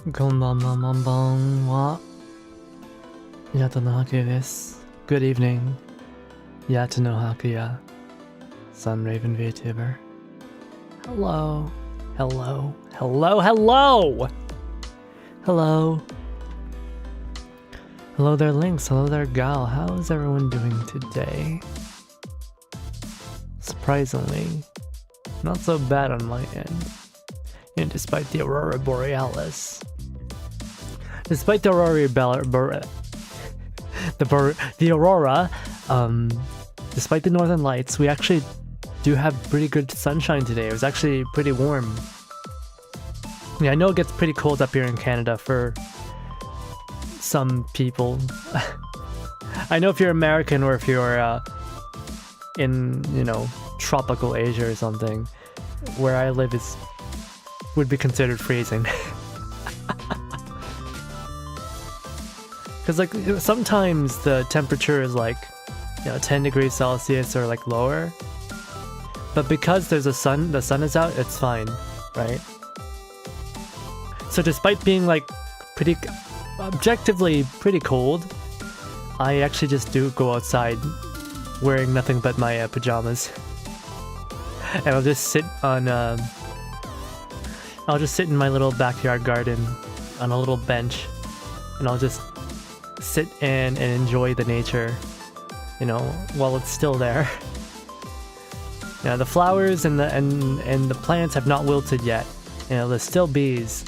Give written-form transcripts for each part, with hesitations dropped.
こんばんは。やとのはくです。Good evening. やとのはくや。Sunraven Vtuber. Hello. Hello. Hello. Hello. Hello. Hello there, Lynx. Hello there, Gal. How is everyone doing today? Surprisingly, not so bad on my end. And despite the Aurora Borealis. Despite the Aurora despite the northern lights, we actually do have pretty good sunshine today. It was actually pretty warm. Yeah, I know it gets pretty cold up here in Canada for some people. I know if you're American or if you're in, you know, tropical Asia or something, where I live would be considered freezing. Because like sometimes the temperature is like, you know, 10 degrees Celsius or like lower, but because there's the sun is out, it's fine, right? So despite being like objectively pretty cold, I actually just do go outside wearing nothing but my pajamas, and I'll just sit on I'll just sit in my little backyard garden on a little bench, and I'll just sit and enjoy the nature, you know, while it's still there. Yeah, the flowers and the plants have not wilted yet. You know, there's still bees.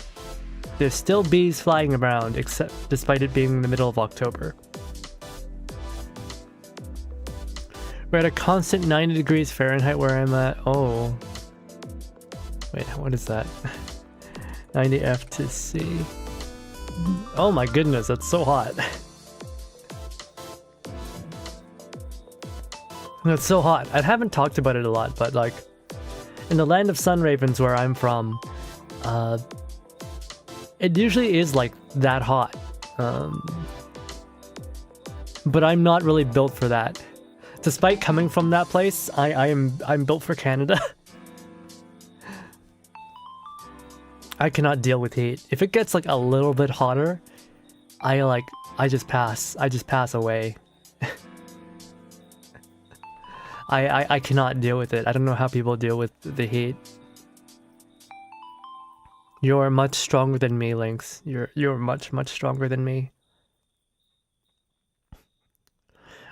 There's still bees flying around, despite it being the middle of October. We're at a constant 90 degrees Fahrenheit where I'm at. Oh. Wait, what is that? 90 F to C. Oh my goodness, that's so hot. That's so hot. I haven't talked about it a lot, but like in the land of sun ravens where I'm from, it usually is like that hot. But I'm not really built for that. Despite coming from that place, I'm built for Canada. I cannot deal with heat. If it gets like a little bit hotter, I just pass. I just pass away. I cannot deal with it. I don't know how people deal with the heat. You're much stronger than me, Lynx. You're much stronger than me.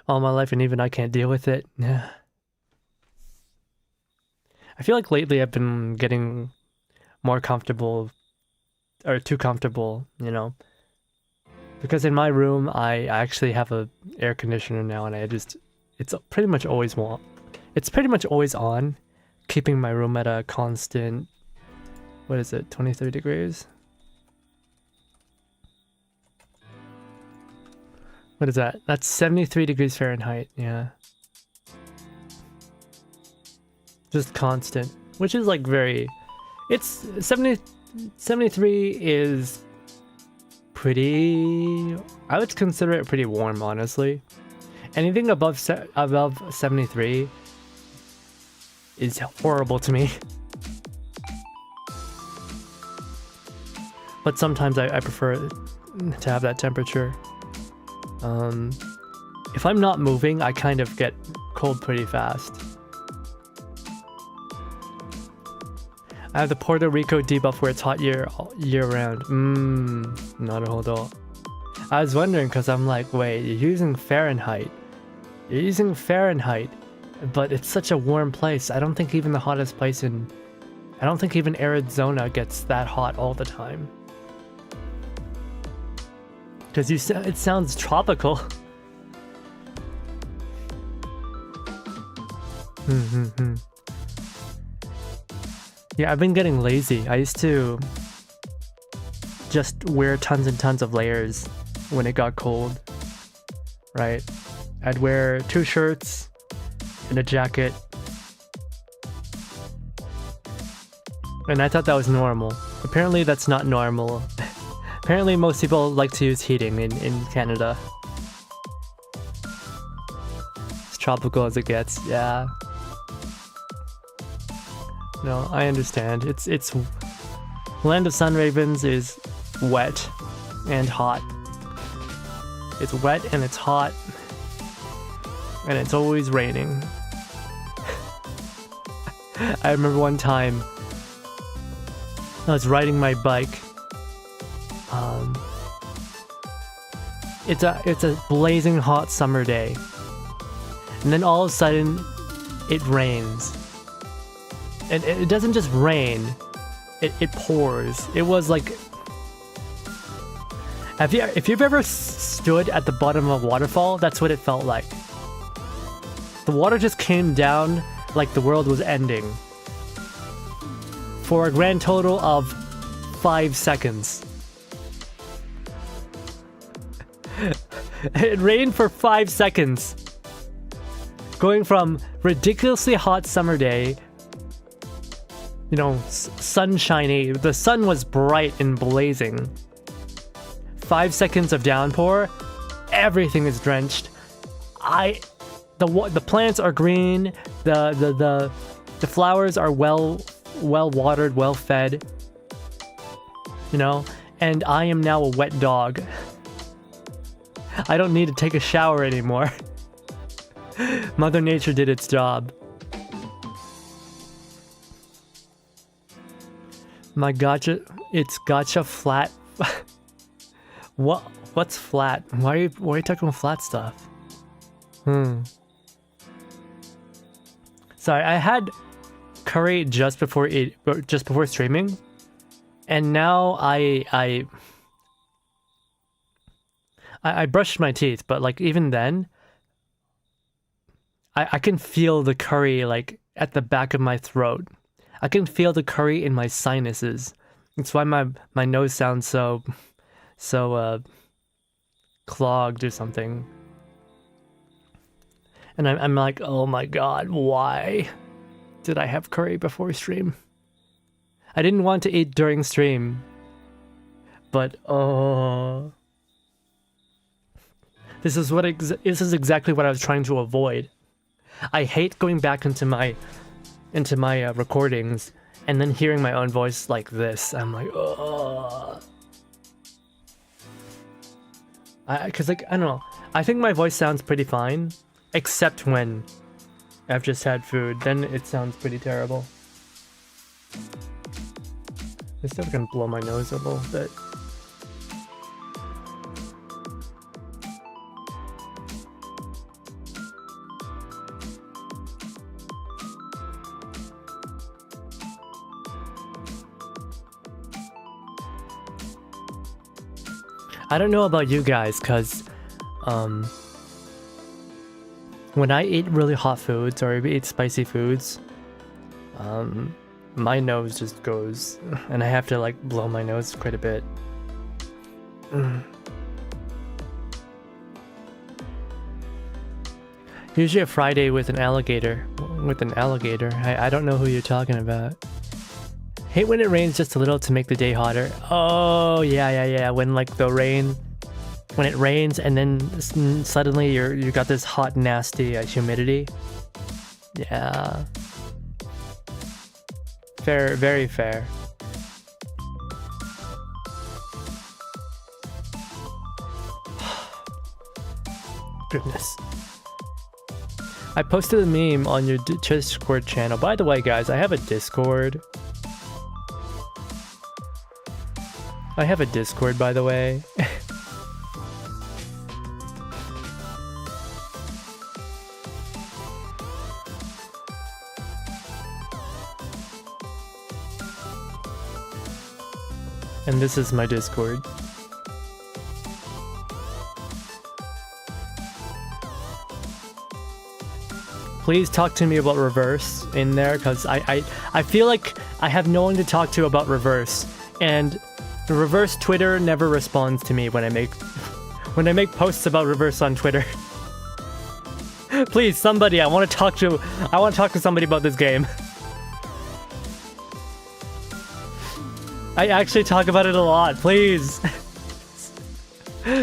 All my life, and even I can't deal with it. Yeah. I feel like lately I've been getting more comfortable, or too comfortable, you know, because in my room I actually have a air conditioner now, and it's pretty much always on, keeping my room at a constant, what is it, 23 degrees? What is that? That's 73 degrees Fahrenheit, yeah. Just constant, which is like it's 73 is pretty, I would consider it pretty warm, honestly. Anything above 73 is horrible to me. But sometimes I prefer to have that temperature. If I'm not moving, I kind of get cold pretty fast. I have the Puerto Rico debuff where it's hot year round. Naruhodo. I was wondering because I'm like, wait, you're using Fahrenheit. You're using Fahrenheit, but it's such a warm place. I don't think even the hottest place I don't think even Arizona gets that hot all the time. Because it sounds tropical. Yeah, I've been getting lazy. I used to just wear tons and tons of layers when it got cold, right? I'd wear 2 shirts and a jacket. And I thought that was normal. Apparently that's not normal. Apparently most people like to use heating in Canada. As tropical as it gets, yeah. No, I understand. It's Land of Sun Ravens is wet and hot. It's wet and it's hot. And it's always raining. I remember one time I was riding my bike. It's a blazing hot summer day. And then all of a sudden it rains. And it doesn't just rain, it pours. It was like, if you've ever stood at the bottom of a waterfall, that's what it felt like. The water just came down like the world was ending. For a grand total of 5 seconds. It rained for 5 seconds. Going from ridiculously hot summer day, you know, sunshiny, the sun was bright and blazing. 5 seconds of downpour, everything is drenched. The plants are green, the flowers are well watered, well fed. You know, and I am now a wet dog. I don't need to take a shower anymore. Mother Nature did its job. My gotcha, it's gotcha flat. What's flat? Why are you talking about flat stuff? Sorry, I had curry just before streaming, and now I brushed my teeth, but like even then, I can feel the curry like at the back of my throat. I can feel the curry in my sinuses. That's why my nose sounds so clogged or something. And I'm like, oh my god, why did I have curry before stream? I didn't want to eat during stream, but this is exactly what I was trying to avoid. I hate going back into my recordings and then hearing my own voice like this. I'm like, because like, I don't know. I think my voice sounds pretty fine, except when I've just had food. Then it sounds pretty terrible. I'm still gonna blow my nose a little bit. I don't know about you guys, cause when I eat really hot foods or eat spicy foods, my nose just goes, and I have to like blow my nose quite a bit. Usually a Friday with an alligator. I don't know who you're talking about. Hate when it rains just a little to make the day hotter. Oh yeah. When like when it rains and then suddenly you got this hot nasty humidity. Yeah. Fair, very fair. Goodness. I posted a meme on your Discord channel. By the way, guys, I have a Discord. By the way. And this is my Discord. Please talk to me about Reverse in there, because I feel like I have no one to talk to about Reverse, and the Reverse Twitter never responds to me when I make posts about Reverse on Twitter. Please, somebody, I want to talk to somebody about this game. I actually talk about it a lot, please.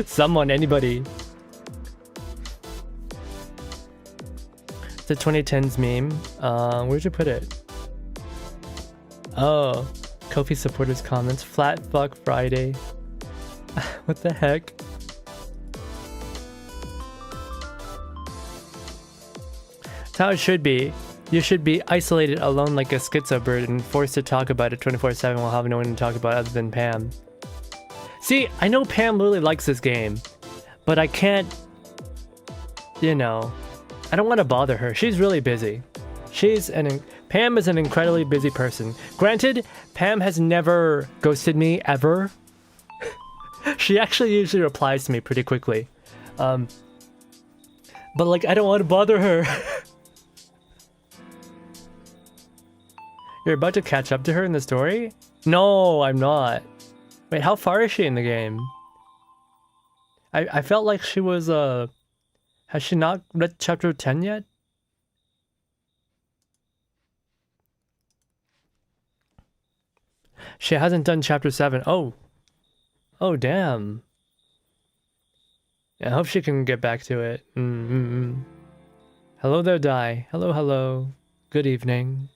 Someone, anybody. The 2010s meme. Where'd you put it? Oh, Kofi supporters comments. Flat fuck Friday. What the heck? That's how it should be. You should be isolated alone like a schizo bird and forced to talk about it 24/7 while having no one to talk about other than Pam. See, I know Pam really likes this game, but I can't, you know, I don't want to bother her. She's really busy. Pam is an incredibly busy person. Granted, Pam has never ghosted me ever. She actually usually replies to me pretty quickly. But like, I don't want to bother her. You're about to catch up to her in the story? No, I'm not. Wait, how far is she in the game? I felt like she was, has she not read chapter 10 yet? She hasn't done chapter 7. Oh. Oh, damn. Yeah, I hope she can get back to it. Hello there, Dai. Hello, hello. Good evening.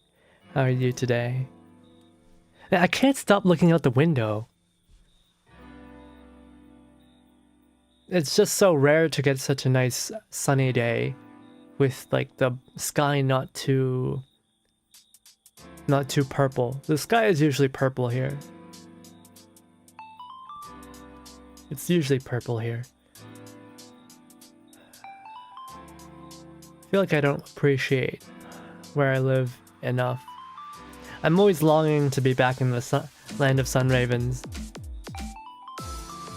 How are you today? I can't stop looking out the window. It's just so rare to get such a nice sunny day with like the sky not too purple. The sky is usually purple here. It's usually purple here. I feel like I don't appreciate where I live enough. I'm always longing to be back in the land of sun ravens.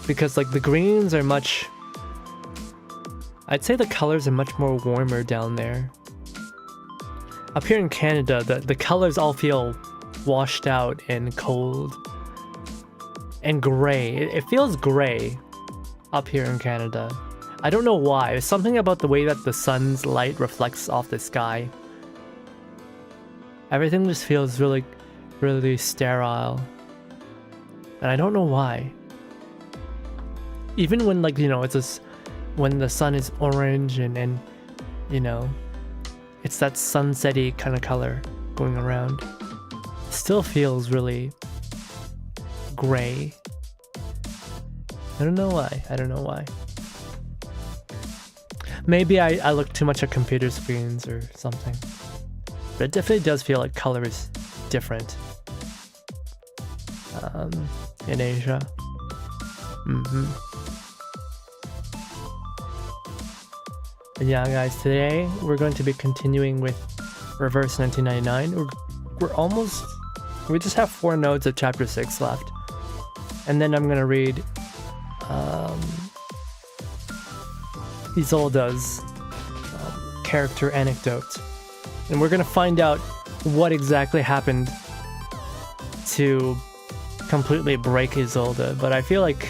Because like the greens are much... I'd say the colors are much more warmer down there. Up here in Canada, the colors all feel washed out and cold. And gray. It feels gray up here in Canada. I don't know why. There's something about the way that the sun's light reflects off the sky. Everything just feels really, really sterile. And I don't know why. Even when, like, you know, it's just when the sun is orange and you know, it's that sunset-y kind of color going around. It still feels really gray. I don't know why. I don't know why. Maybe I look too much at computer screens or something. But it definitely does feel like color is different in Asia. And yeah, guys, today we're going to be continuing with Reverse 1999. We just have 4 nodes of chapter 6 left. And then I'm gonna read Isolda's character anecdote. And we're gonna find out what exactly happened to completely break Isolde, but I feel like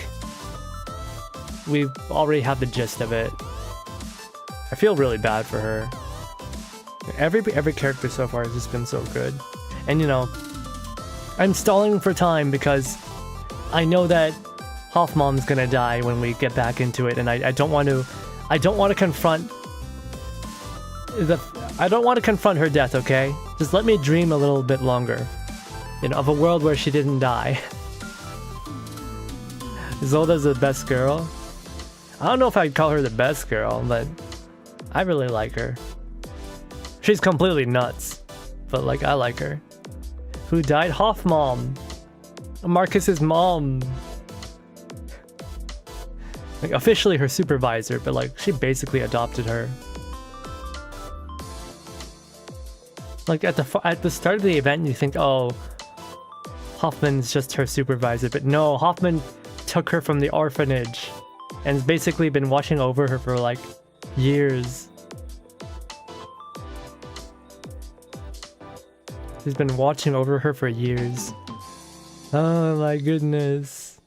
we already have the gist of it. I feel really bad for her. Every character so far has just been so good. And you know, I'm stalling for time because I know that Hoffmom's gonna die when we get back into it, and I don't want to confront her death, okay? Just let me dream a little bit longer. You know, of a world where she didn't die. Isolde's the best girl. I don't know if I'd call her the best girl, but I really like her. She's completely nuts, but like, I like her. Who died? Hoffmom. Marcus's mom. Like, officially her supervisor, but like, she basically adopted her. Like, at the start of the event, you think, oh, Hoffman's just her supervisor, but no, Hoffman took her from the orphanage and has basically been watching over her for like years. He's been watching over her for years. Oh my goodness.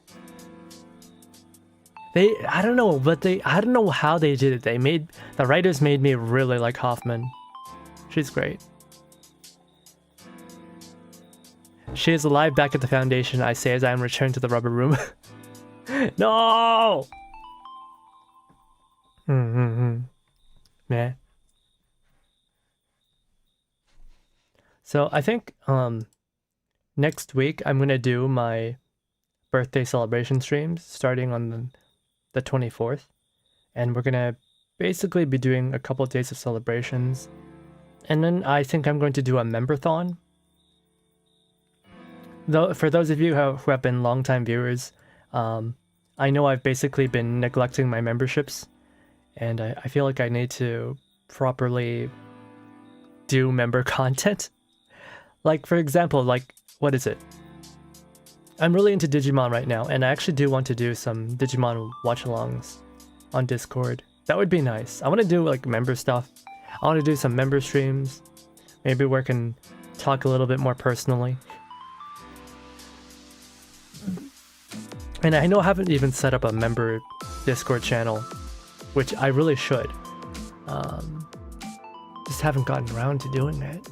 I don't know how they did it. The writers made me really like Hoffman. She's great. She is alive back at the Foundation, I say as I am returned to the rubber room. No! Meh. So I think next week I'm gonna do my birthday celebration streams starting on the 24th. And we're gonna basically be doing a couple of days of celebrations. And then I think I'm going to do a memberthon. Though, for those of you who have been longtime viewers, I know I've basically been neglecting my memberships. And I feel like I need to properly do member content. Like, for example, like, what is it? I'm really into Digimon right now, and I actually do want to do some Digimon watch-alongs on Discord. That would be nice. I want to do, like, member stuff. I want to do some member streams. Maybe where I can talk a little bit more personally. And I know I haven't even set up a member Discord channel, which I really should. Just haven't gotten around to doing it.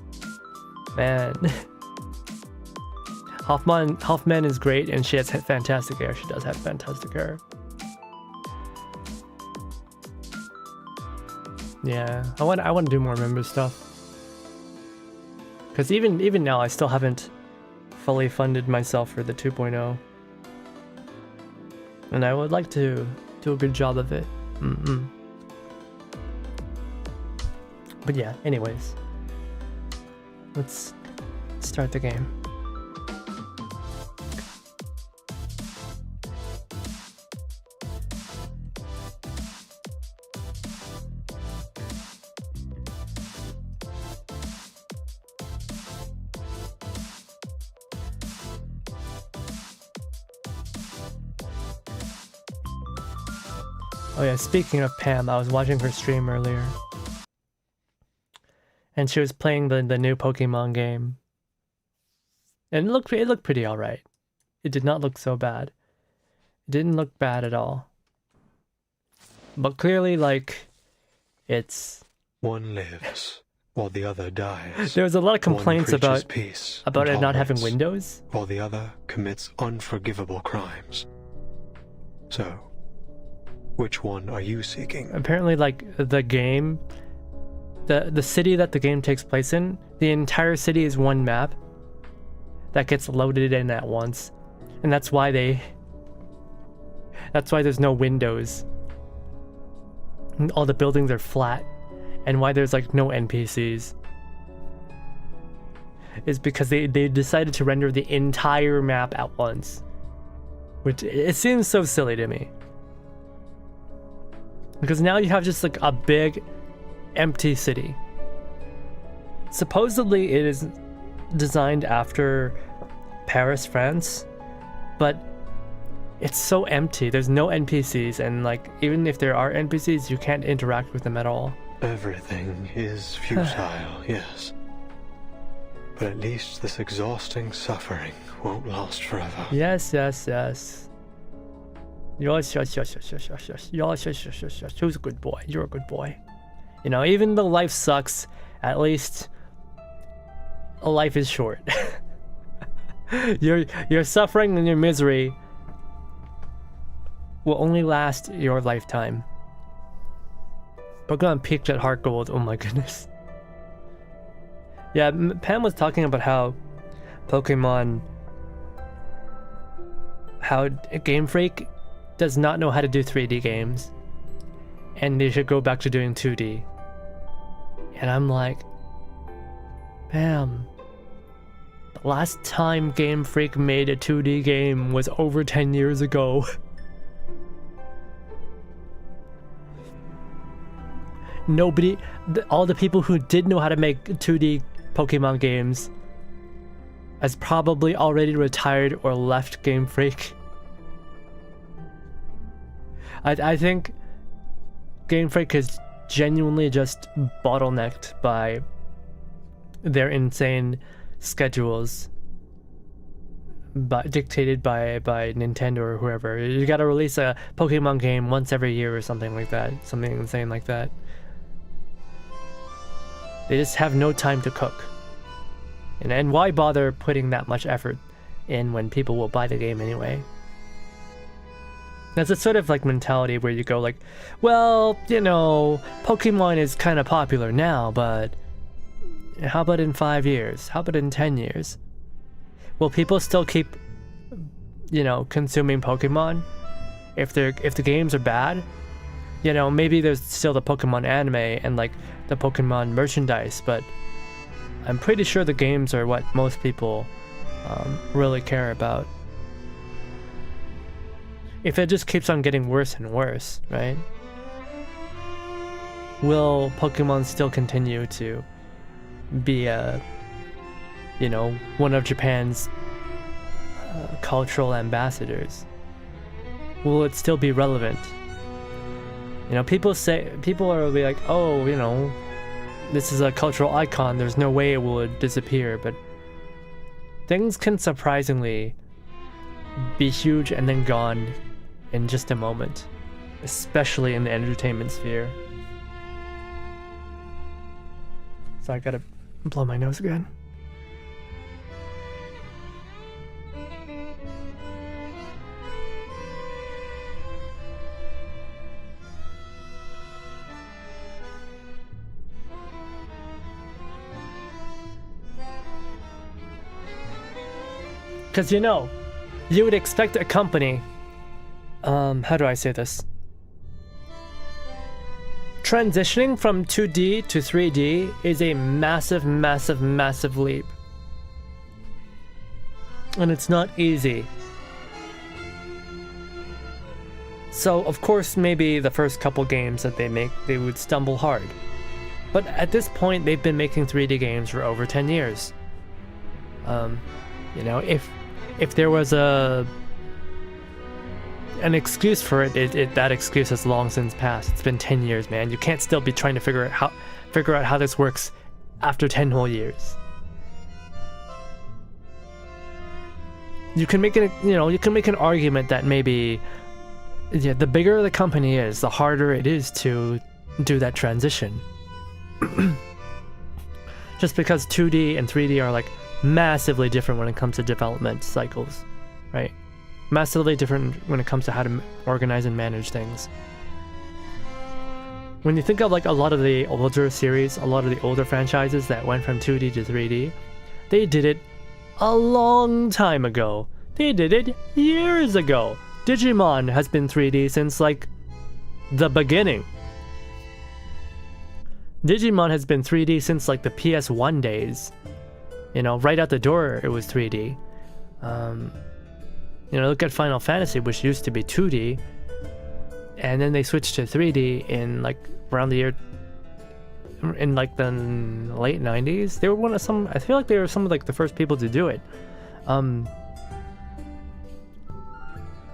Man. Hoffman is great, and she has fantastic hair. She does have fantastic hair. Yeah, I want to do more member stuff. Because even now, I still haven't fully funded myself for the 2.0. And I would like to do a good job of it. But yeah, anyways. Let's start the game. Oh yeah, speaking of Pam, I was watching her stream earlier. And she was playing the new Pokemon game. And it looked pretty alright. It did not look so bad. It didn't look bad at all. But clearly, like, it's... One lives, while the other dies. There was a lot of complaints about peace it not having windows. While the other commits unforgivable crimes. So, which one are you seeking? Apparently, like, the game... The city that the game takes place in, the entire city is one map that gets loaded in at once. And that's why there's no windows. And all the buildings are flat. And why there's like no NPCs is because they decided to render the entire map at once. Which, it seems so silly to me. Because now you have just like a big empty city. Supposedly it is designed after Paris, France, but it's so empty. There's no NPCs, and like even if there are NPCs, you can't interact with them at all. Everything is futile, yes. But at least this exhausting suffering won't last forever. Yes. Yes. Who's a good boy? You're a good boy. You know, even though life sucks, at least life is short. Your suffering and your misery will only last your lifetime. Pokemon peaked at Heart Gold, oh my goodness. Yeah, Pam was talking about how Game Freak does not know how to do 3D games. And they should go back to doing 2D. And I'm like, Pam, the last time Game Freak made a 2D game was over 10 years ago. Nobody, all the people who did know how to make 2D Pokemon games has probably already retired or left Game Freak. I think Game Freak is genuinely just bottlenecked by their insane schedules, dictated by Nintendo or whoever. You gotta release a Pokemon game once every year or something like that. Something insane like that. They just have no time to cook. And why bother putting that much effort in when people will buy the game anyway? That's a sort of like mentality where you go like, well, you know, Pokemon is kind of popular now, but how about in 5 years? How about in 10 years? Will people still keep consuming Pokemon. If the games are bad, maybe there's still the Pokemon anime and like the Pokemon merchandise, but I'm pretty sure the games are what most people really care about. If it just keeps on getting worse and worse, right? Will Pokemon still continue to be one of Japan's cultural ambassadors? Will it still be relevant? People are like, oh, this is a cultural icon, there's no way it will disappear, but things can surprisingly be huge and then gone in just a moment, especially in the entertainment sphere. So I gotta blow my nose again. Because you would expect a company, how do I say this? Transitioning from 2D to 3D is a massive, massive, massive leap. And it's not easy. So, of course, maybe the first couple games that they make, they would stumble hard. But at this point, they've been making 3D games for over 10 years. If there was an excuse for it, that excuse has long since passed. It's been 10 years, man. You can't still be trying to figure out how this works after 10 whole years. You can make an argument that maybe, the bigger the company is, the harder it is to do that transition. Just because 2D and 3D are like massively different when it comes to development cycles, right? Massively different when it comes to how to organize and manage things. When you think of like a lot of the older series, a lot of the older franchises that went from 2D to 3D, they did it a long time ago. They did it years ago. Digimon has been 3D since like the beginning. Digimon has been 3D since like the PS1 days. Right out the door it was 3D. Look at Final Fantasy, which used to be 2D, and then they switched to 3D in like around the year, in like the late 90s. They were I feel like they were some of like the first people to do it.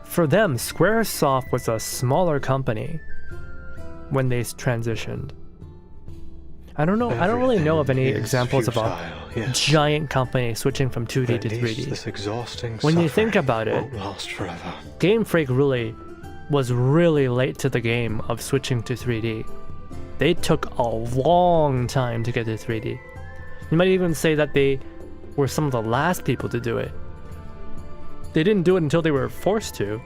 For them, Squaresoft was a smaller company when they transitioned. I don't really know of any examples of a giant company switching from 2D to 3D. When you think about it, Game Freak was really late to the game of switching to 3D. They took a long time to get to 3D. You might even say that they were some of the last people to do it. They didn't do it until they were forced to.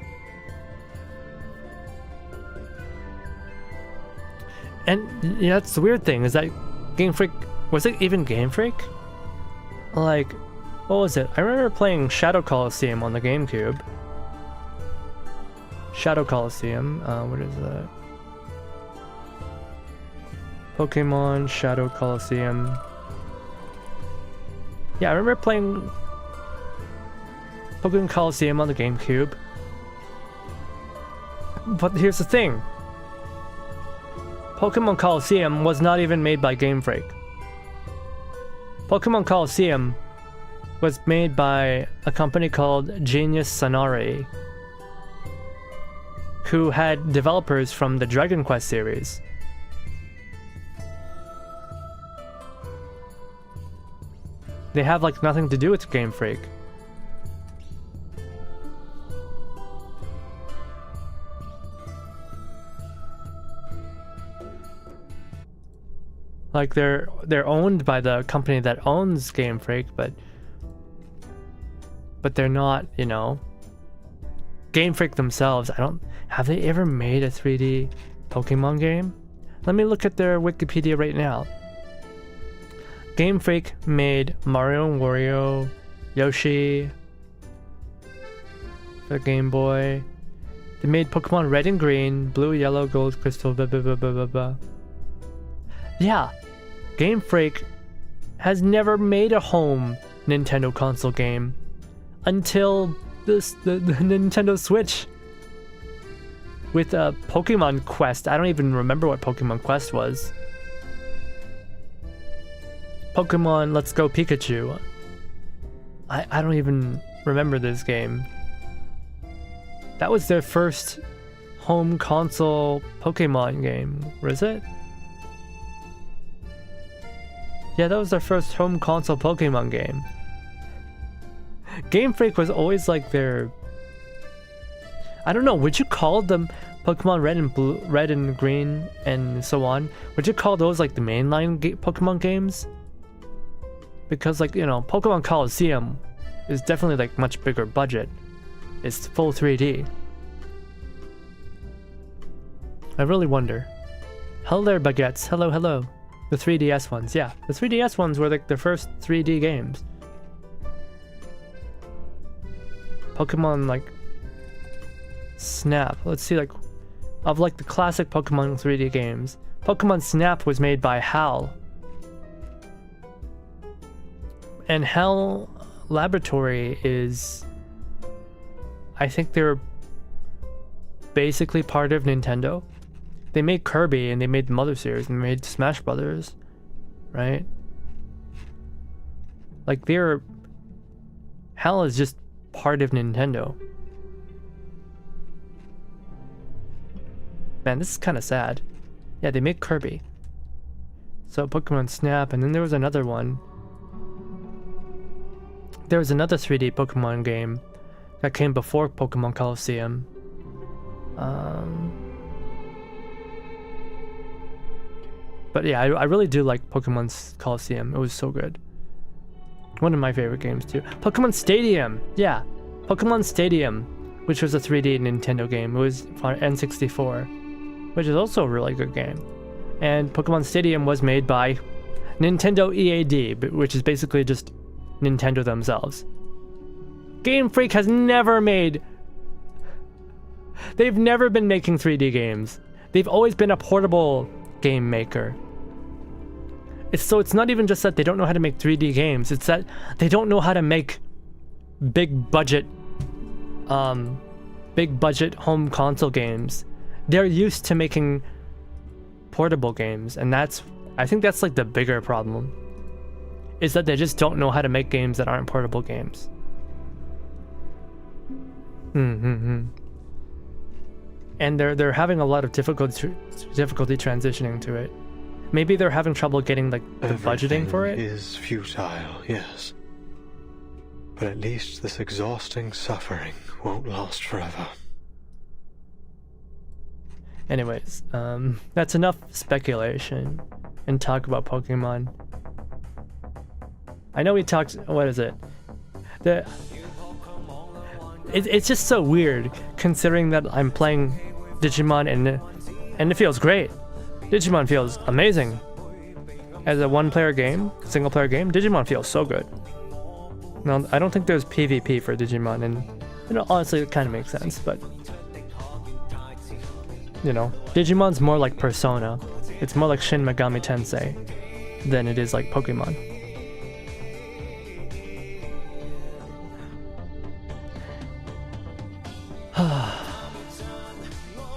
And that's the weird thing, is that Game Freak, was it even Game Freak? Like, what was it? I remember playing Shadow Coliseum on the GameCube. Shadow Coliseum, what is that? Pokemon Shadow Coliseum. Yeah, I remember playing Pokemon Coliseum on the GameCube. But here's the thing. Pokemon Coliseum was not even made by Game Freak. Pokemon Coliseum was made by a company called Genius Sonari, who had developers from the Dragon Quest series. They have like nothing to do with Game Freak. Like they're owned by the company that owns Game Freak, but they're not, Game Freak themselves. Have they ever made a 3D Pokemon game? Let me look at their Wikipedia right now. Game Freak made Mario and Wario, Yoshi, for the Game Boy. They made Pokemon Red and Green, Blue, Yellow, Gold, Crystal, blah blah blah blah blah blah. Yeah, Game Freak has never made a home Nintendo console game until the Nintendo Switch with Pokemon Quest. I don't even remember what Pokemon Quest was. Pokemon Let's Go Pikachu. I don't even remember this game. That was their first home console Pokemon game, was it? Yeah, that was their first home console Pokemon game. Game Freak was always like their... I don't know, would you call them Pokemon Red and Blue, Red and Green, and so on? Would you call those like the mainline Pokemon games? Because like, you know, Pokemon Coliseum is definitely like much bigger budget. It's full 3D. I really wonder. Hello there, baguettes. Hello, hello. The 3DS ones, yeah. The 3DS ones were like the first 3D games. Pokemon like Snap. Let's see, like of like the classic Pokemon 3D games. Pokemon Snap was made by HAL. And HAL Laboratory is, I think they're basically part of Nintendo. They made Kirby and they made the Mother series and they made Smash Brothers, right? Like they're... HAL is just part of Nintendo. Man, this is kind of sad. Yeah, they made Kirby. So Pokemon Snap, and then there was another one. There was another 3D Pokemon game that came before Pokemon Coliseum. But yeah, I really do like Pokemon's Coliseum. It was so good. One of my favorite games too. Pokemon Stadium! Yeah, Pokemon Stadium, which was a 3D Nintendo game. It was for N64, which is also a really good game. And Pokemon Stadium was made by Nintendo EAD, which is basically just Nintendo themselves. Game Freak has never made... They've never been making 3D games. They've always been a portable game maker. So it's not even just that they don't know how to make 3D games, it's that they don't know how to make big budget home console games. They're used to making portable games, and I think that's like the bigger problem, is that they just don't know how to make games that aren't portable games. And they're having a lot of difficulty transitioning to it. Maybe they're having trouble getting like the budgeting for it. Is futile, yes. But at least this exhausting suffering won't last forever. Anyways, that's enough speculation and talk about Pokemon. I know we talked, what is it? It's just so weird considering that I'm playing Digimon and it feels great. Digimon feels amazing. As a one-player game, single-player game, Digimon feels so good. Now, I don't think there's PvP for Digimon, and you know, honestly, it kind of makes sense, but you know, Digimon's more like Persona. It's more like Shin Megami Tensei than it is like Pokemon.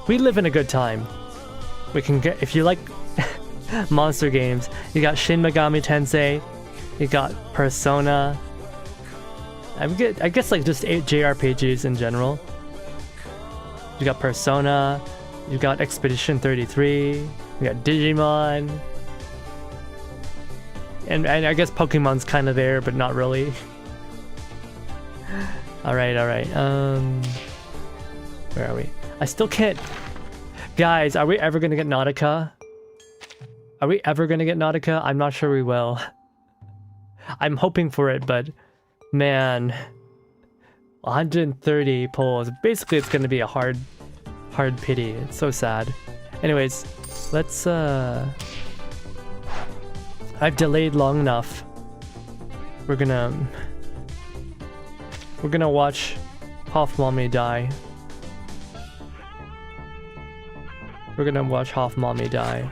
We live in a good time. We can get, if you like monster games, you got Shin Megami Tensei, you got Persona. I guess like just 8 JRPGs in general. You got Persona, you got Expedition 33, you got Digimon, and I guess Pokemon's kind of there, but not really. All right. Where are we? I still can't. Guys, are we ever gonna get Nautica? Are we ever gonna get Nautica? I'm not sure we will. I'm hoping for it, but man, 130 polls. Basically, it's gonna be a hard pity. It's so sad. Anyways, let's I've delayed long enough. We're gonna watch Hoffmom may die. We're gonna watch Hoffmom may die.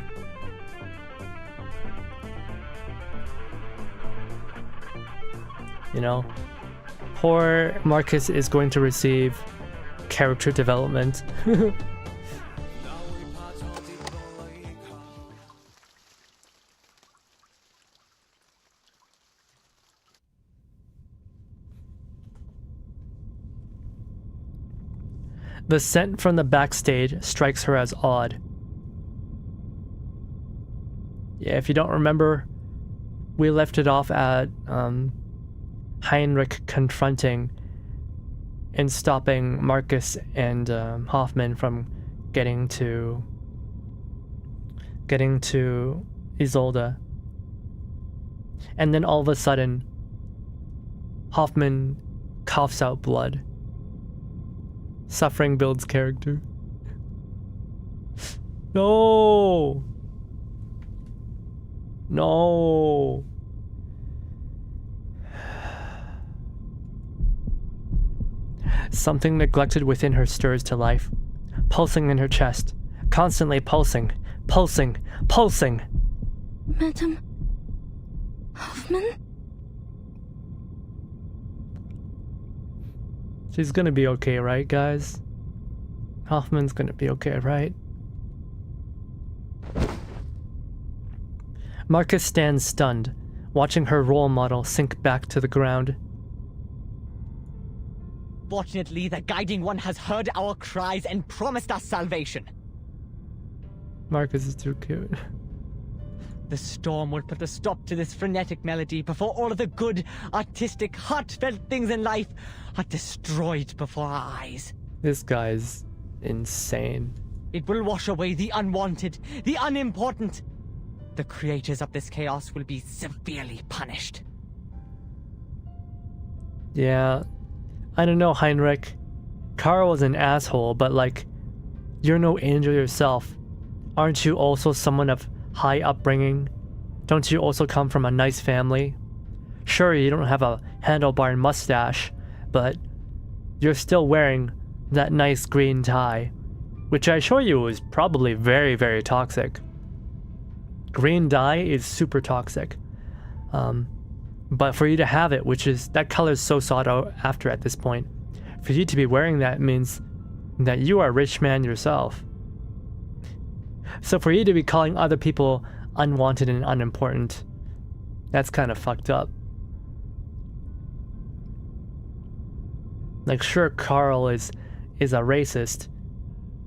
You know, poor Marcus is going to receive character development. The scent from the backstage strikes her as odd. Yeah, if you don't remember, we left it off at Heinrich confronting and stopping Marcus and Hoffman from getting to Isolde. And then all of a sudden, Hoffman coughs out blood. Suffering builds character. No! No! Something neglected within her stirs to life, pulsing in her chest, constantly pulsing, pulsing, pulsing. Madam Hoffman? She's gonna be okay, right, guys? Hoffman's gonna be okay, right? Marcus stands stunned, watching her role model sink back to the ground. Fortunately, the Guiding One has heard our cries and promised us salvation. Marcus is too cute. The storm will put a stop to this frenetic melody before all of the good, artistic, heartfelt things in life are destroyed before our eyes. This guy's insane. It will wash away the unwanted, the unimportant. The creators of this chaos will be severely punished. Yeah, I don't know, Heinrich. Carl was an asshole, but like, you're no angel yourself. Aren't you also someone of high upbringing? Don't you also come from a nice family? Sure, you don't have a handlebar mustache, but you're still wearing that nice green tie, which I assure you is probably very, very toxic. Green dye is super toxic. But for you to have it, which is, that color is so sought after at this point, for you to be wearing that means that you are a rich man yourself. So for you to be calling other people unwanted and unimportant, that's kind of fucked up. Like, sure, Carl is a racist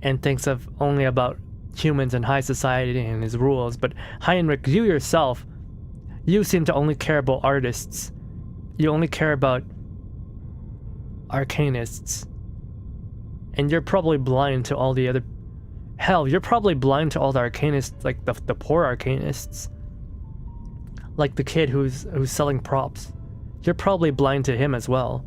and thinks of only about humans and high society and his rules, but Heinrich, you yourself, you seem to only care about artists. You only care about arcanists. And you're probably blind to all the other... Hell, you're probably blind to all the arcanists, like the poor arcanists. Like the kid who's selling props. You're probably blind to him as well.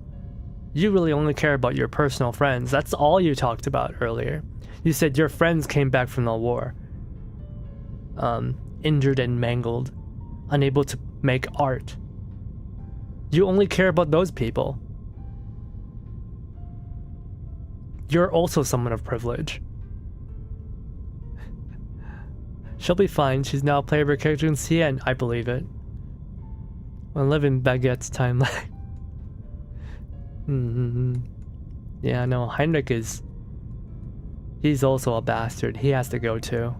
You really only care about your personal friends. That's all you talked about earlier. You said your friends came back from the war. Injured and mangled. Unable to make art. You only care about those people. You're also someone of privilege. She'll be fine. She's now a playable character in CN. I believe it. I live in Baguette's timeline. Yeah, no, Heinrich is... He's also a bastard. He has to go too.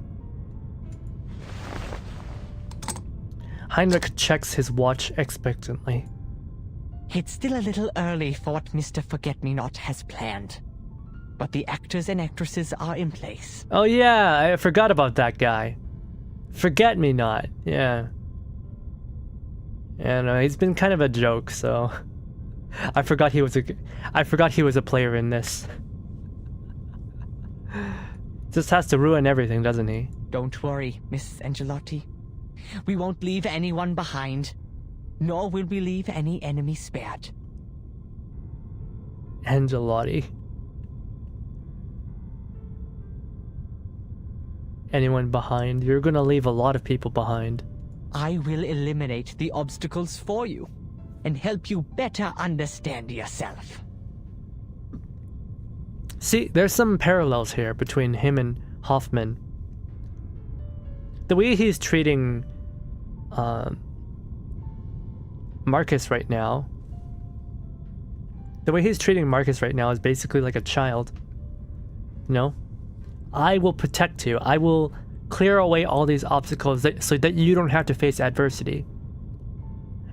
Heinrich checks his watch expectantly. It's still a little early for what Mr. Forget-Me-Not has planned. But the actors and actresses are in place. Oh yeah, I forgot about that guy. Forget-Me-Not, yeah. And he's been kind of a joke, so... I forgot he was a player in this. Just has to ruin everything, doesn't he? Don't worry, Miss Angelotti. We won't leave anyone behind, nor will we leave any enemy spared. Angelotti. Anyone behind? You're gonna leave a lot of people behind. I will eliminate the obstacles for you and help you better understand yourself. See, there's some parallels here between him and Hoffman. The way he's treating Marcus right now. The way he's treating Marcus right now is basically like a child. You know? I will protect you. I will clear away all these obstacles so that you don't have to face adversity.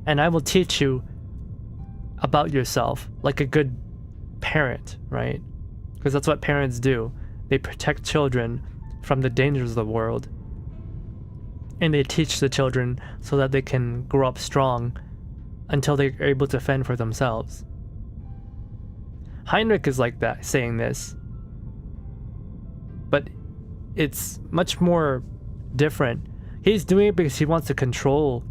And I will teach you about yourself like a good parent, right? Because that's what parents do. They protect children from the dangers of the world. And they teach the children so that they can grow up strong until they're able to fend for themselves. Heinrich is like that, saying this. But it's much more different. He's doing it because he wants to control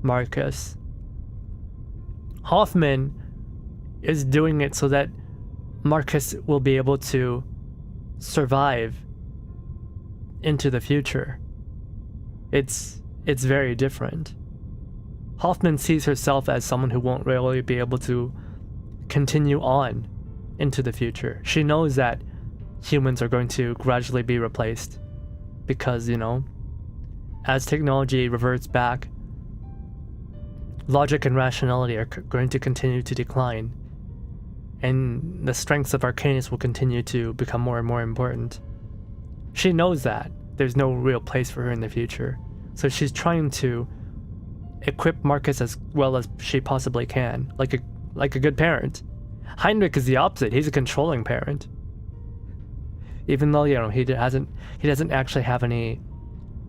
Marcus. Hoffman is doing it so that Marcus will be able to survive into the future. It's very different. Hoffman sees herself as someone who won't really be able to continue on into the future. She knows that humans are going to gradually be replaced because, you know, as technology reverts back, logic and rationality are going to continue to decline, and the strengths of Arcanus will continue to become more and more important. She knows that there's no real place for her in the future, so she's trying to equip Marcus as well as she possibly can, like a good parent. Heinrich is the opposite. He's a controlling parent. Even though, you know, he doesn't actually have any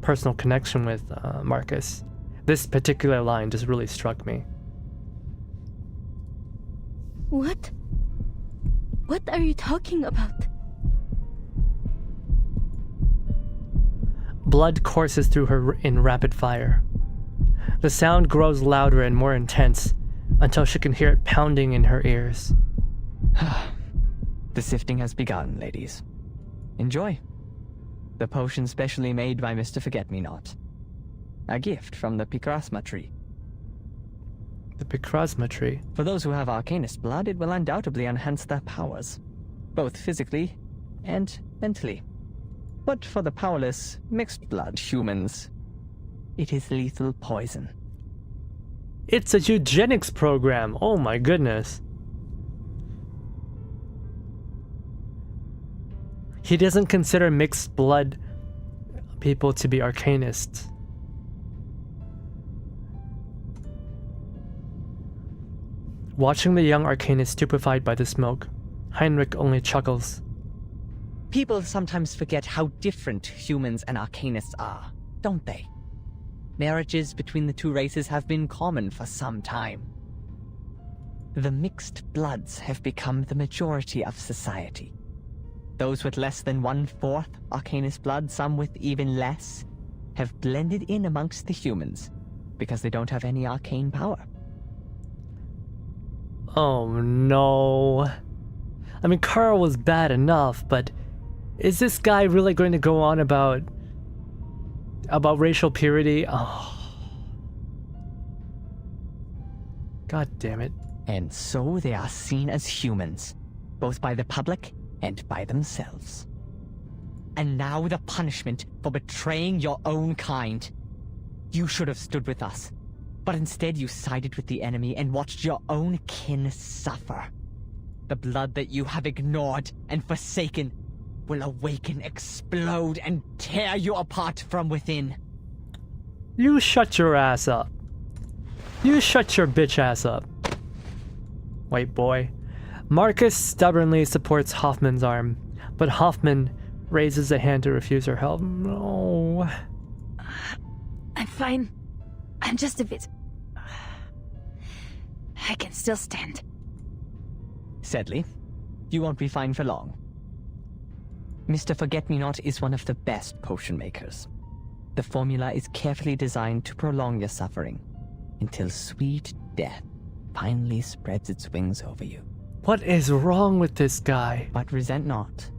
personal connection with Marcus. This particular line just really struck me. What? What are you talking about? Blood courses through her in rapid fire. The sound grows louder and more intense until she can hear it pounding in her ears. The sifting has begun, ladies. Enjoy. The potion specially made by Mr. Forget-Me-Not. A gift from the Picrasma tree. The Picrasma tree? For those who have Arcanist blood, it will undoubtedly enhance their powers, both physically and mentally. But for the powerless, mixed blood humans, it is lethal poison. It's a eugenics program. Oh my goodness. He doesn't consider mixed blood people to be Arcanists. Watching the young Arcanist stupefied by the smoke, Heinrich only chuckles. People sometimes forget how different humans and Arcanists are, don't they? Marriages between the two races have been common for some time. The mixed bloods have become the majority of society. Those with less than 1/4 Arcanist blood, some with even less, have blended in amongst the humans because they don't have any arcane power. Oh no. I mean, Carl was bad enough, but is this guy really going to go on about racial purity? Oh. God damn it. And so they are seen as humans, both by the public and by themselves. And now the punishment for betraying your own kind. You should have stood with us, but instead you sided with the enemy and watched your own kin suffer. The blood that you have ignored and forsaken will awaken, explode, and tear you apart from within. You shut your ass up. You shut your bitch ass up. White boy. Marcus stubbornly supports Hoffman's arm, but Hoffman raises a hand to refuse her help. No. I'm fine. I'm just a bit... I can still stand. Sadly, you won't be fine for long. Mr. Forget-Me-Not is one of the best potion makers. The formula is carefully designed to prolong your suffering until sweet death finally spreads its wings over you. What is wrong with this guy? But resent not.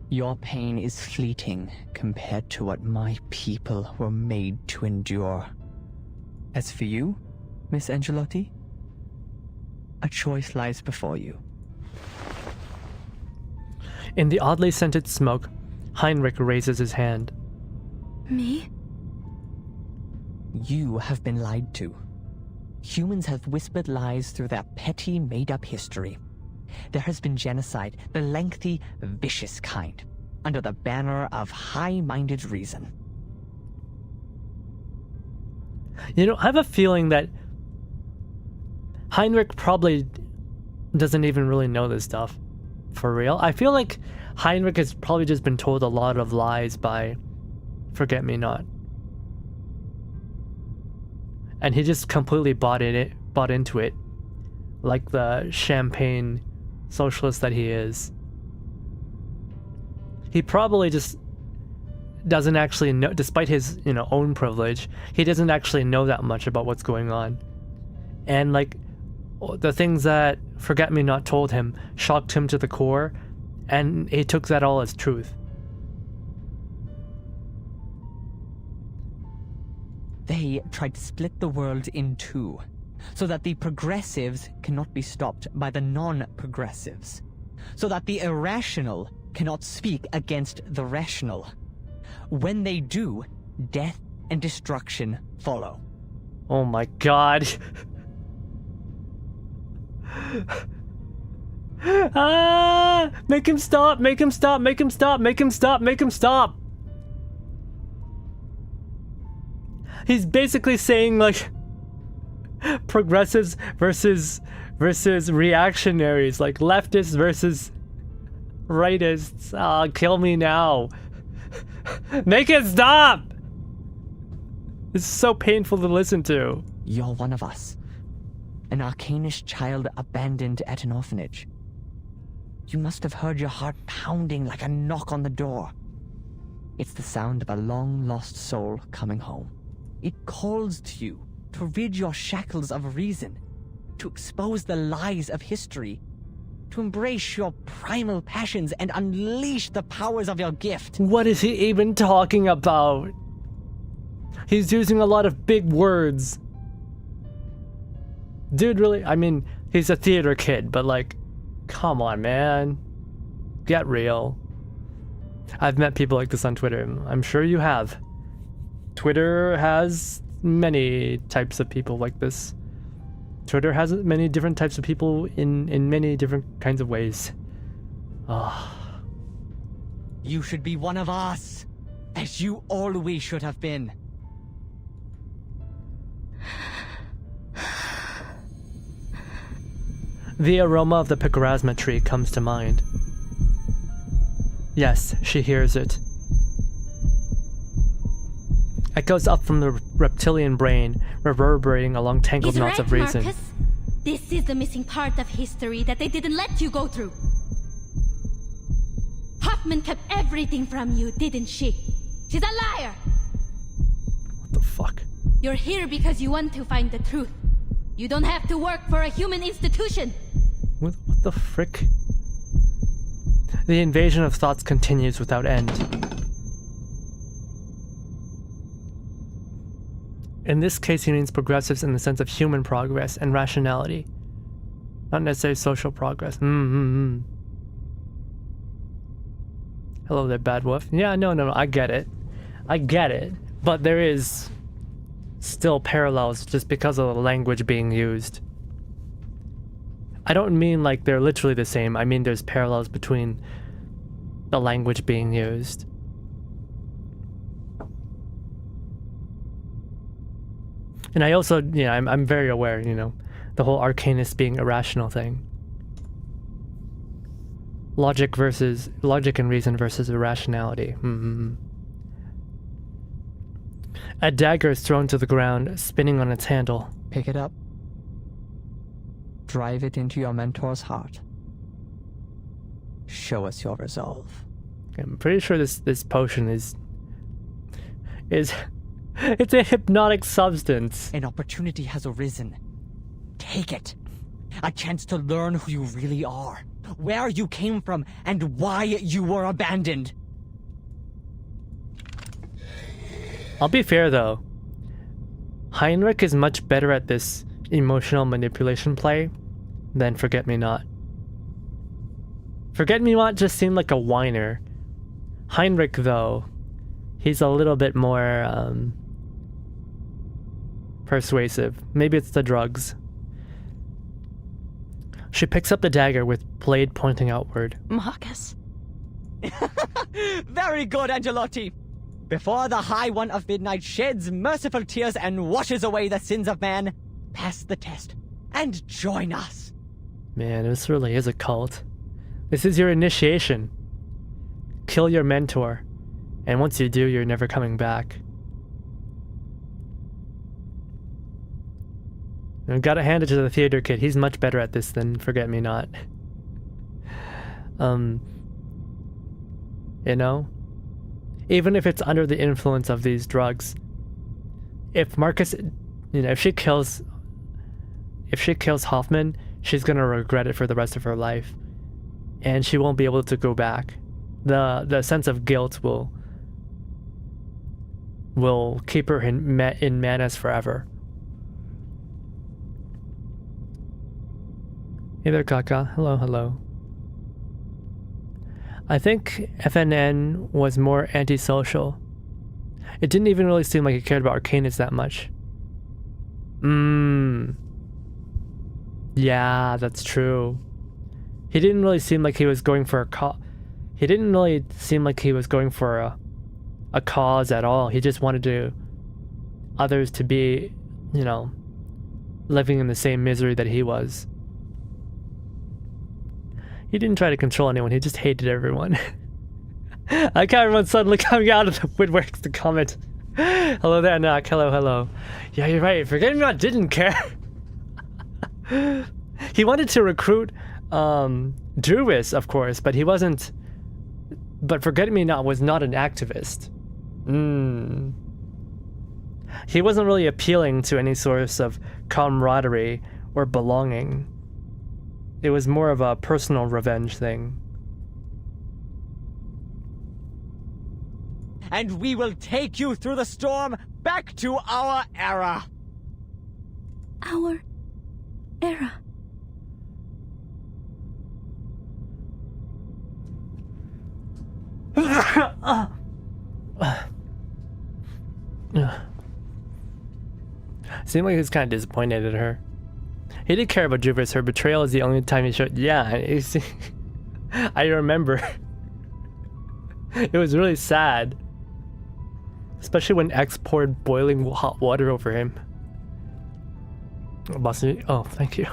Your pain is fleeting compared to what my people were made to endure. As for you, Miss Angelotti, a choice lies before you. In the oddly scented smoke, Heinrich raises his hand. Me? You have been lied to. Humans have whispered lies through their petty, made-up history. There has been genocide, the lengthy, vicious kind, under the banner of high-minded reason. You know, I have a feeling that Heinrich probably doesn't even really know this stuff. For real. I feel like Heinrich has probably just been told a lot of lies by Forget-Me-Not. And he just completely bought into it. Like the champagne socialist that he is. He probably just doesn't actually know, despite his, own privilege, he doesn't actually know that much about what's going on. And like, the things that Forget-Me-Not told him shocked him to the core, and he took that all as truth. They tried to split the world in two, so that the progressives cannot be stopped by the non-progressives, so that the irrational cannot speak against the rational. When they do, death and destruction follow. Oh my god. Make him stop, make him stop, make him stop, make him stop, make him stop. He's basically saying like progressives versus reactionaries, like leftists versus rightists. Kill me now. Make it stop. This is so painful to listen to. You're one of us. An Arcanish child abandoned at an orphanage. You must have heard your heart pounding like a knock on the door. It's the sound of a long-lost soul coming home. It calls to you to rid your shackles of reason, to expose the lies of history, to embrace your primal passions and unleash the powers of your gift. What is he even talking about? He's using a lot of big words. Dude, really? I mean, he's a theater kid, but like, come on, man. Get real. I've met people like this on Twitter. I'm sure you have. Twitter has many types of people like this. Twitter has many different types of people in many different kinds of ways. You should be one of us, as you always should have been. The aroma of the picrasma tree comes to mind. Yes, she hears it. Echoes up from the reptilian brain, reverberating along tangled knots of reason. Marcus. This is the missing part of history that they didn't let you go through. Hoffman kept everything from you, didn't she? She's a liar! What the fuck? You're here because you want to find the truth. You don't have to work for a human institution. What the frick? The invasion of thoughts continues without end. In this case, he means progressives in the sense of human progress and rationality. Not necessarily social progress. Hello there, Bad Wolf. Yeah, no, I get it. I get it. But there is still parallels just because of the language being used. I don't mean like they're literally the same. I mean there's parallels between the language being used. And I also, I'm very aware, the whole arcanist being irrational thing. Logic and reason versus irrationality. A dagger is thrown to the ground, spinning on its handle. Pick it up. Drive it into your mentor's heart. Show us your resolve. I'm pretty sure this potion is it's a hypnotic substance. An opportunity has arisen. Take it. A chance to learn who you really are, where you came from, and why you were abandoned. I'll be fair though. Heinrich is much better at this emotional manipulation play than Forget-Me-Not. Forget-Me-Not just seemed like a whiner. Heinrich, though, he's a little bit more persuasive. Maybe it's the drugs. She picks up the dagger with blade pointing outward. Marcus. Very good, Angelotti. Before the High One of Midnight sheds merciful tears and washes away the sins of man, pass the test and join us. Man, this really is a cult. This is your initiation. Kill your mentor, and once you do, you're never coming back. I gotta hand it to the theater kid. He's much better at this than Forget-Me-Not. You know? Even if it's under the influence of these drugs, if Marcus, if she kills Hoffman, she's gonna regret it for the rest of her life, and she won't be able to go back. The sense of guilt will keep her in madness forever. Hey there, Kaka. Hello, hello. I think FNN was more antisocial. It didn't even really seem like he cared about Arcanus that much. Yeah, that's true. He didn't really seem like he was going for he didn't really seem like he was going for a cause at all. He just wanted others to be, living in the same misery that he was. He didn't try to control anyone, he just hated everyone. I can't remember suddenly coming out of the woodworks to comment. Hello there, Nak. Hello, hello. Yeah, you're right. Forget-Me-Not didn't care. He wanted to recruit Druis, of course, but he wasn't. But Forget-Me-Not was not an activist. He wasn't really appealing to any source of camaraderie or belonging. It was more of a personal revenge thing. And we will take you through the storm back to our era. Our era. Seemed like he was kind of disappointed at her. He did care about Juvis. Her betrayal is the only time he showed. Yeah, I remember. It was really sad. Especially when X poured boiling hot water over him. Oh, thank you.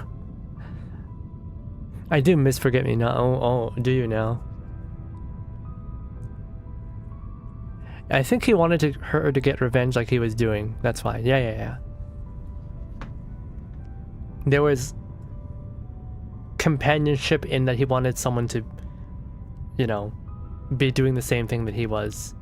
I do miss Forget-Me-Not. Oh, do you now? I think he wanted her to get revenge like he was doing. That's why. Yeah. There was companionship in that he wanted someone to, be doing the same thing that he was.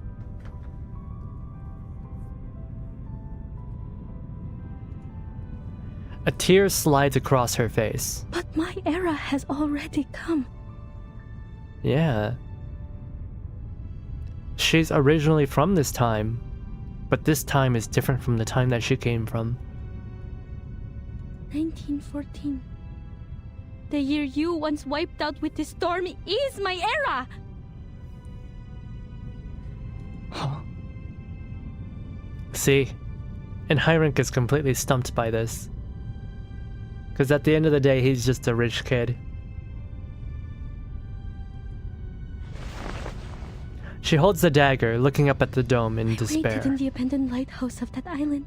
A tear slides across her face. But my era has already come. Yeah. She's originally from this time, but this time is different from the time that she came from. 1914. The year you once wiped out with this storm is my era! Huh? See? And Heinrich is completely stumped by this. Because at the end of the day, he's just a rich kid. She holds the dagger, looking up at the dome in despair. I waited in the abandoned lighthouse of that island.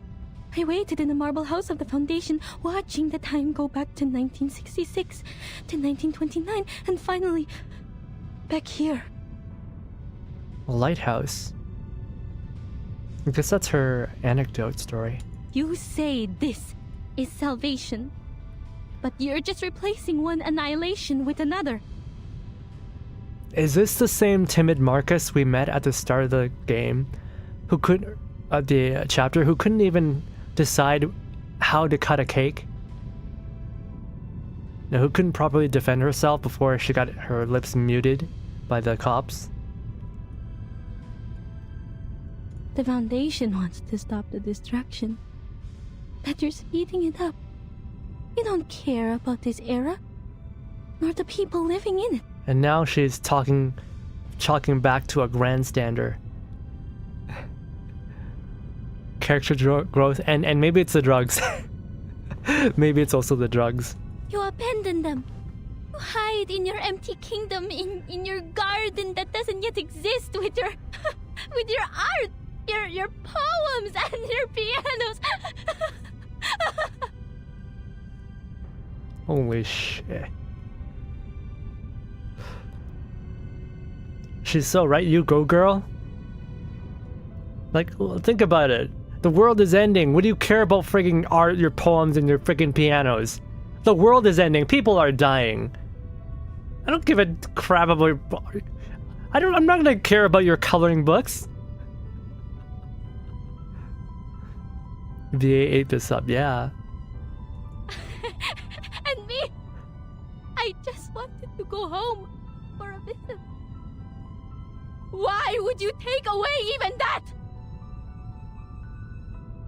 I waited in the marble house of the Foundation, watching the time go back to 1966, to 1929, and finally, back here. A lighthouse? I guess that's her anecdote story. You say this is salvation, but you're just replacing one annihilation with another. Is this the same timid Marcus we met at the start of the game? Who the chapter, who couldn't even decide how to cut a cake? No, who couldn't properly defend herself before she got her lips muted by the cops? The Foundation wants to stop the destruction, but you're speeding it up. You don't care about this era. nor the people living in it. And now she's talking back to a grandstander. Character growth, and maybe it's the drugs. Maybe it's also the drugs. You abandon them. You hide in your empty kingdom, in your garden that doesn't yet exist, with your with your art, your poems and your pianos. Holy shit. She's so right, you go girl. Like, think about it. The world is ending. What do you care about frigging art, your poems, and your frigging pianos? The world is ending. People are dying. I don't give a crap about I'm not gonna care about your coloring books. VA ate this up, yeah. And me, I just wanted to go home for a visit. Why would you take away even that?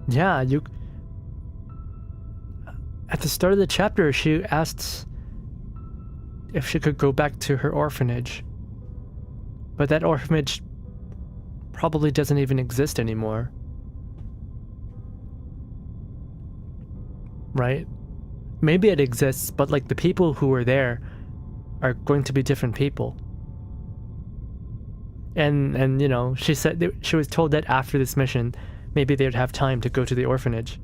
Yeah, you... At the start of the chapter, she asks if she could go back to her orphanage. But that orphanage probably doesn't even exist anymore. Right? Maybe it exists, but like the people who were there are going to be different people. And you know, she said she was told that after this mission, maybe they would have time to go to the orphanage.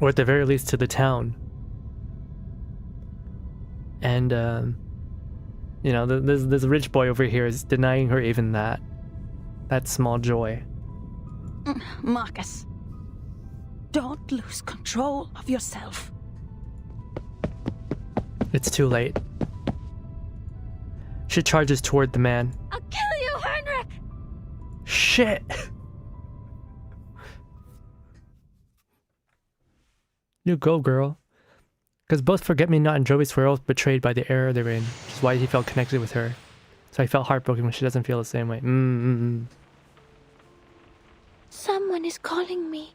Or at the very least to the town. And, you know, this rich boy over here is denying her even that small joy. Marcus, don't lose control of yourself. It's too late. She charges toward the man. I'll kill you, Heinrich! Shit! You go, girl. Because both Forget-Me-Not and Jovis were both betrayed by the era they're in, which is why he felt connected with her. So I felt heartbroken when she doesn't feel the same way. Someone is calling me.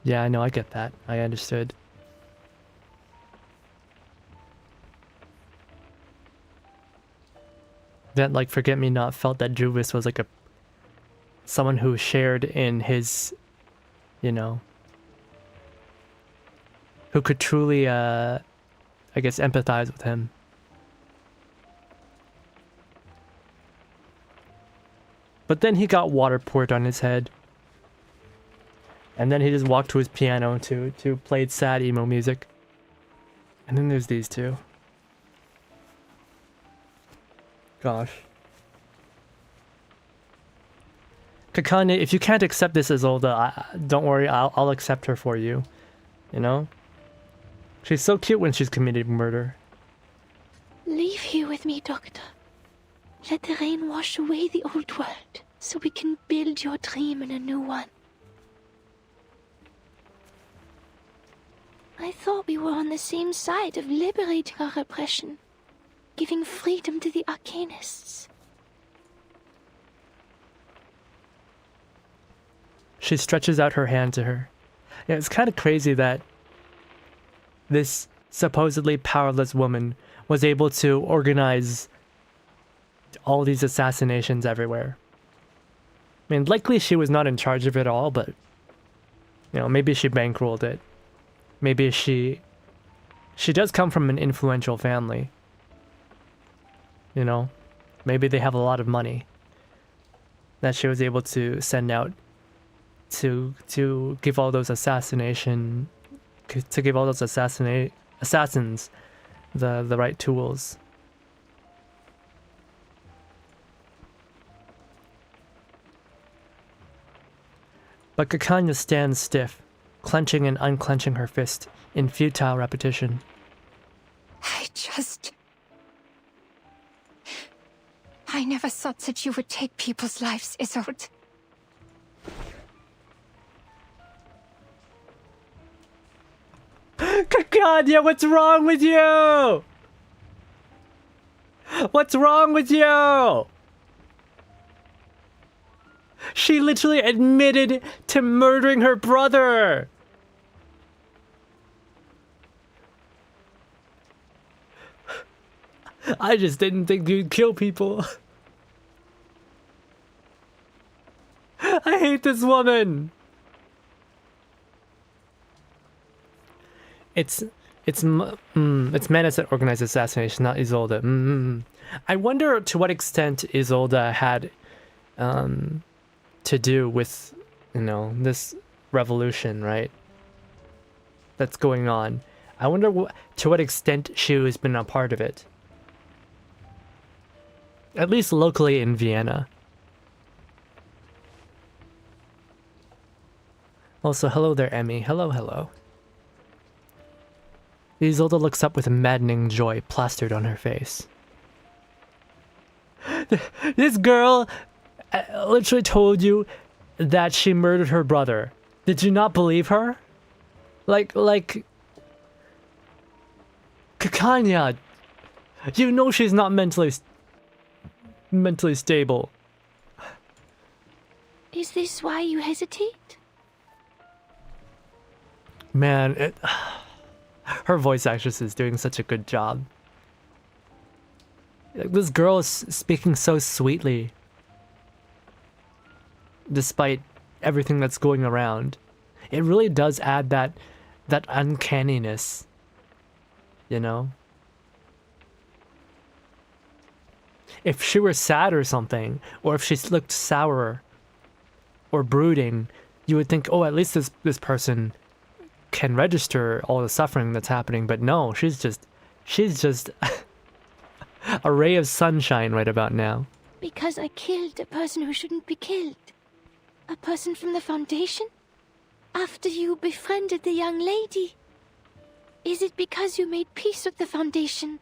Yeah, I know, I get that. I understood. That, like, Forget-Me-Not felt that Jovis was like someone who shared in his, you know, who could truly, I guess, empathize with him. But then he got water poured on his head. And then he just walked to his piano to play sad emo music. And then there's these two. Gosh. Kakane, if you can't accept this Isolde, don't worry, I'll accept her for you. You know? She's so cute when she's committing murder. Leave here with me, Doctor. Let the rain wash away the old world, so we can build your dream in a new one. I thought we were on the same side of liberating our oppression, giving freedom to the Arcanists. She stretches out her hand to her. Yeah, it's kind of crazy that this supposedly powerless woman was able to organize all these assassinations everywhere. I mean, likely she was not in charge of it all, but, you know, maybe she bankrolled it. Maybe she does come from an influential family. You know, maybe they have a lot of money that she was able to send out to give all those assassins the right tools. But Kakanya stands stiff, clenching and unclenching her fist in futile repetition. I never thought that you would take people's lives, Isolde. Kakanya, what's wrong with you? What's wrong with you? She literally admitted to murdering her brother. I just didn't think you'd kill people. I hate this woman. It's Menace that organized the assassination, not Isolde. I wonder to what extent Isolde had to do with, you know, this revolution, right? That's going on. I wonder to what extent she has been a part of it. At least locally in Vienna. Also, hello there, Emmy. Hello, hello. Isolde looks up with a maddening joy plastered on her face. This girl literally told you that she murdered her brother. Did you not believe her? Like, Kakanya, you know she's not mentally stable. Is this why you hesitate? Man, her voice actress is doing such a good job. Like, this girl is speaking so sweetly, despite everything that's going around. It really does add that uncanniness, you know? If she were sad or something, or if she looked sour or brooding, you would think, oh, at least this person can register all the suffering that's happening. But no, she's just a ray of sunshine right about now. Because I killed a person who shouldn't be killed. A person from the Foundation? After you befriended the young lady? Is it because you made peace with the Foundation,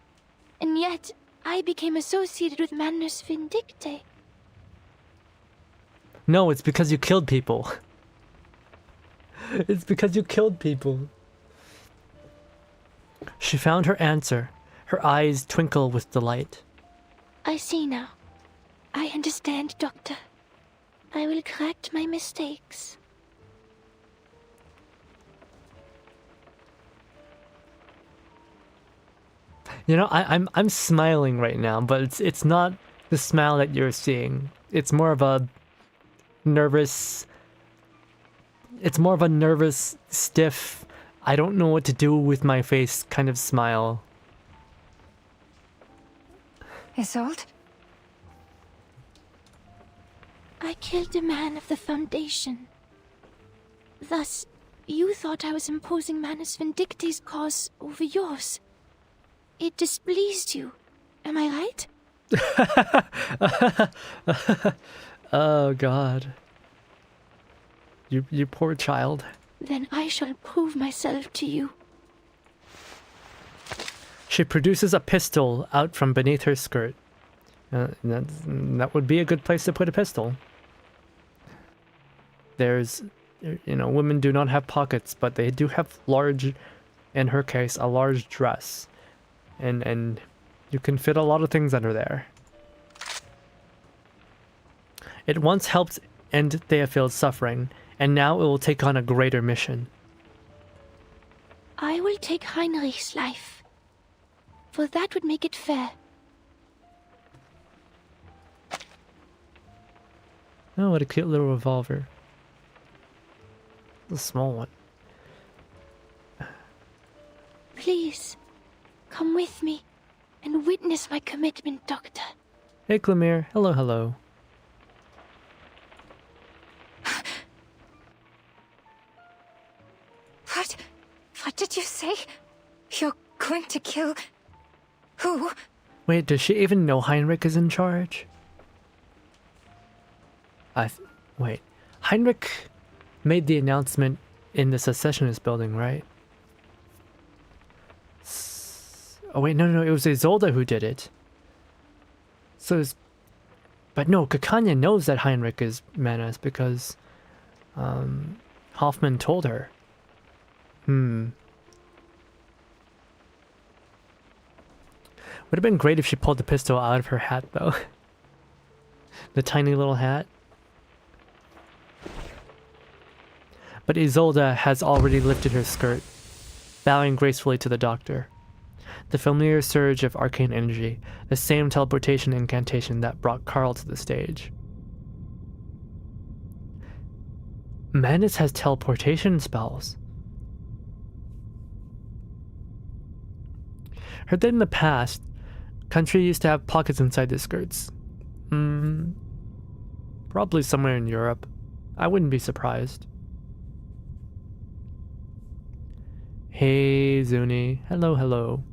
and yet I became associated with Manus Vindicte? No, it's because you killed people. It's because you killed people. She found her answer. Her eyes twinkle with delight. I see now. I understand, Doctor. I will correct my mistakes. You know, I'm smiling right now, but it's not the smile that you're seeing. It's more of a nervous. It's more of a nervous, stiff, I don't know what to do with my face kind of smile. Isolde? I killed a man of the Foundation. Thus, you thought I was imposing Manus Vindicte's cause over yours. It displeased you. Am I right? Oh god. You poor child. Then I shall prove myself to you. She produces a pistol out from beneath her skirt. That would be a good place to put a pistol. There's, you know, women do not have pockets, but they do have large, in her case, a large dress. And you can fit a lot of things under there. It once helped end Theophil's suffering, and now it will take on a greater mission. I will take Heinrich's life, for that would make it fair. Oh, what a cute little revolver. A small one. Please, come with me and witness my commitment, Doctor. Hey, Clemire. Hello, hello. What did you say? You're going to kill... who? Wait, does she even know Heinrich is in charge? Wait. Heinrich made the announcement in the secessionist building, right? Oh wait, no, it was Isolde who did it. So it's... But no, Kakanya knows that Heinrich is Manus because Hoffmom told her. Would have been great if she pulled the pistol out of her hat, though. The tiny little hat. But Isolde has already lifted her skirt, bowing gracefully to the doctor. The familiar surge of arcane energy, the same teleportation incantation that brought Carl to the stage. Manus has teleportation spells. Heard that in the past, country used to have pockets inside the skirts. Probably somewhere in Europe. I wouldn't be surprised. Hey, Zuni. Hello, hello.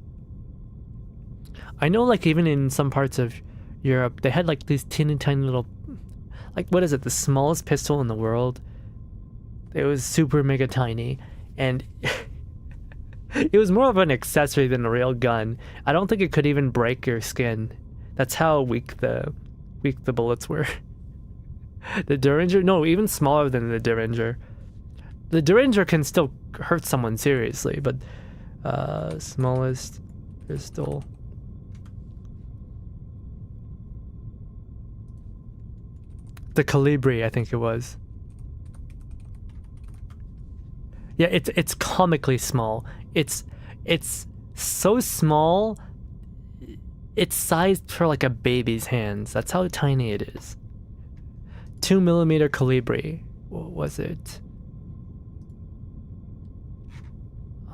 I know, like, even in some parts of Europe, they had, like, these teeny tiny little... Like, what is it? The smallest pistol in the world? It was super mega tiny. And... it was more of an accessory than a real gun. I don't think it could even break your skin. That's how weak the bullets were. The Derringer? No, even smaller than the Derringer. The Derringer can still hurt someone seriously, but smallest pistol. The Calibri, I think it was. Yeah, it's comically small. It's so small. It's sized for like a baby's hands. That's how tiny it is. 2mm Calibri. What was it?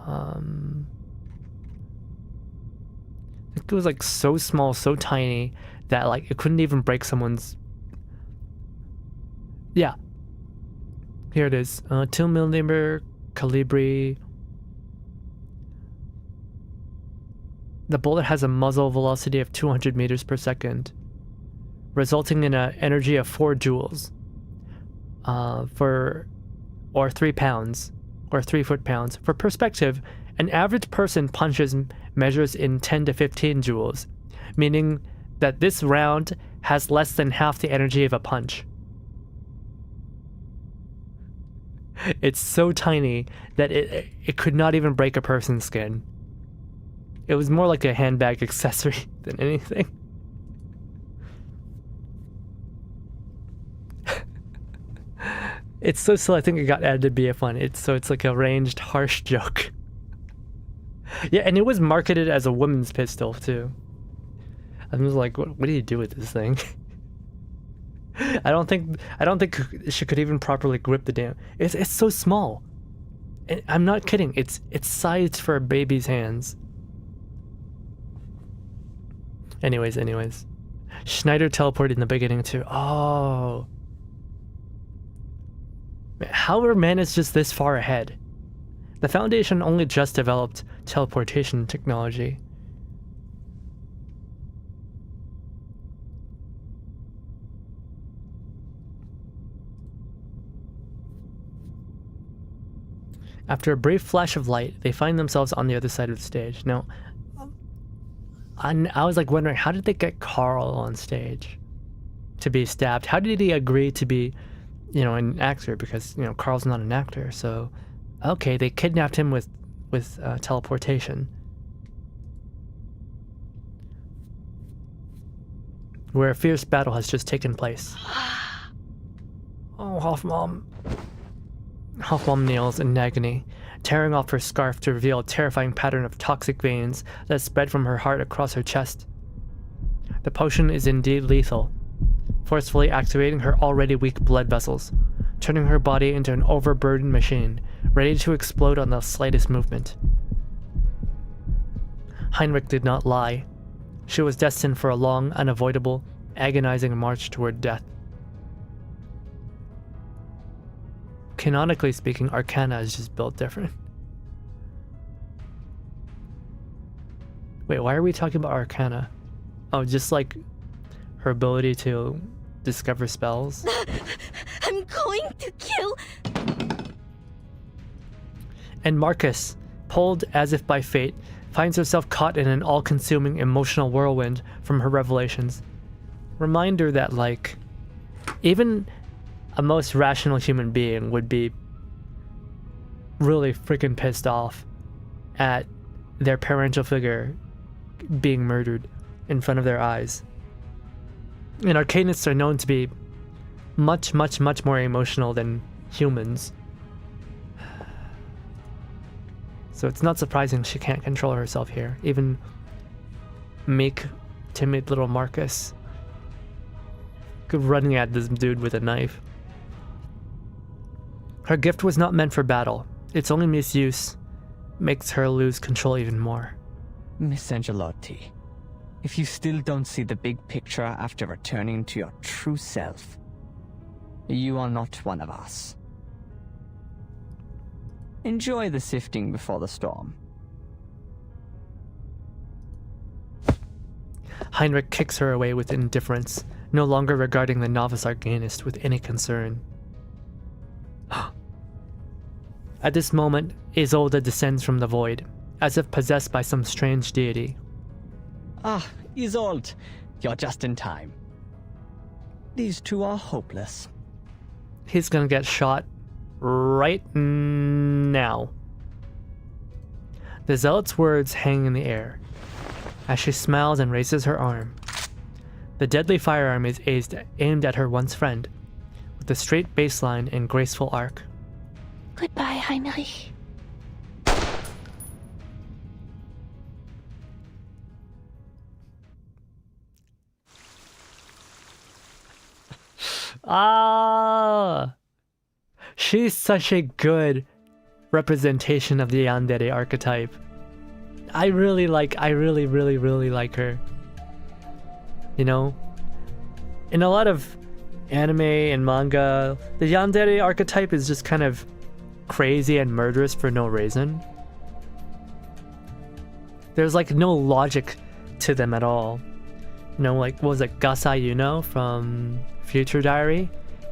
I think it was like so small, so tiny that like it couldn't even break someone's. Yeah. Here it is. 2mm Calibri. The bullet has a muzzle velocity of 200 meters per second, resulting in an energy of 4 joules, or 3 pounds, or 3 foot-pounds. For perspective, an average person punches measures in 10 to 15 joules, meaning that this round has less than half the energy of a punch. It's so tiny that it could not even break a person's skin. It was more like a handbag accessory than anything. It's so silly, I think it got added to BF1. It's like a ranged, harsh joke. Yeah, and it was marketed as a woman's pistol too. I was like, what do you do with this thing? I don't think she could even properly grip the damn. It's so small. I'm not kidding. It's sized for a baby's hands. Anyways. Schneider teleported in the beginning too. Oh. How are Manus just this far ahead? The Foundation only just developed teleportation technology. After a brief flash of light, they find themselves on the other side of the stage. Now, I was like wondering, how did they get Carl on stage to be stabbed? How did he agree to be, an actor? Because, Carl's not an actor. So, okay, they kidnapped him with teleportation. Where a fierce battle has just taken place. Oh, Hoffmom. Hoffmom kneels in agony, tearing off her scarf to reveal a terrifying pattern of toxic veins that spread from her heart across her chest. The potion is indeed lethal, forcefully activating her already weak blood vessels, turning her body into an overburdened machine, ready to explode on the slightest movement. Heinrich did not lie. She was destined for a long, unavoidable, agonizing march toward death. Canonically speaking, Arcana is just built different. Wait, why are we talking about Arcana? Oh, just like her ability to discover spells? I'm going to kill... And Marcus, pulled as if by fate, finds herself caught in an all-consuming emotional whirlwind from her revelations. Reminder that, like, even a most rational human being would be really freaking pissed off at their parental figure being murdered in front of their eyes. And arcanists are known to be much, much, much more emotional than humans. So it's not surprising she can't control herself here. Even meek, timid little Marcus running at this dude with a knife. Her gift was not meant for battle. Its only misuse makes her lose control even more. Miss Angelotti, if you still don't see the big picture after returning to your true self, you are not one of us. Enjoy the sifting before the storm. Heinrich kicks her away with indifference, no longer regarding the novice arcanist with any concern. At this moment, Isolde descends from the void, as if possessed by some strange deity. Ah, Isolde, you're just in time. These two are hopeless. He's gonna get shot right now. The zealot's words hang in the air as she smiles and raises her arm. The deadly firearm is aimed at her once friend, with a straight baseline and graceful arc. Goodbye, Heinrich. Ah, she's such a good representation of the yandere archetype. I really like her. You know, in a lot of anime and manga, the yandere archetype is just kind of crazy and murderous for no reason. There's like no logic to them at all. You know, like, what was it, Gasai Yuno from Future Diary?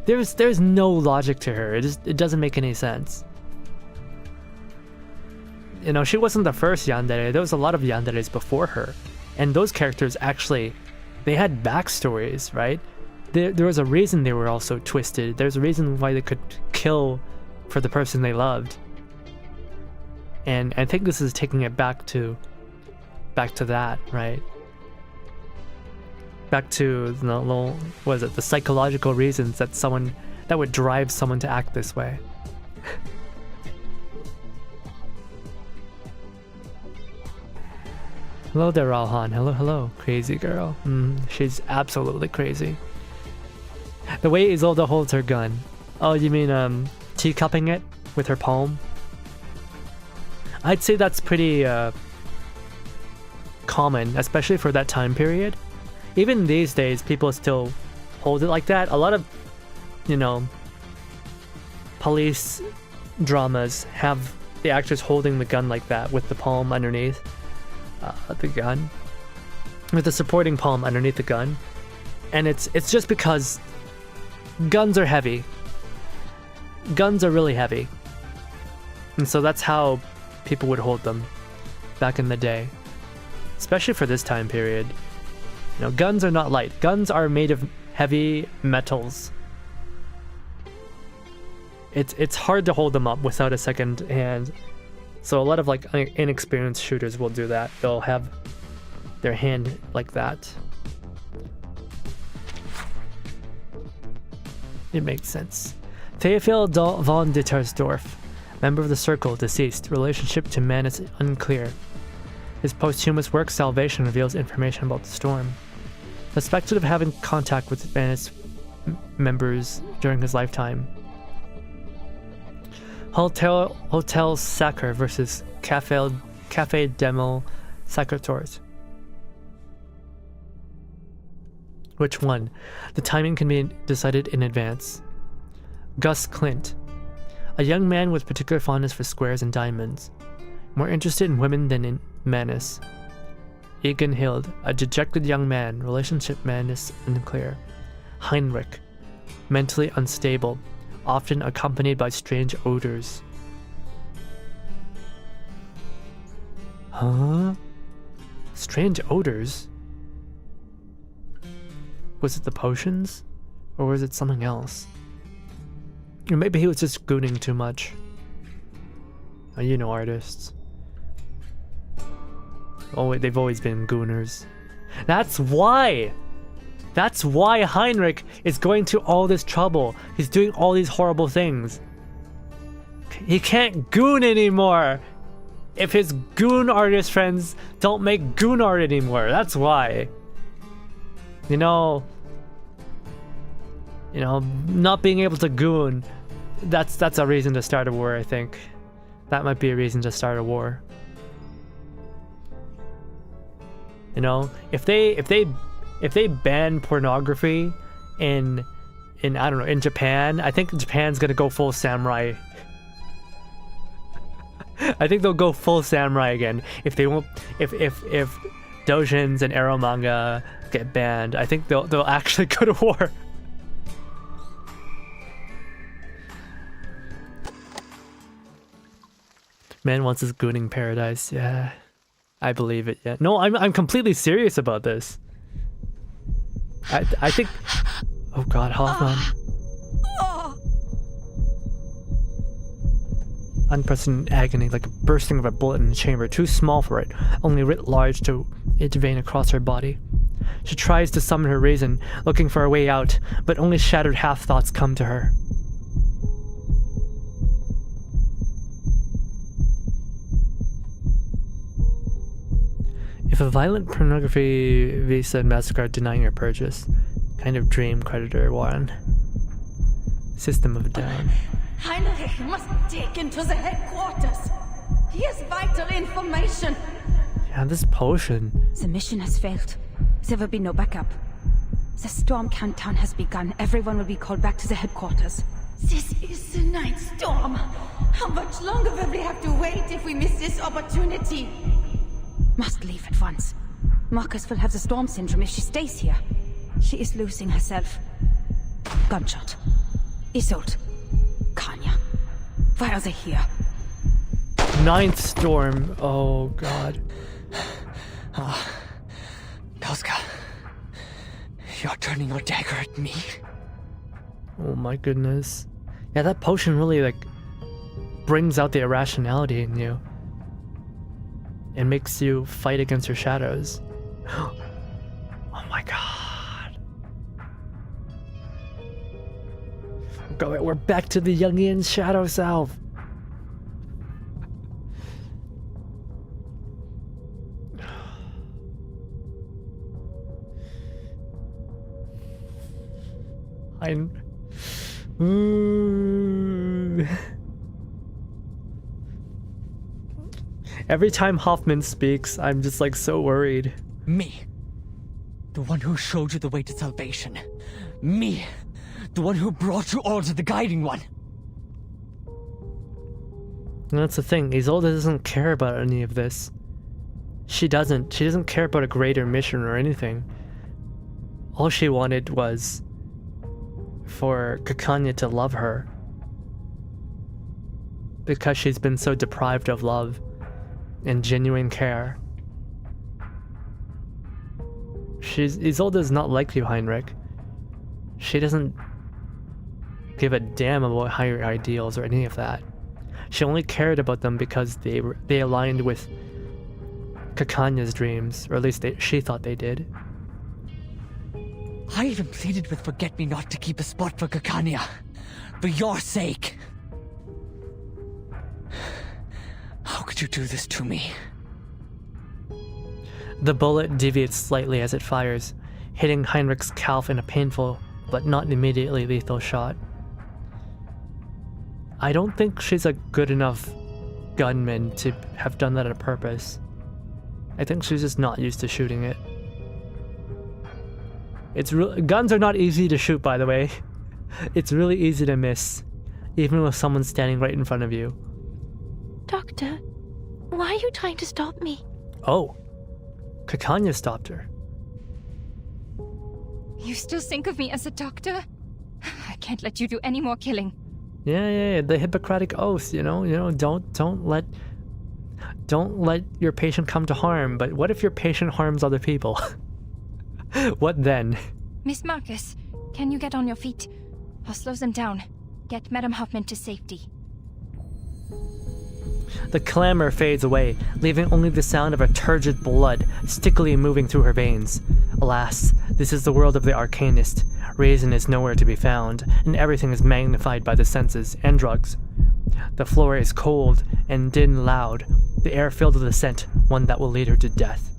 There's no logic to her. It doesn't make any sense. You know, she wasn't the first yandere. There was a lot of yanderes before her, and those characters actually, they had backstories, right? There was a reason they were all so twisted. There's a reason why they could kill for the person they loved. And I think this is taking it back to that, right? Back to the psychological reasons that would drive someone to act this way. Hello there, Ralhan. Hello, crazy girl. She's absolutely crazy. The way Isolde holds her gun. Oh, you mean teacupping it with her palm? I'd say that's pretty common, especially for that time period. Even these days, people still hold it like that. A lot of, you know, police dramas have the actors holding the gun like that with the palm underneath the gun, with the supporting palm underneath the gun. And it's just because guns are heavy. Guns are really heavy. And so that's how people would hold them back in the day. Especially for this time period. You know, guns are not light. Guns are made of heavy metals. It's hard to hold them up without a second hand. So a lot of like inexperienced shooters will do that. They'll have their hand like that. It makes sense. Theophil von Dittersdorf, member of the Circle, deceased. Relationship to Manus unclear. His posthumous work, Salvation, reveals information about the storm. Suspected of having contact with Manus members during his lifetime. Hotel Sacker versus Cafe Demo Sacrators. Which one? The timing can be decided in advance. Gus Clint. A young man with particular fondness for squares and diamonds. More interested in women than in Manus. Egan Hild. A dejected young man. Relationship Manus unclear. Heinrich. Mentally unstable. Often accompanied by strange odors. Huh? Strange odors? Was it the potions? Or was it something else? Or maybe he was just gooning too much. Oh, you know artists. Oh, they've always been gooners. That's why! That's why Heinrich is going to all this trouble. He's doing all these horrible things. He can't goon anymore! if his goon artist friends don't make goon art anymore. That's why. You know, not being able to goon, that's a reason to start a war, I think. That might be a reason to start a war. You know, if they ban pornography in I don't know, in Japan, I think Japan's gonna go full samurai. I think they'll go full samurai again if they won't. If doujins and ero manga get banned, I think they'll actually go to war. Man wants his gooning paradise. Yeah, I believe it. Yeah, no, I'm completely serious about this. I think. Oh God, Hoffmom. Unprecedented agony, like a bursting of a bullet in a chamber, too small for it, only writ large to its vein across her body. She tries to summon her reason, looking for a way out, but only shattered half-thoughts come to her. If a violent pornography visa and MasterCard denying your purchase, kind of dream creditor, Warren. System of a Down. Heinrich must take him to the headquarters. He has vital information. Yeah, this potion. The mission has failed. There will be no backup. The storm countdown has begun. Everyone will be called back to the headquarters. This is the night storm. How much longer will we have to wait if we miss this opportunity? Must leave at once. Marcus will have the storm syndrome if she stays here. She is losing herself. Gunshot. Isolde. Kanya. Why are they here? Ninth storm. Oh God. Tosca. You're turning your dagger at me? Oh my goodness. Yeah, that potion really like brings out the irrationality in you. It makes you fight against your shadows. Oh my God. Go, we're back to the Jungian shadow self. Every time Hoffman speaks, I'm just like so worried. Me. The one who showed you the way to salvation. Me. The one who brought you all to the Guiding One. And that's the thing, Isolde doesn't care about any of this. She doesn't care about a greater mission or anything. All she wanted was for Kakanya to love her. Because she's been so deprived of love and genuine care. Isolde is not like you, Heinrich. She doesn't give a damn about higher ideals or any of that. She only cared about them because they aligned with Kakanya's dreams, or at least she thought they did. I even pleaded with Forget-Me-Not to keep a spot for Kakanya. For your sake. How could you do this to me? The bullet deviates slightly as it fires, hitting Heinrich's calf in a painful but not immediately lethal shot. I don't think she's a good enough gunman to have done that on purpose. I think she's just not used to shooting it. Guns are not easy to shoot, by the way. It's really easy to miss, even with someone standing right in front of you. Doctor, why are you trying to stop me? Oh, Kakanya stopped her. You still think of me as a doctor? I can't let you do any more killing. Yeah, the Hippocratic Oath, don't let your patient come to harm, but what if your patient harms other people? What then? Miss Marcus, can you get on your feet? I'll slow them down. Get Madame Hoffman to safety. The clamor fades away, leaving only the sound of a turgid blood stickily moving through her veins. Alas, this is the world of the arcanist. Reason is nowhere to be found, and everything is magnified by the senses and drugs. The floor is cold and din loud, the air filled with a scent, one that will lead her to death.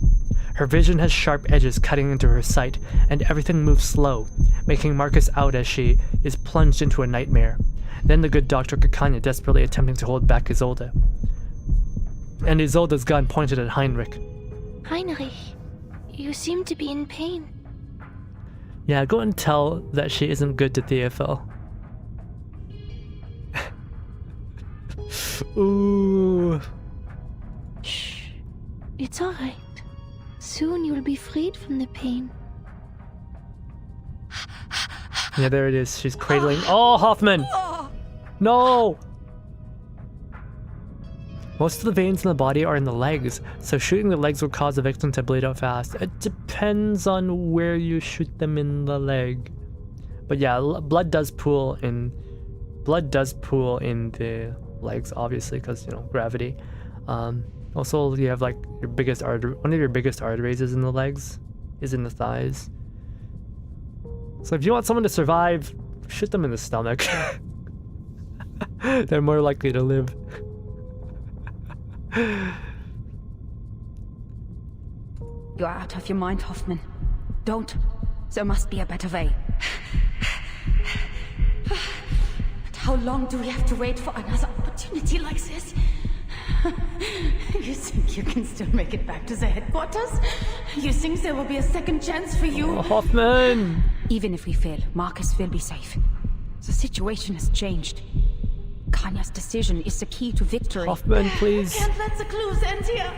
Her vision has sharp edges cutting into her sight, and everything moves slow, making Marcus out as she is plunged into a nightmare. Then the good Dr. Kakanya desperately attempting to hold back Isolde. And Isolde's gun pointed at Heinrich. Heinrich, you seem to be in pain. Yeah, go and tell that she isn't good to Theophil. Ooh. Shh. It's alright. Soon you'll be freed from the pain. Yeah, there it is. She's cradling. Oh, Hoffman! No! Most of the veins in the body are in the legs, so shooting the legs will cause the victim to bleed out fast. It depends on where you shoot them in the leg. But yeah, blood does pool in the legs, obviously, because, you know, gravity. Also, you have like your biggest artery. One of your biggest arteries is in the legs, is in the thighs. So if you want someone to survive, shoot them in the stomach. They're more likely to live. You are out of your mind, Hoffman. Don't. There must be a better way. But how long do we have to wait for another opportunity like this? You think you can still make it back to the headquarters? You think there will be a second chance for you? Oh, Hoffman! Even if we fail, Marcus will be safe. The situation has changed. Kanya's decision is the key to victory. Hoffman, please. Can't let the clues end here.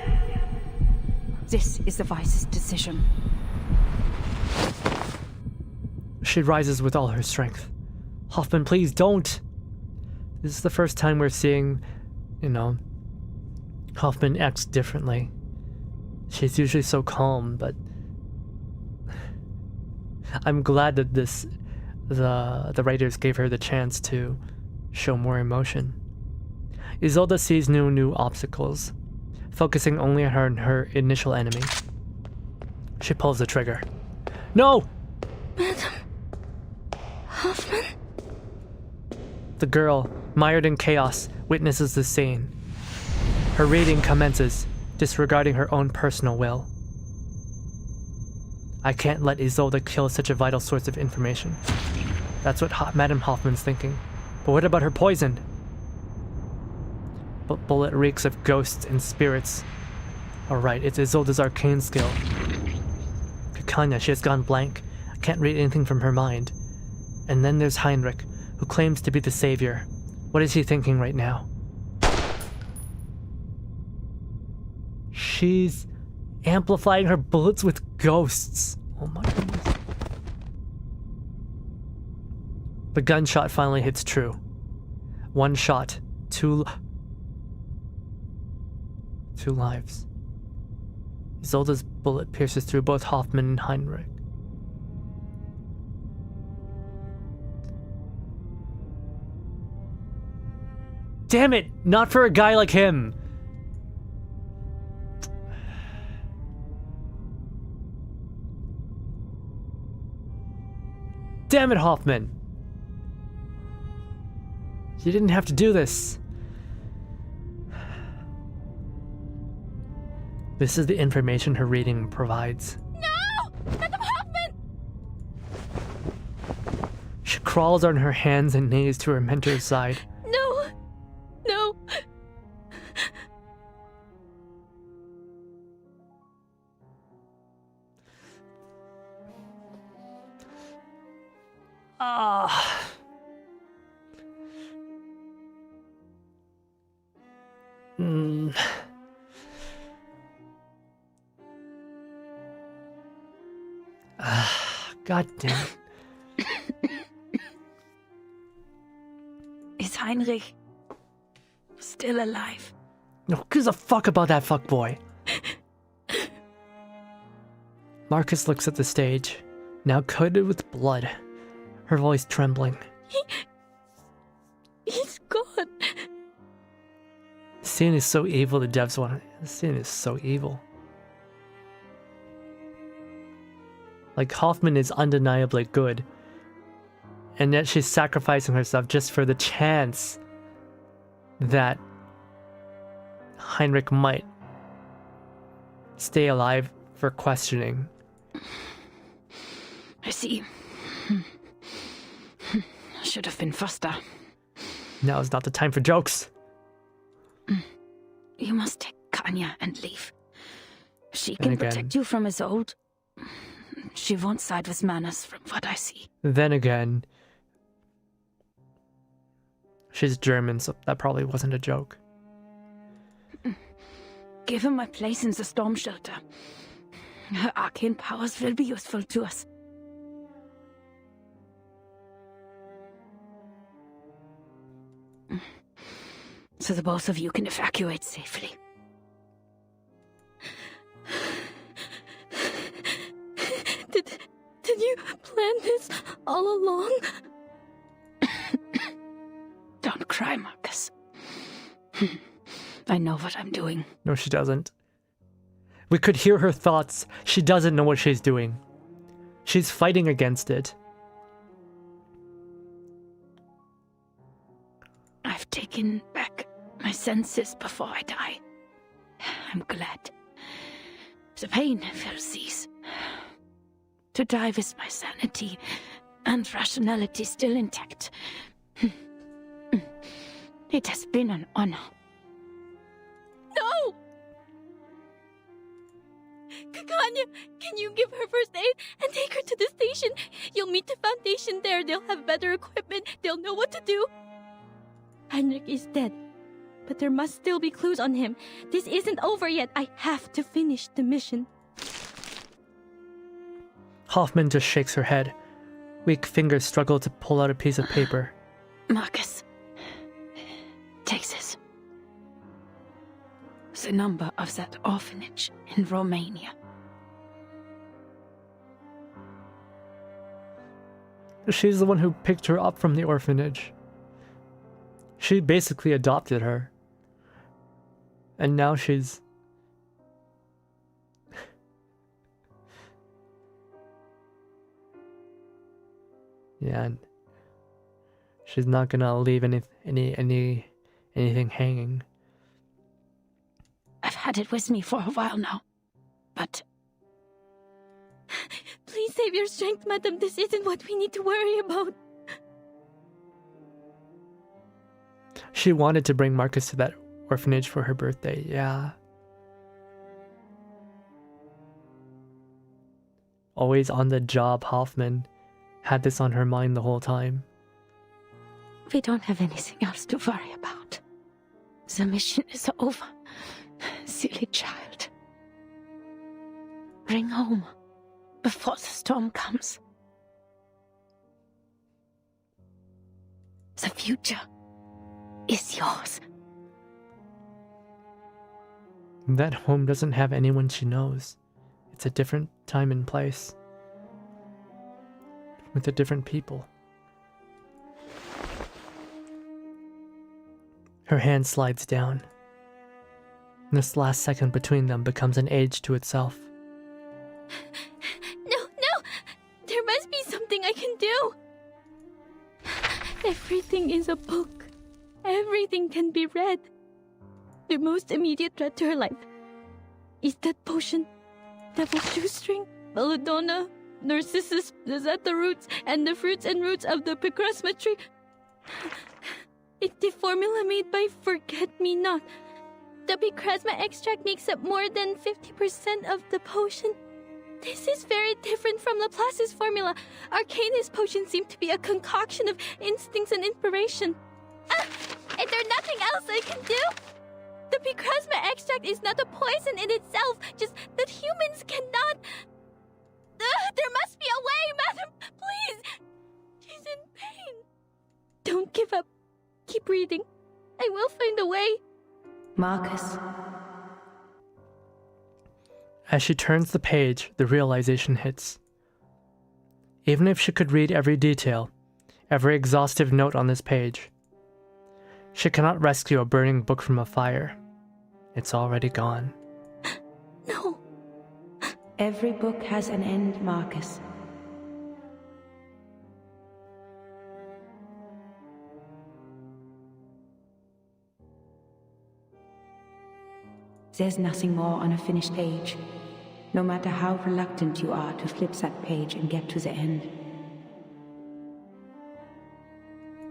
This is the wisest decision. She rises with all her strength. Hoffman, please don't! This is the first time we're seeing, you know, Hoffman acts differently. She's usually so calm, but I'm glad that the writers gave her the chance to show more emotion. Isolde sees new obstacles, focusing only on her initial enemy. She pulls the trigger. No! Madam Hoffman? The girl, mired in chaos, witnesses the scene. Her reading commences, disregarding her own personal will. I can't let Isolde kill such a vital source of information. That's what Madame Hoffman's thinking. But what about her poison? But bullet reeks of ghosts and spirits. Alright, it's Isolde's arcane skill. Kakanya, she has gone blank. I can't read anything from her mind. And then there's Heinrich, who claims to be the savior. What is he thinking right now? She's amplifying her bullets with ghosts. Oh my goodness. The gunshot finally hits true. One shot, two lives. Isolde's bullet pierces through both Hoffman and Heinrich. Damn it! Not for a guy like him! Damn it, Hoffman! You didn't have to do this. This is the information her reading provides. No! Madam Hoffman! She crawls on her hands and knees to her mentor's side. No! No! God damn it. Is Heinrich still alive? No, who gives a fuck about that fuckboy? Marcus looks at the stage, now coated with blood, her voice trembling. He's gone. The scene is so evil, the devs want it. The scene is so evil. Like, Hoffman is undeniably good, and yet she's sacrificing herself just for the chance that Heinrich might stay alive for questioning. I see. Should have been faster. Now is not the time for jokes. You must take Kanya and leave. She can protect you from Isolde. She won't side with Manus from what I see. Then again, she's German, so that probably wasn't a joke. Give her my place in the storm shelter. Her arcane powers will be useful to us. So the both of you can evacuate safely. Did you plan this all along? Don't cry, Marcus. I know what I'm doing. No, she doesn't. We could hear her thoughts. She doesn't know what she's doing. She's fighting against it. I've taken back my senses before I die. I'm glad. The pain will cease. To die with my sanity and rationality still intact. It has been an honor. No! Kanya, can you give her first aid and take her to the station? You'll meet the Foundation there. They'll have better equipment. They'll know what to do. Heinrich is dead, but there must still be clues on him. This isn't over yet. I have to finish the mission. Hoffman just shakes her head. Weak fingers struggle to pull out a piece of paper. Marcus, take this. The number of that orphanage in Romania. She's the one who picked her up from the orphanage. She basically adopted her. And now she's... yeah, and she's not gonna leave anything hanging. I've had it with me for a while now, but... Please save your strength, madam. This isn't what we need to worry about. She wanted to bring Marcus to that orphanage for her birthday, yeah. Always on the job, Hoffman had this on her mind the whole time. We don't have anything else to worry about. The mission is over. Silly child. Bring home before the storm comes. The future is yours. That home doesn't have anyone she knows. It's a different time and place. With a different people. Her hand slides down. This last second between them becomes an age to itself. No! There must be something I can do! Everything is a book. Everything can be read. The most immediate threat to her life is that potion. Devil's shoestring, belladonna, narcissus, the zeta roots, and the fruits and roots of the picrasma tree. It's the formula made by Forget-Me-Not. The picrasma extract makes up more than 50% of the potion. This is very different from Laplace's formula. Arcanus potions seem to be a concoction of instincts and inspiration. Is there nothing else I can do? The picrasma extract is not a poison in itself, just that humans cannot... there must be a way, madam! Please! She's in pain. Don't give up. Keep reading. I will find a way. Marcus. As she turns the page, the realization hits. Even if she could read every detail, every exhaustive note on this page, she cannot rescue a burning book from a fire. It's already gone. No. Every book has an end, Marcus. There's nothing more on a finished page, no matter how reluctant you are to flip that page and get to the end.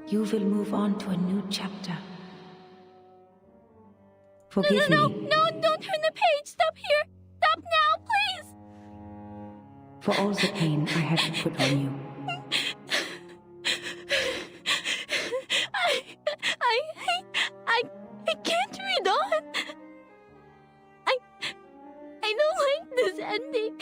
You will move on to a new chapter. Forgive me. No, don't turn the page! Stop here! Stop now, please! For all the pain I had to put on you. I can't read on. I don't like this ending.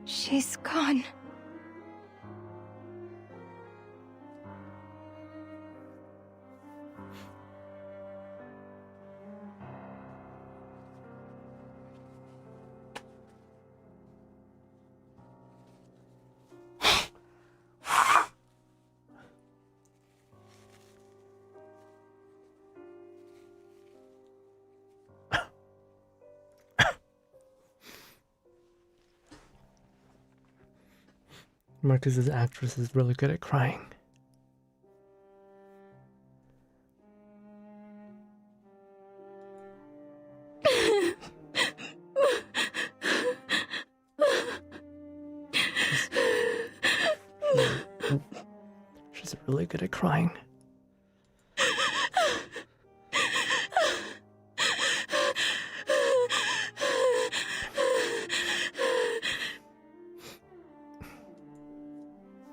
She's gone. Marcus's actress is really good at crying. She's really good at crying.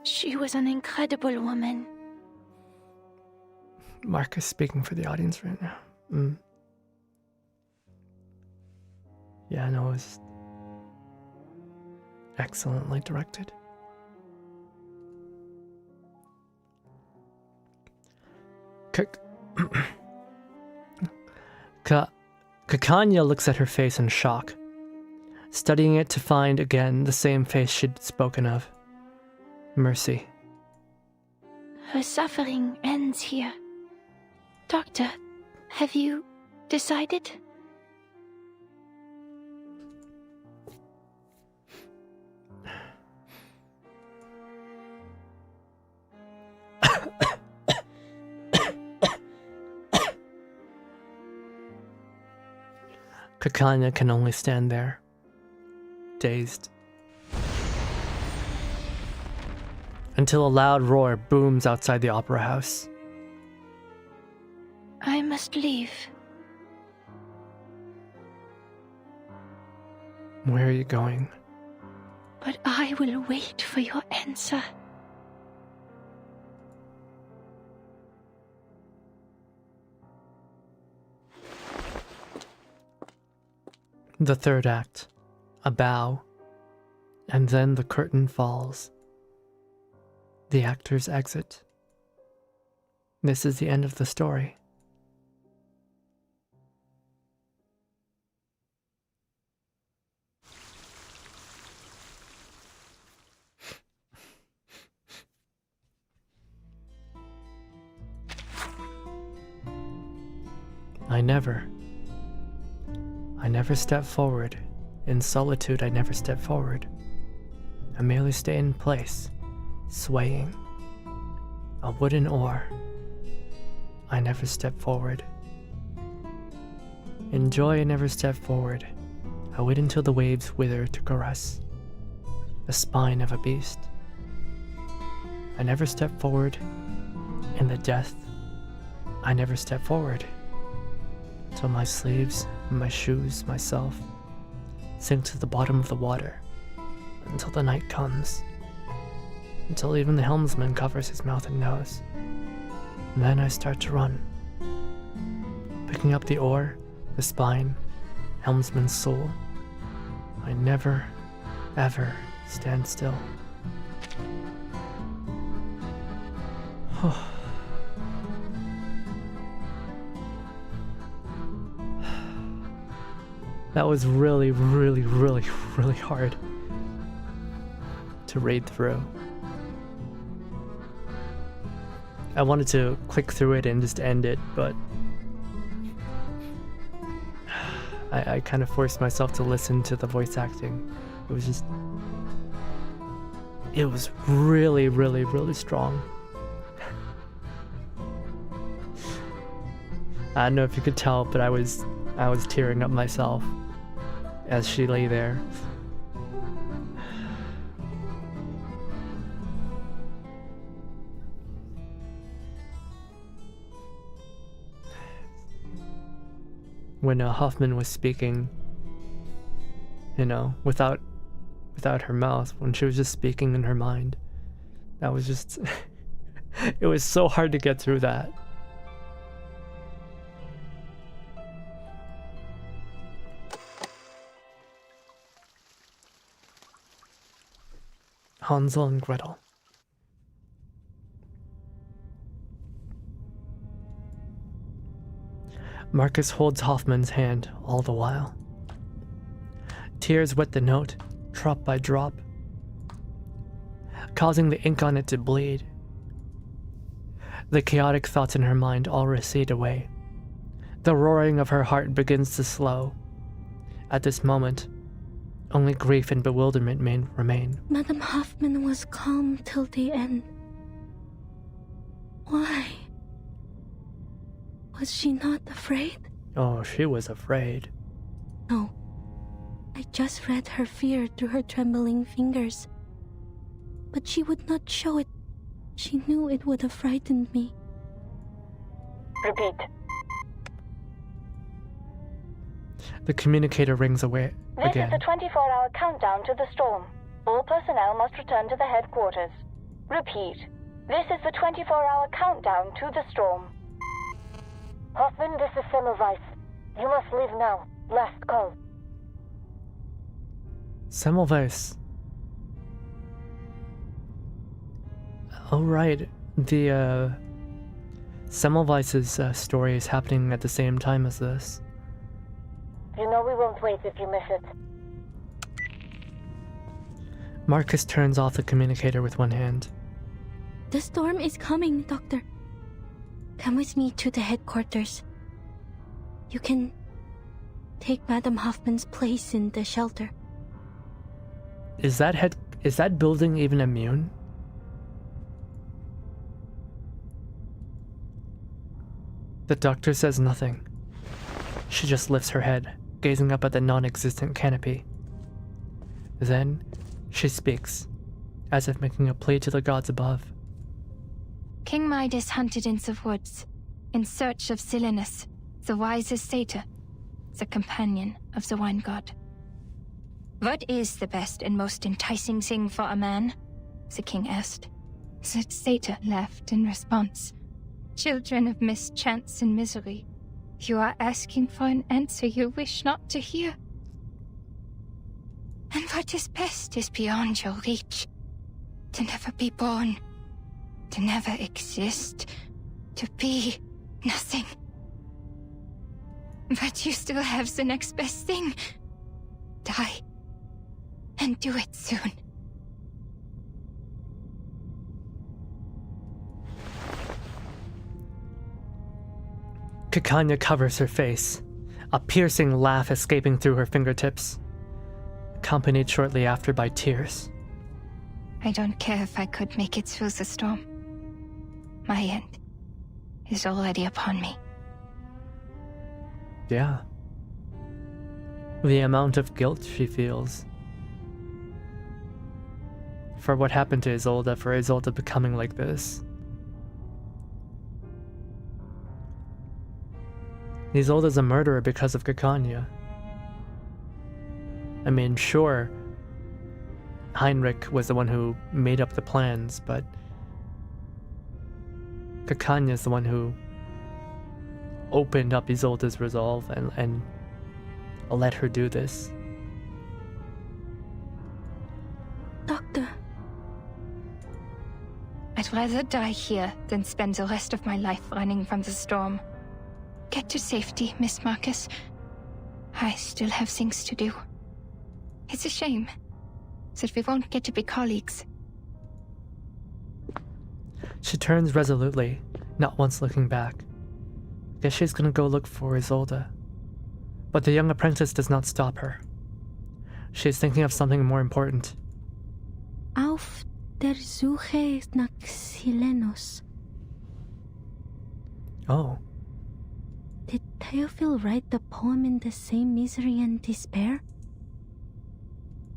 She was an incredible woman. Marcus speaking for the audience right now. Yeah, no, it was excellently directed. Kakanya looks at her face in shock, studying it to find again the same face she'd spoken of. Mercy. Her suffering ends here. Doctor, have you decided? Kakanya can only stand there, dazed, until a loud roar booms outside the opera house. I must leave. Where are you going? But I will wait for your answer. The third act. A bow. And then the curtain falls. The actors exit. This is the end of the story. I never step forward. In solitude, I never step forward. I merely stay in place, swaying. A wooden oar. I never step forward. In joy, I never step forward. I wait until the waves wither to caress the spine of a beast. I never step forward. In the death, I never step forward. Till my sleeves, my shoes, myself sink to the bottom of the water, until the night comes, until even the helmsman covers his mouth and nose. And then I start to run, picking up the oar, the spine, helmsman's soul. I never, ever stand still. That was really, really, really, really hard to read through. I wanted to click through it and just end it, but I kind of forced myself to listen to the voice acting. It was really, really, really strong. I don't know if you could tell, but I was tearing up myself as she lay there. When Hoffman was speaking, you know, without her mouth, when she was just speaking in her mind, that was just it was so hard to get through that. Hansel and Gretel. Marcus holds Hoffman's hand all the while. Tears wet the note, drop by drop, causing the ink on it to bleed. The chaotic thoughts in her mind all recede away. The roaring of her heart begins to slow. At this moment, only grief and bewilderment remain. Madame Hoffman was calm till the end. Why? Was she not afraid? Oh, she was afraid. No. I just read her fear through her trembling fingers. But she would not show it. She knew it would have frightened me. Repeat. The communicator rings away again. This is the 24-hour countdown to the storm. All personnel must return to the headquarters. Repeat. This is the 24-hour countdown to the storm. Hoffman, this is Semmelweis. You must leave now. Last call. Semmelweis. Oh, right. The, Semmelweis's story is happening at the same time as this. You know we won't wait if you miss it. Marcus turns off the communicator with one hand. The storm is coming, Doctor. Come with me to the headquarters. You can take Madame Hoffman's place in the shelter. Is that building even immune? The doctor says nothing. She just lifts her head, gazing up at the non-existent canopy. Then, she speaks, as if making a plea to the gods above. King Midas hunted in the woods, in search of Silenus, the wisest satyr, the companion of the wine god. What is the best and most enticing thing for a man? The king asked. The satyr laughed in response. Children of mischance and misery, you are asking for an answer you wish not to hear. And what is best is beyond your reach. To never be born, to never exist, to be nothing. But you still have the next best thing. Die. And do it soon. Kikanya covers her face, a piercing laugh escaping through her fingertips, accompanied shortly after by tears. I don't care if I could make it through the storm. My end is already upon me. Yeah. The amount of guilt she feels for what happened to Isolde, for Isolde becoming like this. Isolde's a murderer because of Kikanya. I mean, sure, Heinrich was the one who made up the plans, but Kikanya's the one who opened up Isolde's resolve and let her do this. Doctor. At rather die here than spend the rest of my life running from the storm. Get to safety, Miss Marcus. I still have things to do. It's a shame that we won't get to be colleagues. She turns resolutely, not once looking back. Guess she's gonna go look for Isolde. But the young apprentice does not stop her. She is thinking of something more important. Auf der Suche nach Silenos. Oh. Did Theophil write the poem in the same misery and despair?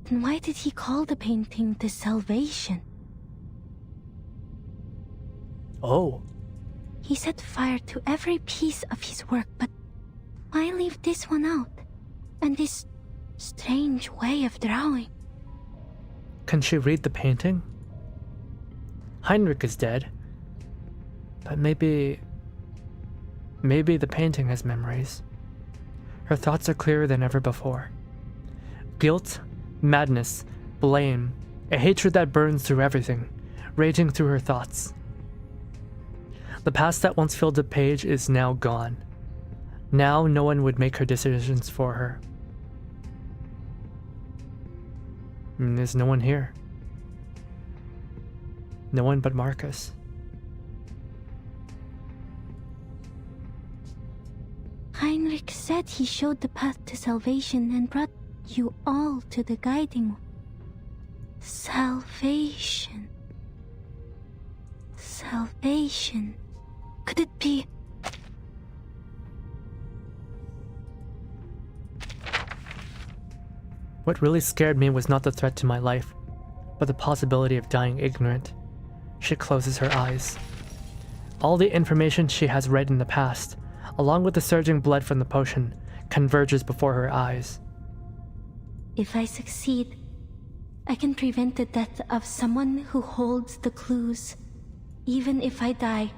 Then why did he call the painting The Salvation? Oh. He set fire to every piece of his work, but why leave this one out? And this strange way of drawing? Can she read the painting? Heinrich is dead. But maybe the painting has memories. Her thoughts are clearer than ever before. Guilt, madness, blame, a hatred that burns through everything, raging through her thoughts. The past that once filled the page is now gone. Now no one would make her decisions for her. And there's no one here. No one but Marcus. Heinrich said he showed the path to salvation and brought you all to the guiding salvation. Salvation. Could it be? What really scared me was not the threat to my life, but the possibility of dying ignorant. She closes her eyes. All the information she has read in the past, along with the surging blood from the potion, converges before her eyes. If I succeed, I can prevent the death of someone who holds the clues. Even if I die,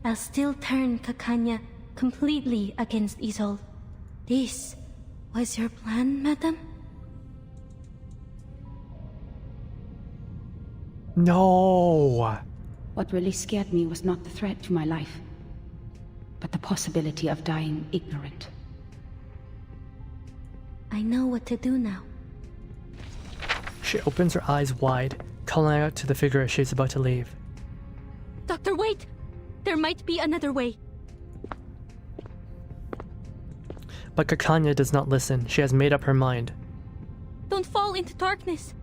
I'll still turn Kakanya completely against Isolde. This was your plan, madam? No! What really scared me was not the threat to my life, but the possibility of dying ignorant. I know what to do now. She opens her eyes wide, calling out to the figure as she's about to leave. Doctor, wait! There might be another way. But Kakanya does not listen. She has made up her mind. Don't fall into darkness.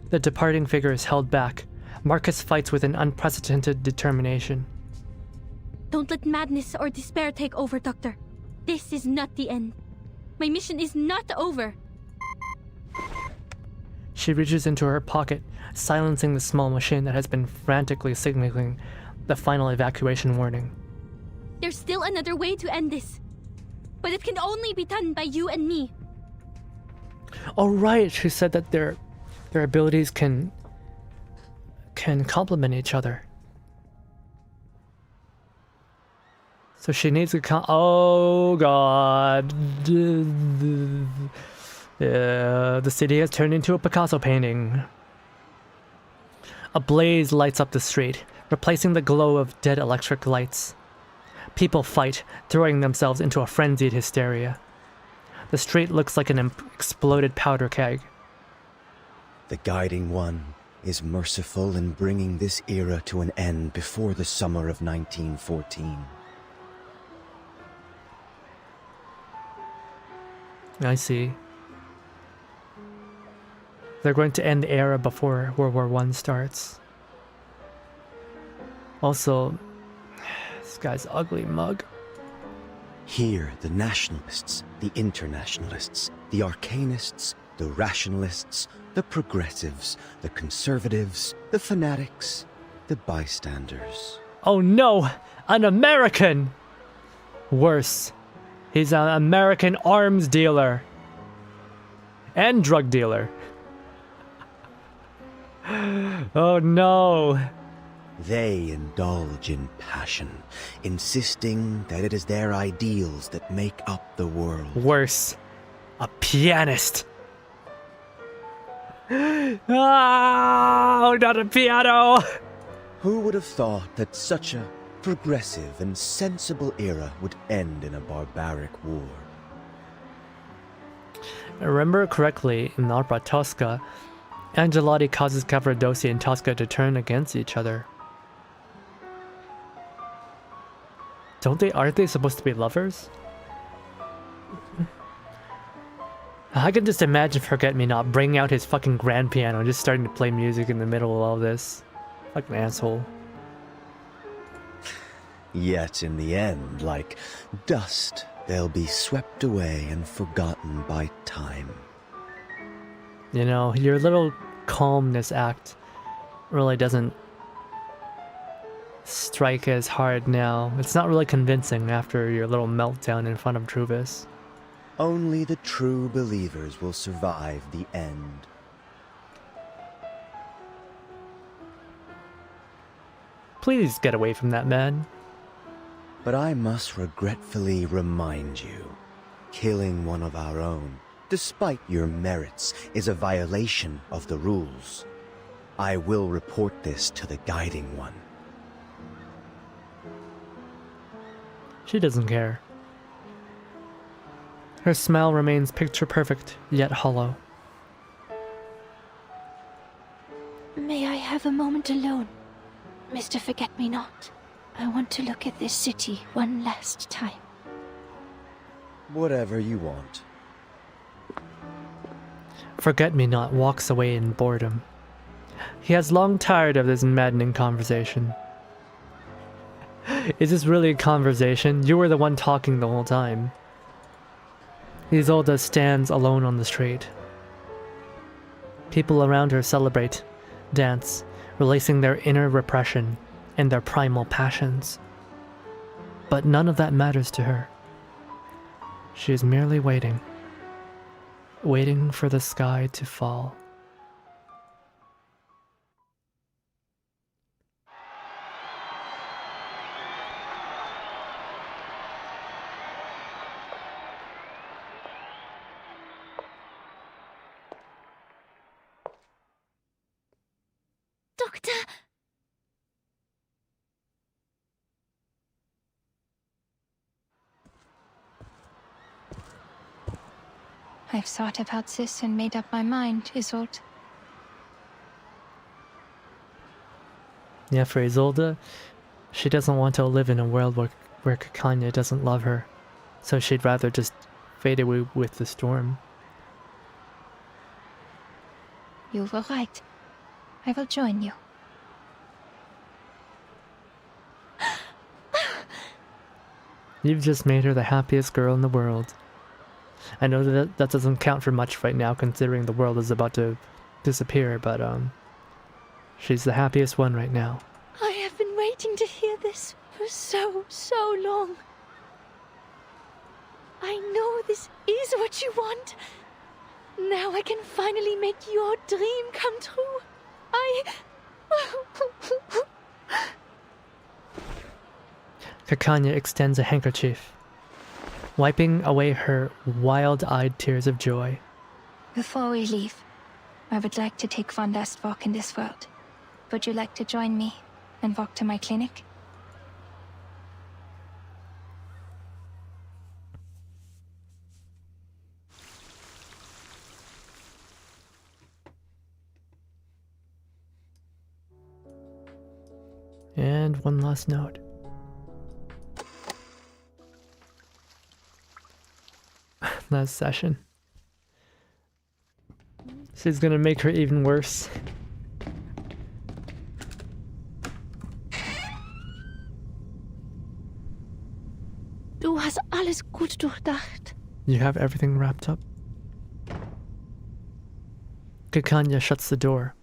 The departing figure is held back. Marcus fights with an unprecedented determination. Don't let madness or despair take over, Doctor. This is not the end. My mission is not over. She reaches into her pocket, silencing the small machine that has been frantically signaling the final evacuation warning. There's still another way to end this. But it can only be done by you and me. Oh right, she said that their abilities can complement each other. So she needs to oh god. The city has turned into a Picasso painting. A blaze lights up the street, replacing the glow of dead electric lights. People fight, throwing themselves into a frenzied hysteria. The street looks like an exploded powder keg. The Guiding One is merciful in bringing this era to an end before the summer of 1914. I see. They're going to end the era before World War I starts. Also, this guy's ugly mug. Here, the nationalists, the internationalists, the arcanists, the rationalists, the progressives, the conservatives, the fanatics, the bystanders. Oh no! An American! Worse. He's an American arms dealer. And drug dealer. Oh no! They indulge in passion, insisting that it is their ideals that make up the world. Worse. A pianist. Oh, not a piano! Who would have thought that such a progressive and sensible era would end in a barbaric war? I remember correctly, in the opera Tosca, Angelotti causes Cavaradossi and Tosca to turn against each other. Aren't they supposed to be lovers? I can just imagine Forget-Me-Not bringing out his fucking grand piano and just starting to play music in the middle of all this. Like an asshole. Yet in the end, like dust, they'll be swept away and forgotten by time. You know, your little calmness act really doesn't strike as hard now. It's not really convincing after your little meltdown in front of Truvis. Only the true believers will survive the end. Please get away from that man. But I must regretfully remind you, killing one of our own, despite your merits, is a violation of the rules. I will report this to the Guiding One. She doesn't care. Her smile remains picture perfect, yet hollow. May I have a moment alone, Mr. Forget-Me-Not? I want to look at this city one last time. Whatever you want. Forget-Me-Not walks away in boredom. He has long tired of this maddening conversation. Is this really a conversation? You were the one talking the whole time. Isolde stands alone on the street. People around her celebrate, dance, releasing their inner repression and their primal passions. But none of that matters to her. She is merely waiting. Waiting for the sky to fall. Doctor! I've thought about this and made up my mind, Isolde. Yeah, for Isolde, she doesn't want to live in a world where Kakanya doesn't love her, so she'd rather just fade away with the storm. You were right. I will join you. You've just made her the happiest girl in the world. I know that doesn't count for much right now, considering the world is about to disappear, but she's the happiest one right now. I have been waiting to hear this for so long. I know this is what you want. Now I can finally make your dream come true. Kakanya extends a handkerchief, wiping away her wild-eyed tears of joy. Before we leave, I would like to take one last walk in this world. Would you like to join me and walk to my clinic? And one last note. Last session. She's gonna make her even worse. Du hast alles gut durchdacht. You have everything wrapped up? Kakanya shuts the door,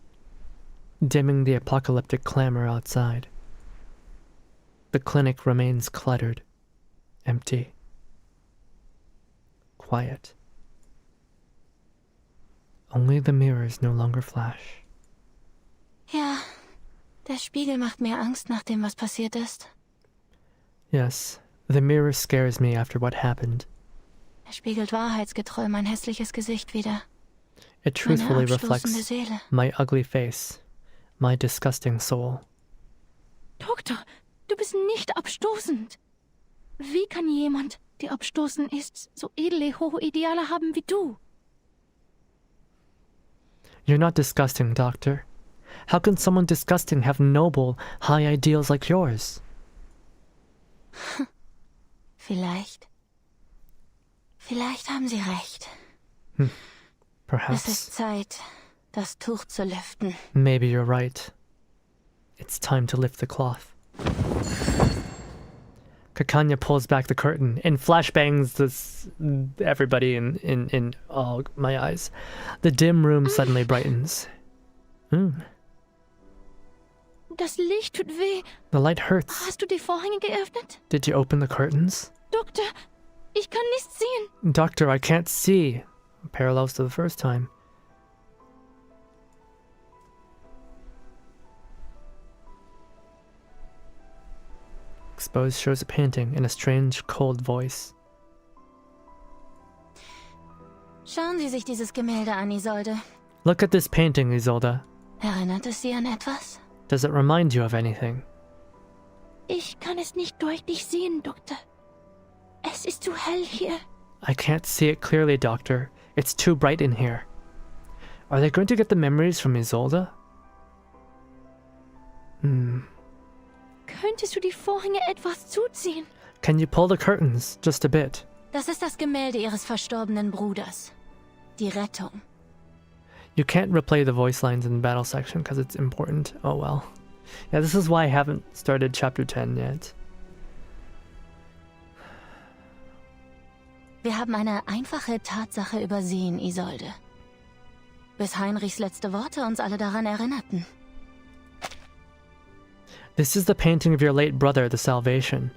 dimming the apocalyptic clamor outside. The clinic remains cluttered, empty, quiet. Only the mirrors no longer flash. Ja, der Spiegel macht mir Angst nach dem, was passiert ist. Yes, the mirror scares me after what happened. Er spiegelt wahrheitsgetreu mein hässliches Gesicht wider. It truthfully Meine abstoßende reflects Seele. my ugly face, my disgusting soul. Doktor, du bist nicht abstoßend. Wie kann jemand, der abstoßend ist, so edle, hohe Ideale haben wie du? You're not disgusting, Doctor. How can someone disgusting have noble, high ideals like yours? Vielleicht haben Sie recht. Es Perhaps. ist Zeit, das Tuch zu lüften. Maybe you're right. It's time to lift the cloth. Kakanya pulls back the curtain and flashbangs everybody in oh, my eyes. The dim room suddenly brightens. Das Licht tut weh. The light hurts. Hast du die Vorhänge geöffnet? Did you open the curtains? Doktor, ich kann nichts sehen. Doctor, I can't see. Parallels to the first time. Exposed shows a painting in a strange, cold voice. Schauen Sie sich dieses Gemälde an, Isolde. Look at this painting, Isolde. Erinnert es Sie an etwas? Does it remind you of anything? Ich kann es nicht deutlich sehen, Doktor. Es ist zu hell hier. I can't see it clearly, Doctor. It's too bright in here. Are they going to get the memories from Isolde? Könntest du die Vorhänge etwas zuziehen? Can you pull the curtains just a bit? Das ist das Gemälde Ihres verstorbenen Bruders. Die Rettung. You can't replay the voice lines in the battle section because it's important. Oh well. Yeah, this is why I haven't started chapter 10 yet. Wir haben eine einfache Tatsache übersehen, Isolde. Bis Heinrichs letzte Worte uns alle daran erinnerten. This is the painting of your late brother, the Salvation.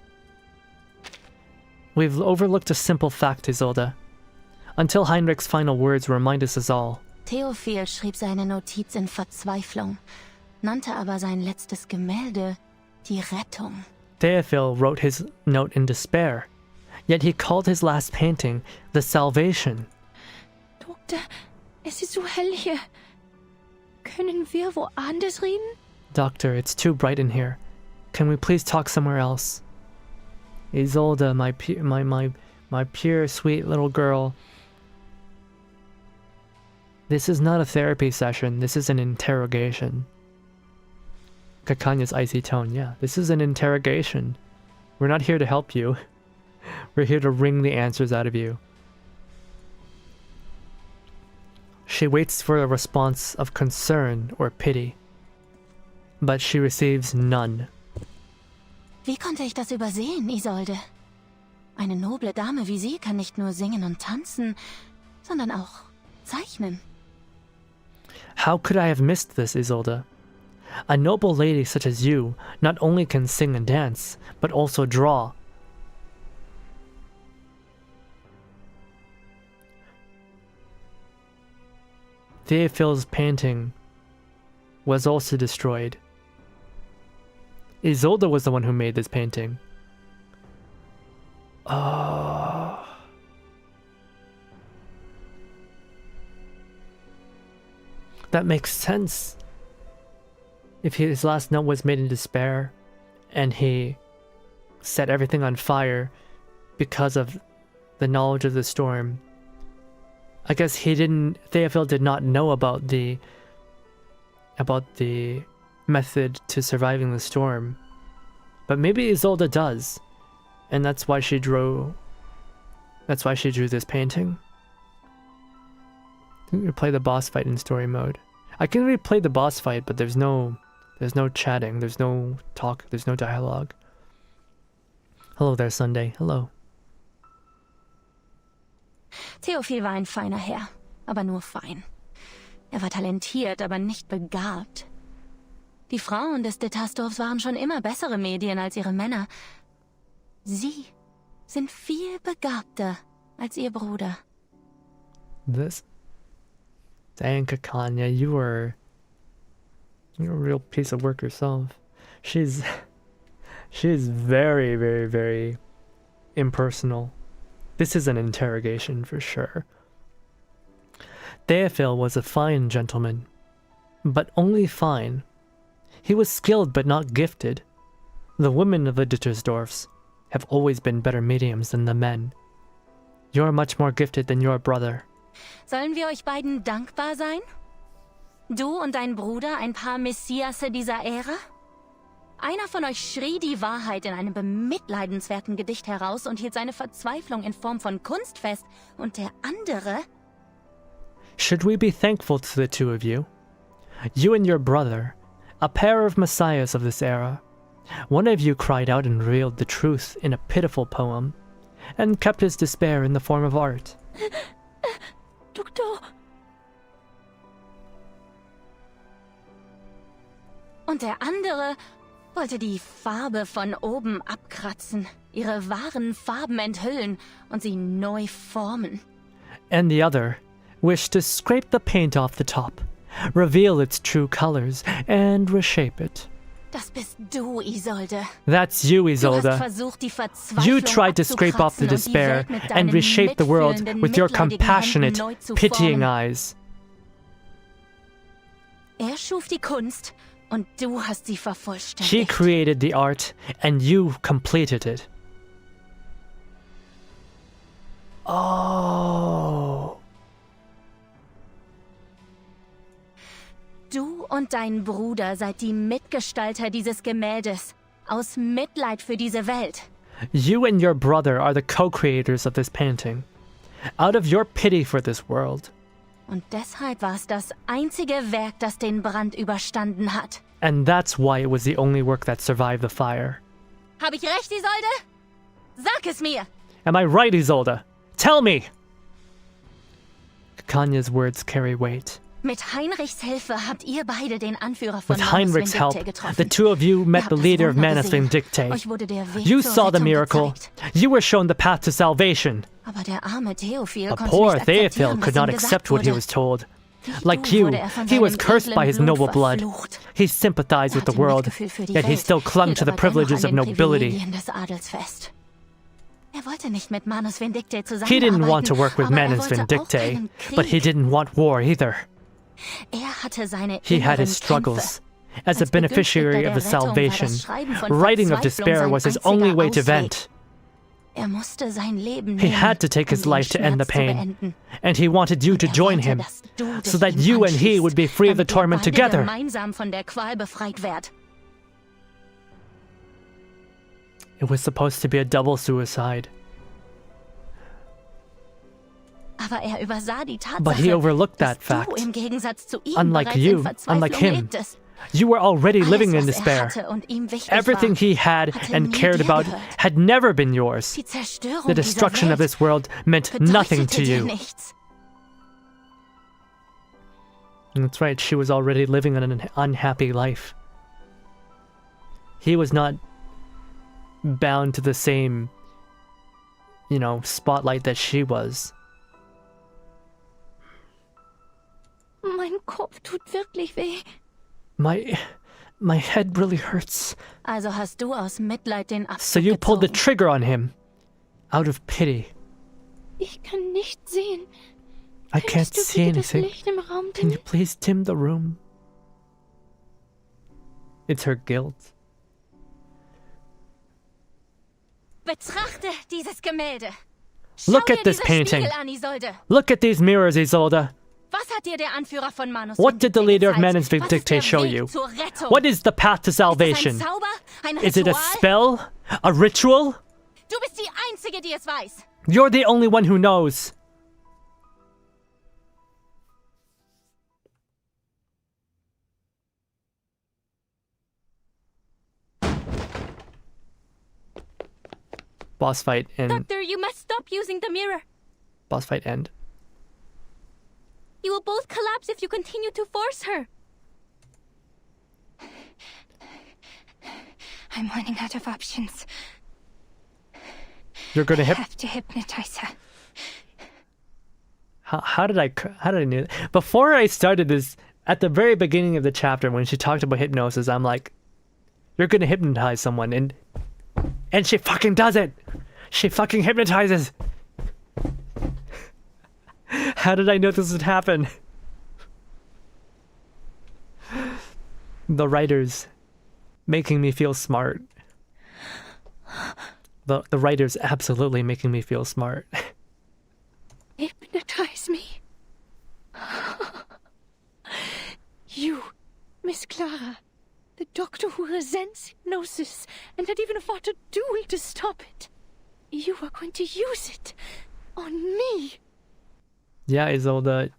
We've overlooked a simple fact, Isolde. Until Heinrich's final words remind us all. Theophil schrieb seine Notiz in Verzweiflung, nannte aber sein letztes Gemälde die Rettung. Theophil wrote his note in despair, yet he called his last painting the Salvation. Doktor, es ist so hell hier. Können wir woanders reden? Doctor, it's too bright in here. Can we please talk somewhere else? Isolde, my pure, sweet little girl. This is not a therapy session. This is an interrogation. Kakanya's icy tone. Yeah, this is an interrogation. We're not here to help you. We're here to wring the answers out of you. She waits for a response of concern or pity, but she receives none. Wie konnte ich das übersehen, Isolde? Eine noble Dame wie Sie kann nicht nur singen und tanzen, sondern auch zeichnen. How could I have missed this, Isolde? A noble lady such as you not only can sing and dance, but also draw. Theophil's painting was also destroyed. Isolde was the one who made this painting. Oh. That makes sense. If his last note was made in despair, and he set everything on fire because of the knowledge of the storm, I guess Theophil did not know about the method to surviving the storm. But maybe Isolde does. And that's why she drew this painting. I can replay the boss fight in story mode. I can replay the boss fight, but there's no chatting, there's no talk, there's no dialogue. Hello there, Sunday. Hello. Theophil war ein feiner Herr, aber nur fein. Er war talentiert, aber nicht begabt. Die Frauen des Detasdorfs waren schon immer bessere Medien als ihre Männer. Sie sind viel begabter als ihr Bruder. Dang, Kakanya, you're a real piece of work yourself. She's very, very, very impersonal. This is an interrogation for sure. Theophil was a fine gentleman, but only fine. He was skilled but not gifted. The women of the Dittersdorfs have always been better mediums than the men. You're much more gifted than your brother. Sollen wir euch beiden dankbar sein? Du und dein Bruder, ein paar Messiasse dieser Ära? Einer von euch schrie die Wahrheit in einem bemitleidenswerten Gedicht heraus und hielt seine Verzweiflung in Form von Kunst fest. Und der andere? Should we be thankful to the two of you? You and your brother, a pair of messiahs of this era. One of you cried out and revealed the truth in a pitiful poem, and kept his despair in the form of art. Doktor. Und der andere wollte die Farbe von oben abkratzen, ihre wahren Farben enthüllen und sie neu formen. And the other wished to scrape the paint off the top, reveal its true colors, and reshape it. Das bist du, Isolde. That's you, Du hast Isolde. versucht, die Verzweiflung You tried to scrape off the abzukratzen und die despair Welt mit and deinen reshape the world mitfühlenden, with your mitleidigen compassionate, Händen neu zu pitying formen. eyes. Er schuf die Kunst und du hast sie He vervollständigt. created the art, and you completed it. Oh. Du und dein Bruder seid die Mitgestalter dieses Gemäldes. Aus Mitleid für diese Welt. You and your brother are the co-creators of this painting. Out of your pity for this world. Und deshalb war es das einzige Werk, das den Brand überstanden hat. And that's why it was the only work that survived the fire. Hab ich recht, Isolde? Sag es mir! Am I right, Isolde? Tell me! Kanya's words carry weight. Mit Heinrichs Hilfe habt ihr beide den Anführer von With Manus Heinrich's help, Vindicte getroffen. the two of you met Ihr the habt das leader of Wunder Manus gesehen. Vindicte. Euch wurde der Weg You zur saw the Rettung miracle. gezeigt. You were shown the path to salvation. Aber der arme Theophil But konnte poor nicht Theophil akzeptieren, could was not ihm accept gesagt what he wurde. was told. Wie Like du you, wurde er von he was seinem cursed by his edlen noble Blut blood. verflucht. He sympathized with the world, Mitgefühl für die yet he Welt, still clung hielt to the aber dennoch privileges an of den nobility. Privilegien des Adels fest. Er wollte nicht mit Manus Vindicte He zusammenarbeiten, didn't want to work with aber er Manus wollte auch Vindicte, keinen but he Krieg. didn't want war either. Er hatte seine He had his inneren struggles. Kämpfe. As a Als beneficiary Begünstigter of the der Rettung war salvation, das Schreiben von writing of Verzweiflung despair sein was his einziger only way to Ausweg. vent. Er musste sein Leben He nehmen, had to take his den life to end the Schmerz zu pain, beenden. and he wanted you to Er join wollte, him, dass du so dich that ihm you and he anschließt, would be free of the damit ihr torment beide together. gemeinsam von der Qual befreit werdet. It was supposed to be a double suicide, Aber er übersah die Tatsache, but he overlooked dass that fact. du im Gegensatz zu ihm Unlike bereits in you, Verzweiflung unlike him, lebtest. you were already Alles, living in was despair. hatte und ihm wichtig Everything war, he had hatte and nie cared dir about gehört. had never been yours. Die Zerstörung The dieser destruction of Welt this world meant nothing bedeutete to dir you. nichts. And that's right, she was already living an unhappy life. He was not bound to the same, spotlight that she was. Mein Kopf tut wirklich weh. My head really hurts. Also hast du aus Mitleid den Abzug So you pulled the gezogen. trigger on him. Out of pity. Ich kann nicht sehen. I can't Könntest du see bitte das anything. Licht im Raum Can you dimmen? please dim the room? It's her guilt. Betrachte dieses Gemälde. Schau Look dir at this diesen painting. Spiegel an, Isolde. Look at these mirrors, Isolde. Was hat dir der Anführer von Manus What did the Vindicte leader of gezeigt? Manus Was ist Vindicte der show Weg you? zur Rettung? What is the path to Ist es ein salvation? Zauber? Ein Is it a Ritual? spell? A ritual? Du bist die Einzige, die es weiß. You're the only one who knows. Boss fight and Doctor, you must stop using the mirror. boss fight end. You will both collapse if you continue to force her. I'm running out of options. You're gonna I hip. have to hypnotize her. How did I know that? Before I started this, at the very beginning of the chapter when she talked about hypnosis, I'm like, you're gonna hypnotize someone, and she fucking does it. She fucking hypnotizes. How did I know this would happen? The writers making me feel smart. The writers absolutely making me feel smart. Hypnotize me. You, Miss Clara, the doctor who resents hypnosis and had even fought a duel to stop it. You are going to use it on me. Yeah, Isolde,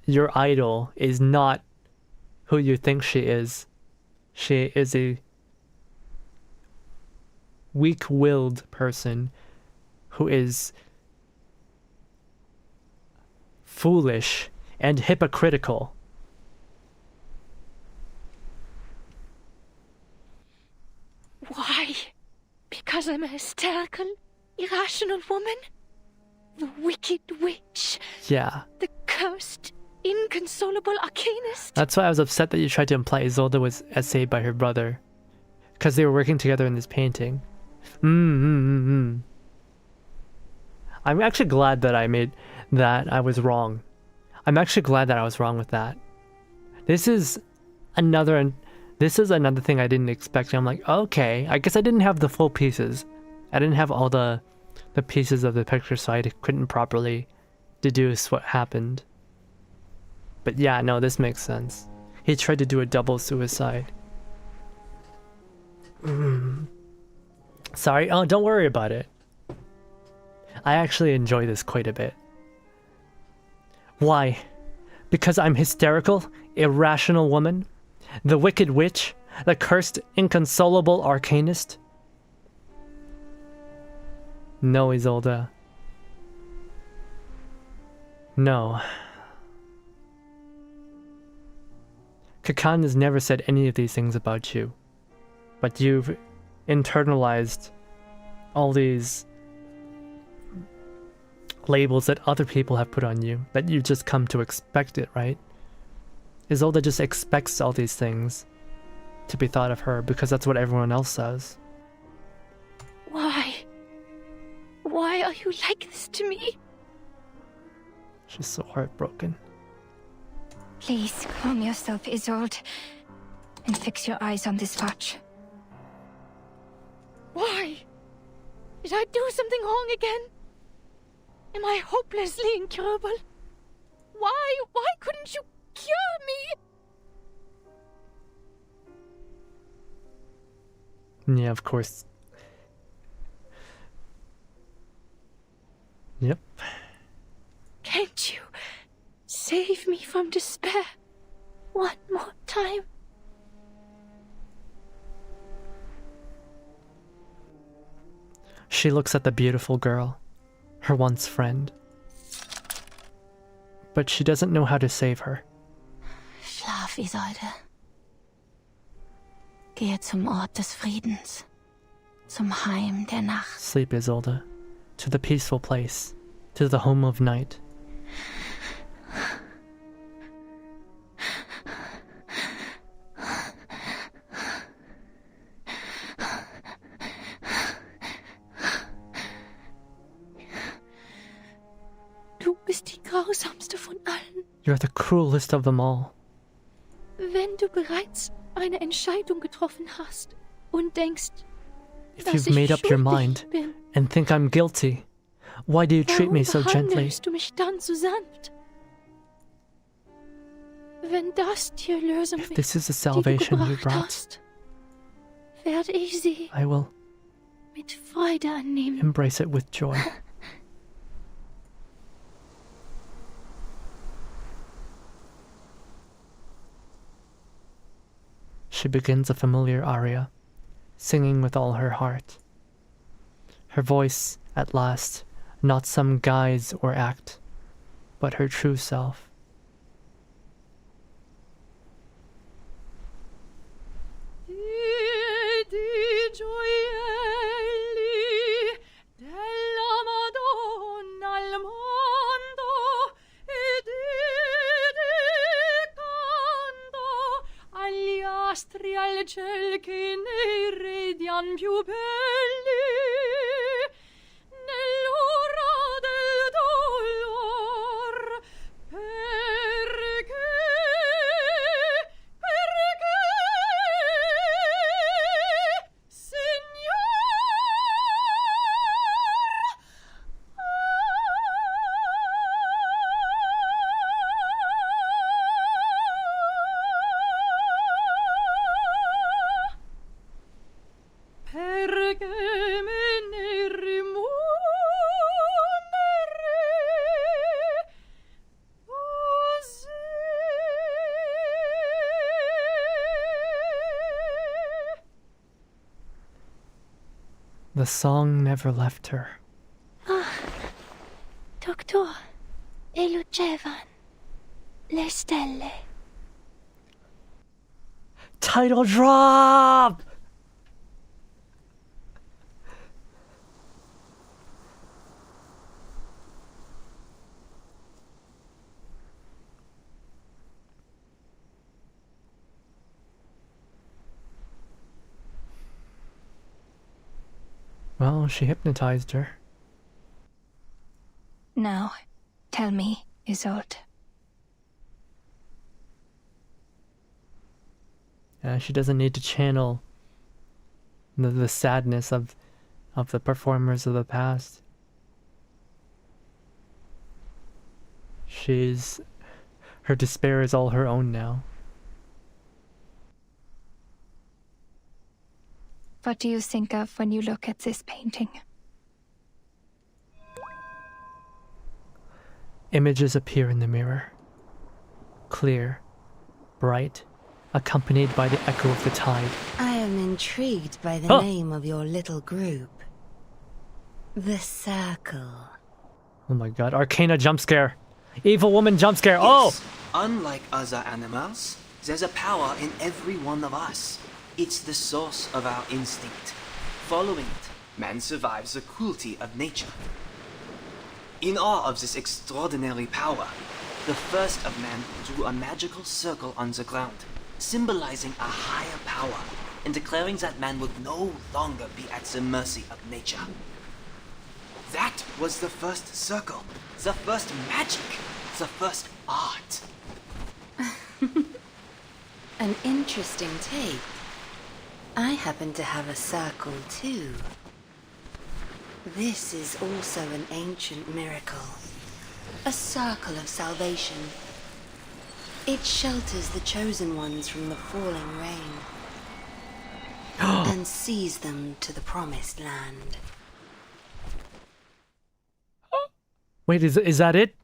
your idol is not who you think she is. She is a weak-willed person who is foolish and hypocritical. Why? Because I'm a hysterical, irrational woman? The wicked witch? Yeah. The cursed, inconsolable arcanist? That's why I was upset that you tried to imply Isolde was essayed by her brother. Because they were working together in this painting. I'm actually glad that I was wrong. I'm actually glad that I was wrong with that. This is another thing I didn't expect. I'm like, okay, I guess I didn't have the full pieces. I didn't have all the pieces of the picture, so I couldn't properly deduce what happened. But yeah, no, this makes sense. He tried to do a double suicide. Sorry, oh, don't worry about it. I actually enjoy this quite a bit. Why? Because I'm hysterical, irrational woman? The wicked witch? The cursed, inconsolable arcanist? No, Isolde. No. Kakan has never said any of these things about you. But you've internalized all these labels that other people have put on you, that you just come to expect it, right? Isolde just expects all these things to be thought of her because that's what everyone else says. Why? Why are you like this to me? She's so heartbroken. Please calm yourself, Isolde, and fix your eyes on this watch. Why? Did I do something wrong again? Am I hopelessly incurable? Why couldn't you cure me? Yeah, of course. Yep. Can't you save me from despair one more time? She looks at the beautiful girl, her once friend. But she doesn't know how to save her. Schlaf, Isolde. Gehe zum Ort des Friedens, zum Heim der Nacht. Sleep, Isolde. To the peaceful place, to the home of night. Du bist die grausamste von allen. You're the cruelest of them all. Wenn du bereits eine Entscheidung getroffen hast und denkst, If you've made up your mind and think I'm guilty, why do you treat me so gently? Warum behandelst du mich dann so sanft? Wenn das die Erlösung If this is the ist, die du salvation you gebracht brought, hast, werde ich sie I will mit Freude annehmen. embrace it with joy. She begins a familiar aria, singing with all her heart. Her voice, at last, not some guise or act, but her true self. Al ciel che ne radian più belli nell'ora del dolor The song never left her. Doctor, e lucevano le stelle. Title drop! Well, she hypnotized her. Now, tell me, Isolde. She doesn't need to channel the sadness of the performers of the past. Her despair is all her own now. What do you think of when you look at this painting? Images appear in the mirror. Clear, bright, accompanied by the echo of the tide. I am intrigued by the name of your little group. The Circle. Oh my god, Arcana jump scare. Evil woman jump scare. Yes. Unlike other animals, there's a power in every one of us. It's the source of our instinct. Following it, man survives the cruelty of nature. In awe of this extraordinary power, the first of man drew a magical circle on the ground, symbolizing a higher power and declaring that man would no longer be at the mercy of nature. That was the first circle, the first magic, the first art. An interesting take. I happen to have a circle too. This is also an ancient miracle. A circle of salvation. It shelters the chosen ones from the falling rain and sees them to the promised land. Wait, is that it?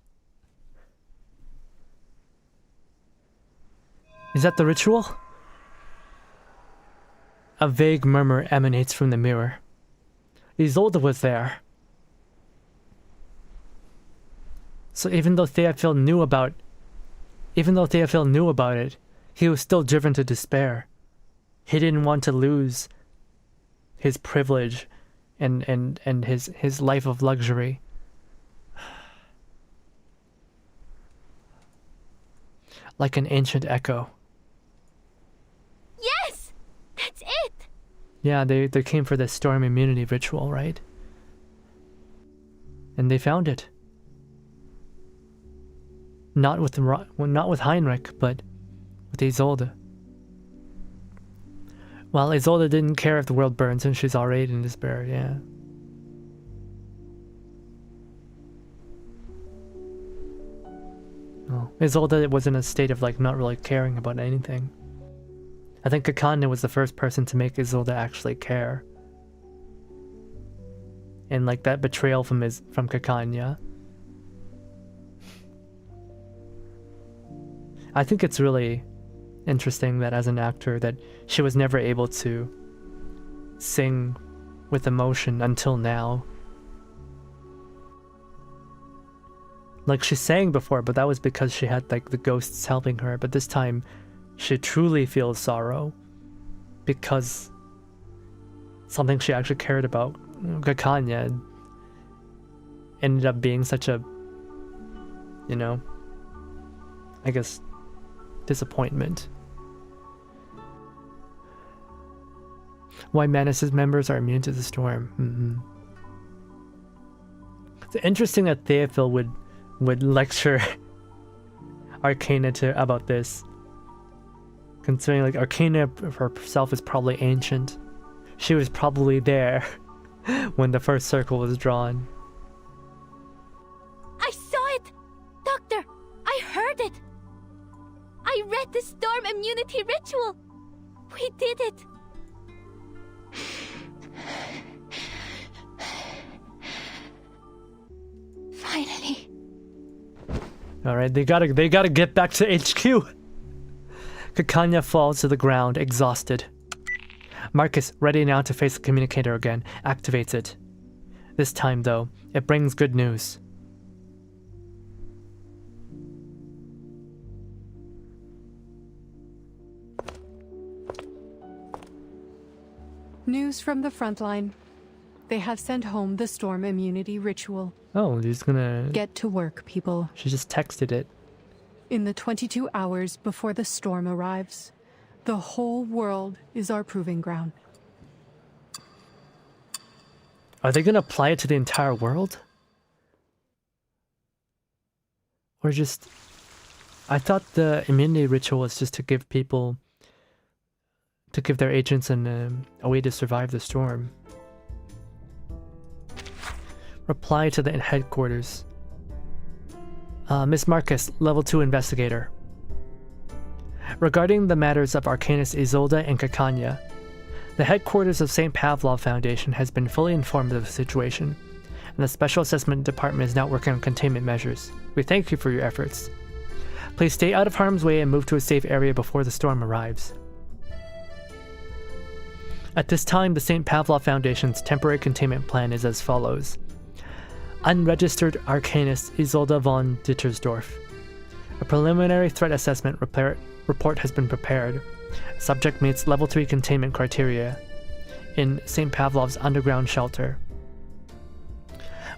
Is that the ritual? A vague murmur emanates from the mirror. Isolde was there. So even though Theophil knew about it, he was still driven to despair. He didn't want to lose his privilege and his life of luxury. Like an ancient echo. Yes! That's it! Yeah, they came for the storm immunity ritual, right? And they found it. Not with Heinrich, but with Isolde. Well, Isolde didn't care if the world burns and she's already in despair, yeah. Oh, Isolde was in a state of like not really caring about anything. I think Kakane was the first person to make Isolde actually care. And like that betrayal from Kakane. I think it's really interesting that as an actor that she was never able to sing with emotion until now. Like she sang before, but that was because she had like the ghosts helping her, but this time she truly feels sorrow because something she actually cared about, Kakane, ended up being such a, you know, I guess, disappointment. Why Manus' members are immune to the storm. It's interesting that Theophil would lecture Arcana about this. Considering like Arcana herself is probably ancient. She was probably there when the first circle was drawn. I saw it! Doctor, I heard it! I read the storm immunity ritual! We did it! Finally. Alright, they gotta get back to HQ. Kakanya falls to the ground, exhausted. Marcus, ready now to face the communicator again, activates it. This time, though, it brings good news. News from the front line. They have sent home the storm immunity ritual. Oh, he's gonna... Get to work, people. She just texted it. In the 22 hours before the storm arrives, the whole world is our proving ground. Are they gonna apply it to the entire world? Or just... I thought the immunity ritual was just to give people... to give their agents a way to survive the storm. Reply to the headquarters. Miss Marcus, Level 2 Investigator. Regarding the matters of Arcanus Isolde and Kakanya, the headquarters of St. Pavlov Foundation has been fully informed of the situation, and the Special Assessment Department is now working on containment measures. We thank you for your efforts. Please stay out of harm's way and move to a safe area before the storm arrives. At this time, the St. Pavlov Foundation's temporary containment plan is as follows. Unregistered Arcanist Isolde von Dittersdorf. A preliminary threat assessment report has been prepared. Subject meets Level 3 containment criteria in St. Pavlov's underground shelter.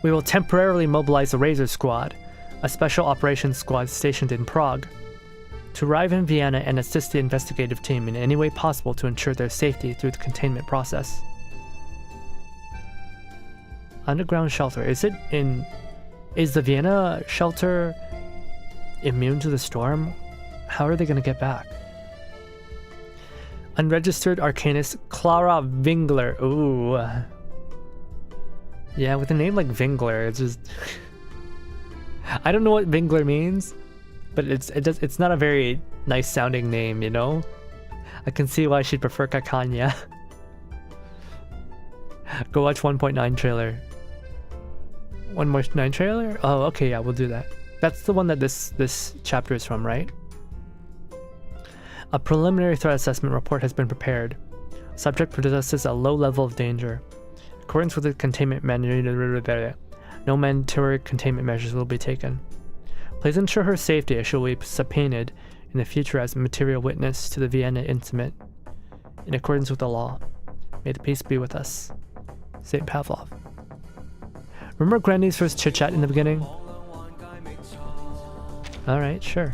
We will temporarily mobilize the Razor Squad, a special operations squad stationed in Prague, to arrive in Vienna and assist the investigative team in any way possible to ensure their safety through the containment process. Underground shelter. Is the Vienna shelter immune to the storm? How are they going to get back? Unregistered Arcanist Clara Vingler. Ooh. Yeah, with a name like Vingler, it's just... I don't know what Vingler means, but it's not a very nice sounding name, you know? I can see why she'd prefer Kakanya. Go watch 1.9 trailer. 1.9 trailer? Oh, okay, yeah, we'll do that. That's the one that this chapter is from, right? A preliminary threat assessment report has been prepared. Subject possesses a low level of danger. In accordance with the containment manual, no mandatory containment measures will be taken. Please ensure her safety as she will be subpoenaed in the future as a material witness to the Vienna incident in accordance with the law. May the peace be with us. St. Pavlov. Remember Granny's first chit-chat in the beginning? Alright, sure.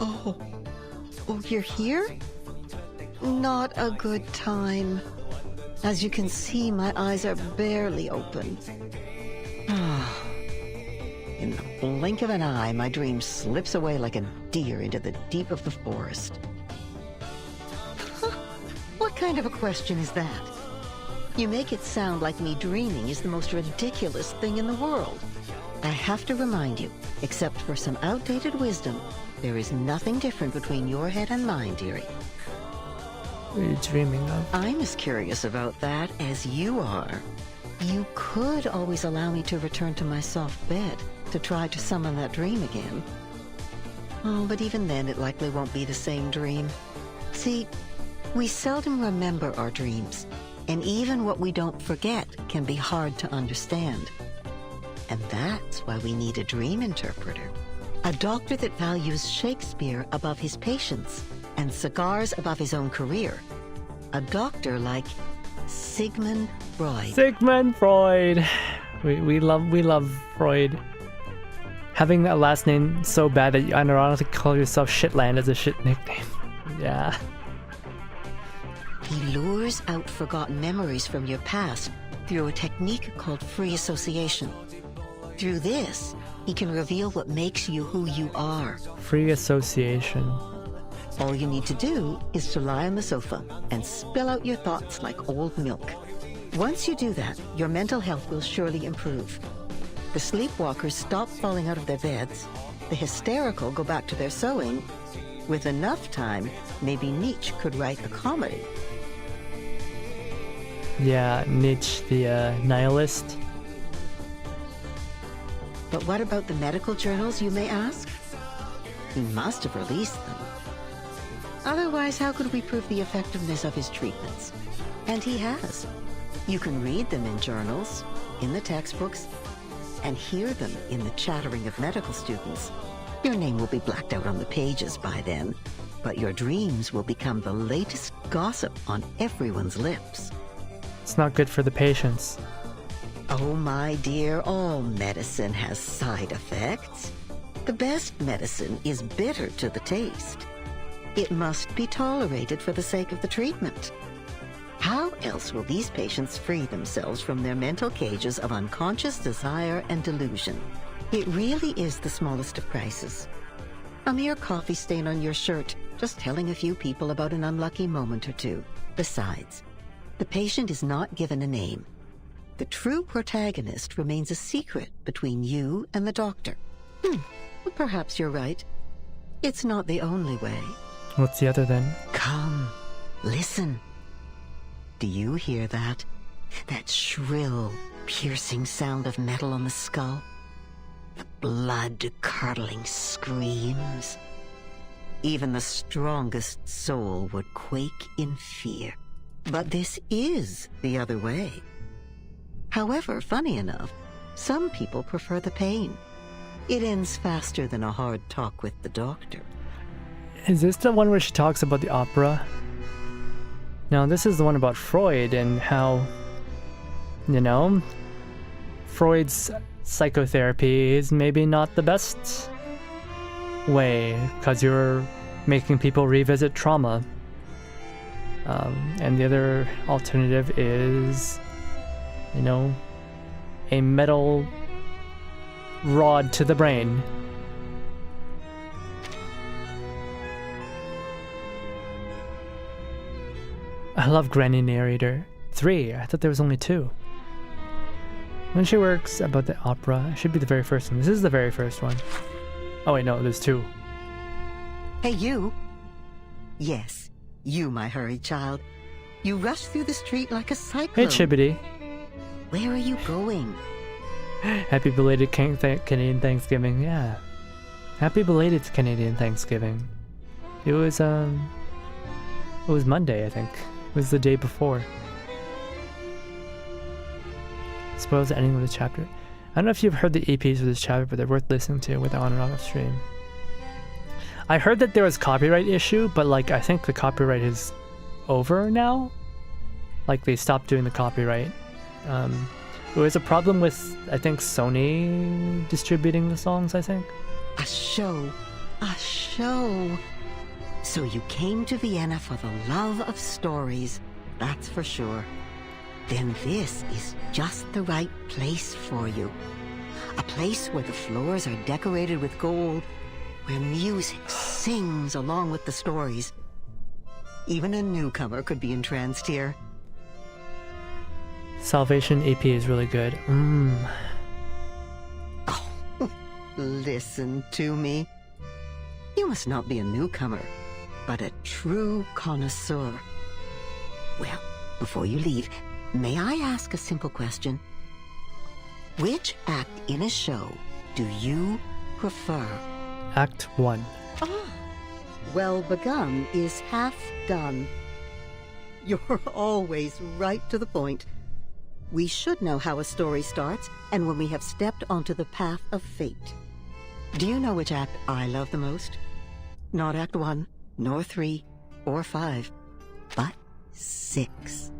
Oh, you're here? Not a good time. As you can see, my eyes are barely open. In the blink of an eye, my dream slips away like a deer into the deep of the forest. What kind of a question is that? You make it sound like me dreaming is the most ridiculous thing in the world. I have to remind you, except for some outdated wisdom, there is nothing different between your head and mine, dearie. What are you dreaming of? I'm as curious about that as you are. You could always allow me to return to my soft bed to try to summon that dream again. Oh, but even then it likely won't be the same dream. See, we seldom remember our dreams, and even what we don't forget can be hard to understand. And that's why we need a dream interpreter. A doctor that values Shakespeare above his patients and cigars above his own career. A doctor like Sigmund Freud. Sigmund Freud. We love Freud. Having a last name so bad that you unironically call yourself Shitland is a shit nickname. Yeah. He lures out forgotten memories from your past through a technique called free association. Through this, he can reveal what makes you who you are. Free association. All you need to do is to lie on the sofa and spill out your thoughts like old milk. Once you do that, your mental health will surely improve. The sleepwalkers stop falling out of their beds. The hysterical go back to their sewing. With enough time, maybe Nietzsche could write a comedy. Yeah, Nietzsche, the nihilist. But what about the medical journals, you may ask? He must have released them. Otherwise, how could we prove the effectiveness of his treatments? And he has. You can read them in journals, in the textbooks, and hear them in the chattering of medical students. Your name will be blacked out on the pages by then, but your dreams will become the latest gossip on everyone's lips. It's not good for the patients. Oh, my dear, all medicine has side effects. The best medicine is bitter to the taste. It must be tolerated for the sake of the treatment. How else will these patients free themselves from their mental cages of unconscious desire and delusion? It really is the smallest of prices. A mere coffee stain on your shirt, just telling a few people about an unlucky moment or two. Besides, the patient is not given a name. The true protagonist remains a secret between you and the doctor. Perhaps you're right. It's not the only way. What's the other then? Come, listen. Do you hear that? That shrill, piercing sound of metal on the skull? The blood-curdling screams. Even the strongest soul would quake in fear. But this is the other way. However, funny enough, some people prefer the pain. It ends faster than a hard talk with the doctor. Is this the one where she talks about the opera? No, this is the one about Freud and how, you know, Freud's psychotherapy is maybe not the best way because you're making people revisit trauma. And the other alternative is, you know, a metal rod to the brain. I love Granny Narrator. 3. I thought there was only 2. When she works about the opera, it should be the very first one. This is the very first one. Oh wait, no, there's 2. Hey, you. Yes, you, my hurried child. You rush through the street like a cyclone. Hey, Chibbity. Where are you going? Happy belated Canadian Thanksgiving. Yeah. Happy belated Canadian Thanksgiving. It was Monday, I think. It was the day before. Spoils the ending of the chapter. I don't know if you've heard the EPs for this chapter, but they're worth listening to with the on and off stream. I heard that there was copyright issue, but like I think the copyright is over now. Like they stopped doing the copyright. It was a problem with I think Sony distributing the songs, I think. A show. A show. So you came to Vienna for the love of stories, that's for sure. Then this is just the right place for you. A place where the floors are decorated with gold, where music sings along with the stories. Even a newcomer could be entranced here. Salvation EP is really good. Oh, listen to me. You must not be a newcomer, but a true connoisseur. Well, before you leave, may I ask a simple question? Which act in a show do you prefer? Act 1. Well begun is half done. You're always right to the point. We should know how a story starts and when we have stepped onto the path of fate. Do you know which act I love the most? Not Act 1, nor 3, or 5, but 6.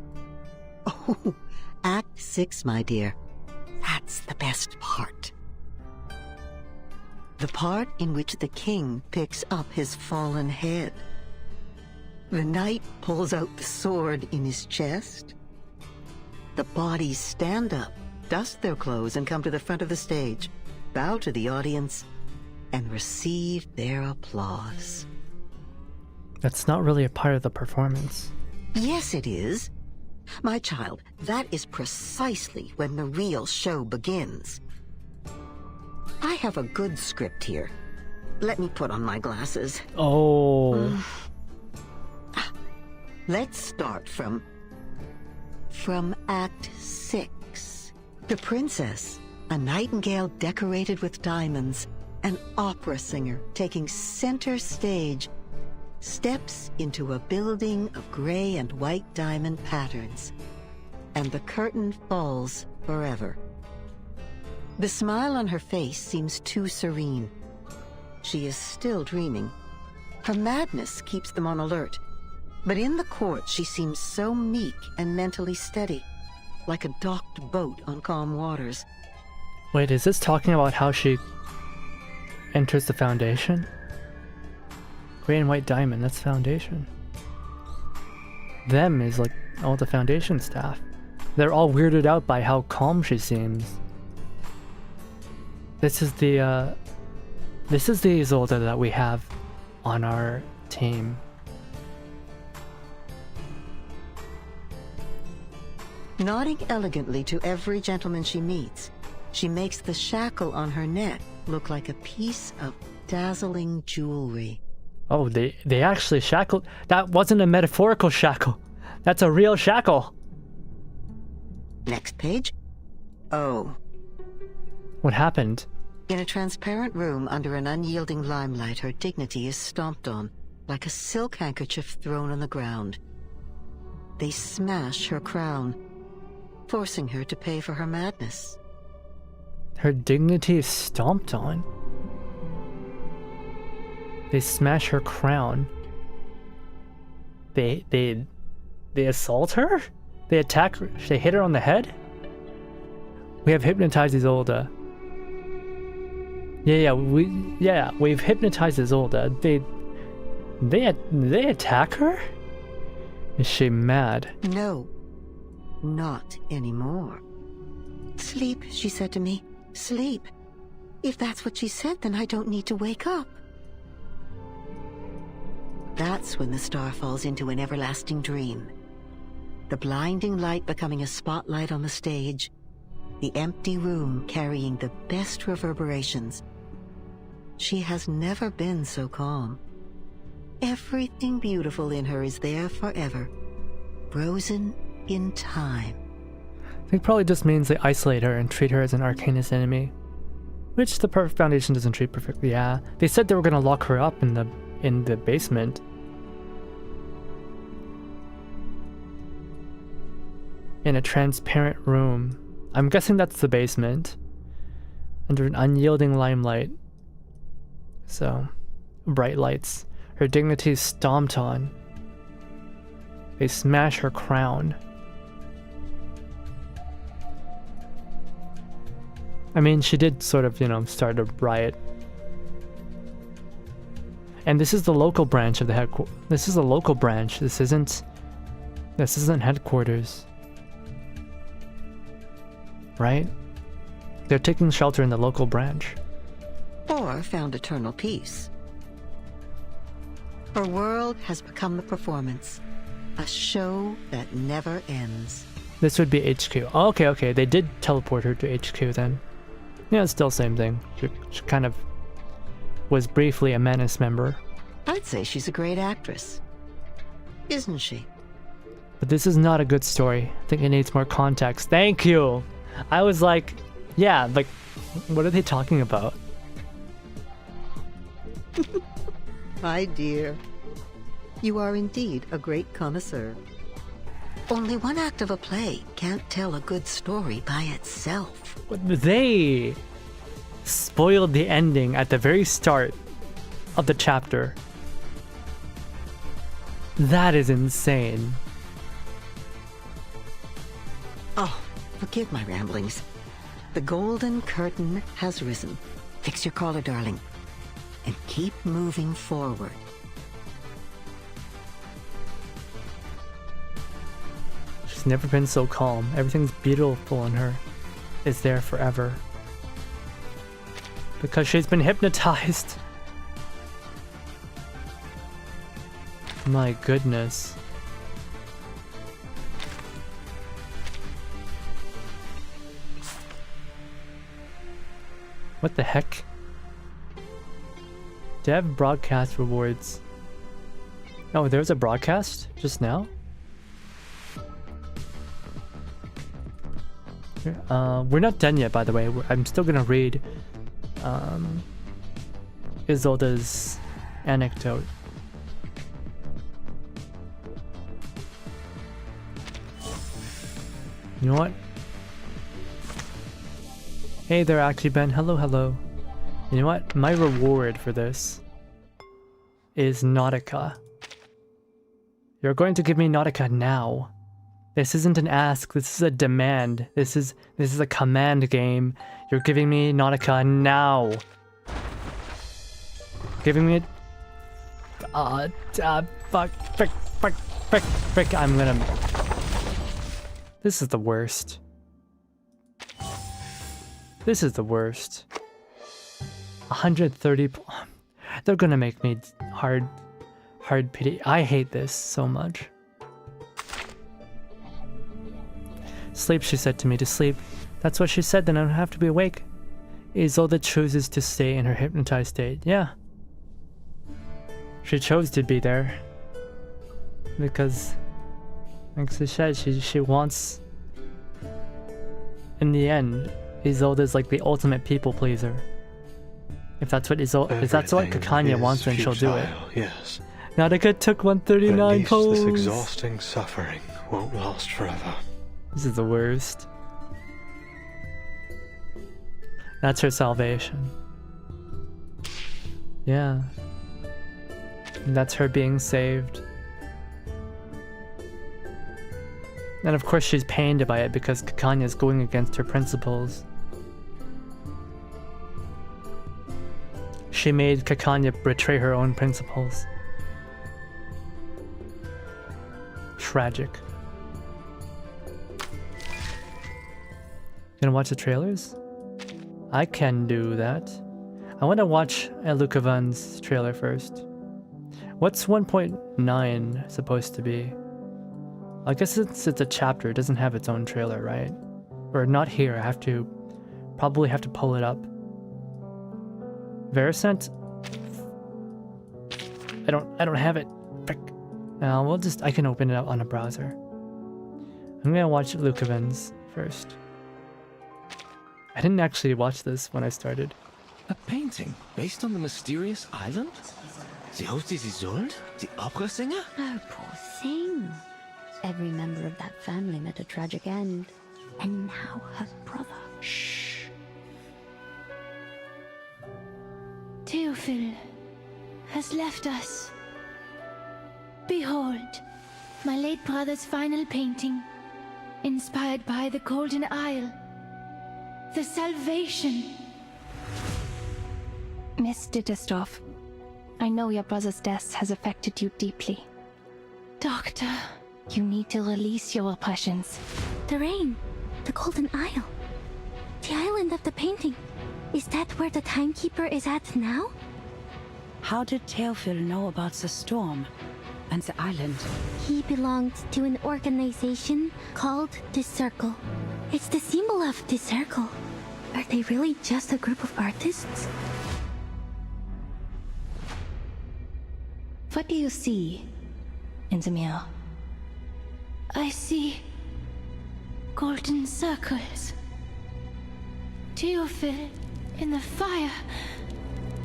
Oh, Act 6, my dear. That's the best part. The part in which the king picks up his fallen head. The knight pulls out the sword in his chest. The bodies stand up, dust their clothes, and come to the front of the stage, bow to the audience, and receive their applause. That's not really a part of the performance. Yes, it is. My child, that is precisely when the real show begins. I have a good script here. Let me put on my glasses. Oh. Let's start from Act 6. The princess, A nightingale decorated with diamonds, an opera singer taking center stage, steps into a building of gray and white diamond patterns, and the curtain falls forever. The smile on her face seems too serene. She is still dreaming. Her madness keeps them on alert, but in the court she seems so meek and mentally steady, like a docked boat on calm waters. Wait, is this talking about how she enters the Foundation? Gray and white diamond, that's Foundation. Them is like all the Foundation staff. They're all weirded out by how calm she seems. This is the Isolde that we have on our team. Nodding elegantly to every gentleman she meets, she makes the shackle on her neck look like a piece of dazzling jewelry. Oh, they actually shackled. That wasn't a metaphorical shackle. That's a real shackle. Next page. Oh. What happened? In a transparent room under an unyielding limelight, her dignity is stomped on, like a silk handkerchief thrown on the ground. They smash her crown, forcing her to pay for her madness. Her dignity is stomped on? They smash her crown. They assault her? They attack her? They hit her on the head? We have hypnotized Isolde. We've hypnotized Isolde. They attack her? Is she mad? No, not anymore. Sleep, she said to me. Sleep. If that's what she said, then I don't need to wake up. That's when the star falls into an everlasting dream. The blinding light becoming a spotlight on the stage, the empty room carrying the best reverberations. She has never been so calm. Everything beautiful in her is there forever, frozen in time. I think probably just means they isolate her and treat her as an Arcanist enemy. Which the Foundation doesn't treat perfectly, yeah. They said they were gonna lock her up in the basement. In a transparent room. I'm guessing that's the basement. Under an unyielding limelight. So, bright lights. Her dignity is stomped on. They smash her crown. I mean, she did sort of, start a riot. And this is the local branch of the headquarters. This is a local branch. This isn't headquarters. Right? They're taking shelter in the local branch. Or found eternal peace. Her world has become the performance. A show that never ends. This would be HQ. Oh, okay. They did teleport her to HQ then. Yeah, it's still same thing. She kind of was briefly a Menace member. I'd say she's a great actress. Isn't she? But this is not a good story. I think it needs more context. Thank you! I was like, yeah, like, what are they talking about? My dear, you are indeed a great connoisseur. Only one act of a play can't tell a good story by itself. They spoiled the ending at the very start of the chapter. That is insane. Oh, forgive my ramblings. The golden curtain has risen. Fix your collar, darling, and keep moving forward. She's never been so calm. Everything's beautiful in her is there forever. Because she's been hypnotized. My goodness. What the heck? Dev broadcast rewards. Oh, there's a broadcast just now? We're not done yet, by the way. I'm still gonna read Isolde's anecdote. You know what? Hey there, ActuBen. Hello, hello. You know what? My reward for this is Nautica. You're going to give me Nautica now. This isn't an ask, this is a demand. This is a command game. You're giving me Nautica now. Giving me it. Frick, I'm gonna. This is the worst. This is the worst. 130. They're gonna make me hard pity. I hate this so much. Sleep, she said to me, to sleep. That's what she said, then I don't have to be awake. Isolde chooses to stay in her hypnotized state. Yeah. She chose to be there. Because, like she said, she wants... In the end, Isolde is like the ultimate people pleaser. If that's what Kakanya wants, then she'll do it. Yes. Nautica took 139 pose. This exhausting suffering won't last forever. This is the worst. That's her salvation. Yeah. And that's her being saved. And of course she's pained by it because Kakanya's going against her principles. She made Kakanya betray her own principles. Tragic. Gonna watch the trailers? I can do that. I want to watch Lukavan's trailer first. What's 1.9 supposed to be? I guess it's a chapter, it doesn't have its own trailer, right? Or not here, probably have to pull it up. Veracent? I don't have it. Frick. I can open it up on a browser. I'm gonna watch Lukavan's first. I didn't actually watch this when I started. A painting based on the mysterious island? The host is Isolde? The opera singer? Oh, poor thing. Every member of that family met a tragic end. And now her brother. Shh. Théophile has left us. Behold, my late brother's final painting, inspired by the Golden Isle. The salvation. Miss Dittersdorf, I know your brother's death has affected you deeply. Doctor, you need to release your oppressions. The rain, the Golden Isle, the island of the painting. Is that where the timekeeper is at now? How did Théophile know about the storm and the island? He belonged to an organization called the Circle. It's the symbol of the Circle. Are they really just a group of artists? What do you see in the mirror? I see golden circles. Théophile in the fire.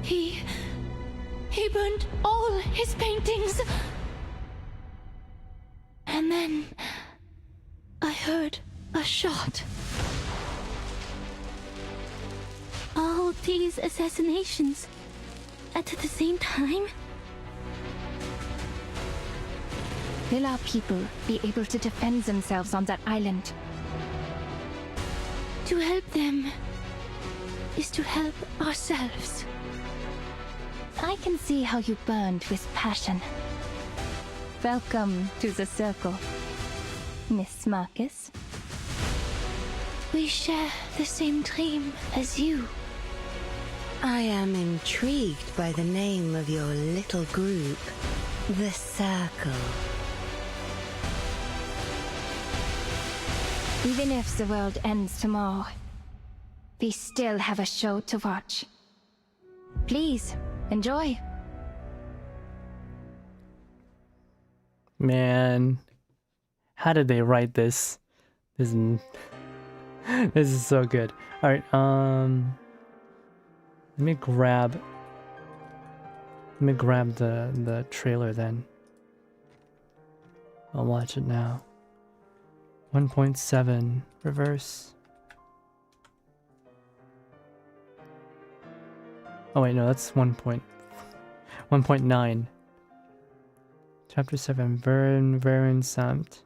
He burned all his paintings. And then I heard a shot. All these assassinations at the same time? Will our people be able to defend themselves on that island? To help them is to help ourselves. I can see how you burned with passion. Welcome to the Circle, Miss Marcus. We share the same dream as you. I am intrigued by the name of your little group, the Circle. Even if the world ends tomorrow, we still have a show to watch. Please, enjoy. Man, how did they write this? This is so good. All right, let me grab the trailer then. I'll watch it now. 1.7 reverse. Oh wait, no, that's 1.9. Chapter 7, Varen Samt.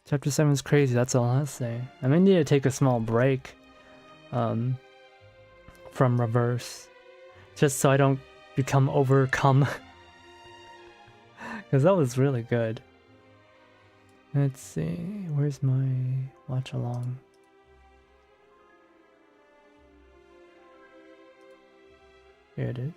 Chapter 7 is crazy, that's all I'll say. I may need to take a small break from reverse, just so I don't become overcome. Because that was really good. Let's see, where's my watch along? Here it is.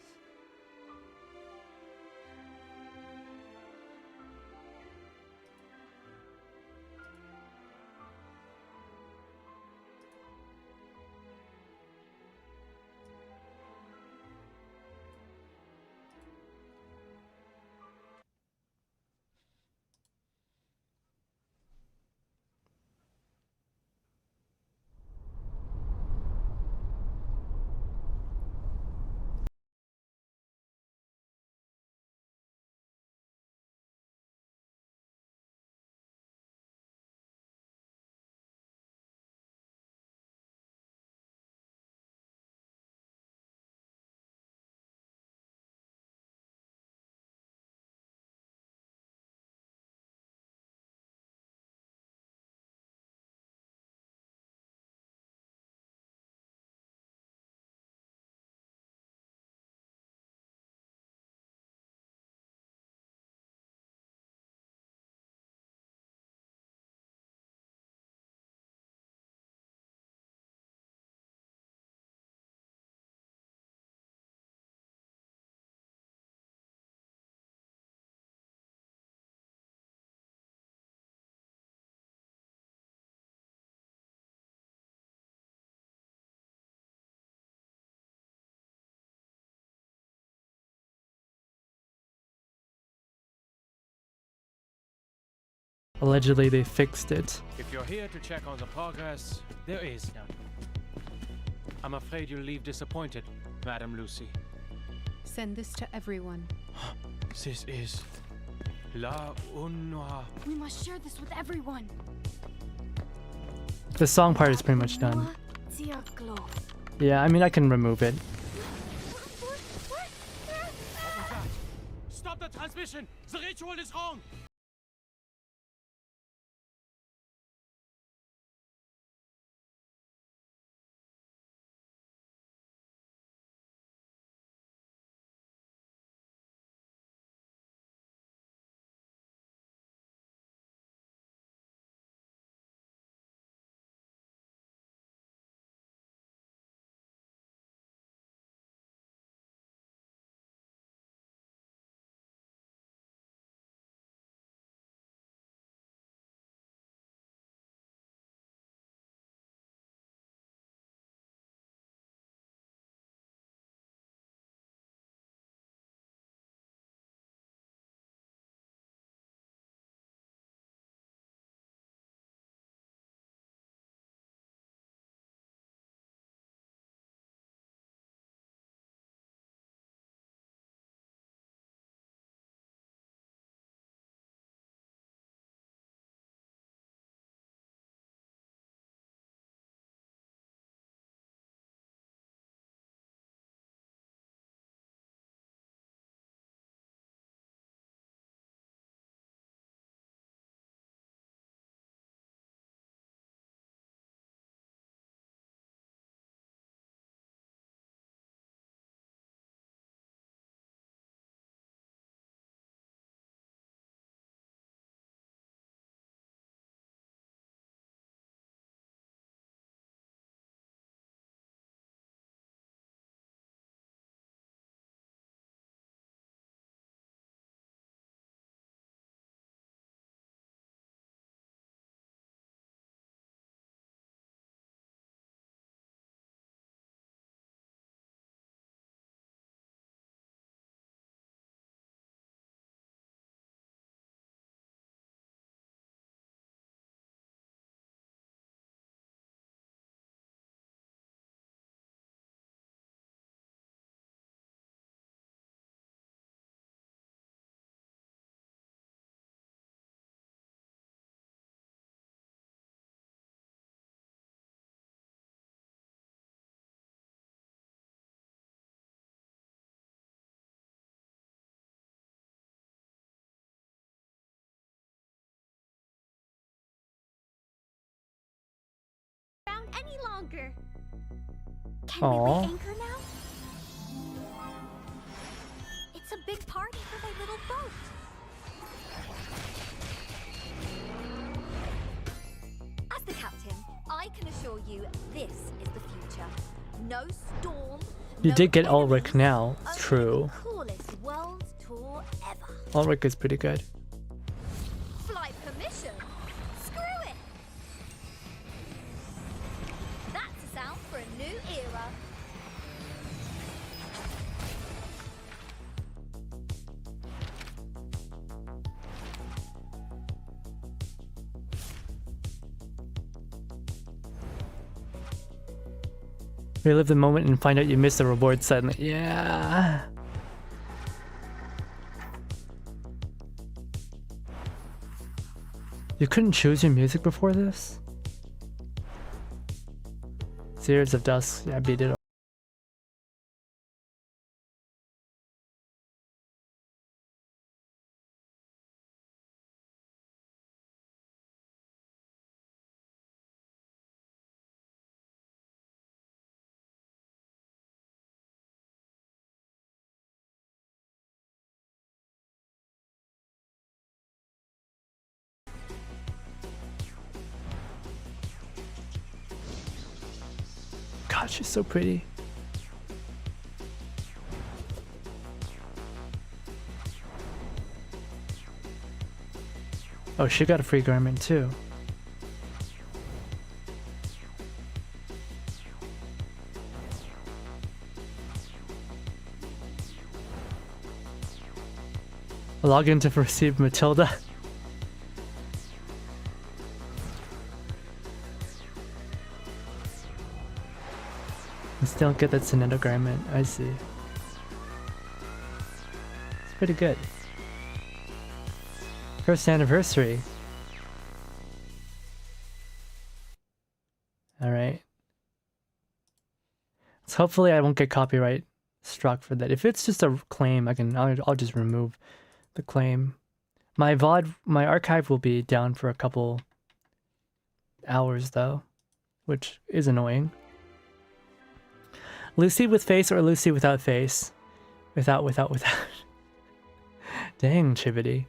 Allegedly, they fixed it. If you're here to check on the progress, there is none. I'm afraid you'll leave disappointed, Madam Lucy. Send this to everyone. This is La Unwa. We must share this with everyone. The song part is pretty much done. Yeah, I mean, I can remove it. Stop the transmission! The ritual is wrong! any longer. Can Aww. we weigh anchor now? It's a big party for my little boat. As the captain, I can assure you this is the future. No storm. You did get Ulrich now. It's true. Coolest world tour ever. Ulrich is pretty good. Flight permission? Screw it! That's a sound for a new era. Relive the moment and find out you missed the reward suddenly. Yeah. You couldn't choose your music before this? Series of Dusk. Yeah, I beat it. God, she's so pretty. Oh, she got a free garment too. Log in to receive Matilda. I still don't get that Sonetta garment. I see. It's pretty good. First anniversary. Alright. So hopefully I won't get copyright struck for that. If it's just a claim, I'll just remove the claim. My archive will be down for a couple hours though, which is annoying. Lucy with face or Lucy without face? Without. Dang, Chivity.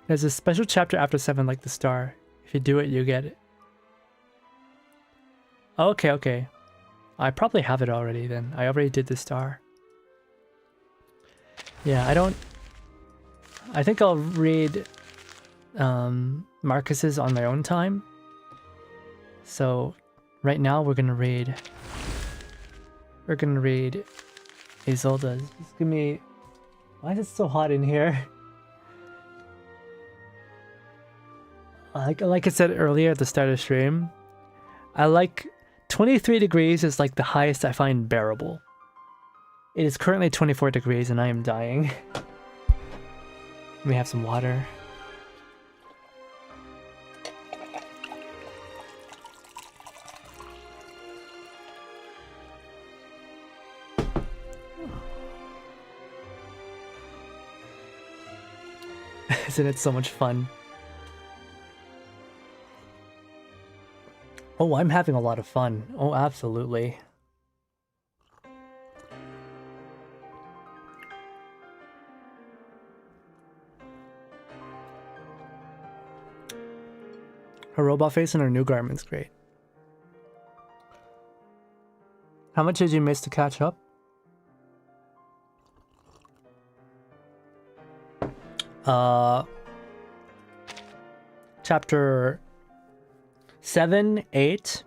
There's a special chapter after 7 like the star. If you do it, you get it. Okay. I probably have it already then. I already did the star. Yeah, I think I'll read Marcus's on my own time. So right now we're gonna read Isolde's. Just give me... Why is it so hot in here? Like I said earlier at the start of stream, I like 23 degrees is like the highest I find bearable. It is currently 24 degrees and I am dying. Let me have some water. Isn't it so much fun? Oh, I'm having a lot of fun. Oh, absolutely. Her robot face and her new garment's great. How much did you miss to catch up? Chapter 7, 8,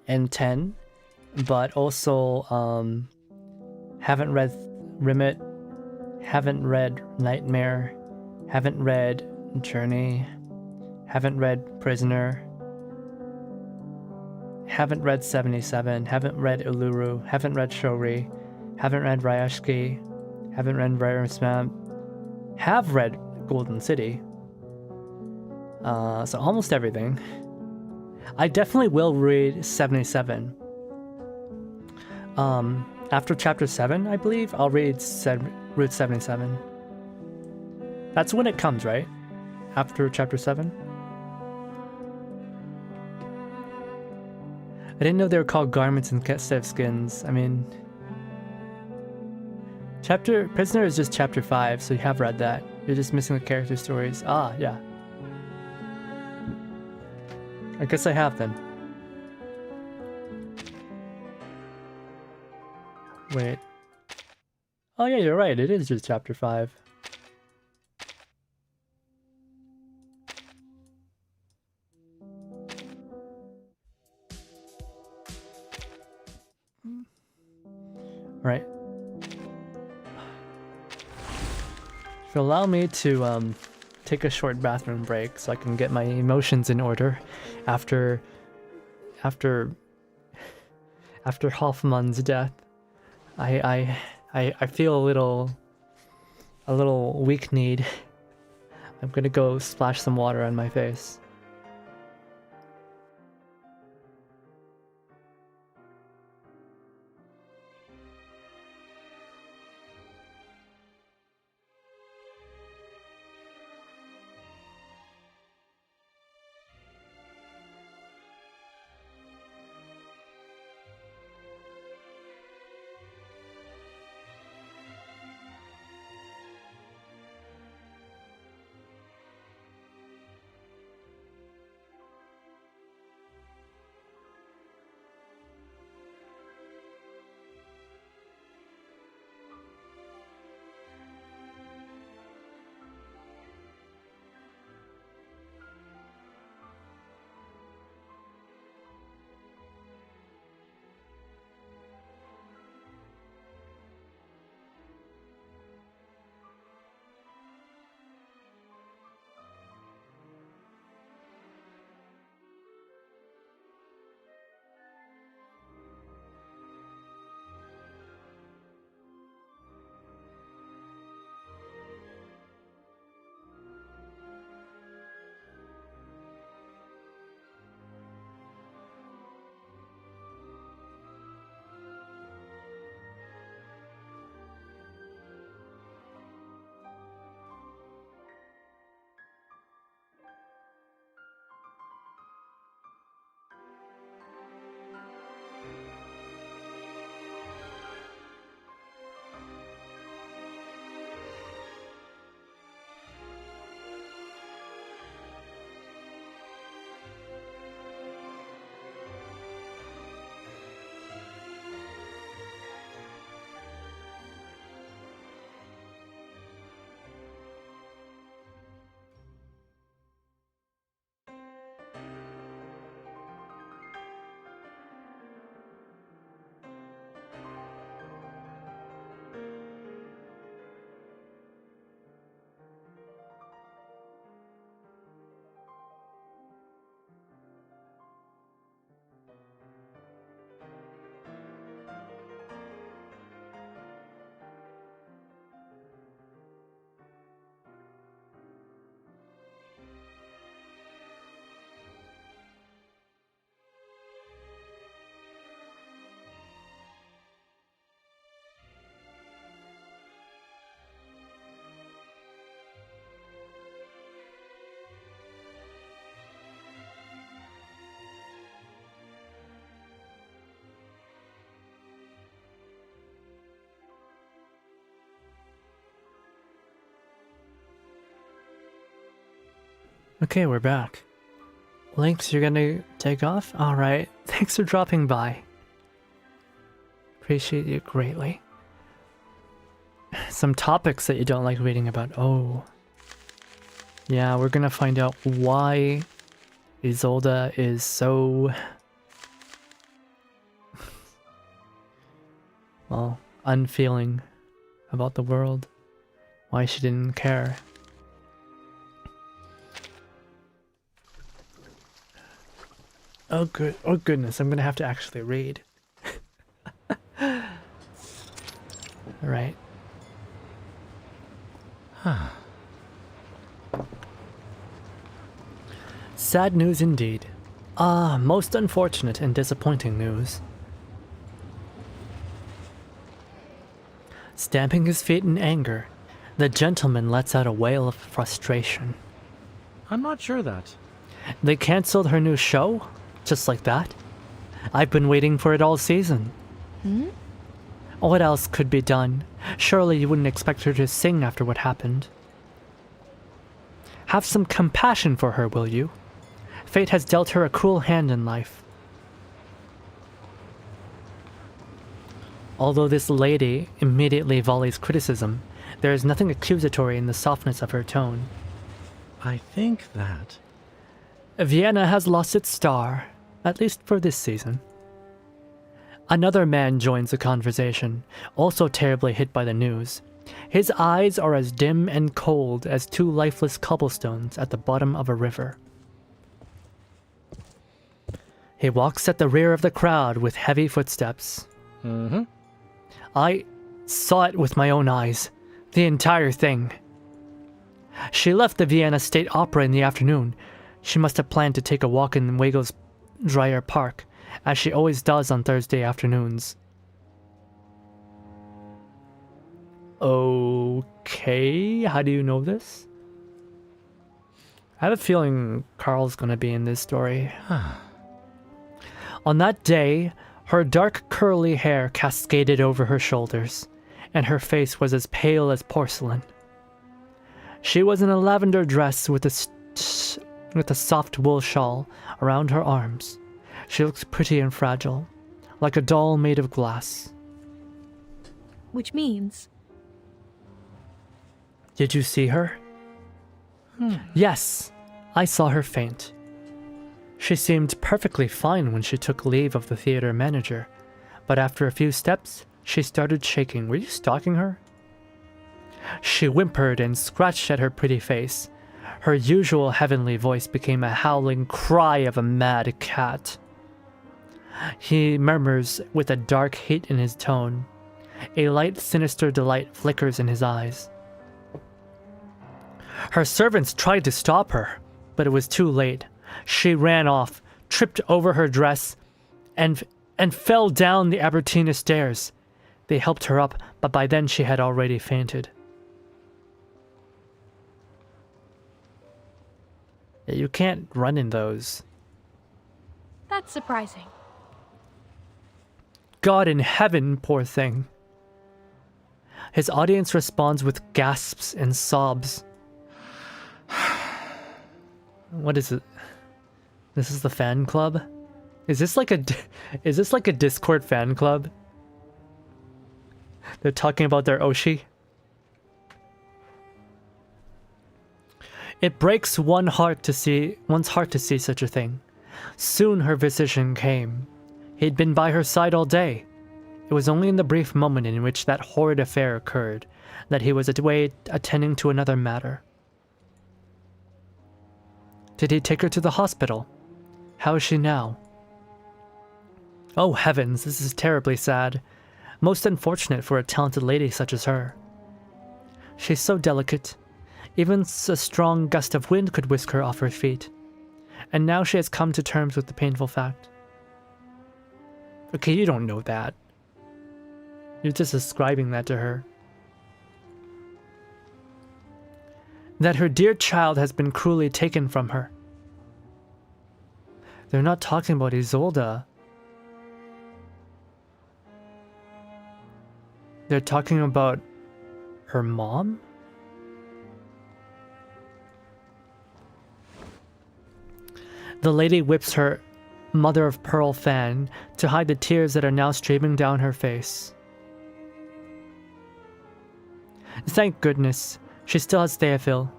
and 10, but also haven't read Rimmet, haven't read Nightmare, haven't read Journey, haven't read Prisoner, haven't read 77, haven't read Uluru, haven't read Shori, haven't read Ryashki, haven't read Rarasmap, have read Golden City. So almost everything. I definitely will read 77. After chapter 7, I believe, I'll read Route 77. That's when it comes, right? After chapter 7? didn't know they were called garments instead of skins. I mean, Prisoner is just chapter 5, so you have read that. You're just missing the character stories. Ah, yeah. I guess I have then. Wait. Oh yeah, you're right. It is just chapter 5. Right. If you allow me to take a short bathroom break so I can get my emotions in order after Hoffmom's death. I feel a little weak-kneed. I'm gonna go splash some water on my face. Okay, we're back. Lynx, you're gonna take off? Alright, thanks for dropping by. Appreciate you greatly. Some topics that you don't like reading about. Oh. Yeah, we're gonna find out why Isolde is so... well, unfeeling about the world. Why she didn't care. Oh goodness, I'm gonna have to actually read. Alright. Sad news indeed. Ah, most unfortunate and disappointing news. Stamping his feet in anger, the gentleman lets out a wail of frustration. I'm not sure that. They cancelled her new show? Just like that? I've been waiting for it all season. What else could be done? Surely you wouldn't expect her to sing after what happened. Have some compassion for her, will you? Fate has dealt her a cruel hand in life. Although this lady immediately volleys criticism, there is nothing accusatory in the softness of her tone. I think that Vienna has lost its star, at least for this season. Another man joins the conversation, also terribly hit by the news. His eyes are as dim and cold as two lifeless cobblestones at the bottom of a river. He walks at the rear of the crowd with heavy footsteps. I saw it with my own eyes. The entire thing. She left the Vienna State Opera in the afternoon. She must have planned to take a walk in Wegel's Dreyer Park, as she always does on Thursday afternoons. Okay, how do you know this? I have a feeling Carl's gonna be in this story. On that day, her dark curly hair cascaded over her shoulders, and her face was as pale as porcelain. She was in a lavender dress with a soft wool shawl around her arms. She looked pretty and fragile, like a doll made of glass. Which means... Did you see her? Yes, I saw her faint. She seemed perfectly fine when she took leave of the theater manager, but after a few steps, she started shaking. Were you stalking her? She whimpered and scratched at her pretty face. Her usual heavenly voice became a howling cry of a mad cat. He murmurs with a dark hate in his tone. A light, sinister delight flickers in his eyes. Her servants tried to stop her, but it was too late. She ran off, tripped over her dress, and fell down the Albertina stairs. They helped her up, but by then she had already fainted. You can't run in those. That's surprising. God in heaven, poor thing. His audience responds with gasps and sobs. What is it? This is the fan club? Is this like a Discord fan club? They're talking about their Oshi? It breaks one's heart to see such a thing. Soon her physician came. He'd been by her side all day. It was only in the brief moment in which that horrid affair occurred that he was away attending to another matter. Did he take her to the hospital? How is she now? Oh heavens, this is terribly sad. Most unfortunate for a talented lady such as her. She's so delicate. Even a strong gust of wind could whisk her off her feet. And now she has come to terms with the painful fact. Okay, you don't know that. You're just ascribing that to her. That her dear child has been cruelly taken from her. They're not talking about Isolde. They're talking about her mom? The lady whips her mother of pearl fan to hide the tears that are now streaming down her face. Thank goodness, she still has Theophil.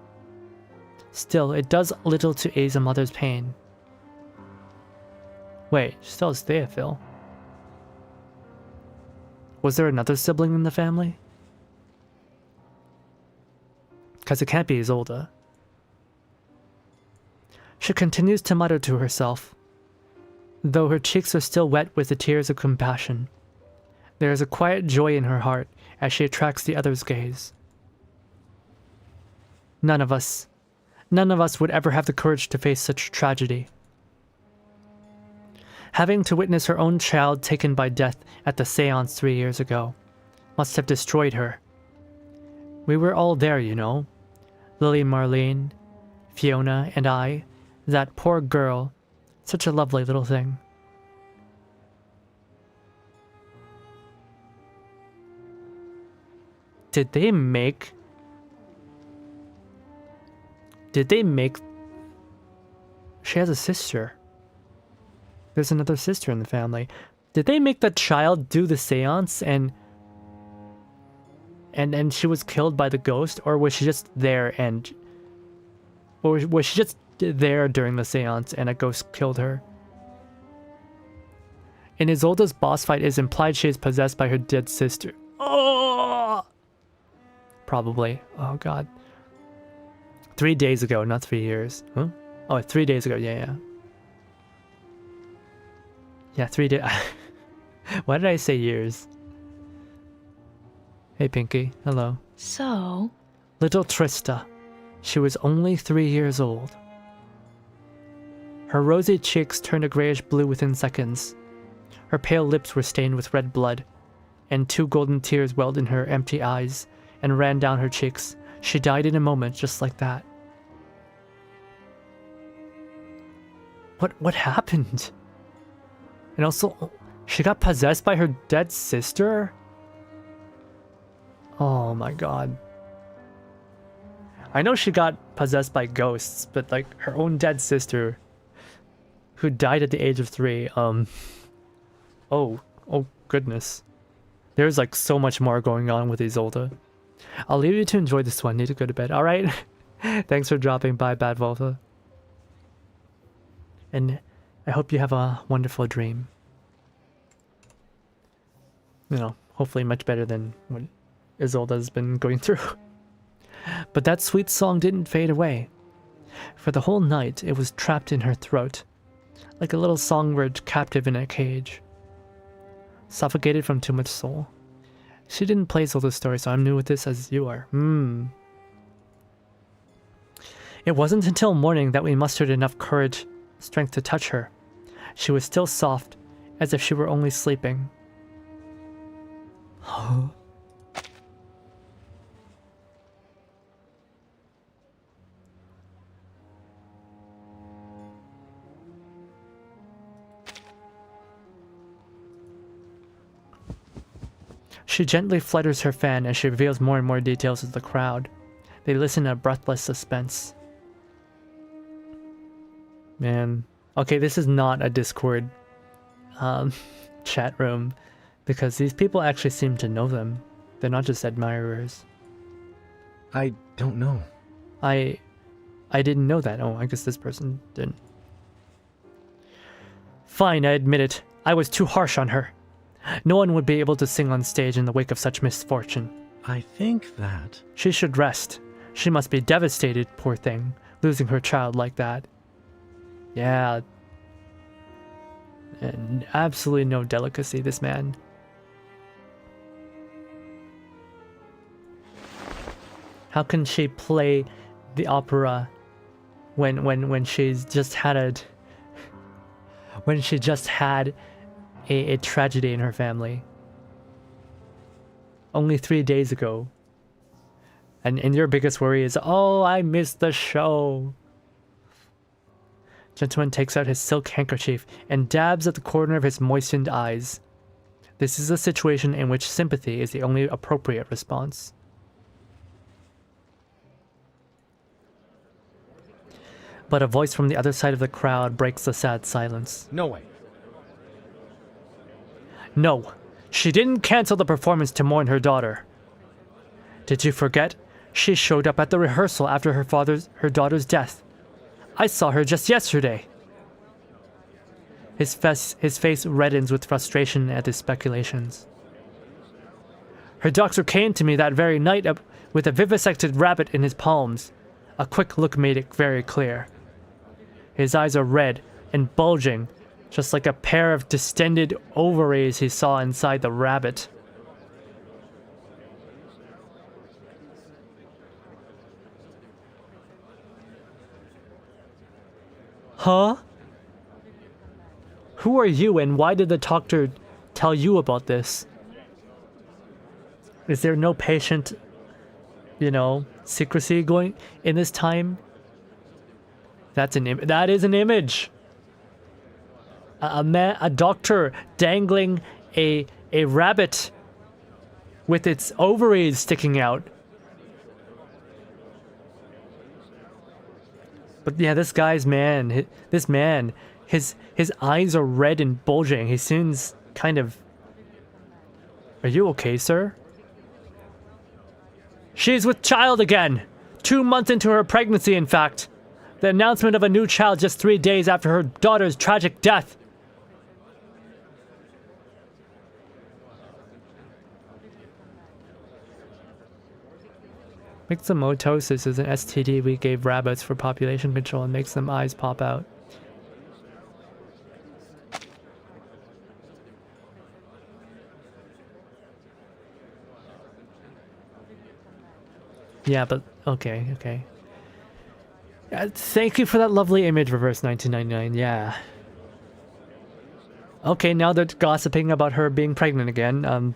Still, it does little to ease a mother's pain. Wait, she still has Theophil. Was there another sibling in the family? Because it can't be Isolde. She continues to mutter to herself, though her cheeks are still wet with the tears of compassion. There is a quiet joy in her heart as she attracts the other's gaze. None of us would ever have the courage to face such tragedy. Having to witness her own child taken by death at the seance 3 years ago must have destroyed her. We were all there, you know. Lily Marlene, Fiona, and I. That poor girl. Such a lovely little thing. Did they make... She has a sister. There's another sister in the family. Did they make the child do the seance and she was killed by the ghost? Or was she just there and... Or was she just there during the seance and a ghost killed her? In Isolde's boss fight, it is implied she is possessed by her dead sister. Oh! Probably. Oh god. 3 days ago, not 3 years. Huh? Oh, 3 days ago. Yeah. Yeah, 3 days. Why did I say years? Hey, Pinky. Hello. So? Little Trista. She was only 3 years old. Her rosy cheeks turned a grayish blue within seconds. Her pale lips were stained with red blood, and 2 golden tears welled in her empty eyes and ran down her cheeks. She died in a moment, just like that. What happened? And also, she got possessed by her dead sister? Oh my god. I know she got possessed by ghosts, but like her own dead sister who died at the age of 3, oh goodness. There's like so much more going on with Isolde. I'll leave you to enjoy this one. Need to go to bed. Alright. Thanks for dropping by, Bad Volta. And I hope you have a wonderful dream. You know, hopefully much better than what Isolde's been going through. But that sweet song didn't fade away. For the whole night, it was trapped in her throat, like a little songbird captive in a cage. Suffocated from too much soul. She didn't play Isolde's story, so I'm new with this as you are. It wasn't until morning that we mustered enough courage, strength to touch her. She was still soft, as if she were only sleeping. She gently flutters her fan as she reveals more and more details to the crowd. They listen in a breathless suspense. Man. Okay, this is not a Discord chat room, because these people actually seem to know them. They're not just admirers. I don't know. I didn't know that. Oh, I guess this person didn't. Fine, I admit it. I was too harsh on her. No one would be able to sing on stage in the wake of such misfortune. I think that... She should rest. She must be devastated, poor thing, losing her child like that. Yeah. And absolutely no delicacy, this man. How can she play the opera when she's just had a... when she just had a tragedy in her family? Only 3 days ago. And your biggest worry is, oh, I missed the show. Gentleman takes out his silk handkerchief and dabs at the corner of his moistened eyes. This is a situation in which sympathy is the only appropriate response. But a voice from the other side of the crowd breaks the sad silence. No way. No, she didn't cancel the performance to mourn her daughter. Did you forget? She showed up at the rehearsal after her daughter's death. I saw her just yesterday. His face reddens with frustration at his speculations. Her doctor came to me that very night with a vivisected rabbit in his palms. A quick look made it very clear. His eyes are red and bulging, just like a pair of distended ovaries he saw inside the rabbit. Huh? Who are you and why did the doctor tell you about this? Is there no patient, secrecy going in this time? That is an image. A doctor dangling a rabbit with its ovaries sticking out. But yeah, this guy's man, his eyes are red and bulging. He seems kind of... Are you okay, sir? She's with child again! 2 months into her pregnancy, in fact. The announcement of a new child just 3 days after her daughter's tragic death. Myxomatosis is an STD we gave rabbits for population control and makes them eyes pop out. Yeah, but okay. Thank you for that lovely image, Reverse 1999. Yeah. Okay, now they're gossiping about her being pregnant again.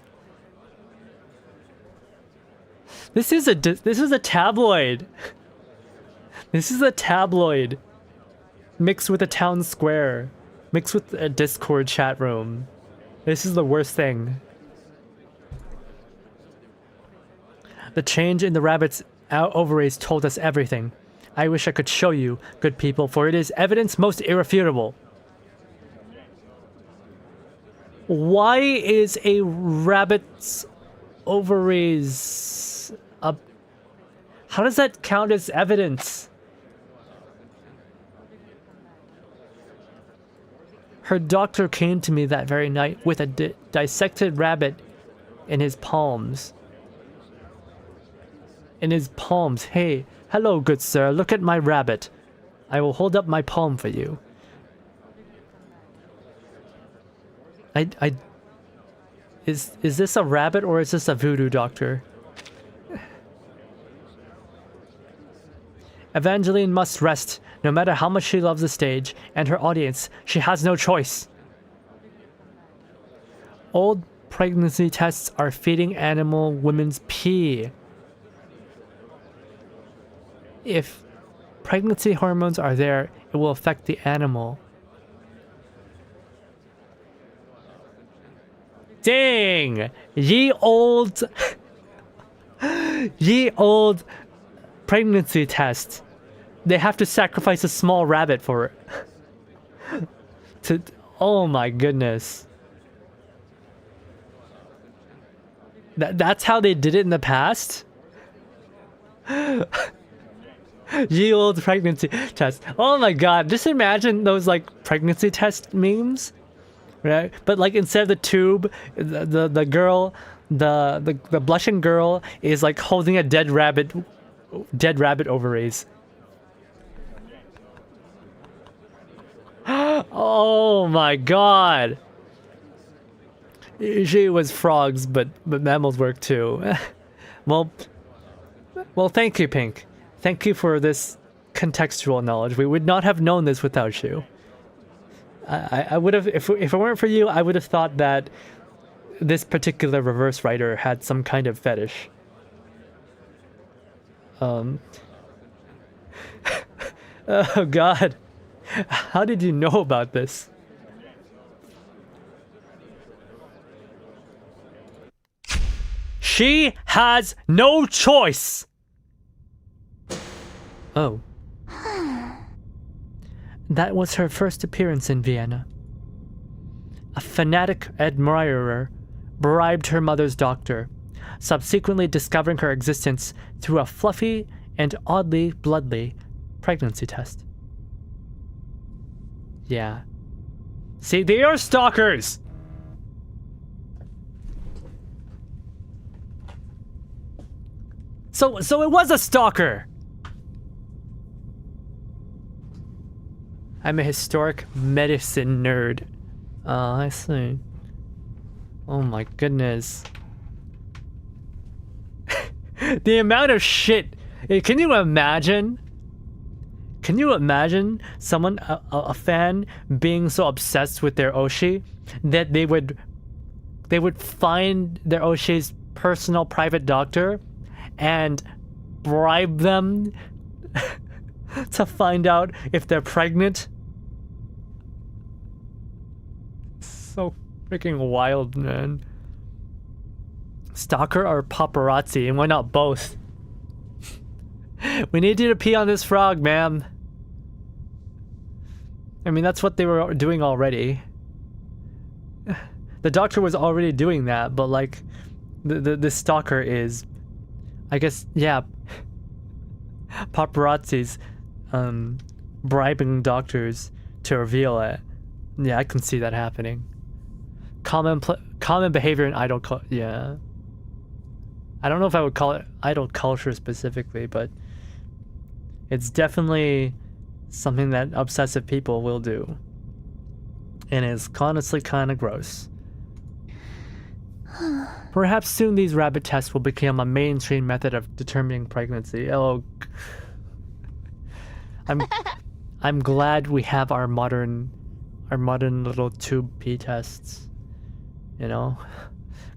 This is a tabloid. This is a tabloid mixed with a town square, mixed with a Discord chat room. This is the worst thing. The change in the rabbit's ovaries told us everything. I wish I could show you, good people, for it is evidence most irrefutable. Why is a rabbit's ovaries up? How does that count as evidence? Her doctor came to me that very night with a dissected rabbit in his palms. In his palms. Hey, hello, good sir. Look at my rabbit. I will hold up my palm for you. Is this a rabbit or is this a voodoo doctor? Evangeline must rest. No matter how much she loves the stage and her audience, she has no choice. Old pregnancy tests are feeding animal women's pee. If pregnancy hormones are there, it will affect the animal. Dang! Ye old pregnancy test. They have to sacrifice a small rabbit for it. Oh my goodness. That's how they did it in the past? Ye old pregnancy test. Oh my god, just imagine those like pregnancy test memes. Right? But like instead of the tube, the girl, the blushing girl is like holding a dead rabbit ovaries. Oh my god. She was frogs, but mammals work too. Well, thank you, Pink. Thank you for this contextual knowledge. We would not have known this without you. I would have, if it weren't for you, I would have thought that this particular reverse writer had some kind of fetish. Oh god. How did you know about this? She has no choice! Oh. That was her first appearance in Vienna. A fanatic admirer bribed her mother's doctor, subsequently discovering her existence through a fluffy and oddly bloodly pregnancy test. Yeah. See, they are stalkers! So it was a stalker! I'm a historic medicine nerd. Oh, I see. Oh my goodness. The amount of shit. Can you imagine? Can you imagine someone, a fan, being so obsessed with their Oshi that they would find their Oshi's personal private doctor and bribe them to find out if they're pregnant? So freaking wild, man. Stalker or paparazzi, and why not both? We need you to pee on this frog, ma'am. I mean, that's what they were doing already. The doctor was already doing that, but like, the stalker is, I guess, yeah, paparazzi's bribing doctors to reveal it. Yeah, I can see that happening. Common behavior in idol culture. Yeah. I don't know if I would call it idol culture specifically, but it's definitely something that obsessive people will do. And it's honestly kind of gross. Perhaps soon these rabbit tests will become a mainstream method of determining pregnancy. Oh, I'm glad we have our modern little tube pee tests. You know,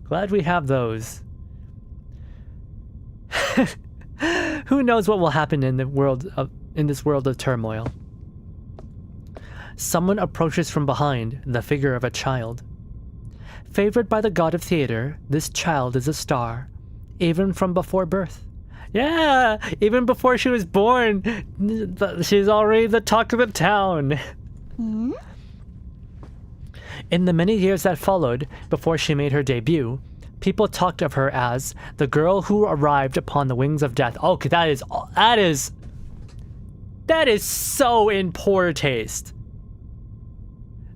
glad we have those. Who knows what will happen in this world of turmoil? Someone approaches from behind, the figure of a child. Favored by the god of theater, this child is a star, even from before birth. Yeah, even before she was born, she's already the talk of the town. Hmm? In the many years that followed, before she made her debut, people talked of her as the girl who arrived upon the wings of death. Okay, that is so in poor taste.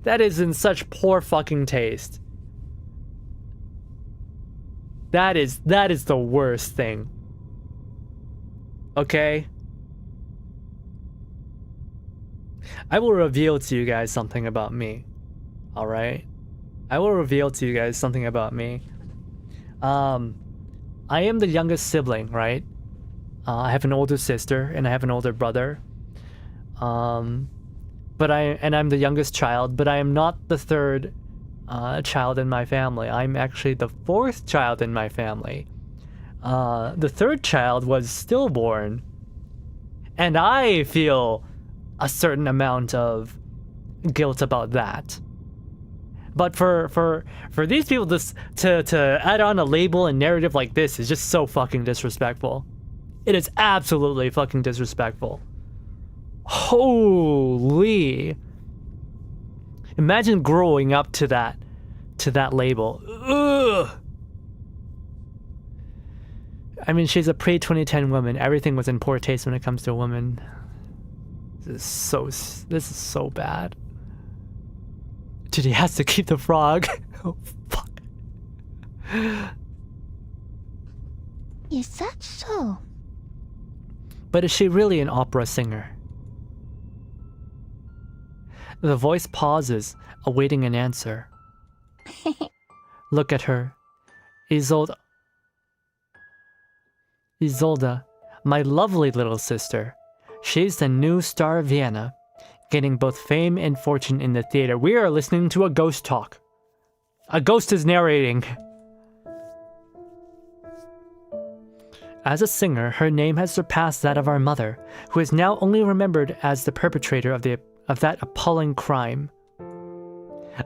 That is in such poor fucking taste. That is the worst thing. Okay? I will reveal to you guys something about me. Alright? I will reveal to you guys something about me. I am the youngest sibling, right? I have an older sister and I have an older brother. I'm the youngest child, but I am not the third child in my family. I'm actually the fourth child in my family. The third child was stillborn, and I feel a certain amount of guilt about that. But for these people to add on a label and narrative like this is just so fucking disrespectful. It is absolutely fucking disrespectful. Holy. Imagine growing up to that label. Ugh. I mean, she's a pre-2010 woman. Everything was in poor taste when it comes to a woman. This is so bad. Dude, he has to keep the frog. Oh, fuck. Is that so? But is she really an opera singer? The voice pauses, awaiting an answer. Look at her. Isolda, my lovely little sister. She's the new star of Vienna, gaining both fame and fortune in the theater. We are listening to a ghost talk. A ghost is narrating. As a singer, her name has surpassed that of our mother, who is now only remembered as the perpetrator of that appalling crime.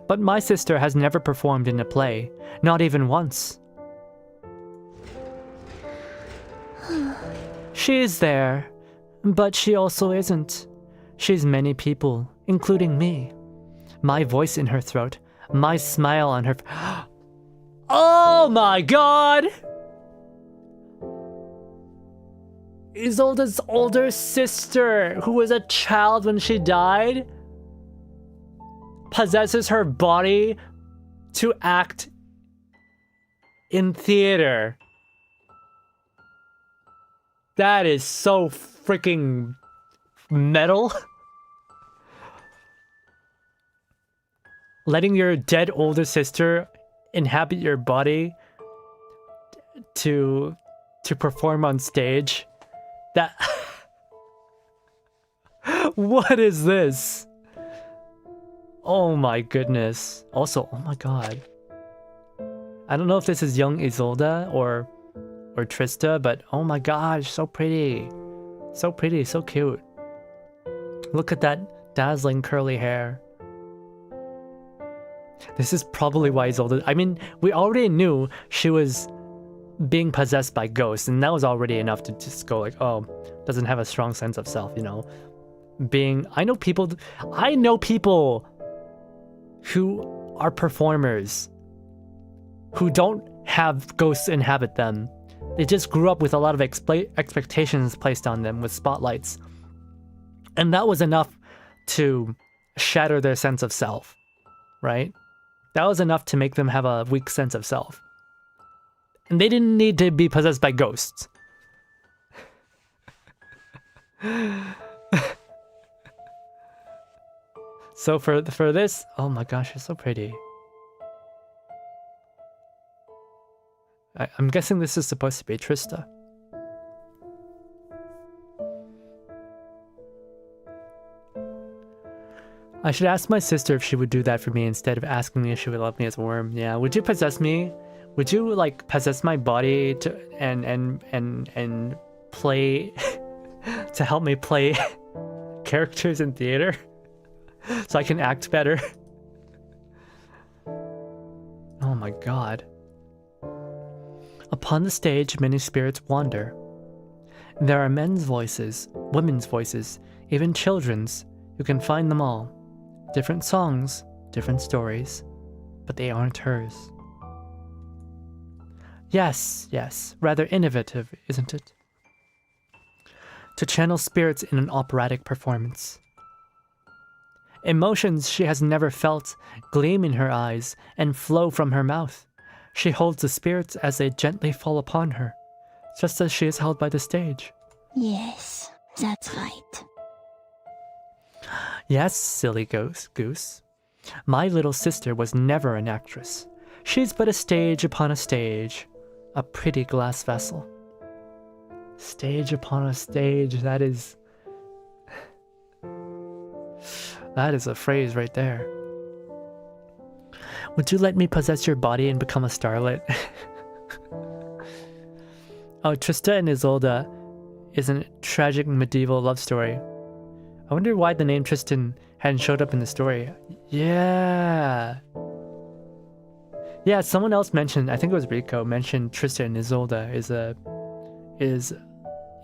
But my sister has never performed in a play, not even once. She is there, but she also isn't. She's many people, including me. My voice in her throat, my smile on her Oh my god! Isolda's older sister, who was a child when she died, possesses her body to act in theater. That is so freaking metal. Letting your dead older sister inhabit your body to perform on stage. That what is this? Oh my goodness. Also, oh my god. I don't know if this is young Isolda or Trista, but oh my gosh, so pretty. So pretty, so cute. Look at that dazzling curly hair. This is probably why Isolda... I mean, we already knew she was being possessed by ghosts, and that was already enough to just go like, oh, doesn't have a strong sense of self, you know. I know people who are performers who don't have ghosts inhabit them. They just grew up with a lot of expectations placed on them with spotlights. And that was enough to shatter their sense of self, right? That was enough to make them have a weak sense of self. And they didn't need to be possessed by ghosts. So for this, oh my gosh, you're so pretty. I'm guessing this is supposed to be Trista. I should ask my sister if she would do that for me instead of asking me if she would love me as a worm. Yeah, would you possess me? Would you like possess my body to and play to help me play characters in theater so I can act better? Oh my god. Upon the stage, many spirits wander. There are men's voices, women's voices, even children's. You can find them all. Different songs, different stories, but they aren't hers. Yes, rather innovative, isn't it? To channel spirits in an operatic performance. Emotions she has never felt gleam in her eyes and flow from her mouth. She holds the spirits as they gently fall upon her, just as she is held by the stage. Yes, that's right. Yes, silly goose. My little sister was never an actress. She's but a stage upon a stage, a pretty glass vessel. Stage upon a stage, that is a phrase right there. Would you let me possess your body and become a starlet? Oh, Trista and Isolde is a tragic medieval love story. I wonder why the name Tristan hadn't showed up in the story. Yeah, someone else mentioned, I think it was Rico, mentioned Tristan and Isolde is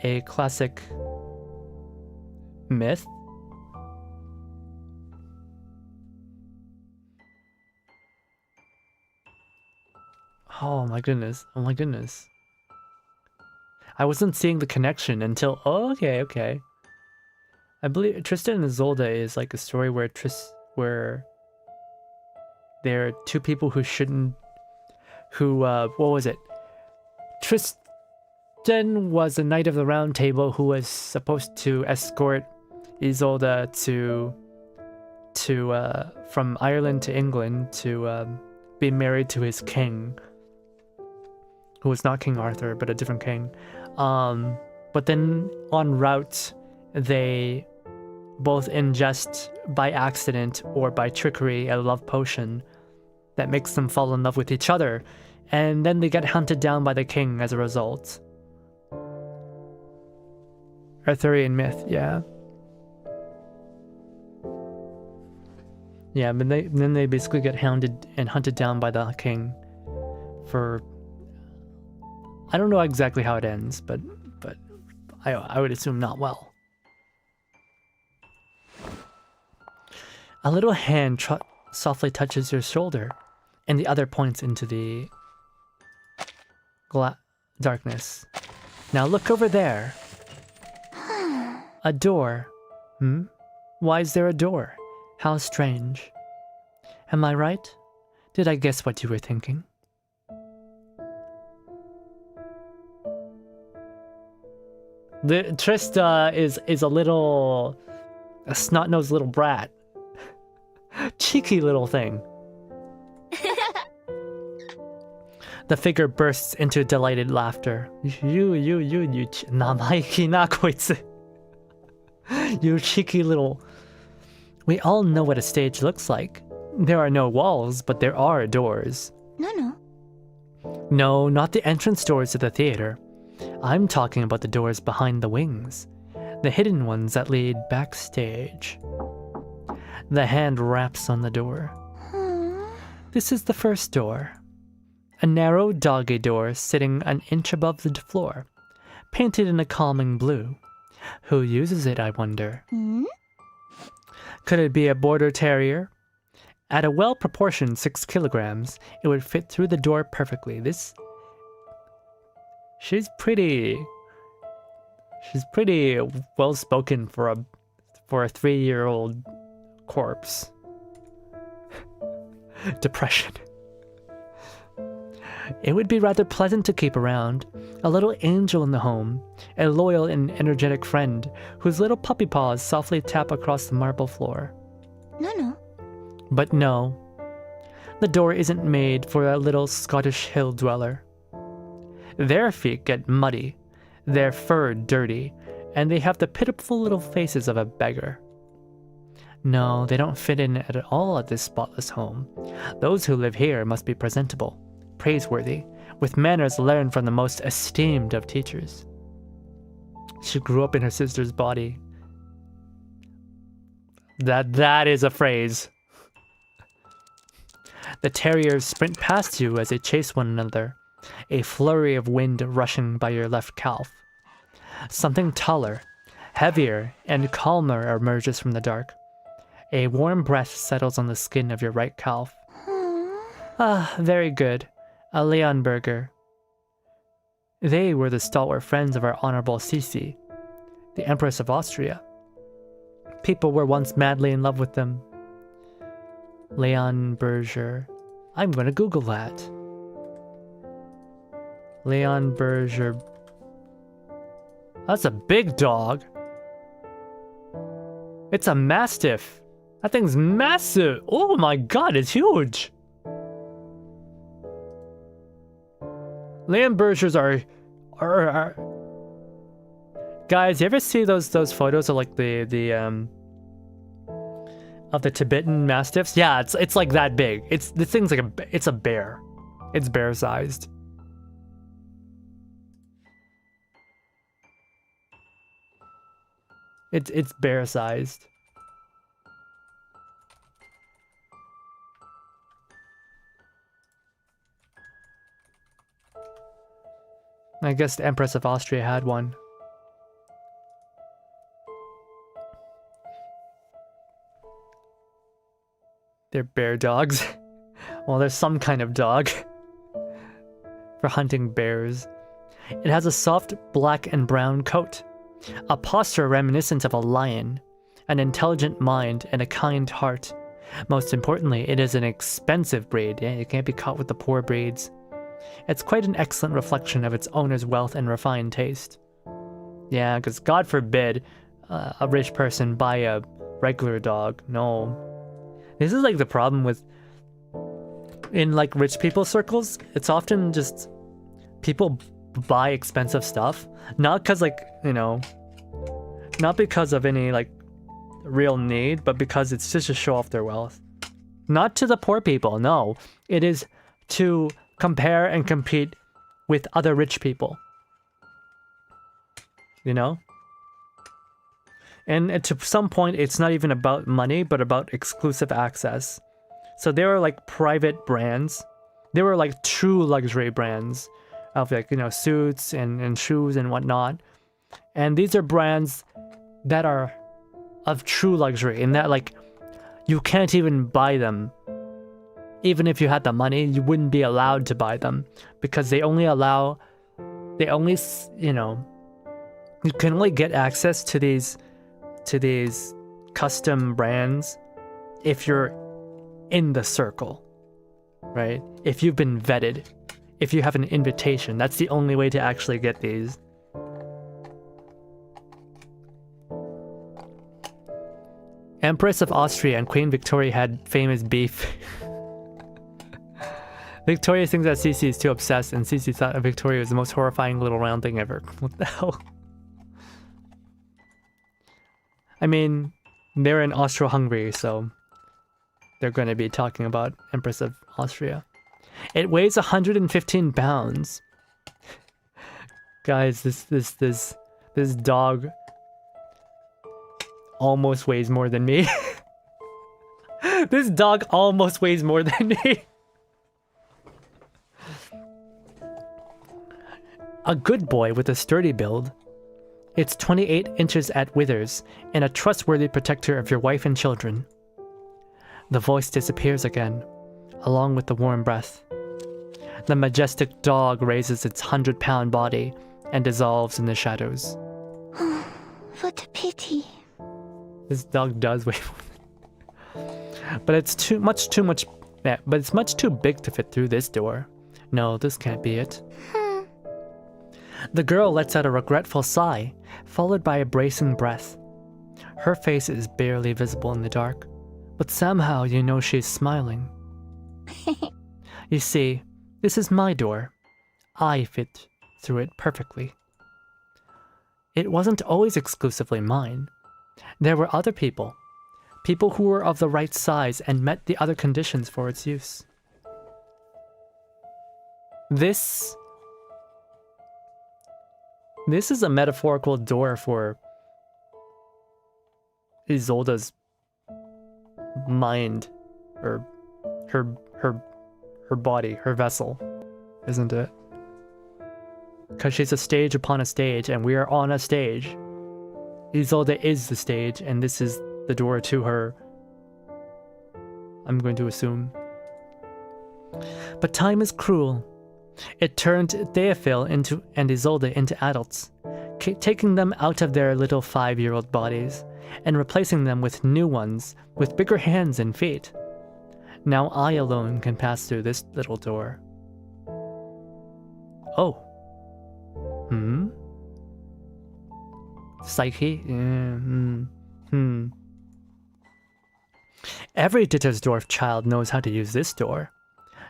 a classic myth. Oh my goodness. I wasn't seeing the connection until, oh, okay. I believe Tristan and Isolde is like a story where there are two people who what was it? Tristan was a knight of the round table who was supposed to escort Isolde from Ireland to England to be married to his king, who was not King Arthur, but a different king. But then en route, they both ingest by accident or by trickery a love potion that makes them fall in love with each other, and then they get hunted down by the king as a result. Arthurian myth, yeah. Yeah, but then they basically get hounded and hunted down by the king for... I don't know exactly how it ends, but I would assume not well. A little hand softly touches your shoulder, and the other points into the darkness. Now look over there. A door. Why is there a door? How strange. Am I right? Did I guess what you were thinking? Trista is a snot-nosed little brat. Cheeky little thing. The figure bursts into delighted laughter. You namaiki na koitsu. You cheeky little... We all know what a stage looks like. There are no walls, but there are doors. No. No, not the entrance doors to the theater. I'm talking about the doors behind the wings. The hidden ones that lead backstage. The hand raps on the door. This is the first door. A narrow doggy door sitting an inch above the floor, painted in a calming blue. Who uses it, I wonder? Could it be a border terrier? At a well-proportioned 6 kilograms, it would fit through the door perfectly. She's pretty well-spoken for a 3-year-old corpse. Depression. It would be rather pleasant to keep around. A little angel in the home. A loyal and energetic friend whose little puppy paws softly tap across the marble floor. No. But no. The door isn't made for a little Scottish hill dweller. Their feet get muddy, their fur dirty, and they have the pitiful little faces of a beggar. No, they don't fit in at all at this spotless home. Those who live here must be presentable, praiseworthy, with manners learned from the most esteemed of teachers. She grew up in her sister's body. That is a phrase. The terriers sprint past you as they chase one another, a flurry of wind rushing by your left calf. Something taller, heavier, and calmer emerges from the dark. A warm breath settles on the skin of your right calf. Ah, very good. A Leonberger. They were the stalwart friends of our Honorable Ch6, the Empress of Austria. People were once madly in love with them. Leonberger. I'm gonna Google that. Leonberger. That's a big dog. It's a Mastiff. That thing's massive. Oh my god, it's huge. Leonbergers are guys, you ever see those photos of like the Tibetan Mastiffs? Yeah, it's like that big. This thing's like it's a bear. It's bear sized. It's bear sized. I guess the Empress of Austria had one. They're bear dogs. Well, there's some kind of dog for hunting bears. It has a soft black and brown coat, a posture reminiscent of a lion, an intelligent mind, and a kind heart. Most importantly, it is an expensive breed. Yeah, you can't be caught with the poor breeds. It's quite an excellent reflection of its owner's wealth and refined taste. Yeah, because God forbid a rich person buy a regular dog. No. This is like the problem with... in like rich people circles, it's often just... people buy expensive stuff. Not because like, you know... not because of any like real need, but because it's just to show off their wealth. Not to the poor people, no. It is to... compare and compete with other rich people. You know? And to some point, it's not even about money, but about exclusive access. So they were like private brands. They were like true luxury brands of like, you know, suits and shoes and whatnot. And these are brands that are of true luxury in that like you can't even buy them. Even if you had the money, you wouldn't be allowed to buy them because you know, you can only get access to these custom brands if you're in the circle, right? If you've been vetted, if you have an invitation, that's the only way to actually get these. Empress of Austria and Queen Victoria had famous beef. Victoria thinks that Ch6 is too obsessed, and Ch6 thought Victoria was the most horrifying little round thing ever. What the hell? I mean, they're in Austro-Hungary, so they're going to be talking about Empress of Austria. It weighs 115 pounds. Guys, this dog almost weighs more than me. This dog almost weighs more than me. A good boy with a sturdy build. It's 28 inches at withers, and a trustworthy protector of your wife and children. The voice disappears again, along with the warm breath. The majestic dog raises its 100-pound body and dissolves in the shadows. What a pity. This dog does weigh but it's much too big to fit through this door. No, this can't be it. The girl lets out a regretful sigh, followed by a bracing breath. Her face is barely visible in the dark, but somehow you know she's smiling. You see, this is my door. I fit through it perfectly. It wasn't always exclusively mine. There were other people. People who were of the right size and met the other conditions for its use. This is a metaphorical door for Isolde's mind, or her body, her vessel, isn't it? Because she's a stage upon a stage, and we are on a stage. Isolde is the stage, and this is the door to her, I'm going to assume. But time is cruel. It turned Theophil and Isolde into adults, taking them out of their little 5-year-old bodies and replacing them with new ones with bigger hands and feet. Now I alone can pass through this little door. Oh. Psyche? Every Dittersdorf child knows how to use this door.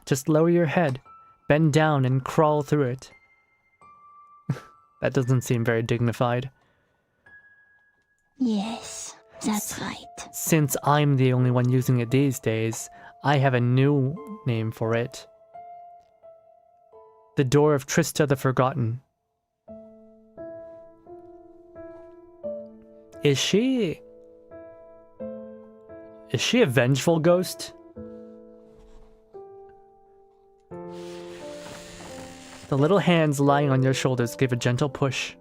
Just lower your head, bend down, and crawl through it. That doesn't seem very dignified. Yes, that's right. Since I'm the only one using it these days, I have a new name for it. The Door of Trista the Forgotten. Is she a vengeful ghost? The little hands lying on your shoulders give a gentle push.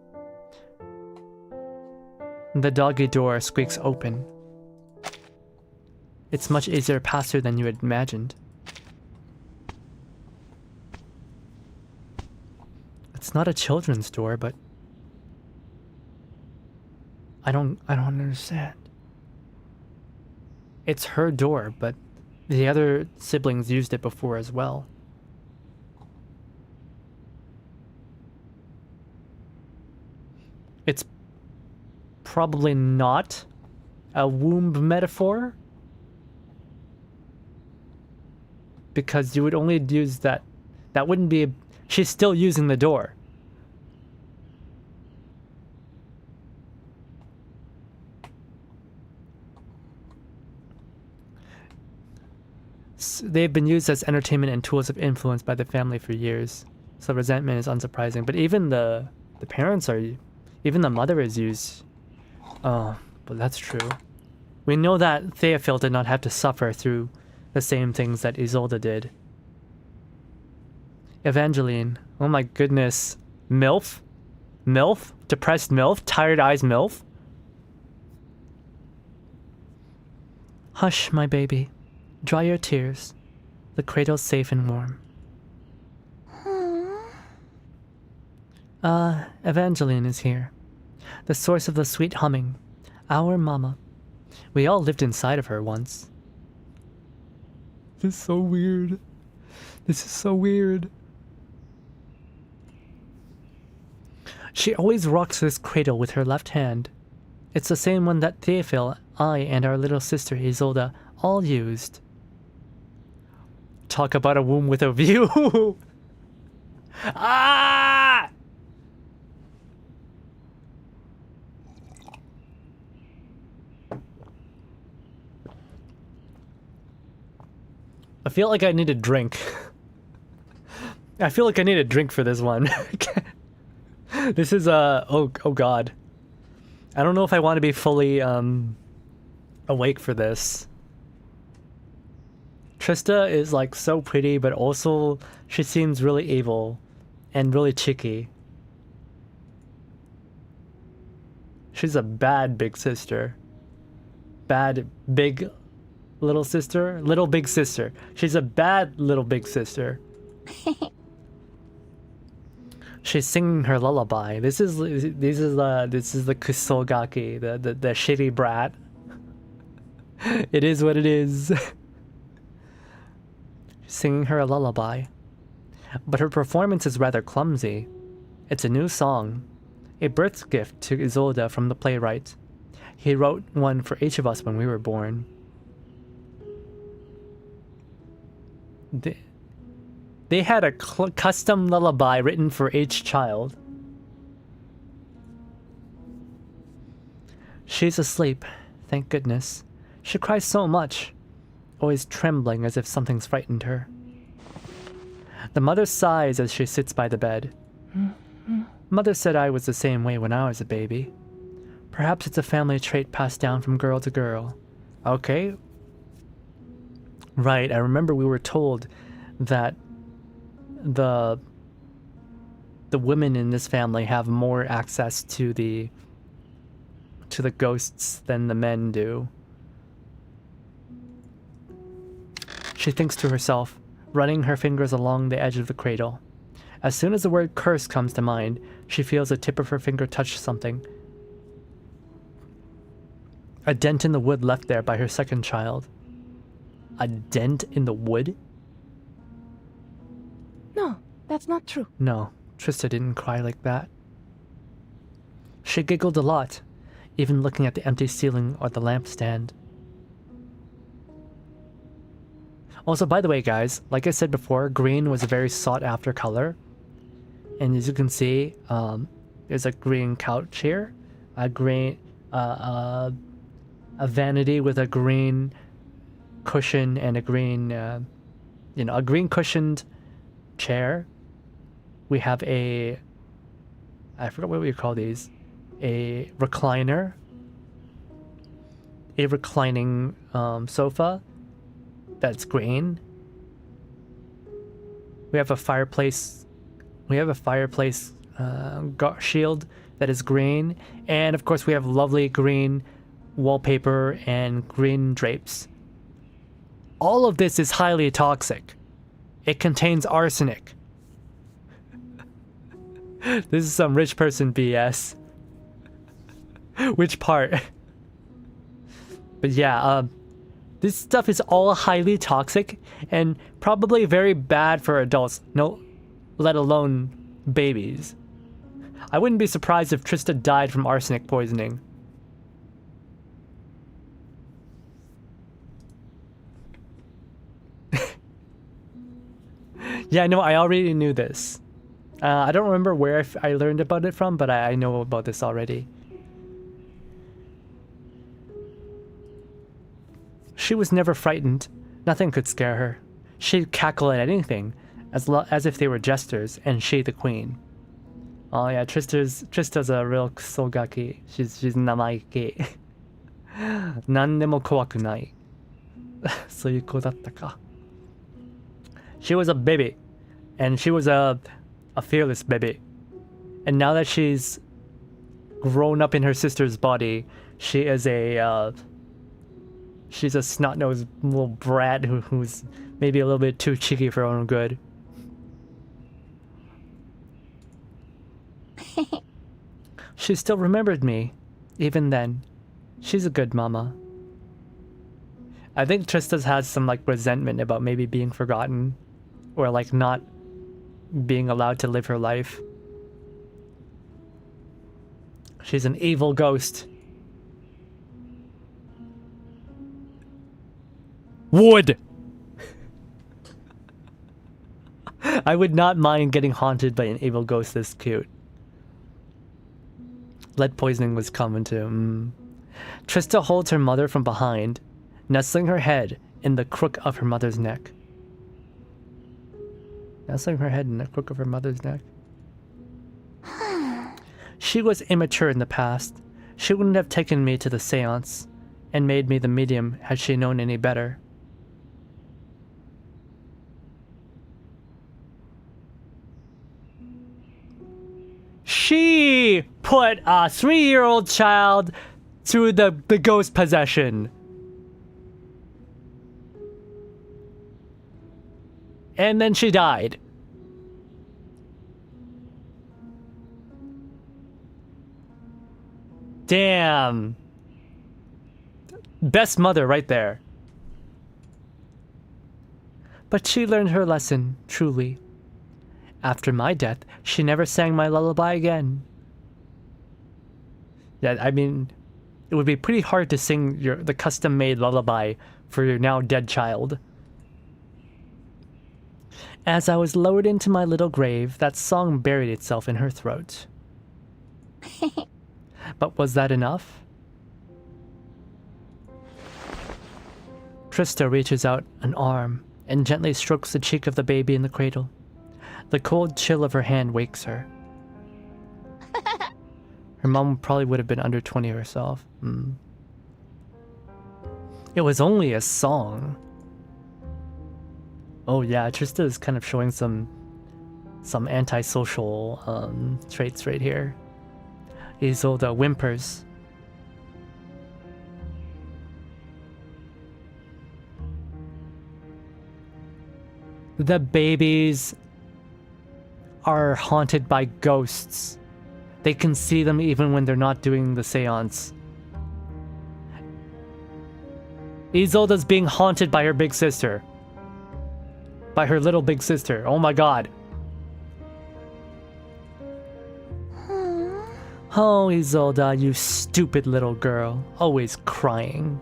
The doggy door squeaks open. It's much easier to pass through than you had imagined. It's not a children's door, but I don't understand. It's her door, but the other siblings used it before as well. It's probably not a womb metaphor, because you would only use that. That wouldn't be she's still using the door. They've been used as entertainment and tools of influence by the family for years, so resentment is unsurprising. But even the parents are, even the mother is used. Oh, but that's true. We know that Theophil did not have to suffer through the same things that Isolde did. Evangeline, oh my goodness. MILF? MILF? Depressed MILF? Tired eyes MILF? Hush, my baby. Dry your tears. The cradle's safe and warm. Evangeline is here. The source of the sweet humming. Our mama. We all lived inside of her once. This is so weird. This is so weird. She always rocks this cradle with her left hand. It's the same one that Theophil, I, and our little sister Isolde all used. Talk about a womb with a view. Ah! I feel like I need a drink. I feel like I need a drink for this one. This is oh god. I don't know if I want to be fully awake for this. Trista is like so pretty, but also she seems really evil and really cheeky. She's a bad big sister. Bad big little sister? Little big sister. She's a bad little big sister. She's singing her lullaby. This is the kusogaki, the shitty brat. It is what it is. Singing her a lullaby. But her performance is rather clumsy. It's a new song, a birth gift to Isolde from the playwright. He wrote one for each of us when we were born. They had a custom lullaby written for each child. She's asleep, thank goodness. She cries so much, always trembling as if something's frightened her. The mother sighs as she sits by the bed. Mother said I was the same way when I was a baby. Perhaps it's a family trait passed down from girl to girl. Okay. Right, I remember we were told that the women in this family have more access to the ghosts than the men do. She thinks to herself, running her fingers along the edge of the cradle. As soon as the word curse comes to mind, she feels the tip of her finger touch something. A dent in the wood left there by her second child. A dent in the wood? No, that's not true. No, Trista didn't cry like that. She giggled a lot, even looking at the empty ceiling or the lampstand. Also, by the way, guys, like I said before, green was a very sought-after color. And as you can see, there's a green couch here, a green, a vanity with a green cushion and a green, a green cushioned chair. We have I forgot what we call these, a recliner, a reclining sofa that's green. We have a fireplace. We have a fireplace shield that is green, and of course we have lovely green wallpaper and green drapes. All of this is highly toxic. It contains arsenic. This is some rich person BS. Which part? But yeah, this stuff is all highly toxic and probably very bad for adults, no, let alone babies. I wouldn't be surprised if Trista died from arsenic poisoning. Yeah, no, I already knew this. I don't remember where I learned about it from, but I know about this already. She was never frightened. Nothing could scare her. She'd cackle at anything, as if they were jesters, and she the queen. Oh yeah, Trista's a real kusogaki. She's namaike. Nandemo kowakunai. そういう子だったか. She was a baby, and she was a fearless baby. And now that she's grown up in her sister's body, she is she's a snot-nosed little brat who's maybe a little bit too cheeky for her own good. She still remembered me, even then. She's a good mama. I think Trista's has some like resentment about maybe being forgotten, or like not being allowed to live her life. She's an evil ghost. Wood! I would not mind getting haunted by an evil ghost this cute. Lead poisoning was common too. Trista holds her mother from behind, nestling her head in the crook of her mother's neck. Nestling her head in the crook of her mother's neck. She was immature in the past. She wouldn't have taken me to the seance and made me the medium had she known any better. she put a 3-year-old child through the ghost possession. And then she died. Damn. Best mother right there. But she learned her lesson, truly. After my death, she never sang my lullaby again. Yeah, I mean, it would be pretty hard to sing the custom-made lullaby for your now dead child. As I was lowered into my little grave, that song buried itself in her throat. But was that enough? Trista reaches out an arm and gently strokes the cheek of the baby in the cradle. The cold chill of her hand wakes her. Her mom probably would have been under 20 herself. It was only a song. Oh yeah, Trista is kind of showing some antisocial traits right here. Isolde whimpers. The babies are haunted by ghosts. They can see them even when they're not doing the seance. Isolde's being haunted by her big sister. By her little big sister. Oh my god. Oh, Isolde, you stupid little girl. Always crying.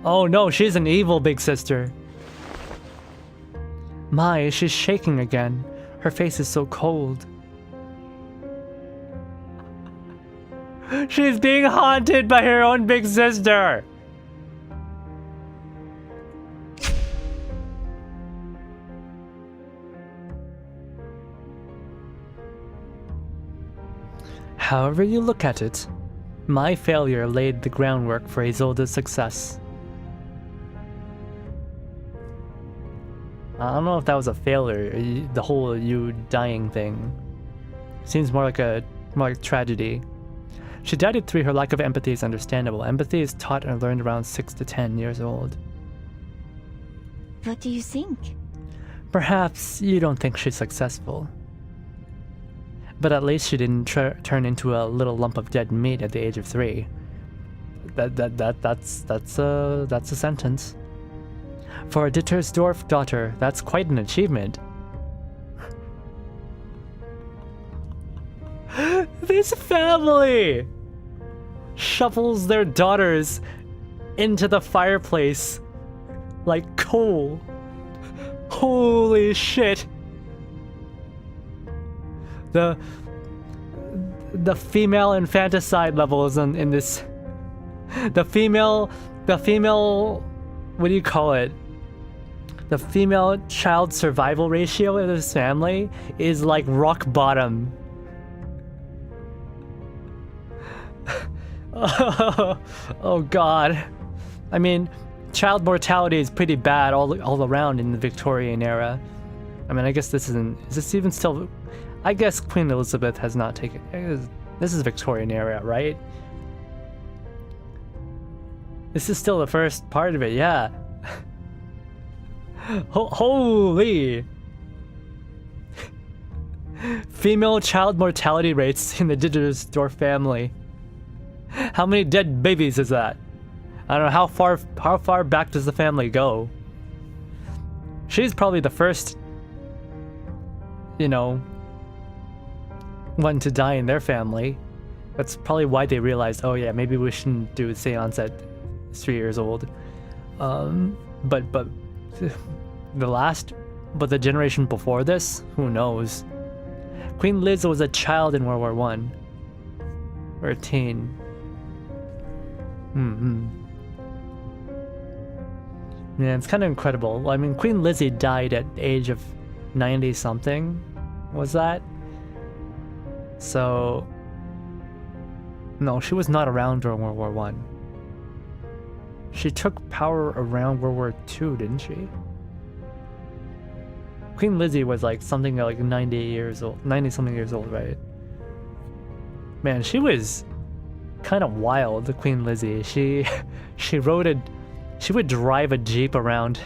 Oh no, she's an evil big sister. My, she's shaking again. Her face is so cold. She's being haunted by her own big sister. However you look at it, my failure laid the groundwork for Isolde's success. I don't know if that was a failure, the whole you dying thing. Seems more like tragedy. She died at 3, her lack of empathy is understandable. Empathy is taught and learned around 6 to 10 years old. What do you think? Perhaps you don't think she's successful. But at least she didn't turn into a little lump of dead meat at the age of 3. That's a sentence. For a Dittersdorf daughter, that's quite an achievement. This family shovels their daughters into the fireplace like coal. Holy shit. The female infanticide levels in this. The female, what do you call it? The female child survival ratio in this family is like rock bottom. Oh god. I mean, child mortality is pretty bad all around in the Victorian era. I mean, I guess this isn't. Is this even still? I guess Queen Elizabeth has not taken. This is Victorian era, right? This is still the first part of it, yeah. Holy! Female child mortality rates in the Dittersdorf family. How many dead babies is that? I don't know, how far back does the family go? She's probably the first, you know, one to die in their family. That's probably why they realized, oh yeah, maybe we shouldn't do a seance at 3 years old. But the generation before this, who knows? Queen Liz was a child in World War I. Or a teen. Yeah, it's kind of incredible. I mean, Queen Lizzie died at the age of 90 something. Was that? So, no, she was not around during World War I. She took power around World War II, didn't she? Queen Lizzie was like something like 90 years old, 90 something years old, right? Man, she was kind of wild, the Queen Lizzie. She would drive a Jeep around.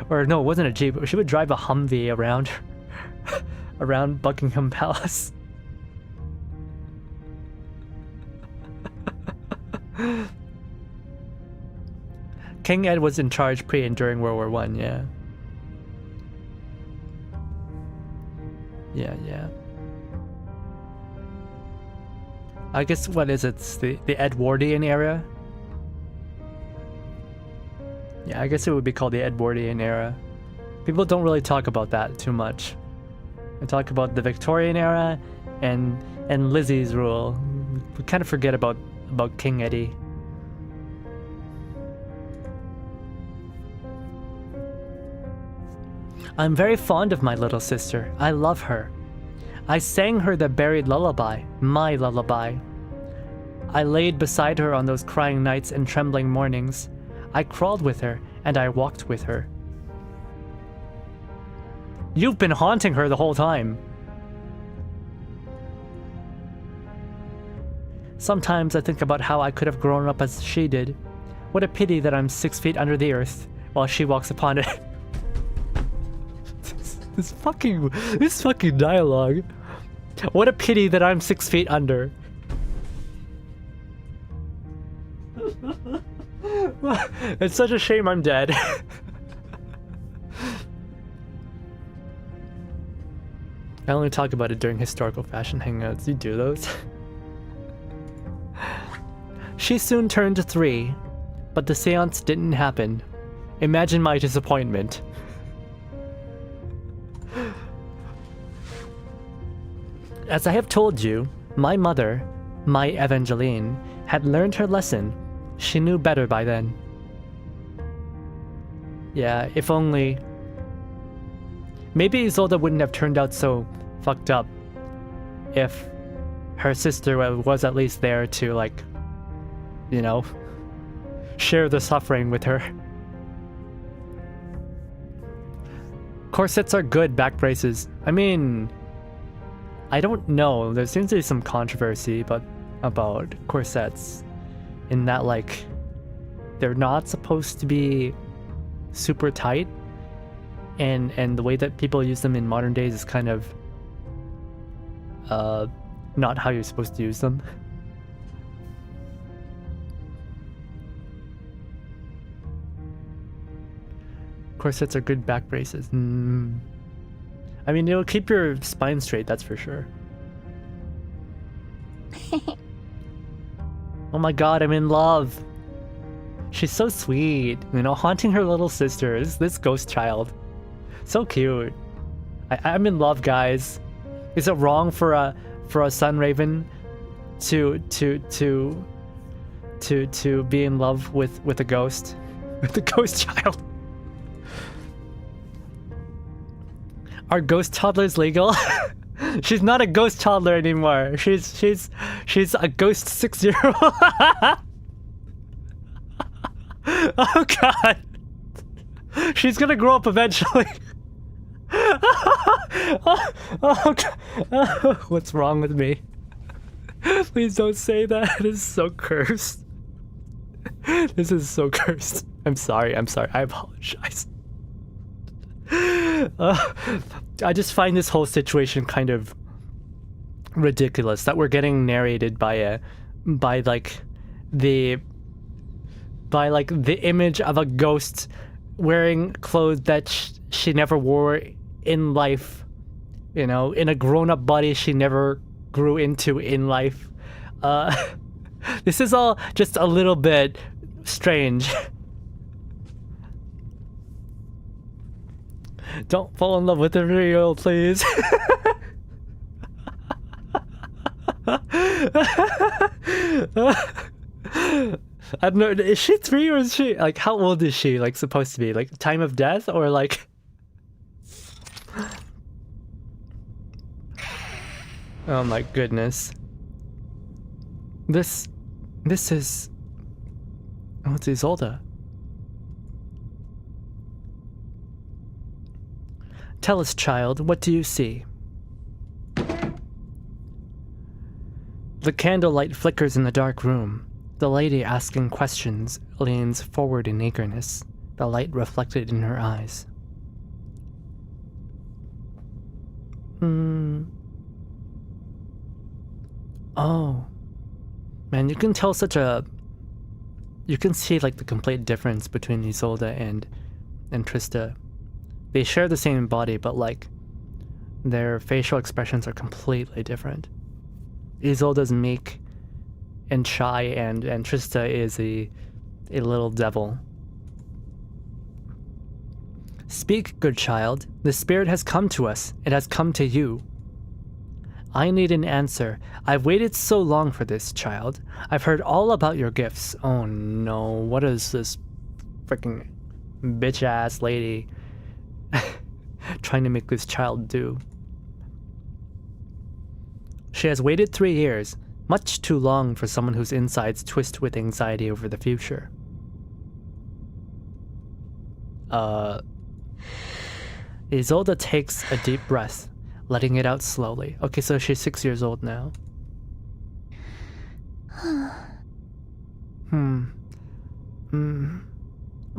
Or no, it wasn't a Jeep. She would drive a Humvee around around Buckingham Palace. King Ed was in charge pre and during World War I, yeah. Yeah. I guess, what is it? It's the Edwardian era? Yeah, I guess it would be called the Edwardian era. People don't really talk about that too much. They talk about the Victorian era and Lizzie's rule. We kind of forget about King Eddie. I'm very fond of my little sister. I love her. I sang her the buried lullaby, my lullaby. I laid beside her on those crying nights and trembling mornings. I crawled with her, and I walked with her. You've been haunting her the whole time. Sometimes I think about how I could have grown up as she did. What a pity that I'm 6 feet under the earth while she walks upon it. This fucking dialogue. What a pity that I'm 6 feet under. It's such a shame I'm dead. I only talk about it during historical fashion hangouts. You do those? She soon turned 3, but the seance didn't happen. Imagine my disappointment. As I have told you, my mother, my Evangeline, had learned her lesson. She knew better by then. Yeah, if only... Maybe Isolde wouldn't have turned out so fucked up if her sister was at least there to, like, you know, share the suffering with her. Corsets are good, back braces. I mean... I don't know, there seems to be some controversy about corsets in that, like, they're not supposed to be super tight, and the way that people use them in modern days is kind of not how you're supposed to use them. Corsets are good back braces. I mean, it'll keep your spine straight, that's for sure. Oh my god, I'm in love. She's so sweet. You know, haunting her little sister is this ghost child. So cute. I'm in love, guys. Is it wrong for a sun raven to be in love with a ghost? With a ghost child? Are ghost toddlers legal? She's not a ghost toddler anymore. She's a ghost 6-year-old. Oh god. She's gonna grow up eventually. Oh god. What's wrong with me? Please don't say that. This is so cursed. This is so cursed. I'm sorry. I apologize. I just find this whole situation kind of ridiculous that we're getting narrated by the image of a ghost wearing clothes that she never wore in life, you know, in a grown-up body she never grew into in life. This is all just a little bit strange. Don't fall in love with a 3-year-old, please. I don't know, is she 3 or is she, like, how old is she, like, supposed to be? Like, time of death, or, like... Oh my goodness. This is... Oh, it's Isolde. Tell us, child, what do you see? The candlelight flickers in the dark room. The lady asking questions leans forward in eagerness, the light reflected in her eyes. Oh. Man, you can tell you can see like the complete difference between Isolde and Trista. They share the same body, but like their facial expressions are completely different. Isolde's meek and shy, and Trista is a little devil. Speak, good child. The spirit has come to us. It has come to you. I need an answer. I've waited so long for this, child. I've heard all about your gifts. Oh no, what is this freaking bitch-ass lady trying to make this child do? She has waited 3 years, much too long for someone whose insides twist with anxiety over the future. Isolde takes a deep breath, letting it out slowly. Okay, so she's 6 years old now. Oh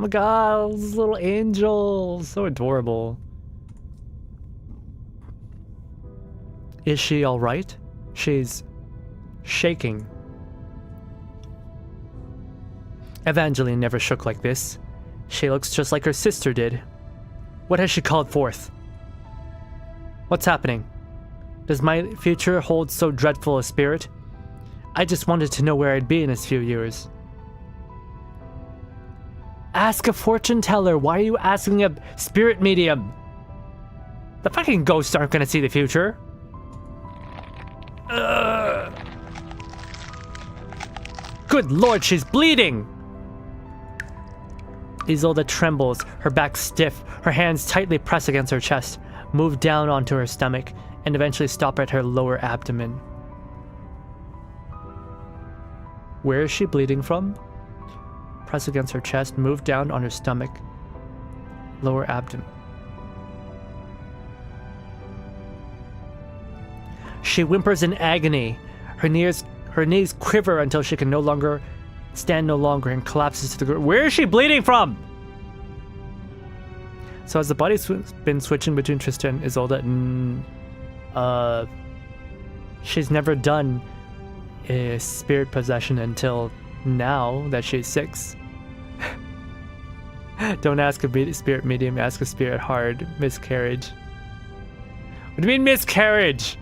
my god, this little angel, so adorable. Is she alright? She's shaking. Evangeline never shook like this. She looks just like her sister did. What has she called forth? What's happening? Does my future hold so dreadful a spirit? I just wanted to know where I'd be in a few years. Ask a fortune teller. Why are you asking a spirit medium? The fucking ghosts aren't gonna see the future. Good lord, she's bleeding! Isolde trembles, her back stiff, her hands tightly press against her chest, move down onto her stomach, and eventually stop at her lower abdomen. Where is she bleeding from? Press against her chest, move down on her stomach, lower abdomen. She whimpers in agony. Her knees quiver until she can stand no longer and collapses to the ground. Where is she bleeding from? So has the body been switching between Trista and Isolde? She's never done a spirit possession until now that she's 6. Don't ask a spirit medium, ask a spirit hard. Miscarriage. What do you mean miscarriage?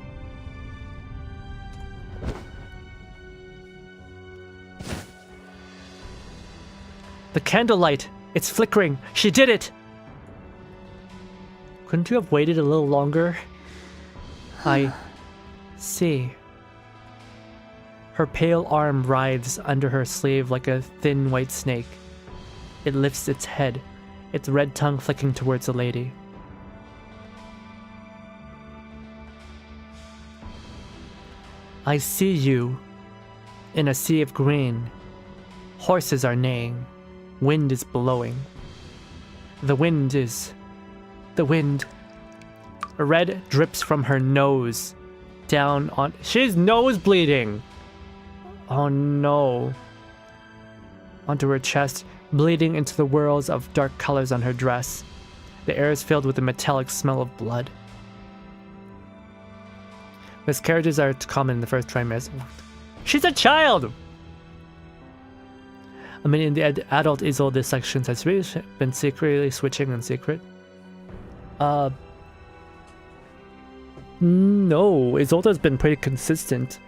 The candlelight! It's flickering! She did it! Couldn't you have waited a little longer? I see. Her pale arm writhes under her sleeve like a thin white snake. It lifts its head, its red tongue flicking towards the lady. I see you in a sea of green. Horses are neighing. Wind is blowing. The wind. Red drips from her nose down on. She's nose bleeding. Oh no. Onto her chest, bleeding into the whirls of dark colors on her dress. The air is filled with a metallic smell of blood. Miscarriages are common in the first trimester. She's a child! I mean, in the adult Isolde sections, has really been secretly switching in secret? No, Isolde's been pretty consistent.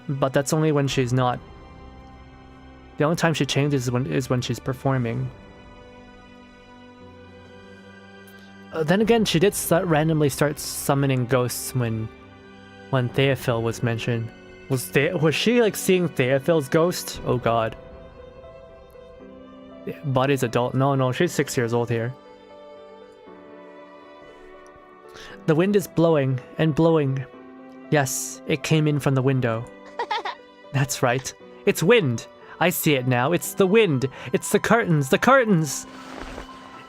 But that's only when she's not. The only time she changes is when she's performing. Then again, she did randomly start summoning ghosts when Theophil was mentioned. Was she like seeing Theophil's ghost? Oh god. Body's adult. No, she's 6 years old here. The wind is blowing and blowing. Yes, it came in from the window. That's right. It's wind. I see it now. It's the wind. It's the curtains. The curtains!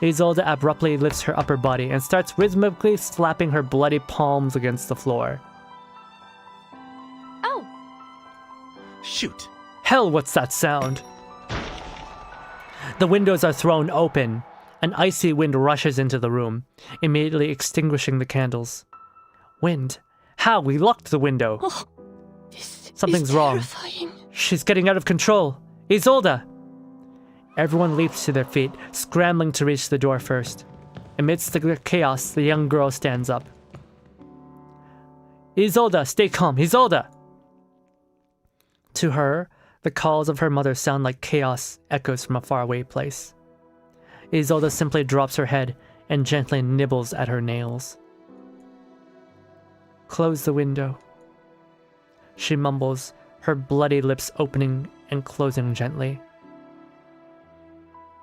Isolde abruptly lifts her upper body and starts rhythmically slapping her bloody palms against the floor. Oh! Shoot! Hell, what's that sound? The windows are thrown open. An icy wind rushes into the room, immediately extinguishing the candles. Wind? How? We locked the window. Oh, Something's wrong. She's getting out of control. Isolde! Everyone leaps to their feet, scrambling to reach the door first. Amidst the chaos, the young girl stands up. Isolde, stay calm, Isolde! To her, the calls of her mother sound like chaos echoes from a faraway place. Isolde simply drops her head and gently nibbles at her nails. Close the window. She mumbles, her bloody lips opening and closing gently.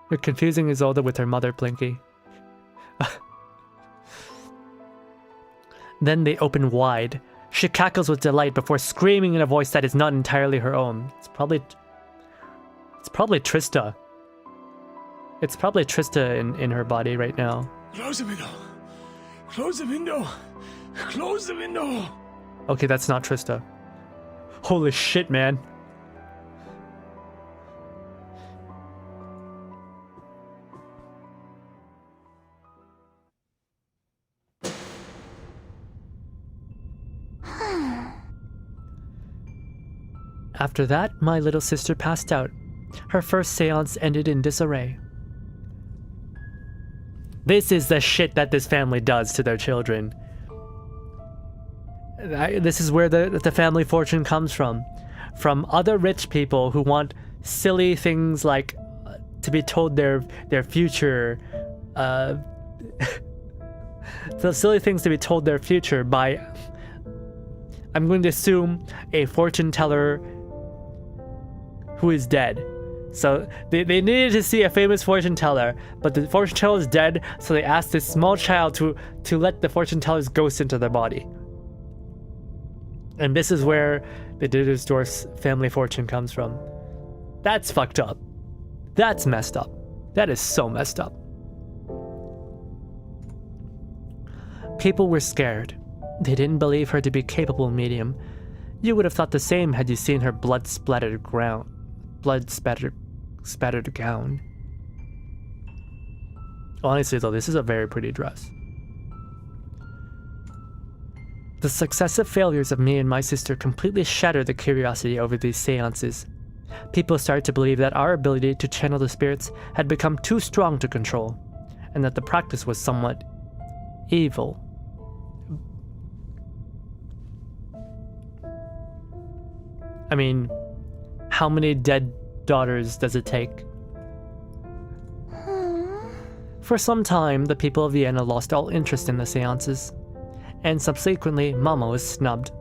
You're confusing Isolde with her mother, Blinky. Then they open wide. She cackles with delight before screaming in a voice that is not entirely her own. It's probably Trista. It's probably Trista in her body right now. Close the window. Close the window. Close the window. Okay, that's not Trista. Holy shit, man. After that, my little sister passed out. Her first seance ended in disarray. This is the shit that this family does to their children. This is where the family fortune comes from. From other rich people who want silly things like to be told their future. The silly things to be told their future by, I'm going to assume, a fortune teller who is dead. So they needed to see a famous fortune teller, but the fortune teller is dead, so they asked this small child to let the fortune teller's ghost into their body. And this is where the Dittersdorf's family fortune comes from. That's fucked up. That's messed up. That is so messed up. People were scared. They didn't believe her to be capable medium. You would have thought the same had you seen her blood-splattered gown. Honestly though, this is a very pretty dress. The successive failures of me and my sister completely shattered the curiosity over these seances. People started to believe that our ability to channel the spirits had become too strong to control, and that the practice was somewhat evil. I mean, how many dead daughters does it take? For some time, the people of Vienna lost all interest in the seances, and subsequently, Mama was snubbed.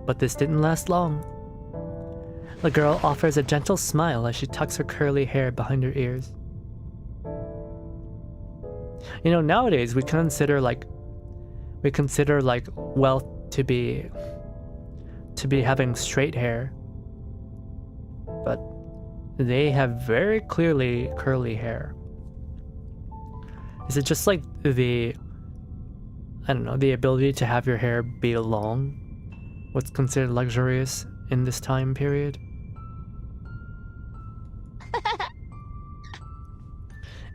But this didn't last long. The girl offers a gentle smile as she tucks her curly hair behind her ears. You know, nowadays we consider wealth to be having straight hair, but they have very clearly curly hair. Is it just like the ability to have your hair be long, what's considered luxurious in this time period?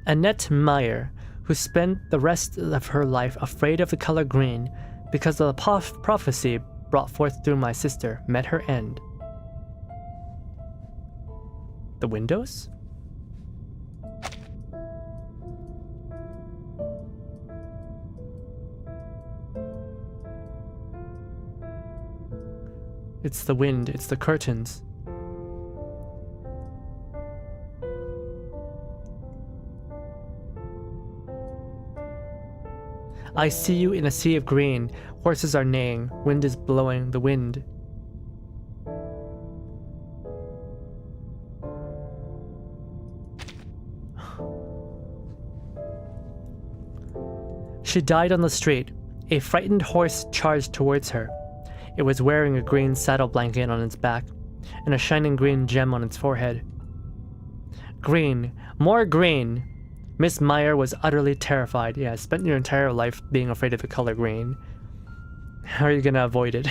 Annette Meyer, who spent the rest of her life afraid of the color green because of the prophecy brought forth through my sister, met her end. The windows? It's the wind, it's the curtains. I see you in a sea of green. Horses are neighing. Wind is blowing the wind. She died on the street. A frightened horse charged towards her. It was wearing a green saddle blanket on its back and a shining green gem on its forehead. Green. More green. Miss Meyer was utterly terrified. Yeah, spent your entire life being afraid of the color green. How are you gonna avoid it?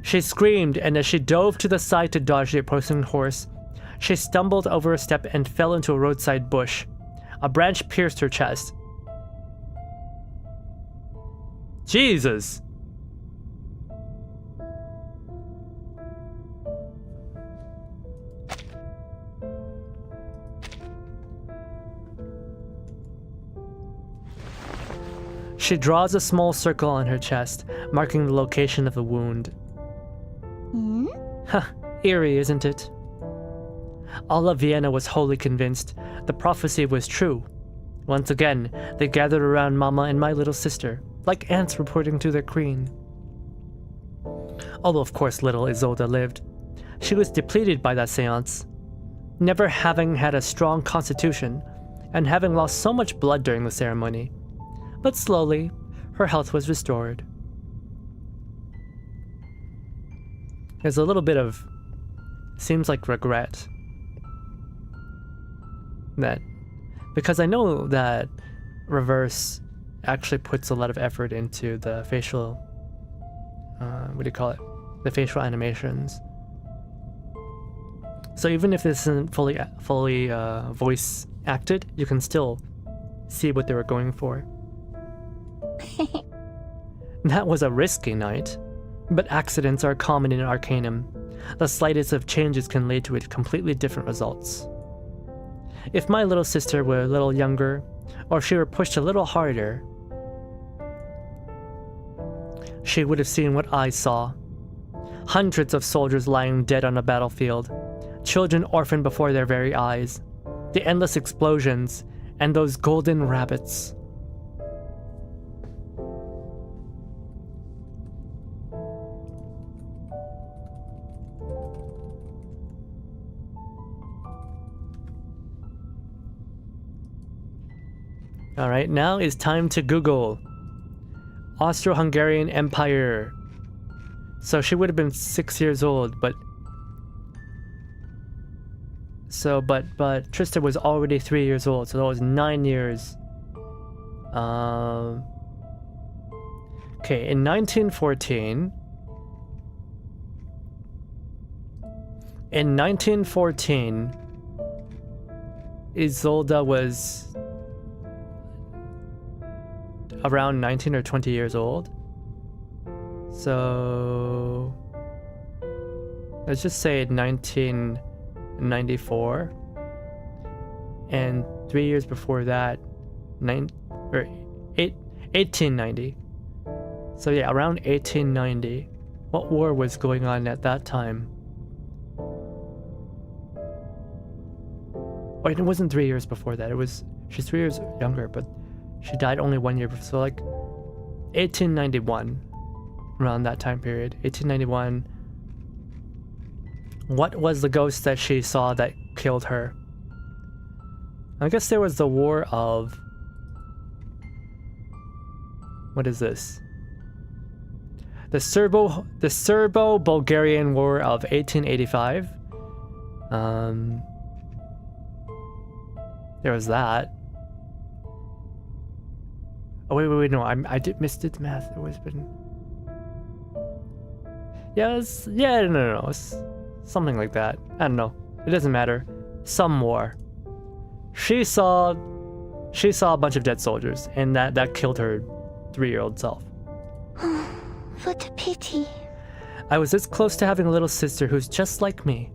She screamed, and as she dove to the side to dodge the approaching horse, she stumbled over a step and fell into a roadside bush. A branch pierced her chest. Jesus! She draws a small circle on her chest, marking the location of the wound. Huh, eerie, isn't it? All of Vienna was wholly convinced the prophecy was true. Once again, they gathered around Mama and my little sister, like ants reporting to their queen. Although of course little Isolde lived, she was depleted by that seance, never having had a strong constitution, and having lost so much blood during the ceremony. But slowly, her health was restored. There's a little bit of, seems like regret. That, because I know that Reverse actually puts a lot of effort into the facial, what do you call it? The facial animations. So even if this isn't fully voice acted, you can still see what they were going for. That was a risky night, but accidents are common in Arcanum. The slightest of changes can lead to completely different results. If my little sister were a little younger, or if she were pushed a little harder, she would have seen what I saw. Hundreds of soldiers lying dead on a battlefield, children orphaned before their very eyes, the endless explosions, and those golden rabbits. Alright, now is time to Google Austro-Hungarian Empire. So she would have been 6 years old, but Trista was already 3 years old, so that was 9 years. Okay, in 1914, Isolde was around 19 or 20 years old. So let's just say 1994, and 3 years before that, 1890. So yeah, around 1890. What war was going on at that time? Wait, it wasn't 3 years before that. She's 3 years younger, but she died only 1 year before, so like 1891, around that time period. 1891. What was the ghost that she saw that killed her? I guess there was the war of... What is this? The Serbo-Bulgarian War of 1885. There was that. Oh wait, no, I did missed the math. It was been... No, it's something like that. I don't know. It doesn't matter. Some war. She saw a bunch of dead soldiers, and that killed her 3-year-old self. What a pity. I was this close to having a little sister who's just like me.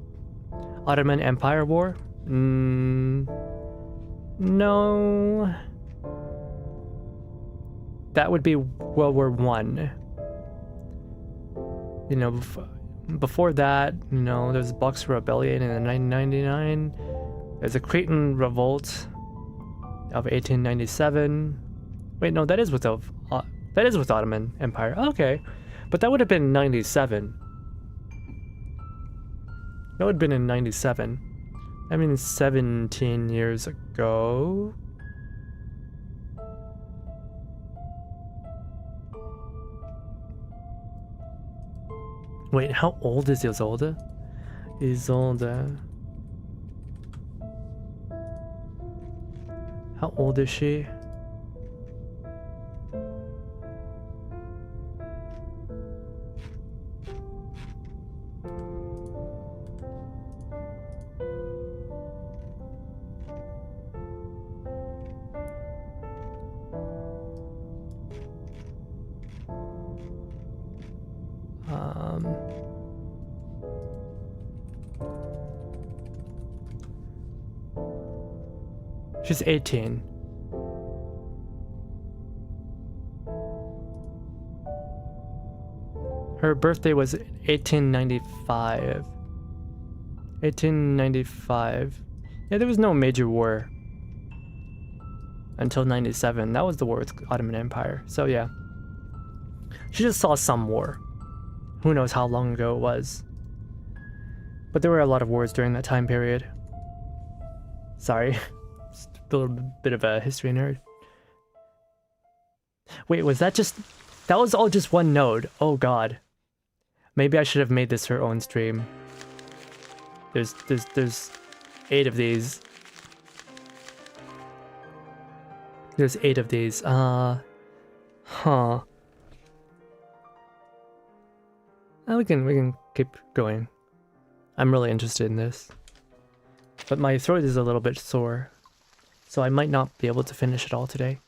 Ottoman Empire War? No. That would be World War I. You know, before that, you know, there's Boxer Rebellion in 1999. There's a Cretan Revolt of 1897. Wait, no, that is with Ottoman Empire. Okay, but that would have been 97. That would have been in 97. I mean, 17 years ago. Wait, how old is Isolde? Isolde. How old is she? She's 18. Her birthday was 1895. 1895. Yeah, there was no major war until 97. That was the war with Ottoman Empire. So yeah. She just saw some war. Who knows how long ago it was. But there were a lot of wars during that time period. Sorry. Just a little bit of a history nerd. Wait, was that just... That was all just one node. Oh god. Maybe I should have made this her own stream. There's 8 of these. There's 8 of these. Huh. We can keep going. I'm really interested in this. But my throat is a little bit sore, so I might not be able to finish it all today.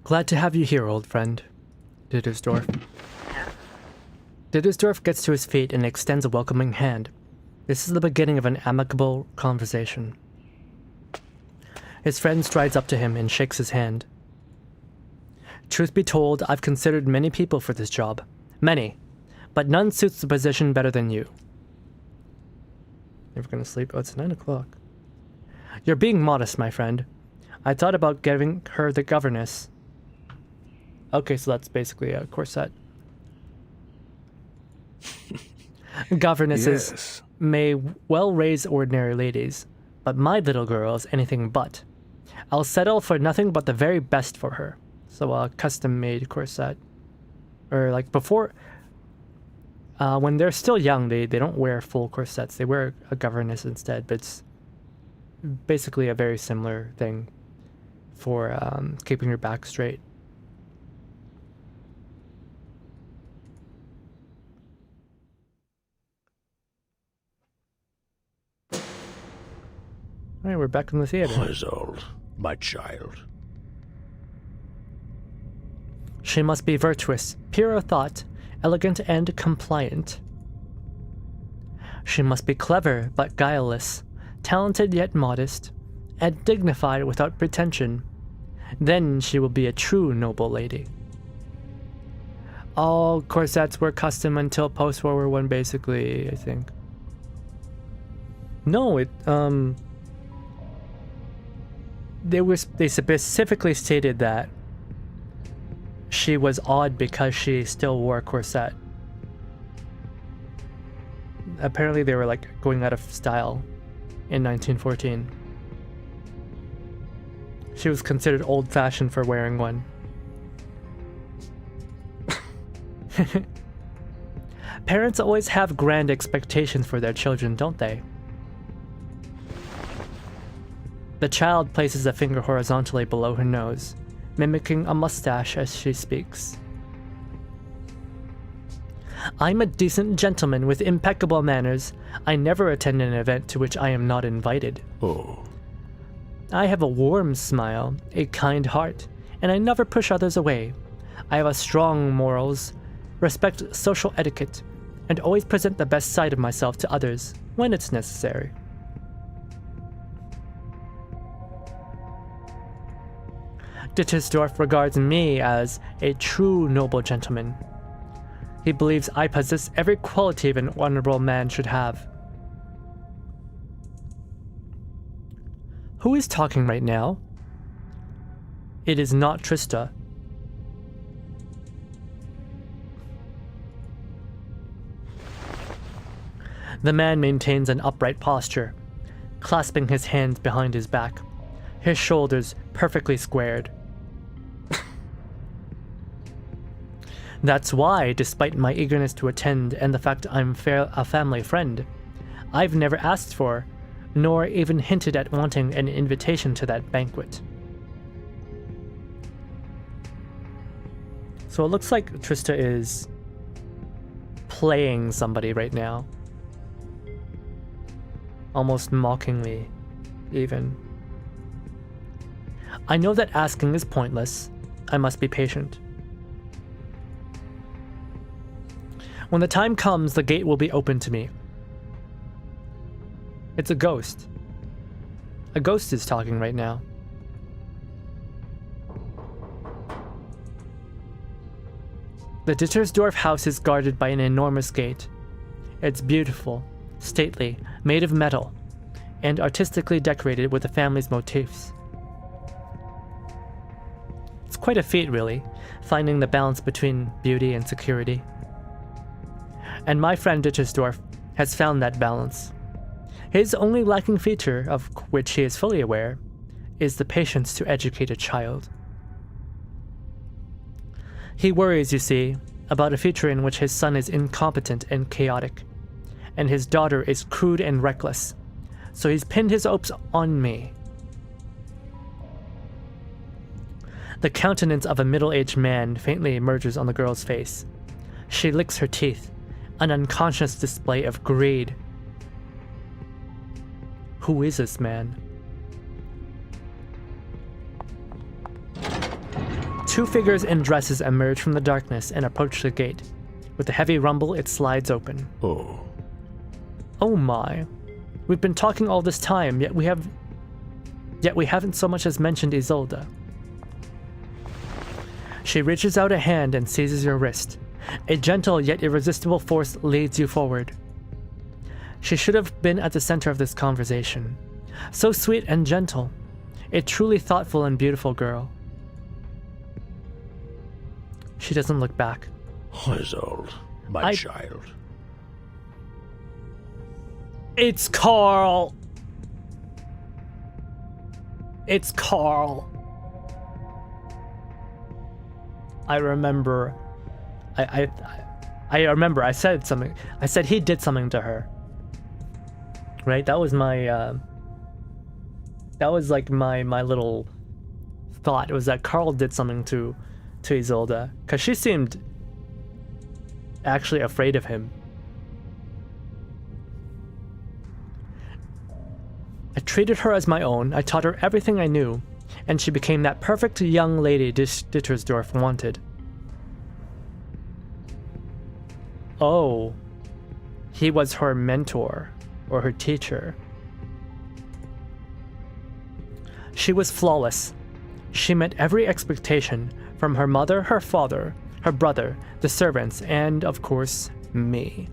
Glad to have you here, old friend. Dittersdorf. Dittersdorf gets to his feet and extends a welcoming hand. This is the beginning of an amicable conversation. His friend strides up to him and shakes his hand. Truth be told, I've considered many people for this job. Many. But none suits the position better than you. Never gonna sleep? Oh, it's 9 o'clock. You're being modest, my friend. I thought about giving her the governess. Okay, so that's basically a corset. Governesses Yes. may well raise ordinary ladies, but my little girl is anything but. I'll settle for nothing but the very best for her. So a custom-made corset. Or like before, when they're still young, they don't wear full corsets. They wear a governess instead, but it's basically a very similar thing for keeping your back straight. Alright, we're back in the theater. Isolde, my child. She must be virtuous, pure of thought, elegant and compliant. She must be clever but guileless, talented yet modest, and dignified without pretension. Then she will be a true noble lady. All corsets were custom until post-World War I, basically, I think. No, they specifically stated that she was odd because she still wore a corset. Apparently they were like going out of style in 1914. She was considered old-fashioned for wearing one. Parents always have grand expectations for their children, don't they? The child places a finger horizontally below her nose, mimicking a mustache as she speaks. I'm a decent gentleman with impeccable manners. I never attend an event to which I am not invited. Oh. I have a warm smile, a kind heart, and I never push others away. I have a strong morals, respect social etiquette, and always present the best side of myself to others when it's necessary. Dittersdorf regards me as a true noble gentleman. He believes I possess every quality an honorable man should have. Who is talking right now? It is not Trista. The man maintains an upright posture, clasping his hands behind his back, his shoulders perfectly squared. That's why, despite my eagerness to attend and the fact I'm a family friend, I've never asked for, nor even hinted at wanting an invitation to that banquet. So it looks like Trista is playing somebody right now. Almost mockingly, even. I know that asking is pointless. I must be patient. When the time comes, the gate will be open to me. It's a ghost. A ghost is talking right now. The Dittersdorf house is guarded by an enormous gate. It's beautiful, stately, made of metal, and artistically decorated with the family's motifs. It's quite a feat, really, finding the balance between beauty and security. And my friend Dittersdorf has found that balance. His only lacking feature, of which he is fully aware, is the patience to educate a child. He worries, you see, about a future in which his son is incompetent and chaotic, and his daughter is crude and reckless, so he's pinned his hopes on me. The countenance of a middle-aged man faintly emerges on the girl's face. She licks her teeth, an unconscious display of greed. Who is this man? Two figures in dresses emerge from the darkness and approach the gate. With a heavy rumble, it slides open. Oh. Oh my. We've been talking all this time, yet we haven't so much as mentioned Isolde. She reaches out a hand and seizes your wrist. A gentle yet irresistible force leads you forward. She should have been at the center of this conversation. So sweet and gentle. A truly thoughtful and beautiful girl. She doesn't look back. Isolde, my child. It's Carl! It's Carl. I remember... I remember I said something. I said he did something to her. Right? That was my, that was like my little thought. It was that Carl did something to Isolde. Because she seemed actually afraid of him. I treated her as my own. I taught her everything I knew. And she became that perfect young lady Dittersdorf wanted. Oh, he was her mentor, or her teacher. She was flawless. She met every expectation from her mother, her father, her brother, the servants, and, of course, me.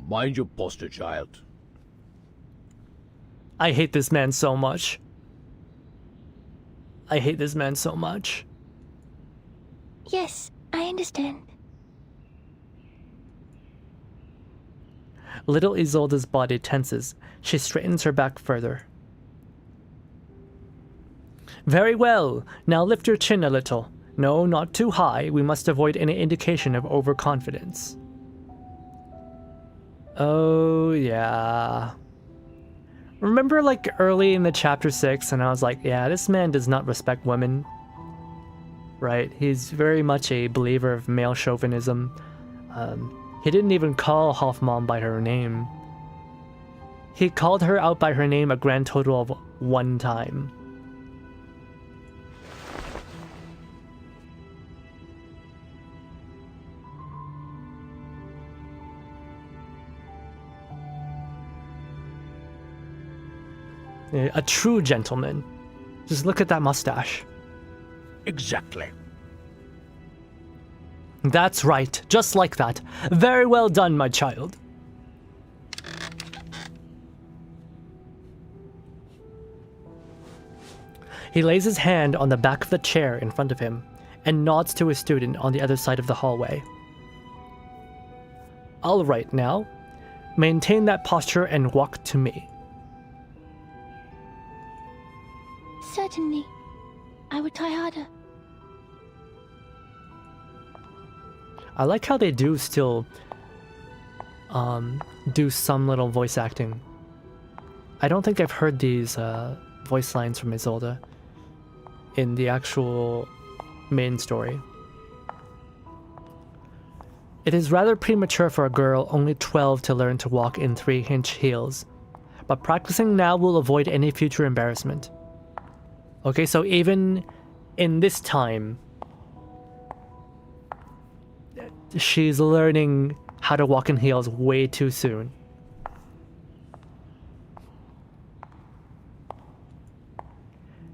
Mind your posture, child. I hate this man so much. I hate this man so much. Yes, I understand. Little Isolde's body tenses. She straightens her back further. Very well. Now lift your chin a little. No, not too high. We must avoid any indication of overconfidence. Oh, yeah. Remember, like, early in the chapter 6, and I was like, yeah, this man does not respect women. Right? He's very much a believer of male chauvinism. He didn't even call Hoffmom by her name. He called her out by her name a grand total of 1 time. A true gentleman. Just look at that mustache. Exactly. That's right, just like that. Very well done, my child. He lays his hand on the back of the chair in front of him and nods to his student on the other side of the hallway. All right, now, maintain that posture and walk to me. Certainly. I would try harder. I like how they do still do some little voice acting. I don't think I've heard these voice lines from Isolde in the actual main story. It is rather premature for a girl only 12 to learn to walk in 3-inch heels, but practicing now will avoid any future embarrassment. Okay, so even in this time, she's learning how to walk in heels way too soon.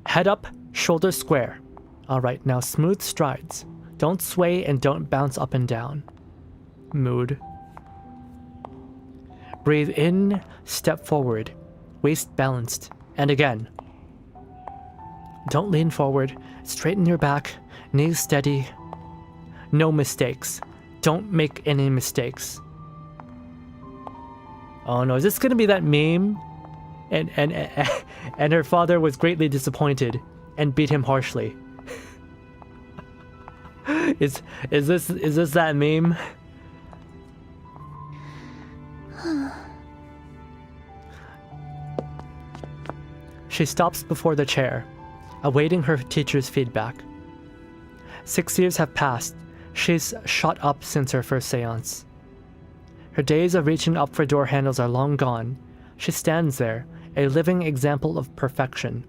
Head up, shoulders square. Alright, now smooth strides. Don't sway and don't bounce up and down. Mood. Breathe in, step forward. Waist balanced. And again. Don't lean forward. Straighten your back. Knees steady. No mistakes. Don't make any mistakes. Oh no, is this gonna be that meme? And her father was greatly disappointed and beat him harshly. Is this that meme? She stops before the chair, awaiting her teacher's feedback. 6 years have passed. She's shot up since her first seance. Her days of reaching up for door handles are long gone. She stands there, a living example of perfection,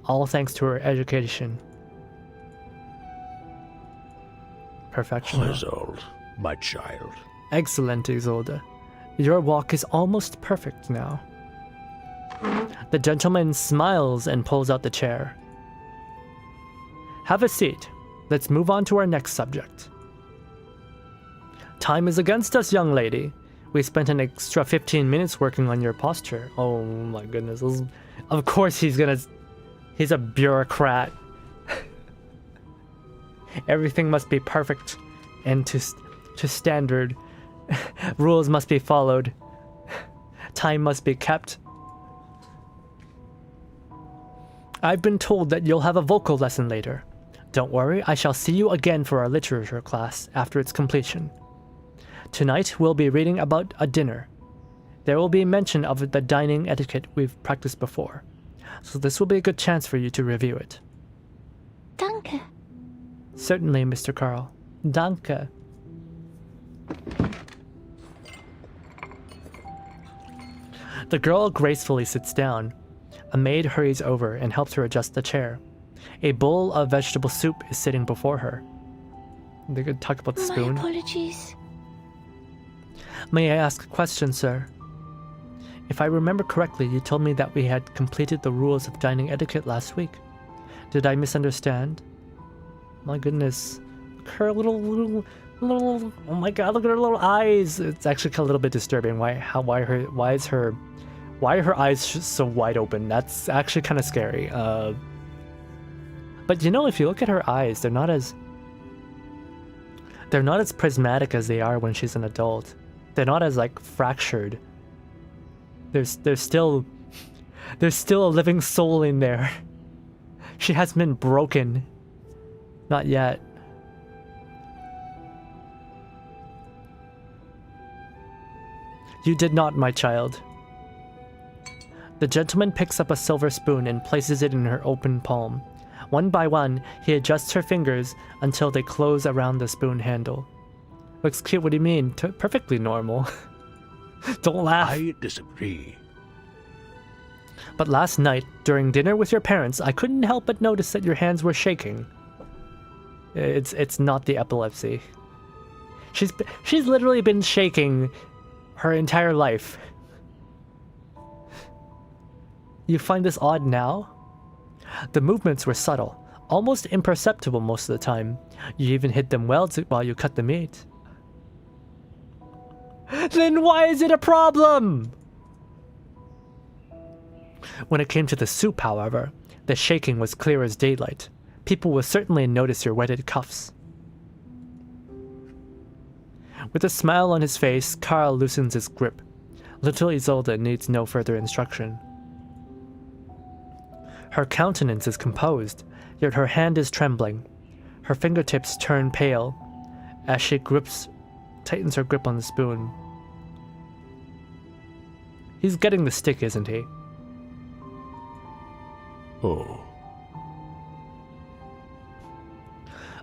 all thanks to her education. Perfection. Isolde, my child. Excellent, Isolde. Your walk is almost perfect now. The gentleman smiles and pulls out the chair. Have a seat. Let's move on to our next subject. Time is against us, young lady. We spent an extra 15 minutes working on your posture. Oh my goodness. Of course he's a bureaucrat. Everything must be perfect and to standard. Rules must be followed. Time must be kept. I've been told that you'll have a vocal lesson later. Don't worry, I shall see you again for our literature class after its completion. Tonight we'll be reading about a dinner. There will be mention of the dining etiquette we've practiced before, so this will be a good chance for you to review it. Danke. Certainly, Mr. Carl. Danke. The girl gracefully sits down. A maid hurries over and helps her adjust the chair. A bowl of vegetable soup is sitting before her. They could talk about the spoon. My apologies. May I ask a question, sir? If I remember correctly, you told me that we had completed the rules of dining etiquette last week. Did I misunderstand? My goodness. Her little, oh my god, look at her little eyes. It's actually a little bit disturbing. Why are her eyes so wide open? That's actually kind of scary. But you know, if you look at her eyes, they're not as prismatic as they are when she's an adult. They're not as like fractured. There's still a living soul in there. She hasn't been broken. Not yet. You did not, my child. The gentleman picks up a silver spoon and places it in her open palm. One by one, he adjusts her fingers until they close around the spoon handle. Looks cute, what do you mean? Perfectly normal. Don't laugh. I disagree. But last night, during dinner with your parents, I couldn't help but notice that your hands were shaking. It's not the epilepsy. She's literally been shaking her entire life. You find this odd now? The movements were subtle, almost imperceptible most of the time. You even hid them well while you cut the meat. Then why is it a problem? When it came to the soup, however, the shaking was clear as daylight. People will certainly notice your wetted cuffs. With a smile on his face, Carl loosens his grip. Little Isolde needs no further instruction. Her countenance is composed, yet her hand is trembling. Her fingertips turn pale as she tightens her grip on the spoon. He's getting the stick, isn't he? Oh.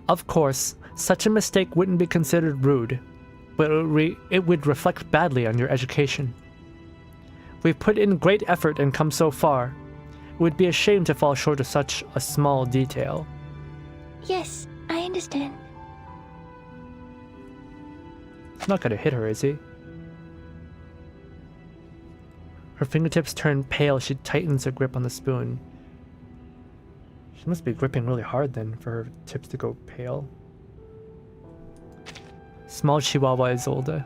Of course, such a mistake wouldn't be considered rude, but it would reflect badly on your education. We've put in great effort and come so far. It would be a shame to fall short of such a small detail. Yes, I understand. He's not gonna hit her, is he? Her fingertips turn pale. She tightens her grip on the spoon. She must be gripping really hard then for her tips to go pale. Small Chihuahua Isolde.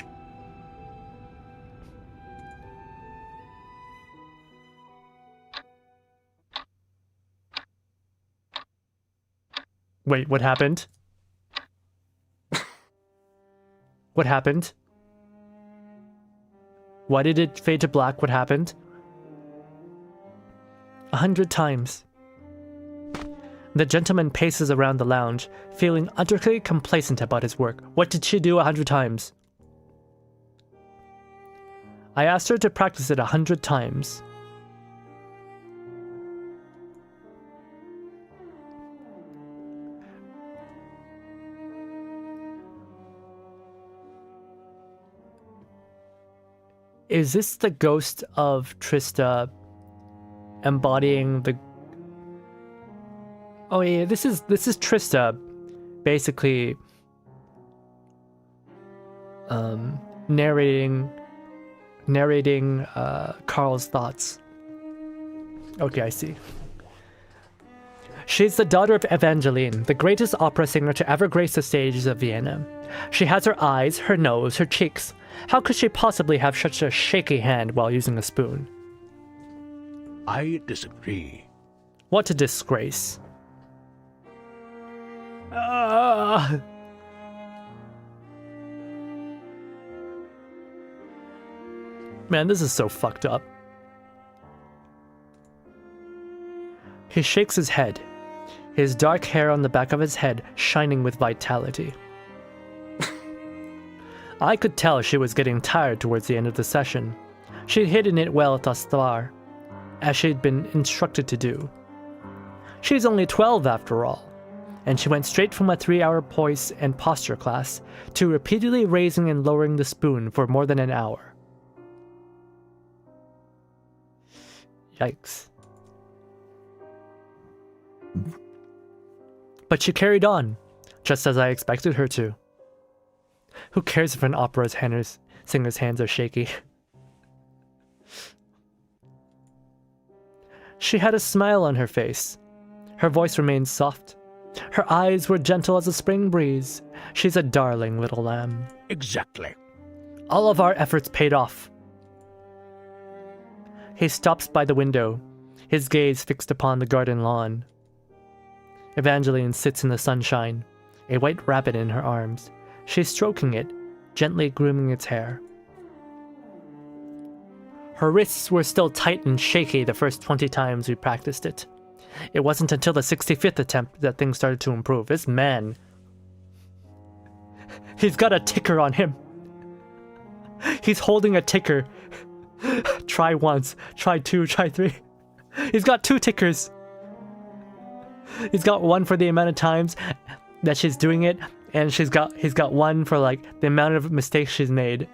Wait, what happened? What happened? Why did it fade to black? What happened? 100 times. The gentleman paces around the lounge, feeling utterly complacent about his work. What did she do 100 times? I asked her to practice it 100 times. Is this the ghost of Trista embodying the... Oh yeah, this is Trista basically narrating Carl's thoughts. Okay, I see. She's the daughter of Evangeline, the greatest opera singer to ever grace the stages of Vienna. She has her eyes, her nose, her cheeks. How could she possibly have such a shaky hand while using a spoon? I disagree. What a disgrace. Man, this is so fucked up. He shakes his head, his dark hair on the back of his head shining with vitality. I could tell she was getting tired towards the end of the session. She'd hidden it well thus far, as she'd been instructed to do. She's only 12 after all, and she went straight from a 3-hour poise and posture class to repeatedly raising and lowering the spoon for more than an hour. Yikes. But she carried on, just as I expected her to. Who cares if an opera singer's hands are shaky? She had a smile on her face. Her voice remained soft. Her eyes were gentle as a spring breeze. She's a darling little lamb. Exactly. All of our efforts paid off. He stops by the window, his gaze fixed upon the garden lawn. Evangeline sits in the sunshine, a white rabbit in her arms. She's stroking it, gently grooming its hair. Her wrists were still tight and shaky the first 20 times we practiced it. It wasn't until the 65th attempt that things started to improve. This man... He's got a ticker on him. He's holding a ticker. Try once, try two, try three. He's got 2 tickers. He's got one for the amount of times that she's doing it, and he's got one for like the amount of mistakes she's made.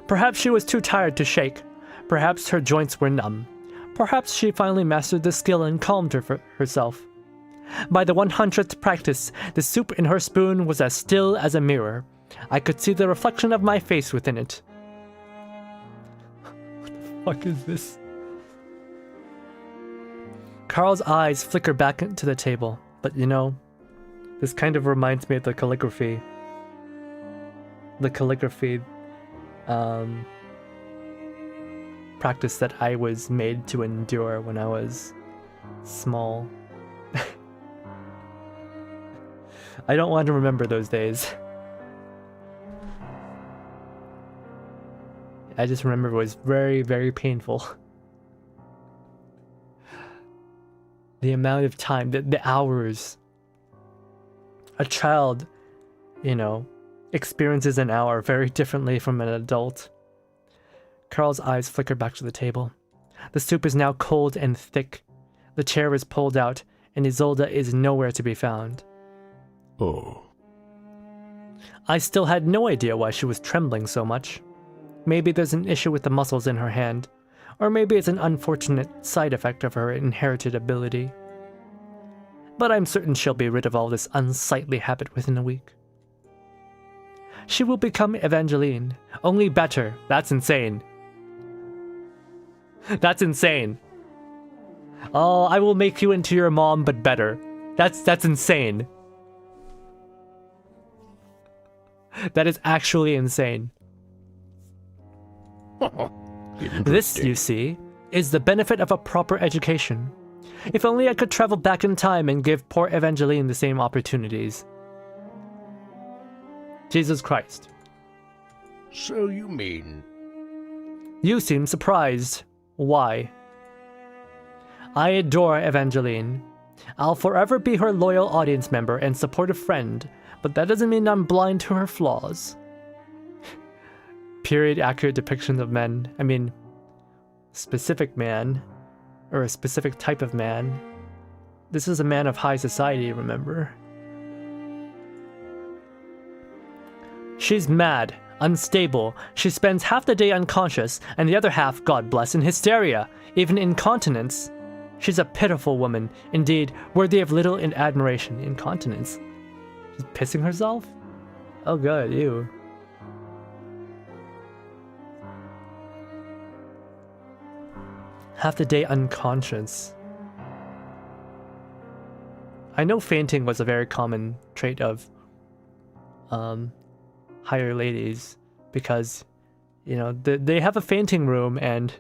Perhaps she was too tired to shake. Perhaps her joints were numb. Perhaps she finally mastered the skill and calmed herself. By the 100th practice, the soup in her spoon was as still as a mirror. I could see the reflection of my face within it. What the fuck is this? Carl's eyes flicker back into the table, but you know, this kind of reminds me of the calligraphy. Practice that I was made to endure when I was small. I don't want to remember those days. I just remember it was very, very painful. The amount of time, the hours. A child, you know, experiences an hour very differently from an adult. Carl's eyes flickered back to the table. The soup is now cold and thick. The chair is pulled out, and Isolde is nowhere to be found. Oh. I still had no idea why she was trembling so much. Maybe there's an issue with the muscles in her hand, or maybe it's an unfortunate side effect of her inherited ability. But I'm certain she'll be rid of all this unsightly habit within a week. She will become Evangeline, only better. That's insane. That's insane. Oh, I will make you into your mom, but better. That's insane. That is actually insane. This, you see, is the benefit of a proper education. If only I could travel back in time and give poor Evangeline the same opportunities. Jesus Christ. So you mean... You seem surprised. Why? I adore Evangeline. I'll forever be her loyal audience member and supportive friend, but that doesn't mean I'm blind to her flaws. Period-accurate depictions of men. I mean, specific man, or a specific type of man. This is a man of high society, remember? She's mad, unstable. She spends half the day unconscious, and the other half, God bless, in hysteria, even incontinence. She's a pitiful woman, indeed, worthy of little admiration. Incontinence? She's pissing herself? Oh god, ew. Half the day unconscious. I know fainting was a very common trait of higher ladies, because, you know, they have a fainting room, and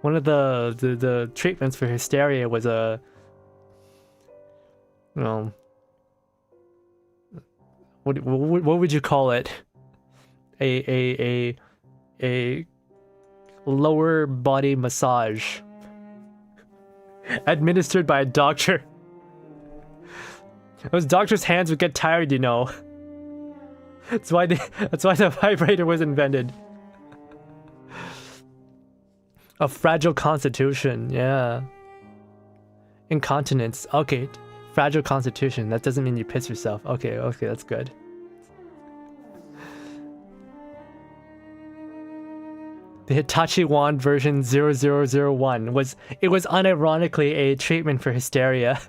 one of the treatments for hysteria was a, you know, what would you call it? A lower body massage administered by a doctor. Those doctors' hands would get tired, you know. That's why the vibrator was invented. A fragile constitution, yeah. Incontinence, okay. Fragile constitution, that doesn't mean you piss yourself. Okay, that's good. The Hitachi wand version 0001 was unironically a treatment for hysteria.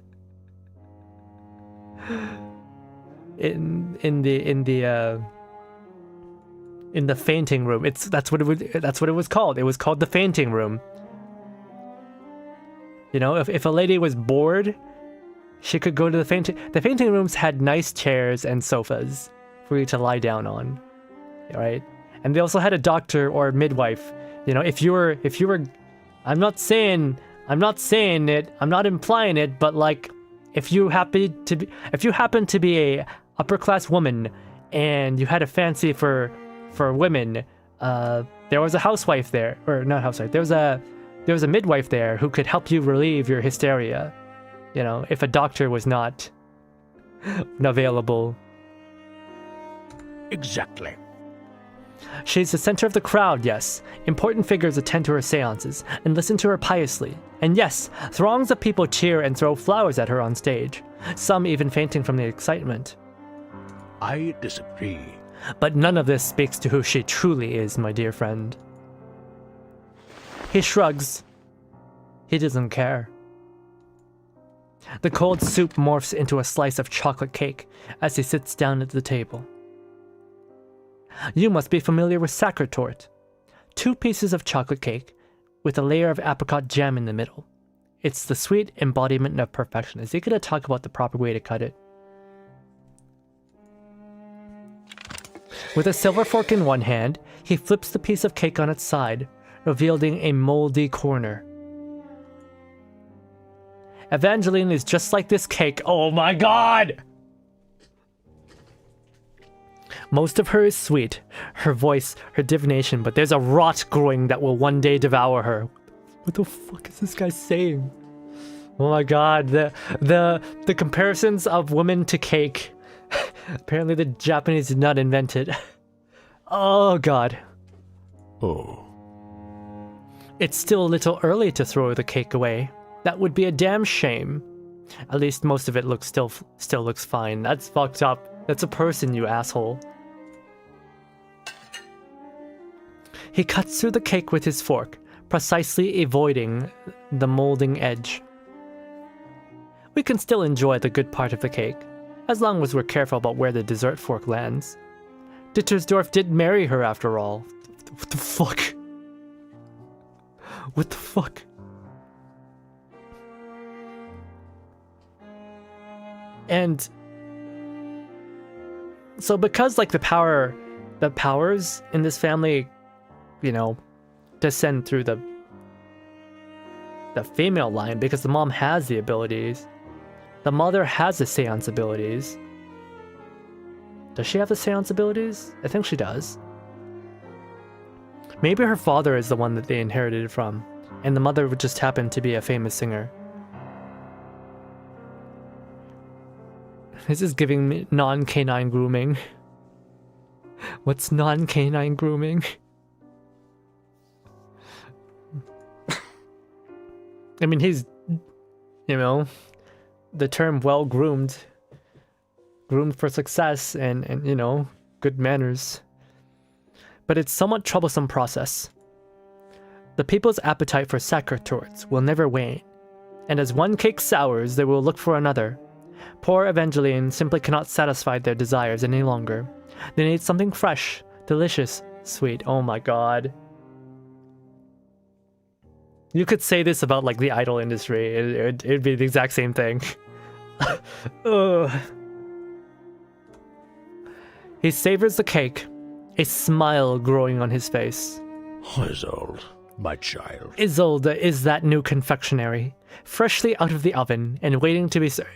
In the fainting room. That's what it was called. It was called the fainting room. You know, if a lady was bored, she could go to the fainting rooms had nice chairs and sofas for you to lie down on. Right? And they also had a doctor or a midwife. You know, if you were I'm not saying it, I'm not implying it, but like if you happen to be a upper class woman and you had a fancy for women, there was a housewife there, or not housewife, there was a midwife there who could help you relieve your hysteria, you know, if a doctor was not available. Exactly. She's the center of the crowd, yes. Important figures attend to her seances and listen to her piously. And yes, throngs of people cheer and throw flowers at her on stage, some even fainting from the excitement. I disagree. But none of this speaks to who she truly is, my dear friend. He shrugs. He doesn't care. The cold soup morphs into a slice of chocolate cake as he sits down at the table. You must be familiar with Sacretort. 2 pieces of chocolate cake with a layer of apricot jam in the middle. It's the sweet embodiment of perfection. Is he going to talk about the proper way to cut it? With a silver fork in one hand, he flips the piece of cake on its side, revealing a moldy corner. Evangeline is just like this cake. Oh my god! Most of her is sweet, her voice, her divination, but there's a rot growing that will one day devour her. What the fuck is this guy saying? Oh my god, the comparisons of women to cake. Apparently the Japanese did not invent it. Oh god. Oh. It's still a little early to throw the cake away. That would be a damn shame. At least most of it still looks fine. That's fucked up. That's a person, you asshole. He cuts through the cake with his fork, precisely avoiding the molding edge. We can still enjoy the good part of the cake, as long as we're careful about where the dessert fork lands. Dittersdorf did marry her after all. What the fuck? What the fuck? And so because like the powers in this family, you know, descend through the female line, because the mom has the abilities. The mother has the seance abilities. Does she have the seance abilities? I think she does. Maybe her father is the one that they inherited it from, and the mother would just happen to be a famous singer. This is giving me non-canine grooming. What's non-canine grooming? I mean, he's, you know, the term well-groomed. Groomed for success and, you know, good manners. But it's somewhat troublesome process. The people's appetite for sacratorts will never wane, and as one cake sours, they will look for another. Poor Evangeline simply cannot satisfy their desires any longer. They need something fresh, delicious, sweet. Oh my god. You could say this about, like, the idol industry. It'd be the exact same thing. Ugh. He savors the cake, a smile growing on his face. Isolde, my child. Isolde is that new confectionery, freshly out of the oven and waiting to be served.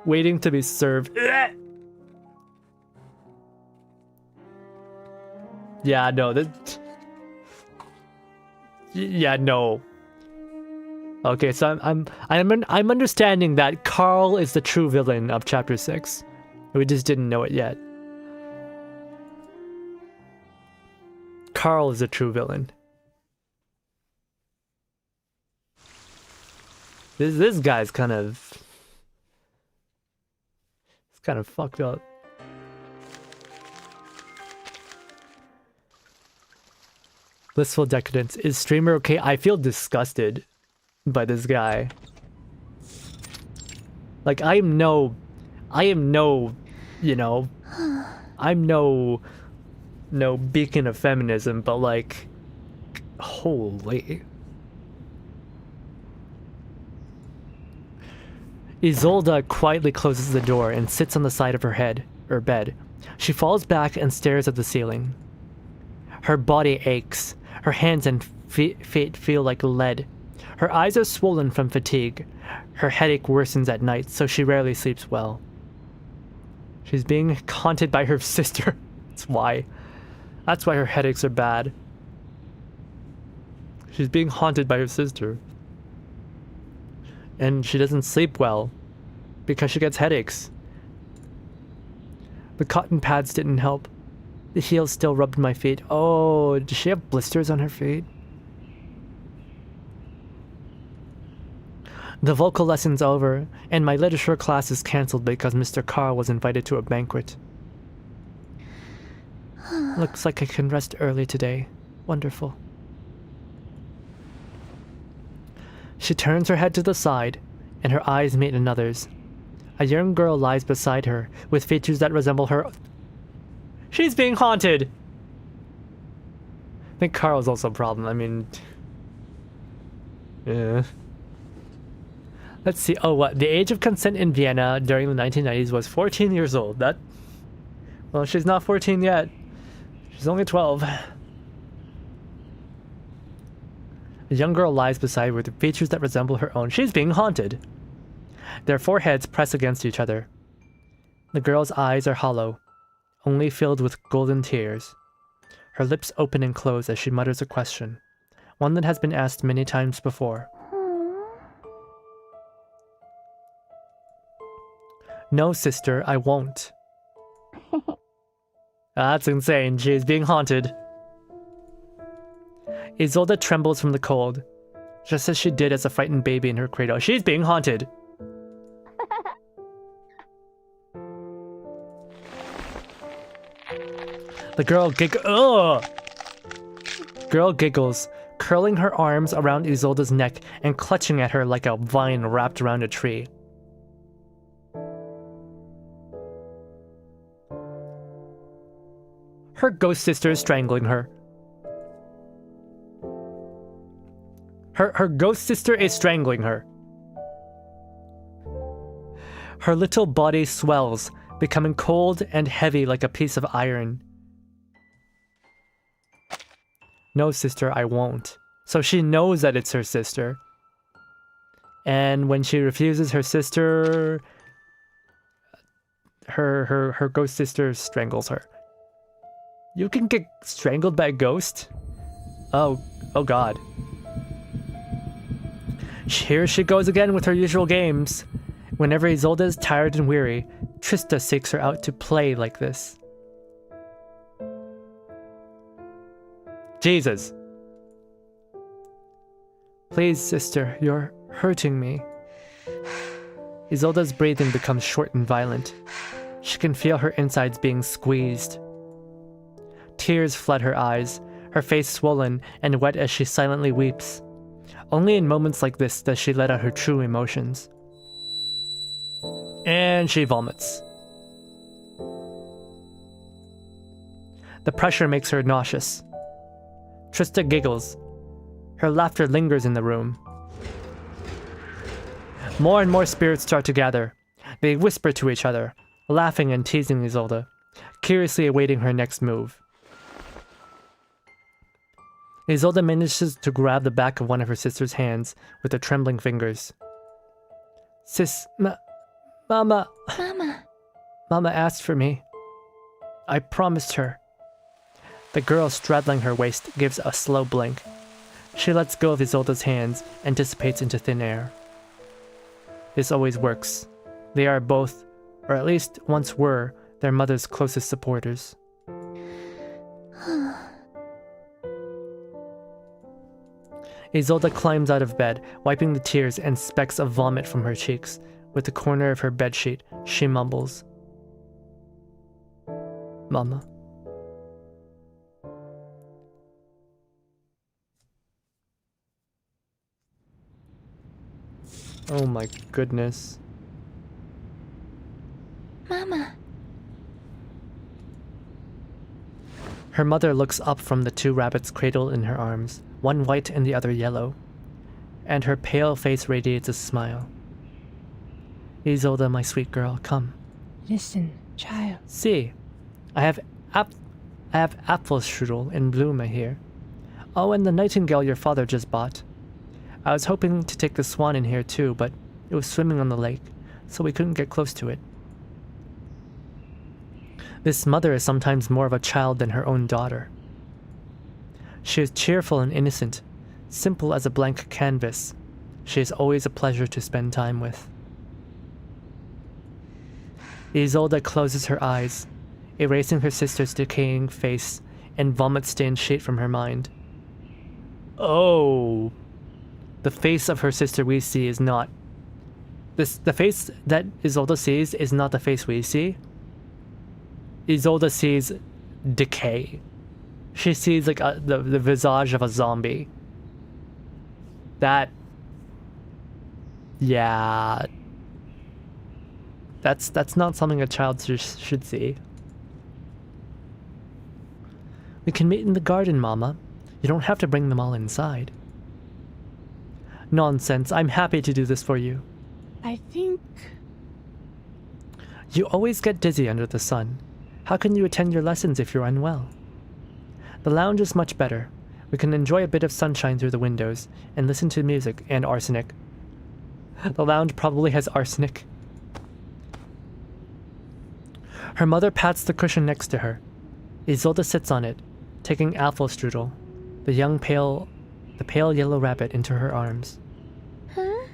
Waiting to be served. Yeah, no, yeah, no. Okay, so I'm understanding that Carl is the true villain of Chapter 6. We just didn't know it yet. Carl is the true villain. This guy's kind of fucked up. Blissful decadence. Is streamer okay? I feel disgusted by this guy. Like, I am no, you know, I'm no beacon of feminism, but like, holy. Isolde quietly closes the door and sits on the side of her bed. She falls back and stares at the ceiling. Her body aches. Her hands and feet feel like lead. Her eyes are swollen from fatigue. Her headache worsens at night, so she rarely sleeps well. She's being haunted by her sister. That's why her headaches are bad. She's being haunted by her sister. And she doesn't sleep well because she gets headaches. The cotton pads didn't help. The heels still rubbed my feet. Oh, does she have blisters on her feet? The vocal lesson's over, and my literature class is cancelled because Mr. Carl was invited to a banquet. Looks like I can rest early today. Wonderful. She turns her head to the side, and her eyes meet another's. A young girl lies beside her, with features that resemble her. She's being haunted! I think Carl's also a problem. I mean... yeah. Let's see. Oh, what? The age of consent in Vienna during the 1990s was 14 years old. That... well, she's not 14 yet. She's only 12. A young girl lies beside her with features that resemble her own. She's being haunted. Their foreheads press against each other. The girl's eyes are hollow, only filled with golden tears. Her lips open and close as she mutters a question, one that has been asked many times before. No, sister, I won't. That's insane. She is being haunted. Isolde trembles from the cold, just as she did as a frightened baby in her cradle. She's being haunted! The girl giggles, curling her arms around Isolde's neck and clutching at her like a vine wrapped around a tree. Her ghost sister is strangling her. Her ghost sister is strangling her. Her little body swells, becoming cold and heavy like a piece of iron. No, sister, I won't. So she knows that it's her sister. And when she refuses her sister, her ghost sister strangles her. You can get strangled by a ghost? Oh god. Here she goes again with her usual games. Whenever Isolde is tired and weary, Trista seeks her out to play like this. Jesus. Please, sister, you're hurting me. Isolde's breathing becomes short and violent. She can feel her insides being squeezed. Tears flood her eyes, her face swollen and wet as she silently weeps. Only in moments like this does she let out her true emotions. And she vomits. The pressure makes her nauseous. Trista giggles. Her laughter lingers in the room. More and more spirits start to gather. They whisper to each other, laughing and teasing Isolde, curiously awaiting her next move. Isolde manages to grab the back of one of her sister's hands with her trembling fingers. Mama. Mama asked for me. I promised her. The girl straddling her waist gives a slow blink. She lets go of Isolde's hands and dissipates into thin air. This always works. They are both, or at least once were, their mother's closest supporters. Isolde climbs out of bed, wiping the tears and specks of vomit from her cheeks. With the corner of her bedsheet, she mumbles, Mama. Oh my goodness. Mama. Her mother looks up from the two rabbits cradled in her arms, one white and the other yellow, and her pale face radiates a smile. Isolde, my sweet girl, come. Listen, child. See, I have apple strudel in bloom here. Oh, and the nightingale your father just bought. I was hoping to take the swan in here too, but it was swimming on the lake, so we couldn't get close to it. This mother is sometimes more of a child than her own daughter. She is cheerful and innocent, simple as a blank canvas. She is always a pleasure to spend time with. Isolde closes her eyes, erasing her sister's decaying face and vomit-stained sheet from her mind. Oh, the face of her sister we see is not... The face that Isolde sees is not the face we see. Isolde sees decay. She sees like the visage of a zombie. That... yeah... That's not something a child should see. We can meet in the garden, Mama. You don't have to bring them all inside. Nonsense, I'm happy to do this for you. I think... You always get dizzy under the sun. How can you attend your lessons if you're unwell? The lounge is much better. We can enjoy a bit of sunshine through the windows and listen to music and arsenic. The lounge probably has arsenic. Her mother pats the cushion next to her. Isolde sits on it, taking Apfelstrudel, the pale yellow rabbit, into her arms. Huh?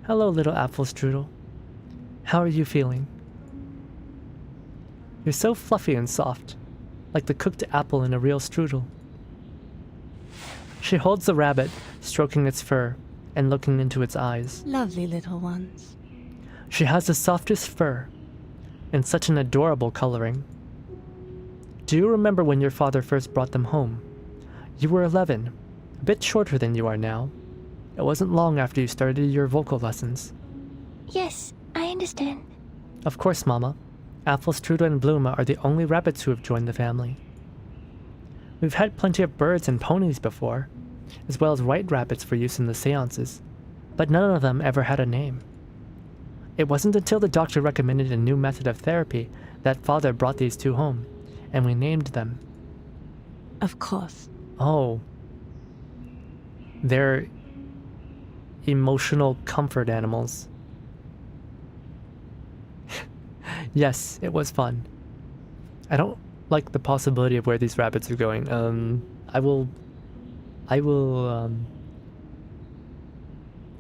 Hello, little Apfelstrudel. How are you feeling? You're so fluffy and soft, like the cooked apple in a real strudel. She holds the rabbit, stroking its fur and looking into its eyes. Lovely little ones. She has the softest fur and such an adorable coloring. Do you remember when your father first brought them home? You were 11, a bit shorter than you are now. It wasn't long after you started your vocal lessons. Yes, I understand. Of course, Mama. Apfelstrudel and Bluma are the only rabbits who have joined the family. We've had plenty of birds and ponies before, as well as white rabbits for use in the seances, but none of them ever had a name. It wasn't until the doctor recommended a new method of therapy that Father brought these two home, and we named them. Of course. Oh. They're emotional comfort animals. Yes, it was fun. I don't like the possibility of where these rabbits are going. I will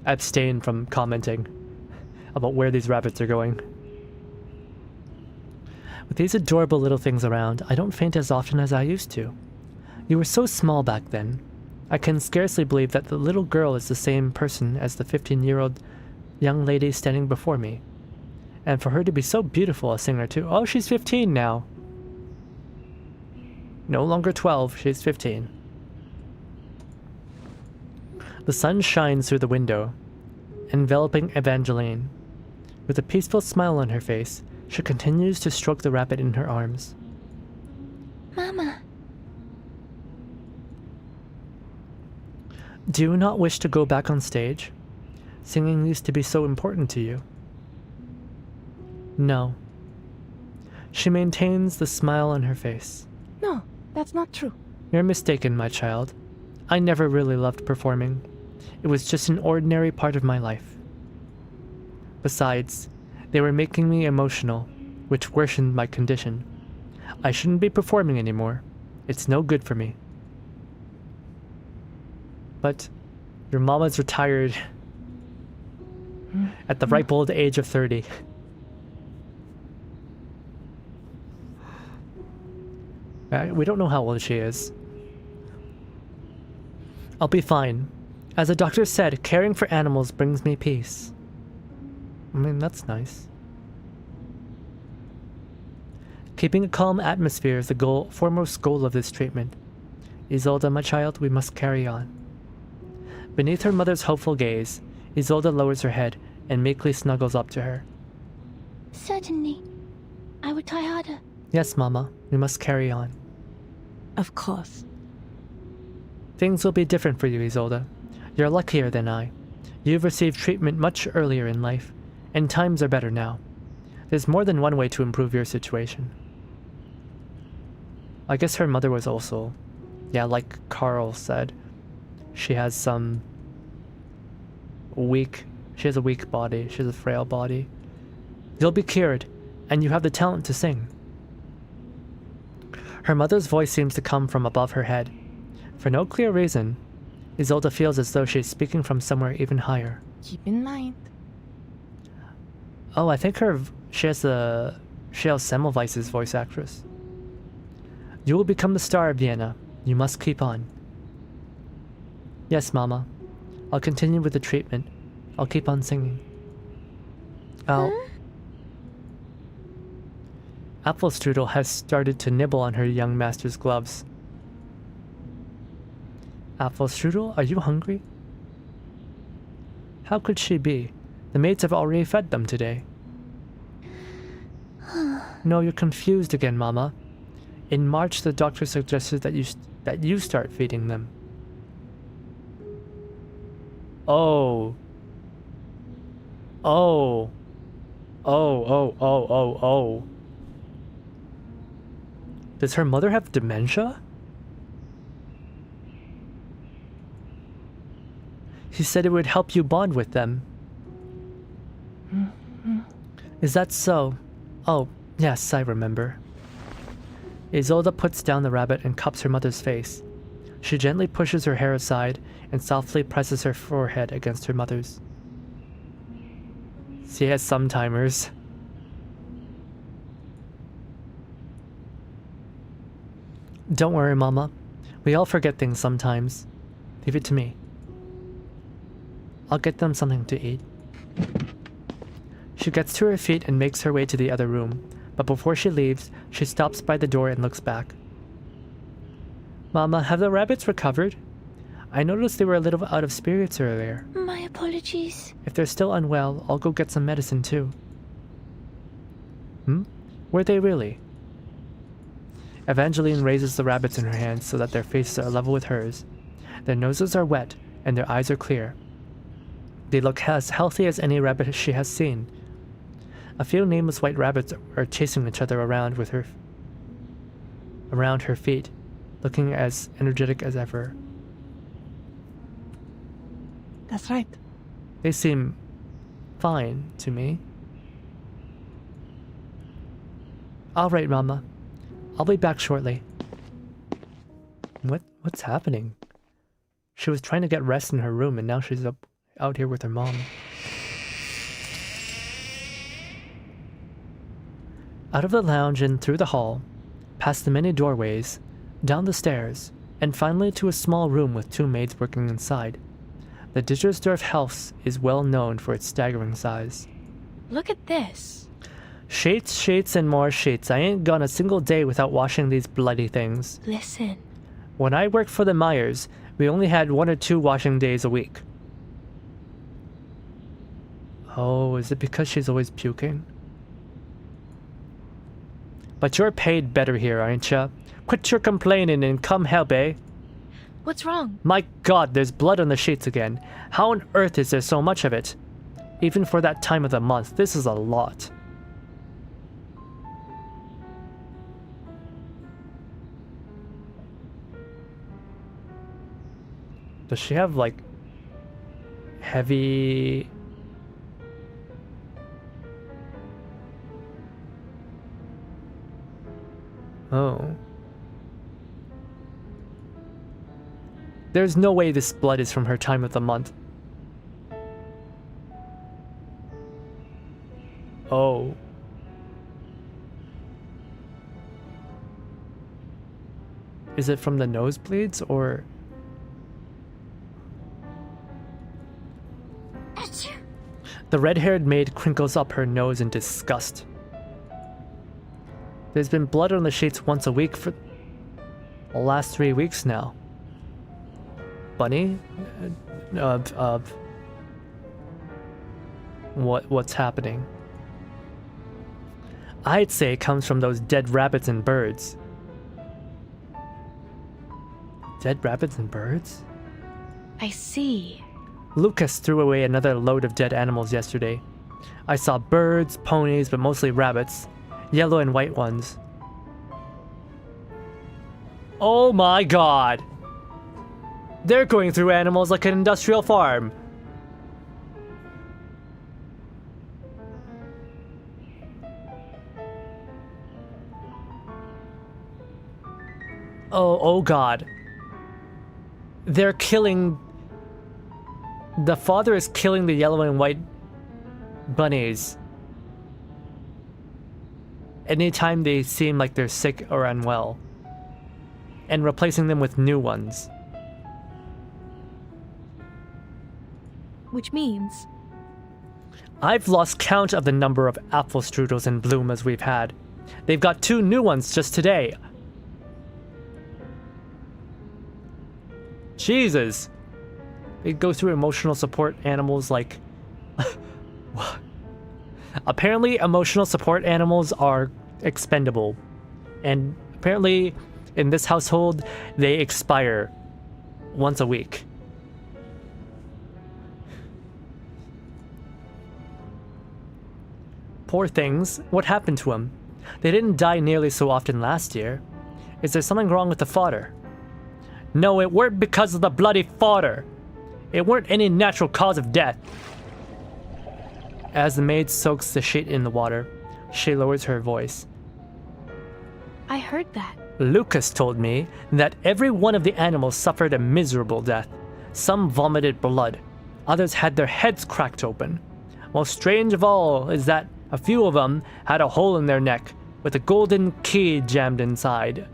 abstain from commenting about where these rabbits are going. With these adorable little things around, I don't faint as often as I used to. You were so small back then. I can scarcely believe that the little girl is the same person as the 15-year-old young lady standing before me. And for her to be so beautiful a singer too. Oh, she's 15 now. No longer 12, she's 15. The sun shines through the window, enveloping Evangeline. With a peaceful smile on her face, she continues to stroke the rabbit in her arms. Mama. Do you not wish to go back on stage? Singing used to be so important to you. No. She maintains the smile on her face. No, that's not true. You're mistaken, my child. I never really loved performing. It was just an ordinary part of my life. Besides, they were making me emotional, which worsened my condition. I shouldn't be performing anymore. It's no good for me. But your mama's retired at the ripe old age of 30. We don't know how old she is. I'll be fine. As the doctor said, caring for animals brings me peace. I mean, that's nice. Keeping a calm atmosphere is the foremost goal of this treatment. Isolde, my child, we must carry on. Beneath her mother's hopeful gaze, Isolde lowers her head and meekly snuggles up to her. Certainly. I will try harder. Yes, Mama, we must carry on. Of course. Things will be different for you, Isolde. You're luckier than I. You've received treatment much earlier in life, and times are better now. There's more than one way to improve your situation. I guess her mother was also, yeah, like Carl said, she has some she has a weak body, she has a frail body. You'll be cured, and you have the talent to sing. Her mother's voice seems to come from above her head. For no clear reason, Isolde feels as though she's speaking from somewhere even higher. Keep in mind. Oh, I think she has Semmelweis's voice actress. You will become the star of Vienna. You must keep on. Yes, Mama. I'll continue with the treatment. I'll keep on singing. Apfelstrudel has started to nibble on her young master's gloves. Apfelstrudel, are you hungry? How could she be? The maids have already fed them today. No, you're confused again, Mama. In March, the doctor suggested that you start feeding them. Oh. Oh. Oh. Does her mother have dementia? He said it would help you bond with them, Is that so? Oh, yes, I remember. Isolde puts down the rabbit and cups her mother's face. She gently pushes her hair aside and softly presses her forehead against her mother's. She has some timers. Don't worry, Mama. We all forget things sometimes. Leave it to me. I'll get them something to eat. She gets to her feet and makes her way to the other room, but before she leaves, she stops by the door and looks back. Mama, have the rabbits recovered? I noticed they were a little out of spirits earlier. My apologies. If they're still unwell, I'll go get some medicine too. Were they really? Evangeline raises the rabbits in her hands so that their faces are level with hers. Their noses are wet and their eyes are clear. They look as healthy as any rabbit she has seen. A few nameless white rabbits are chasing each other around her feet, looking as energetic as ever. That's right. They seem fine to me. All right, Mama. I'll be back shortly. What's happening? She was trying to get rest in her room and now she's out here with her mom. Out of the lounge and through the hall, past the many doorways, down the stairs, and finally to a small room with 2 maids working inside. The Dittersdorf house is well known for its staggering size. Look at this. Sheets, and more sheets. I ain't gone a single day without washing these bloody things. Listen. When I worked for the Myers, we only had 1 or 2 washing days a week. Oh, is it because she's always puking? But you're paid better here, aren't ya? Quit your complaining and come help, eh? What's wrong? My God, there's blood on the sheets again. How on earth is there so much of it? Even for that time of the month, this is a lot. Does she have, like, heavy... Oh. There's no way this blood is from her time of the month. Oh. Is it from the nosebleeds, or... The red-haired maid crinkles up her nose in disgust. There's been blood on the sheets once a week for the last 3 weeks now. Bunny? What's happening? I'd say it comes from those dead rabbits and birds. Dead rabbits and birds? I see. Lucas threw away another load of dead animals yesterday. I saw birds, ponies, but mostly rabbits. Yellow and white ones. Oh my God! They're going through animals like an industrial farm. Oh God. They're killing... The father is killing the yellow and white bunnies anytime they seem like they're sick or unwell, and replacing them with new ones. Which means... I've lost count of the number of apple strudels and bloomas we've had. They've got 2 new ones just today. Jesus. They go through emotional support animals like... Apparently, emotional support animals are expendable. And apparently, in this household, they expire once a week. Poor things. What happened to them? They didn't die nearly so often last year. Is there something wrong with the fodder? No, it weren't because of the bloody fodder. It weren't any natural cause of death. As the maid soaks the sheet in the water, she lowers her voice. I heard that. Lucas told me that every one of the animals suffered a miserable death. Some vomited blood. Others had their heads cracked open. Most strange of all is that a few of them had a hole in their neck with a golden key jammed inside.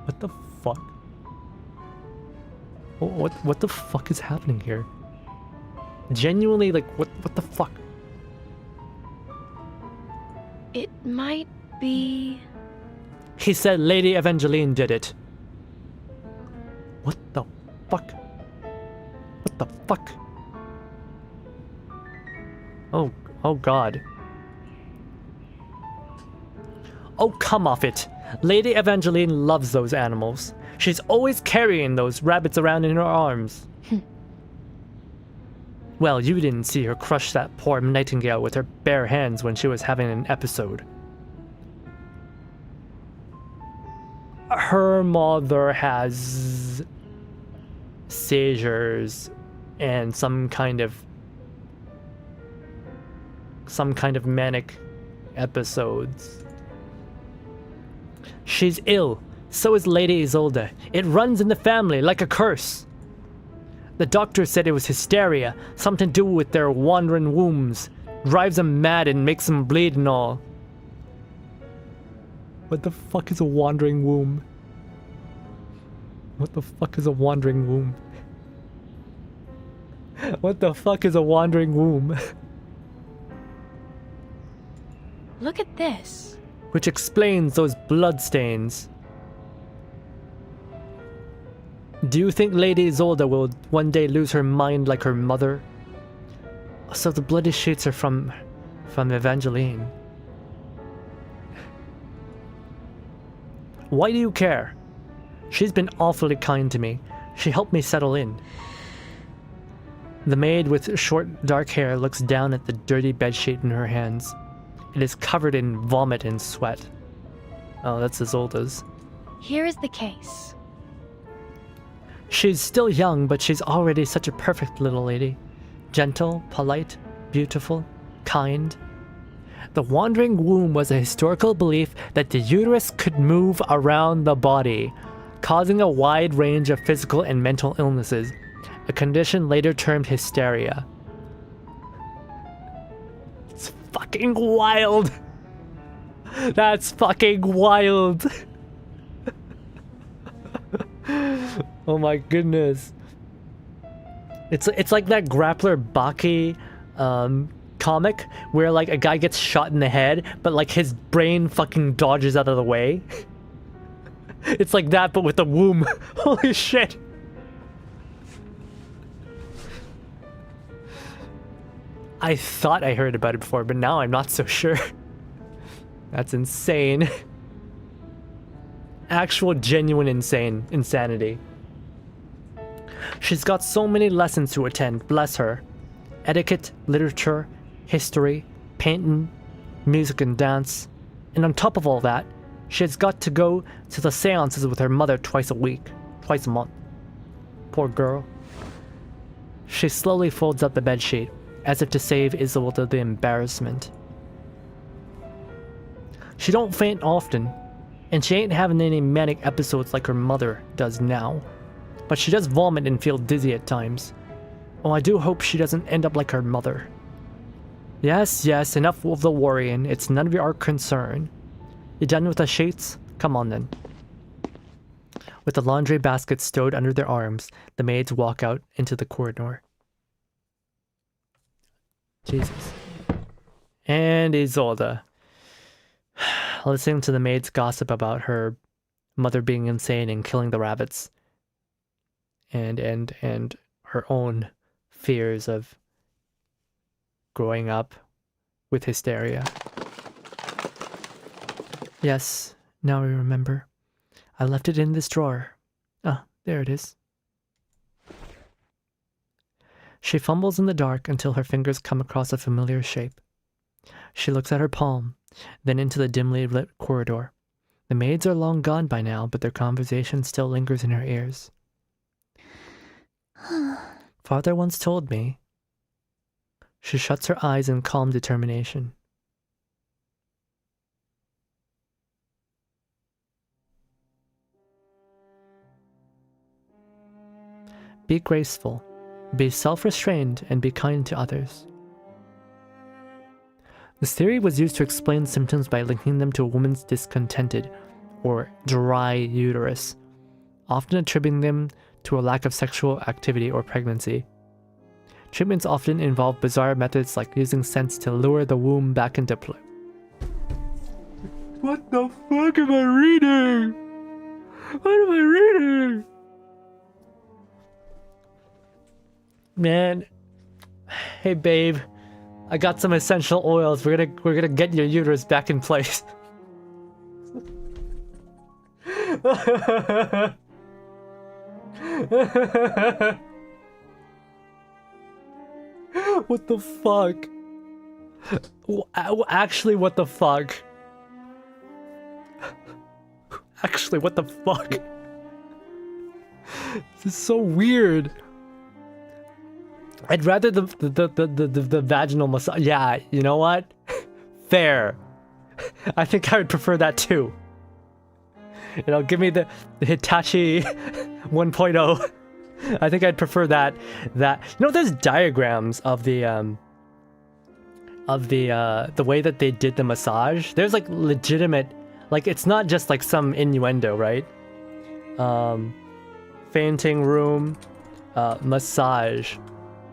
What the fuck? What the fuck is happening here? Genuinely, like, what the fuck? It might be... He said Lady Evangeline did it. What the fuck? What the fuck? Oh god. Oh, come off it. Lady Evangeline loves those animals. She's always carrying those rabbits around in her arms. Well, you didn't see her crush that poor nightingale with her bare hands when she was having an episode. Her mother has seizures and some kind of manic episodes. She's ill. So is Lady Isolde. It runs in the family like a curse. The doctor said it was hysteria, something to do with their wandering wombs. Drives them mad and makes them bleed and all. What the fuck is a wandering womb? What the fuck is a wandering womb? What the fuck is a wandering womb? Look at this. Which explains those bloodstains. Do you think Lady Isolde will one day lose her mind like her mother? So the bloody sheets are from Evangeline. Why do you care? She's been awfully kind to me. She helped me settle in. The maid with short dark hair looks down at the dirty bedsheet in her hands. It is covered in vomit and sweat. Oh, that's Isolde's. Here is the case. She's still young, but she's already such a perfect little lady. Gentle, polite, beautiful, kind. The wandering womb was a historical belief that the uterus could move around the body, causing a wide range of physical and mental illnesses, a condition later termed hysteria. It's fucking wild! That's fucking wild! Oh my goodness. It's like that Grappler Baki comic where like a guy gets shot in the head, but like his brain fucking dodges out of the way. It's like that, but with a womb. Holy shit. I thought I heard about it before, but now I'm not so sure. That's insane. Actual genuine insanity. She's got so many lessons to attend, bless her. Etiquette, literature, history, painting, music and dance. And on top of all that, she has got to go to the seances with her mother twice a month. Poor girl. She slowly folds up the bedsheet, as if to save Isolde the embarrassment. She don't faint often, and she ain't having any manic episodes like her mother does now. But she does vomit and feel dizzy at times. Oh, I do hope she doesn't end up like her mother. Yes, enough of the worrying. It's none of your concern. You done with the sheets? Come on then. With the laundry basket stowed under their arms, the maids walk out into the corridor. Jesus. And Isolde. Listening to the maids gossip about her mother being insane and killing the rabbits. And her own fears of growing up with hysteria. Yes, now I remember. I left it in this drawer. Ah, there it is. She fumbles in the dark until her fingers come across a familiar shape. She looks at her palm, then into the dimly lit corridor. The maids are long gone by now, but their conversation still lingers in her ears. Father once told me She shuts her eyes in calm determination. Be graceful, be self-restrained, and be kind to others. This theory was used to explain symptoms by linking them to a woman's discontented or dry uterus, often attributing them to a lack of sexual activity or pregnancy. Treatments often involve bizarre methods like using scents to lure the womb back into play. What the fuck am I reading? What am I reading? Man, hey babe, I got some essential oils. We're gonna get your uterus back in place. What the fuck? Actually, what the fuck? Actually, what the fuck? This is so weird. I'd rather the vaginal massage. Yeah, you know what? Fair. I think I would prefer that too. You know, give me the Hitachi 1.0. I think I'd prefer that. You know, there's diagrams of the way that they did the massage. There's like legitimate, like it's not just like some innuendo, right? Fainting room, massage,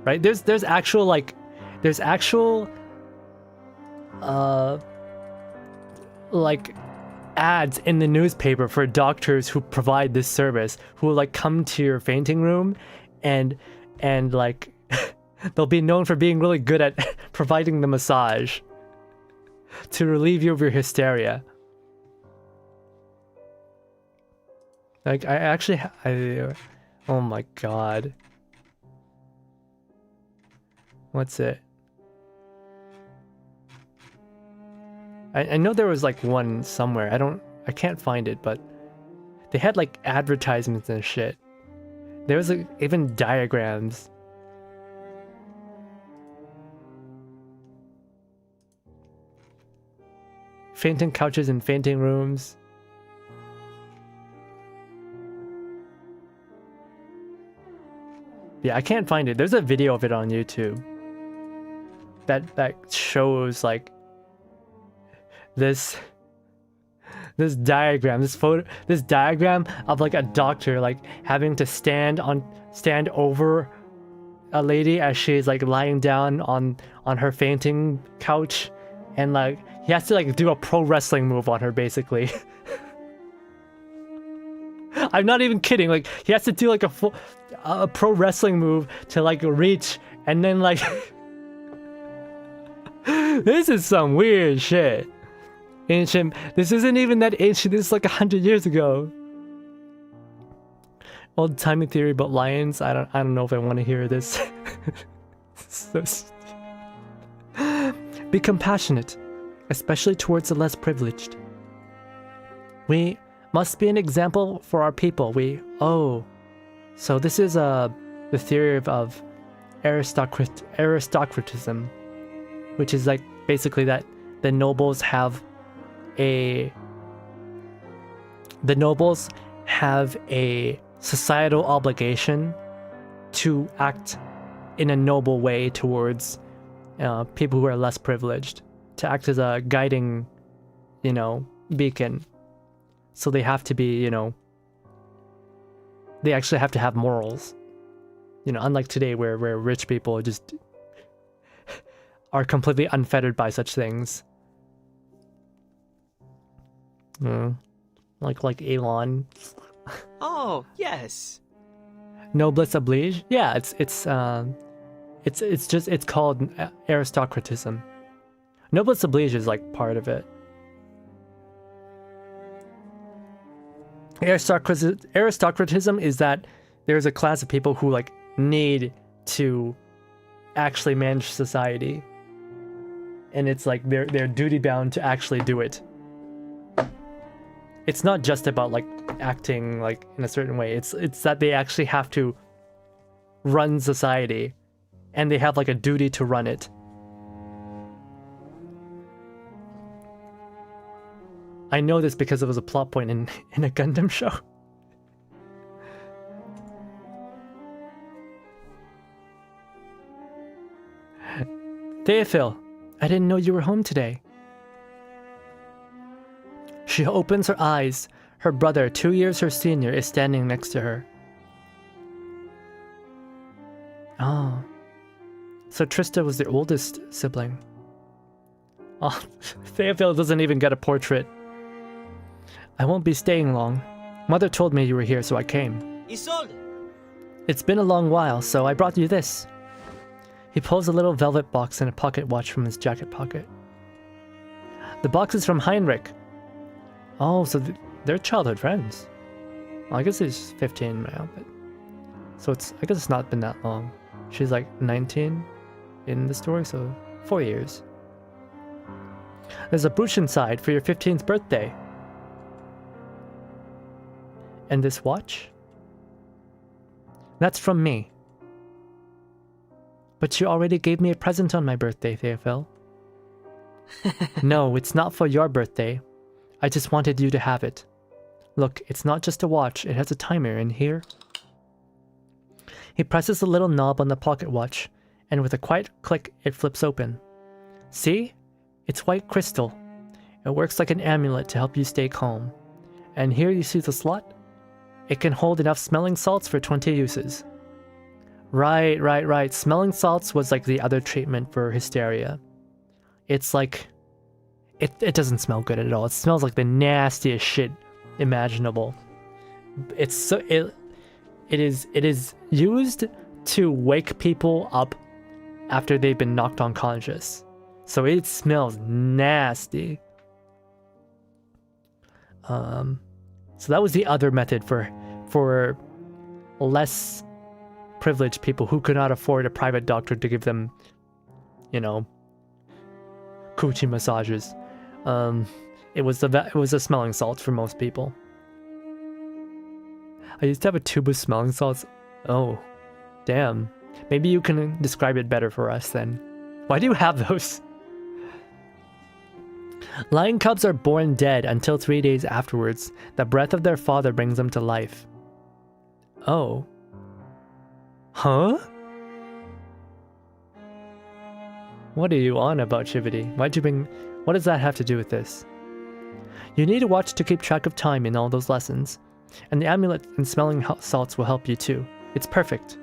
right? There's actual like, like ads in the newspaper for doctors who provide this service, who will like come to your fainting room and like they'll be known for being really good at providing the massage to relieve you of your hysteria. Like oh my god. What's it? I know there was like one somewhere. I can't find it, but they had like advertisements and shit. There was like even diagrams. Fainting couches and fainting rooms. Yeah, I can't find it. There's a video of it on YouTube that shows like this diagram, this diagram of like a doctor like having to stand over a lady as she's like lying down on her fainting couch, and like he has to like do a pro wrestling move on her basically. I'm not even kidding. Like he has to do like a pro wrestling move to like reach, and then like this is some weird shit. Ancient. This isn't even that ancient. This is like 100 years ago. Old timey theory about lions. I don't know if I want to hear this. So be compassionate, especially towards the less privileged. We must be an example for our people. So this is the theory of aristocratism, which is like basically that the nobles have a societal obligation to act in a noble way towards people who are less privileged, to act as a guiding, beacon. So they have to be, they actually have to have morals. Unlike today where rich people just are completely unfettered by such things. Like Elon. Oh, yes. Noblesse oblige. Yeah, it's called aristocratism. Noblesse oblige is like part of it. Aristocratism is that there's a class of people who like need to actually manage society, and it's like they're duty bound to actually do it. It's not just about like acting like in a certain way. It's that they actually have to run society, and they have like a duty to run it. I know this because it was a plot point in a Gundam show. Theophil, I didn't know you were home today. She opens her eyes. Her brother, 2 years her senior, is standing next to her. Oh. So Trista was the oldest sibling. Oh, Theophil doesn't even get a portrait. I won't be staying long. Mother told me you were here, so I came. Isolde! It's been a long while, so I brought you this. He pulls a little velvet box and a pocket watch from his jacket pocket. The box is from Heinrich. Oh, so they're childhood friends. Well, I guess he's 15 now, but... So I guess it's not been that long. She's like 19 in the story, so 4 years. There's a brooch inside for your 15th birthday. And this watch? That's from me. But you already gave me a present on my birthday, Theophil. No, it's not for your birthday. I just wanted you to have it. Look, it's not just a watch, it has a timer in here. He presses the little knob on the pocket watch, and with a quiet click, it flips open. See? It's white crystal. It works like an amulet to help you stay calm. And here you see the slot? It can hold enough smelling salts for 20 uses. Right. Smelling salts was like the other treatment for hysteria. It's like... It doesn't smell good at all. It smells like the nastiest shit imaginable. It is used to wake people up after they've been knocked unconscious. So it smells nasty. So that was the other method for less privileged people who could not afford a private doctor to give them, you know, coochie massages. It was a smelling salt for most people. I used to have a tube of smelling salts. Oh, damn. Maybe you can describe it better for us then. Why do you have those? Lion cubs are born dead until 3 days afterwards. The breath of their father brings them to life. Oh. Huh? What are you on about, Shivity? What does that have to do with this? You need a watch to keep track of time in all those lessons. And the amulet and smelling salts will help you too. It's perfect.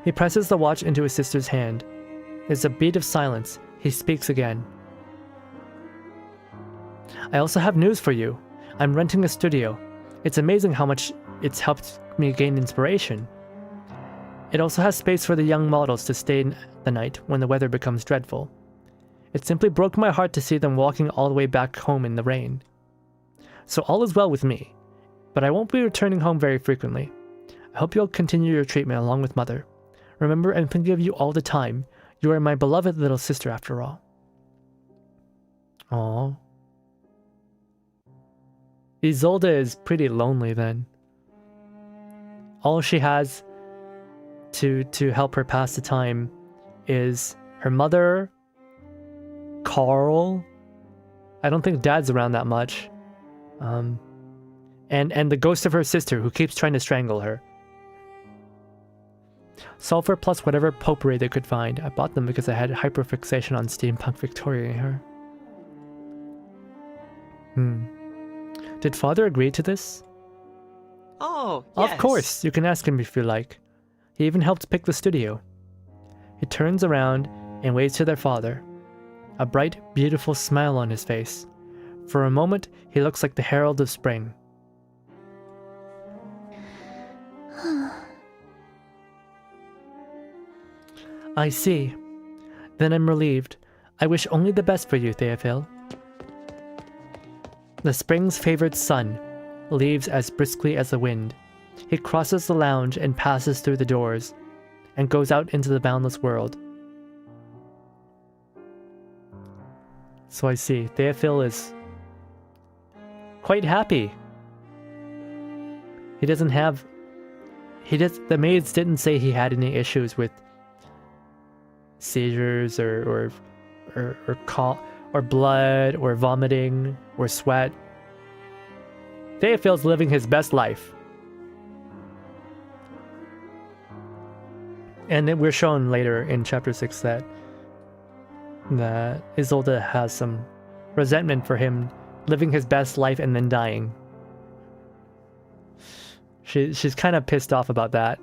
He presses the watch into his sister's hand. There's a beat of silence. He speaks again. I also have news for you. I'm renting a studio. It's amazing how much it's helped me gain inspiration. It also has space for the young models to stay the night when the weather becomes dreadful. It simply broke my heart to see them walking all the way back home in the rain. So all is well with me, but I won't be returning home very frequently. I hope you'll continue your treatment along with Mother. Remember, I'm thinking of you all the time. You are my beloved little sister after all. Aww. Isolde is pretty lonely then. All she has to help her pass the time is her mother, Carl. I don't think Dad's around that much. And the ghost of her sister who keeps trying to strangle her. Sulfur plus whatever potpourri they could find. I bought them because I had hyperfixation on steampunk Victoria here. Did Father agree to this? Oh, yes. Of course, you can ask him if you like. He even helped pick the studio. He turns around and waves to their father. A bright, beautiful smile on his face. For a moment, he looks like the herald of spring. I see. Then I'm relieved. I wish only the best for you, Theophil. The spring's favored son leaves as briskly as the wind. He crosses the lounge and passes through the doors, and goes out into the boundless world. So I see, Theophil is quite happy. He doesn't have... the maids didn't say he had any issues with seizures or or blood, or vomiting, or sweat. Theophil's living his best life. And then we're shown later in chapter 6 that Isolde has some resentment for him living his best life and then dying. She's kind of pissed off about that.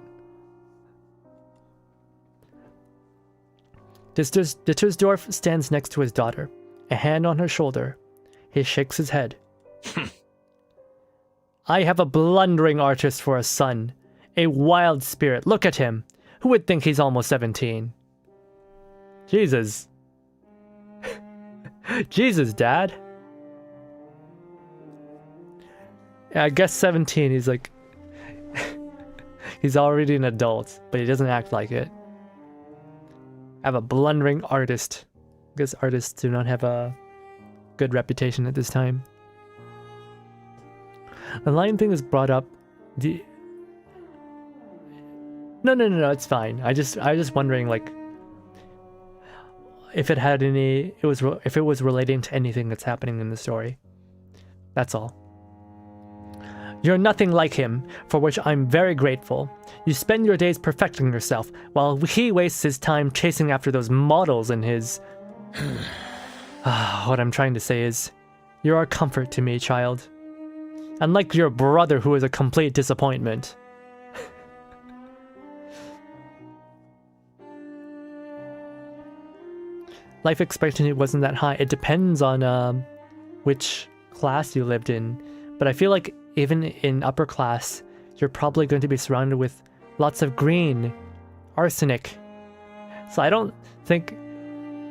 Dittersdorf stands next to his daughter, a hand on her shoulder. He shakes his head. I have a blundering artist for a son, a wild spirit. Look at him. Who would think he's almost 17? Jesus. Jesus, Dad. Yeah, I guess 17, he's like... he's already an adult, but he doesn't act like it. I have a blundering artist. I guess artists do not have a good reputation at this time. The lion thing is brought up. No, it's fine. I just wondering, like, if it had any, if it was relating to anything that's happening in the story. That's all. You're nothing like him, for which I'm very grateful. You spend your days perfecting yourself, while he wastes his time chasing after those models in his... What I'm trying to say is, you're a comfort to me, child. Unlike your brother, who is a complete disappointment. Life expectancy wasn't that high. It depends on which class you lived in. But I feel like even in upper class, you're probably going to be surrounded with lots of green, arsenic. So I don't think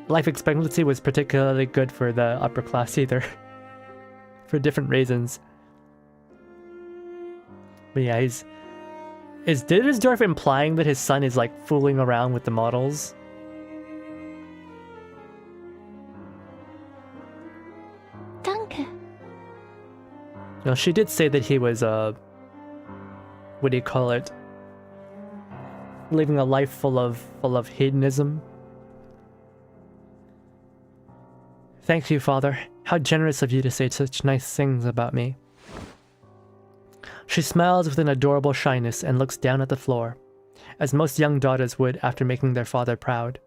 life expectancy was particularly good for the upper class either. For different reasons. But yeah, is Dittersdorf implying that his son is like fooling around with the models? No, she did say that he was, what do you call it? Living a life full of hedonism. Thank you, Father. How generous of you to say such nice things about me. She smiles with an adorable shyness and looks down at the floor, as most young daughters would after making their father proud.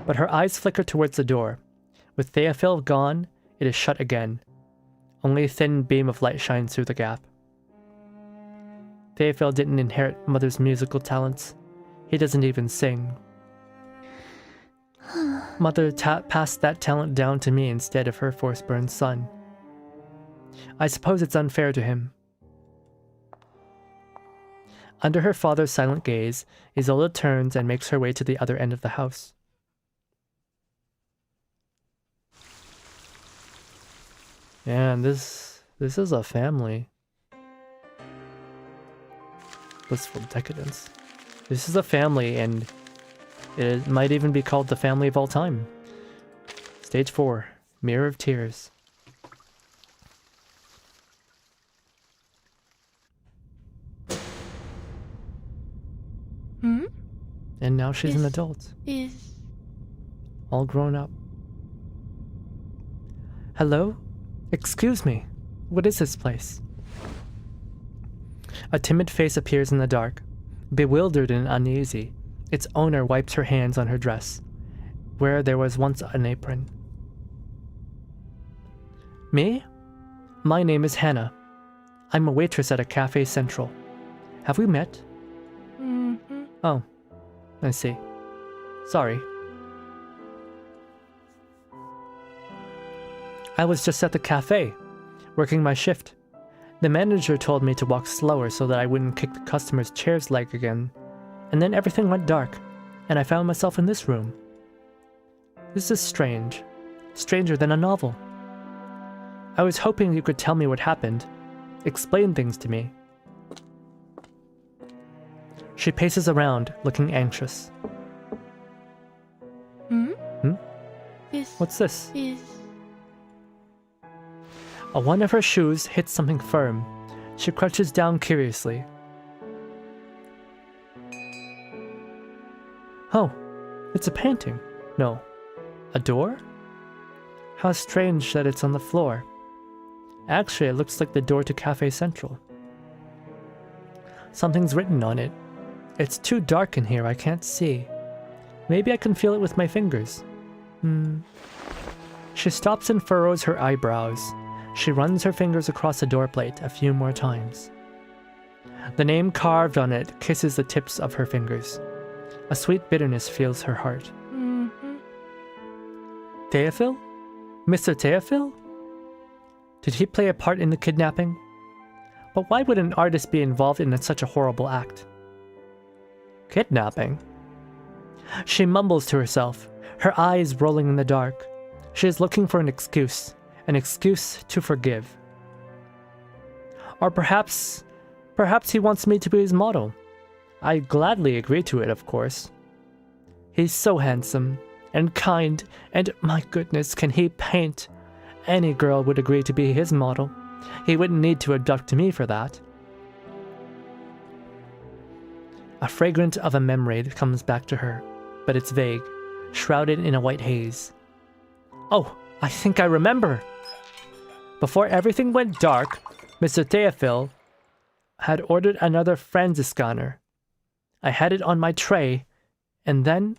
But her eyes flicker towards the door. With Theophil gone, it is shut again. Only a thin beam of light shines through the gap. Theophil didn't inherit Mother's musical talents. He doesn't even sing. Mother passed that talent down to me instead of her Forsburn son. I suppose it's unfair to him. Under her father's silent gaze, Isolde turns and makes her way to the other end of the house. Man, this is a family. Blissful decadence. This is a family, and it might even be called the family of all time. Stage 4, Mirror of Tears. And now she's an adult. All grown up. Hello? Excuse me. What is this place? A timid face appears in the dark. Bewildered and uneasy, its owner wipes her hands on her dress, where there was once an apron. Me? My name is Hannah. I'm a waitress at a Cafe Central. Have we met? Oh, I see. Sorry. I was just at the cafe, working my shift. The manager told me to walk slower so that I wouldn't kick the customer's chair's leg again. And then everything went dark, and I found myself in this room. This is strange. Stranger than a novel. I was hoping you could tell me what happened. Explain things to me. She paces around, looking anxious. What's this? One of her shoes hits something firm. She crouches down curiously. Oh, it's a painting. No, a door? How strange that it's on the floor. Actually, it looks like the door to Cafe Central. Something's written on it. It's too dark in here, I can't see. Maybe I can feel it with my fingers. She stops and furrows her eyebrows. She runs her fingers across the doorplate a few more times. The name carved on it kisses the tips of her fingers. A sweet bitterness fills her heart. Theophil? Mr. Theophil? Did he play a part in the kidnapping? But why would an artist be involved in such a horrible act? Kidnapping? She mumbles to herself, her eyes rolling in the dark. She is looking for an excuse to forgive. Or perhaps he wants me to be his model. I gladly agree to it, of course. He's so handsome and kind, and my goodness, can he paint? Any girl would agree to be his model. He wouldn't need to abduct me for that. A fragrance of a memory comes back to her, but it's vague, shrouded in a white haze. Oh, I think I remember! Before everything went dark, Mr. Theophil had ordered another Franziskaner. I had it on my tray, and then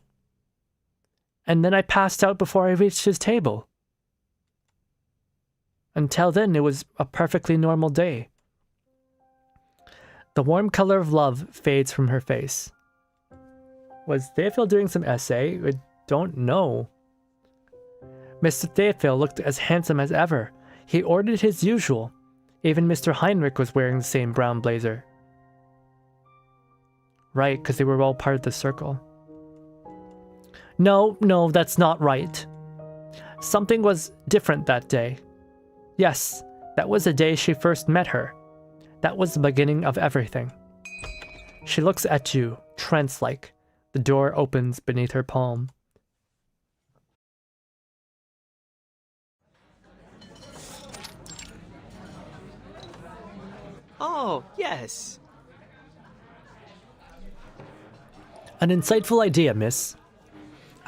I passed out before I reached his table. Until then, it was a perfectly normal day. The warm color of love fades from her face. Was Theophil doing some essay? I don't know. Mr. Theophil looked as handsome as ever. He ordered his usual. Even Mr. Heinrich was wearing the same brown blazer. Right, because they were all part of the circle. No, that's not right. Something was different that day. Yes, that was the day she first met her. That was the beginning of everything. She looks at you, trance-like. The door opens beneath her palm. Oh, yes. An insightful idea, miss.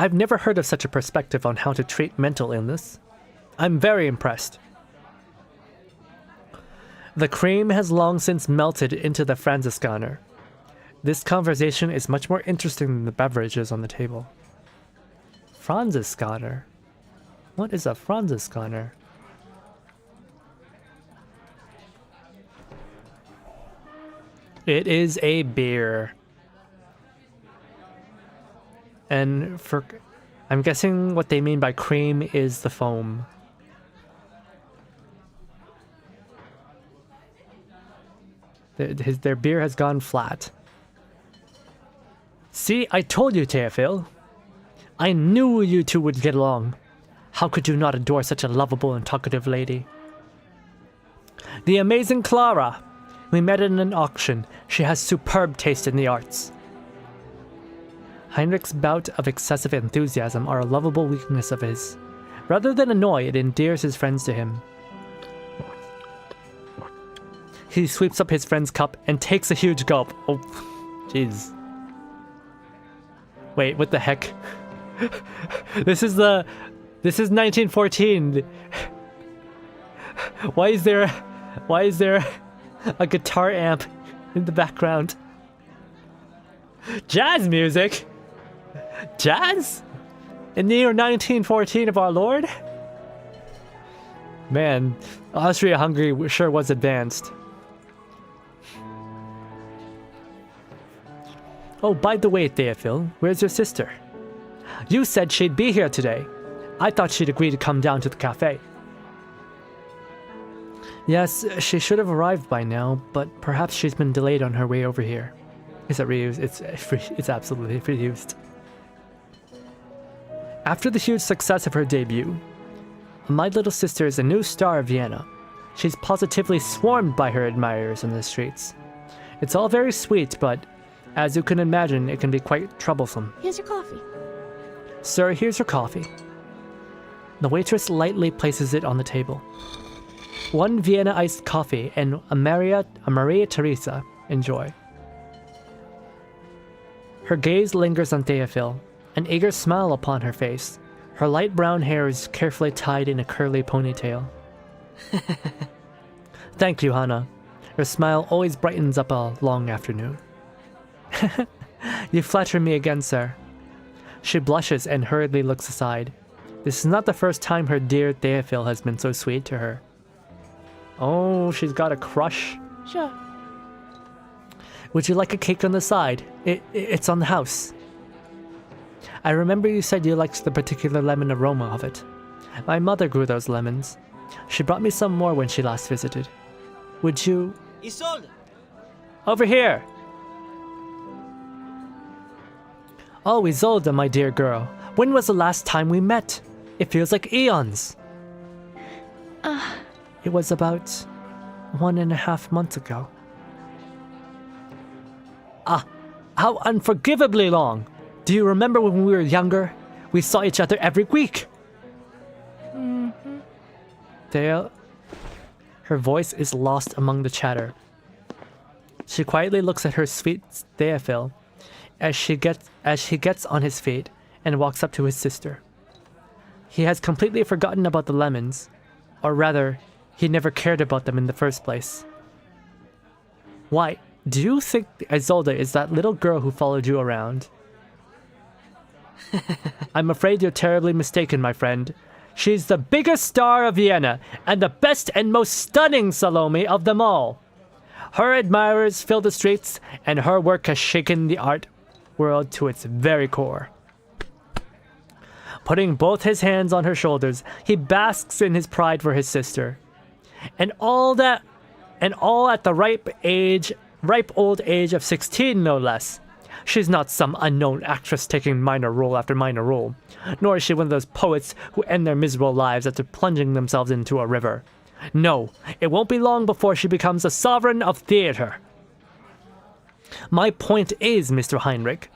I've never heard of such a perspective on how to treat mental illness. I'm very impressed. The cream has long since melted into the Franziskaner. This conversation is much more interesting than the beverages on the table. Franziskaner? What is a Franziskaner? It is a beer. And I'm guessing what they mean by cream is the foam. Their beer has gone flat. See, I told you, Theophil. I knew you two would get along. How could you not adore such a lovable and talkative lady? The amazing Clara. We met in an auction. She has superb taste in the arts. Heinrich's bout of excessive enthusiasm are a lovable weakness of his. Rather than annoy, it endears his friends to him. He sweeps up his friend's cup and takes a huge gulp. Oh, jeez. Wait, what the heck? This is 1914. Why is there a guitar amp in the background? Jazz music? Jazz? In the year 1914 of our Lord? Man, Austria-Hungary sure was advanced. Oh, by the way, Theophil, where's your sister? You said she'd be here today. I thought she'd agree to come down to the cafe. Yes, she should have arrived by now, but perhaps she's been delayed on her way over here. Is it reused? It's absolutely reused. After the huge success of her debut, my little sister is a new star of Vienna. She's positively swarmed by her admirers in the streets. It's all very sweet, but as you can imagine, it can be quite troublesome. Here's your coffee. Sir, here's your coffee. The waitress lightly places it on the table. 1 Vienna iced coffee and a Maria Teresa. Enjoy. Her gaze lingers on Theophil, an eager smile upon her face. Her light brown hair is carefully tied in a curly ponytail. Thank you, Hana. Your smile always brightens up a long afternoon. You flatter me again, sir. She blushes and hurriedly looks aside. This is not the first time her dear Theophil has been so sweet to her. Oh, she's got a crush. Sure. Would you like a cake on the side? It's on the house. I remember you said you liked the particular lemon aroma of it. My mother grew those lemons. She brought me some more when she last visited. Would you... Isolde! Over here! Oh, Isolde, my dear girl. When was the last time we met? It feels like eons. It was about 1.5 months ago. Ah, how unforgivably long! Do you remember when we were younger? We saw each other every week. Dale, her voice is lost among the chatter. She quietly looks at her sweet Theophil as he gets on his feet and walks up to his sister. He has completely forgotten about the lemons, or rather, he never cared about them in the first place. Why, do you think Isolde is that little girl who followed you around? I'm afraid you're terribly mistaken, my friend. She's the biggest star of Vienna, and the best and most stunning Salome of them all. Her admirers fill the streets, and her work has shaken the art world to its very core. Putting both his hands on her shoulders, he basks in his pride for his sister. And all at the ripe old age of 16, no less. She's not some unknown actress taking minor role after minor role, nor is she one of those poets who end their miserable lives after plunging themselves into a river. No, it won't be long before she becomes a sovereign of theater. My point is, Mr. Heinrich,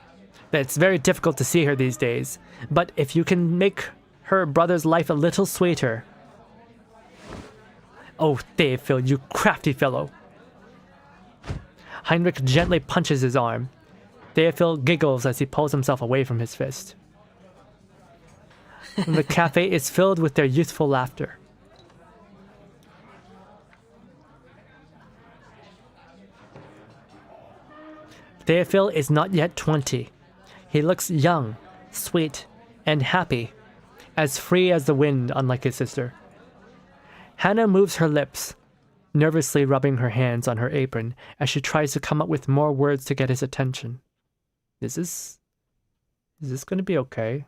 that it's very difficult to see her these days, but if you can make her brother's life a little sweeter... Oh, Theophil, you crafty fellow. Heinrich gently punches his arm. Theophil giggles as he pulls himself away from his fist. The cafe is filled with their youthful laughter. Theophil is not yet 20. He looks young, sweet, and happy, as free as the wind, unlike his sister. Hannah moves her lips, nervously rubbing her hands on her apron as she tries to come up with more words to get his attention. Is this going to be okay?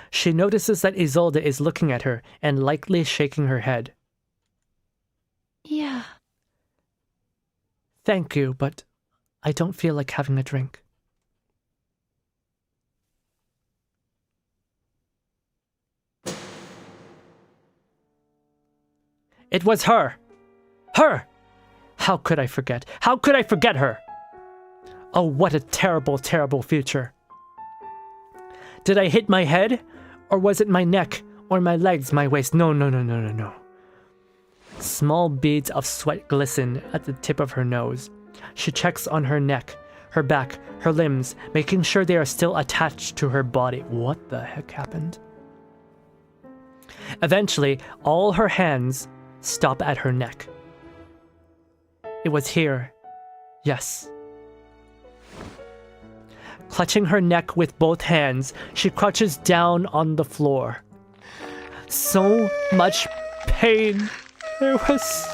She notices that Isolde is looking at her and lightly shaking her head. Yeah. Thank you, but I don't feel like having a drink. It was her! Her! How could I forget? How could I forget her? Oh, what a terrible, terrible future. Did I hit my head? Or was it my neck? Or my legs, my waist? No. Small beads of sweat glisten at the tip of her nose. She checks on her neck, her back, her limbs, making sure they are still attached to her body. What the heck happened? Eventually, all her hands stop at her neck. It was here. Yes. Clutching her neck with both hands, she crouches down on the floor. So much pain. There was...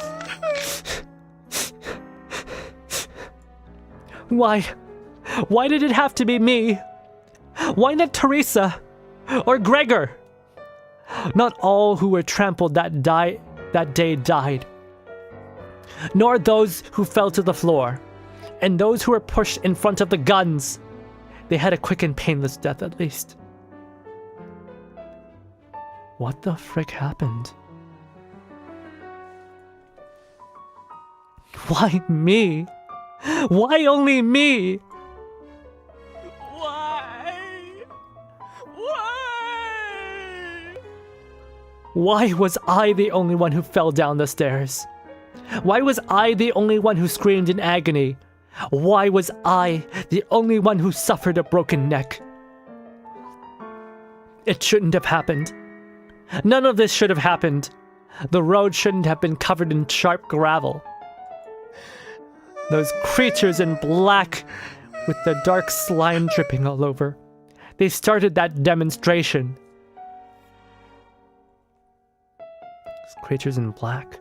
Why did it have to be me? Why not Teresa? Or Gregor? Not all who were trampled that day died. Nor those who fell to the floor. And those who were pushed in front of the guns. They had a quick and painless death, at least. What the frick happened? Why me? Why only me? Why was I the only one who fell down the stairs? Why was I the only one who screamed in agony? Why was I the only one who suffered a broken neck? It shouldn't have happened. None of this should have happened. The road shouldn't have been covered in sharp gravel. Those creatures in black with the dark slime dripping all over. They started that demonstration. Those creatures in black.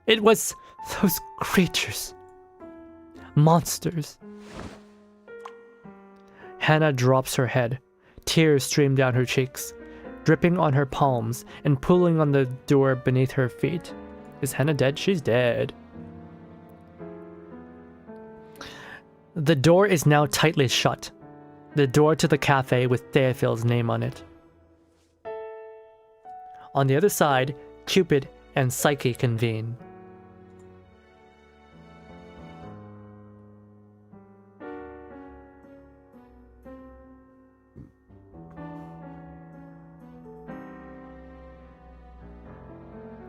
It was those creatures. Monsters. Hannah drops her head. Tears stream down her cheeks, dripping on her palms and pooling on the door beneath her feet. Is Hannah dead? She's dead. The door is now tightly shut. The door to the cafe with Theophil's name on it. On the other side, Cupid and Psyche convene.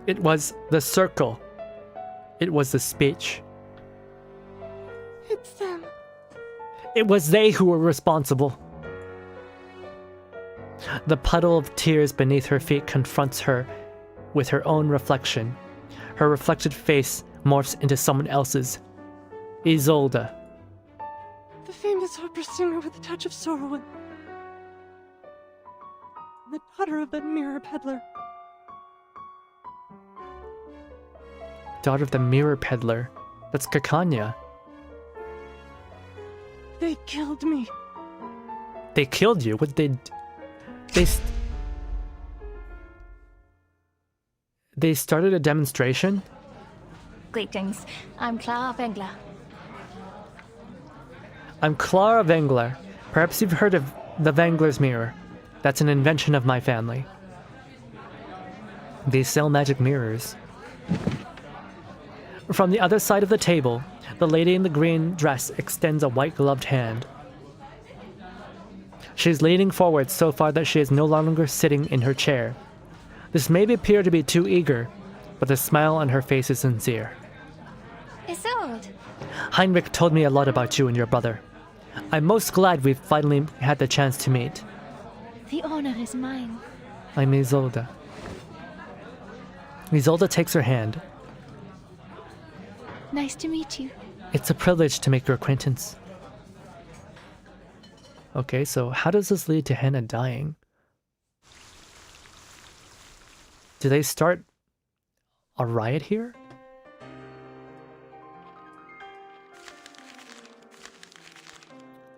It was the circle. It was the speech. It's them. It was they who were responsible. The puddle of tears beneath her feet confronts her with her own reflection. Her reflected face morphs into someone else's. Isolde. The famous opera singer with a touch of sorrow and the daughter of that mirror peddler. Daughter of the mirror peddler. That's Kakanya. They killed me. They killed you? What did they started a demonstration? Greetings. I'm Clara Wengler. I'm Clara Wengler. Perhaps you've heard of the Wengler's mirror. That's an invention of my family. They sell magic mirrors. From the other side of the table, the lady in the green dress extends a white-gloved hand. She's leaning forward so far that she is no longer sitting in her chair. This may appear to be too eager, but the smile on her face is sincere. Isolde. Heinrich told me a lot about you and your brother. I'm most glad we've finally had the chance to meet. The honor is mine. I'm Isolde. Isolde takes her hand. Nice to meet you. It's a privilege to make your acquaintance. Okay, so how does this lead to Hannah dying? Do they start a riot here?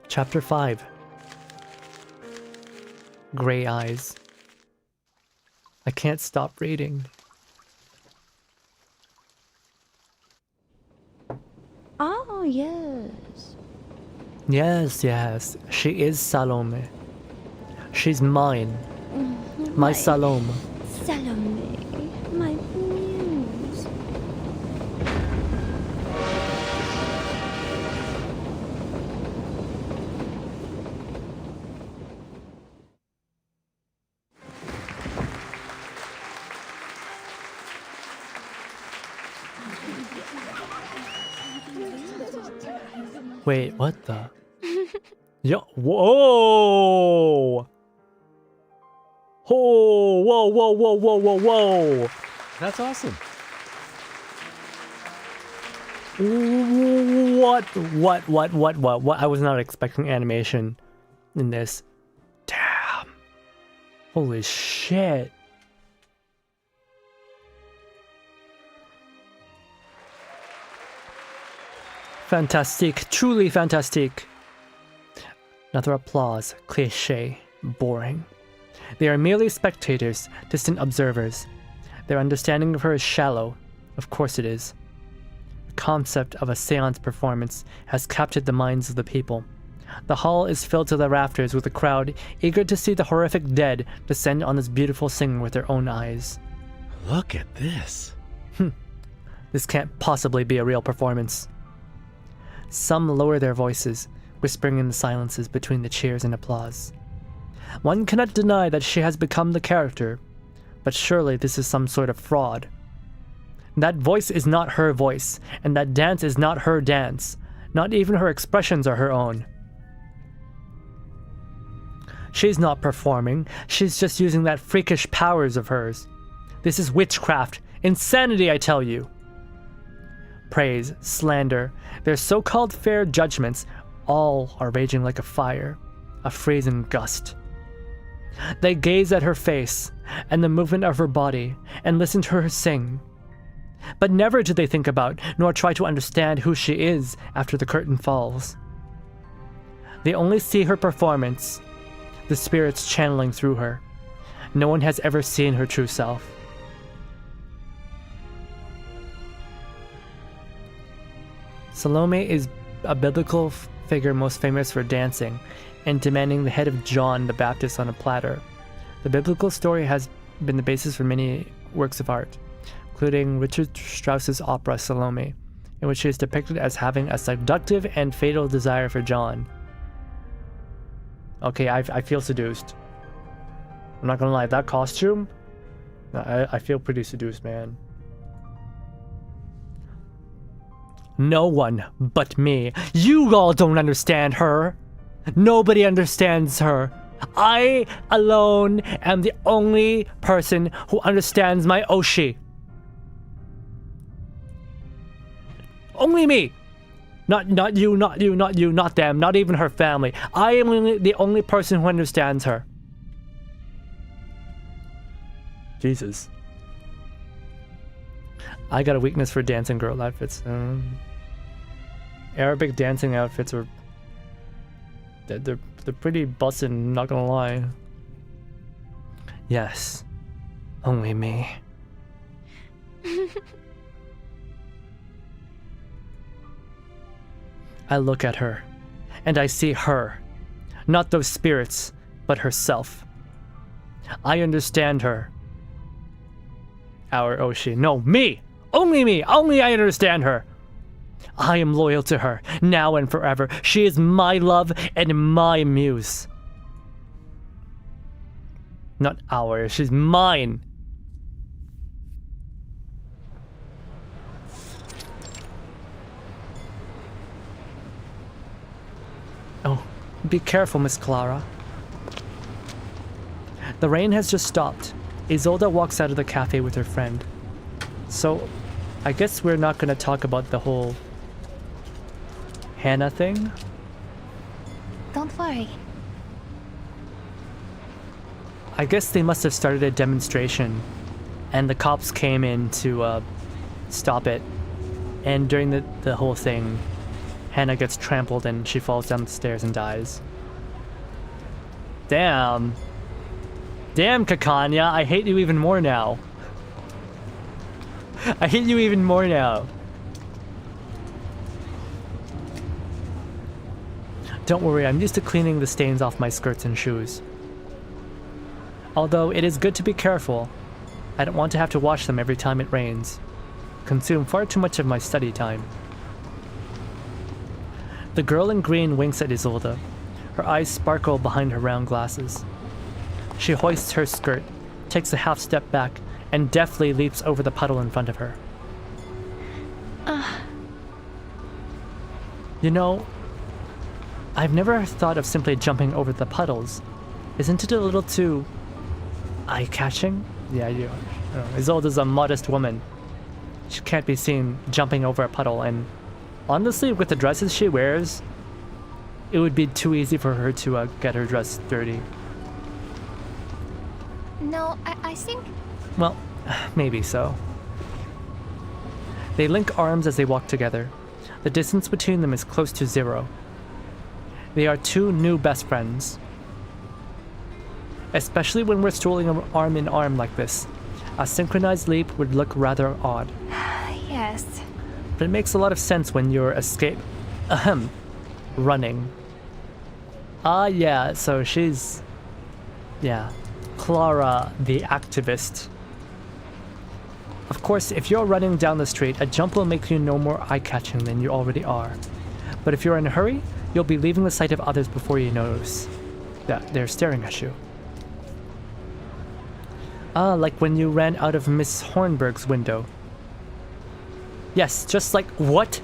Chapter 5. Gray Eyes. I can't stop reading. Oh, yes. Yes, yes. She is Salome. She's mine. My Salome. Salome, my muse. Wait, what the? Yo, whoa! Oh, whoa, whoa, whoa, whoa, whoa, whoa! That's awesome. What? I was not expecting animation in this. Damn. Holy shit. Fantastique, truly fantastique. Another applause, cliché, boring. They are merely spectators, distant observers. Their understanding of her is shallow. Of course it is. The concept of a seance performance has captured the minds of the people. The hall is filled to the rafters with a crowd eager to see the horrific dead descend on this beautiful singer with their own eyes. Look at this. This can't possibly be a real performance. Some lower their voices, whispering in the silences between the cheers and applause. One cannot deny that she has become the character, but surely this is some sort of fraud. That voice is not her voice, and that dance is not her dance. Not even her expressions are her own. She's not performing. She's just using that freakish powers of hers. This is witchcraft. Insanity, I tell you. Praise, slander, their so-called fair judgments, all are raging like a fire, a freezing gust. They gaze at her face and the movement of her body and listen to her sing. But never do they think about nor try to understand who she is after the curtain falls. They only see her performance, the spirits channeling through her. No one has ever seen her true self. Salome is a biblical figure most famous for dancing and demanding the head of John the Baptist on a platter. The biblical story has been the basis for many works of art, including Richard Strauss's opera Salome, in which she is depicted as having a seductive and fatal desire for John. Okay, I feel seduced. I'm not gonna lie, that costume, I feel pretty seduced, man. No one but me. You all don't understand her. Nobody understands her. I alone am the only person who understands my Oshi. Only me. Not you, not you, not you, not them, not even her family. I am the only person who understands her. Jesus. I got a weakness for dancing girl outfits. Arabic dancing outfits are... They're pretty bussin', not gonna lie. Yes. Only me. I look at her, and I see her. Not those spirits, but herself. I understand her. Our Oshi. No, me! Only me! Only I understand her! I am loyal to her, now and forever. She is my love and my muse. Not ours, she's mine! Oh, be careful, Miss Clara. The rain has just stopped. Isolde walks out of the cafe with her friend. So, I guess we're not gonna talk about the whole Hannah thing? Don't worry. I guess they must have started a demonstration, and the cops came in to stop it. And during the whole thing, Hannah gets trampled and she falls down the stairs and dies. Damn. Damn, Kakanya, I hate you even more now. I hate you even more now. Don't worry, I'm used to cleaning the stains off my skirts and shoes. Although it is good to be careful, I don't want to have to wash them every time it rains. Consume far too much of my study time. The girl in green winks at Isolde. Her eyes sparkle behind her round glasses. She hoists her skirt, takes a half step back, and deftly leaps over the puddle in front of her. You know, I've never thought of simply jumping over the puddles. Isn't it a little too eye-catching? Yeah, Isolde's a modest woman. She can't be seen jumping over a puddle, and honestly, with the dresses she wears, it would be too easy for her to get her dress dirty. No, I think... Well, maybe so. They link arms as they walk together. The distance between them is close to 0. They are two new best friends. Especially when we're strolling arm in arm like this. A synchronized leap would look rather odd. Yes. But it makes a lot of sense when you're running. Yeah, so she's... Yeah. Clara, the activist. Of course, if you're running down the street, a jump will make you no more eye-catching than you already are. But if you're in a hurry, you'll be leaving the sight of others before you notice that they're staring at you. Like when you ran out of Miss Hornberg's window. Yes, just like... What?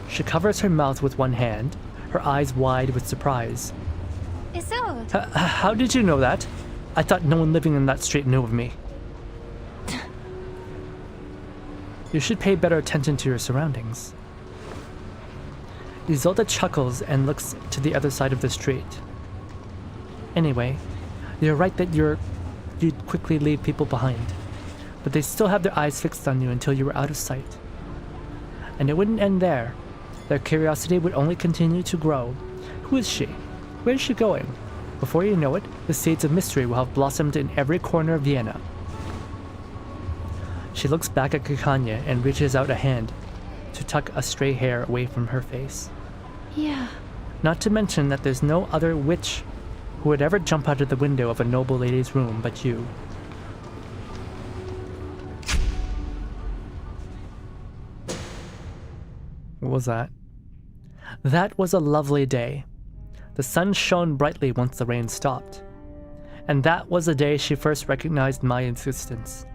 She covers her mouth with one hand, her eyes wide with surprise. Is sword. How did you know that? I thought no one living in that street knew of me. You should pay better attention to your surroundings. Isolde chuckles and looks to the other side of the street. Anyway, you're right that you'd quickly leave people behind, but they still have their eyes fixed on you until you were out of sight. And it wouldn't end there. Their curiosity would only continue to grow. Who is she? Where is she going? Before you know it, the seeds of mystery will have blossomed in every corner of Vienna. She looks back at Kikanya and reaches out a hand to tuck a stray hair away from her face. Yeah. Not to mention that there's no other witch who would ever jump out of the window of a noble lady's room but you. What was that? That was a lovely day. The sun shone brightly once the rain stopped. And that was the day she first recognized my existence.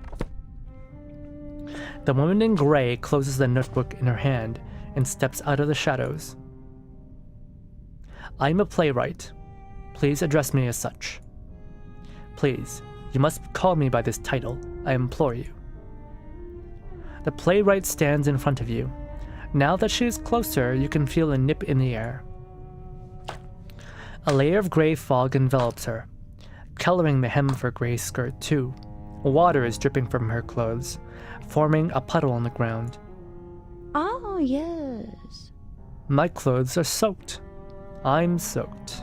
The woman in gray closes the notebook in her hand and steps out of the shadows. I'm a playwright. Please address me as such. Please, you must call me by this title, I implore you. The playwright stands in front of you. Now that she is closer, you can feel a nip in the air. A layer of gray fog envelops her, coloring the hem of her gray skirt too. Water is dripping from her clothes, forming a puddle on the ground. Oh, yes. My clothes are soaked. I'm soaked.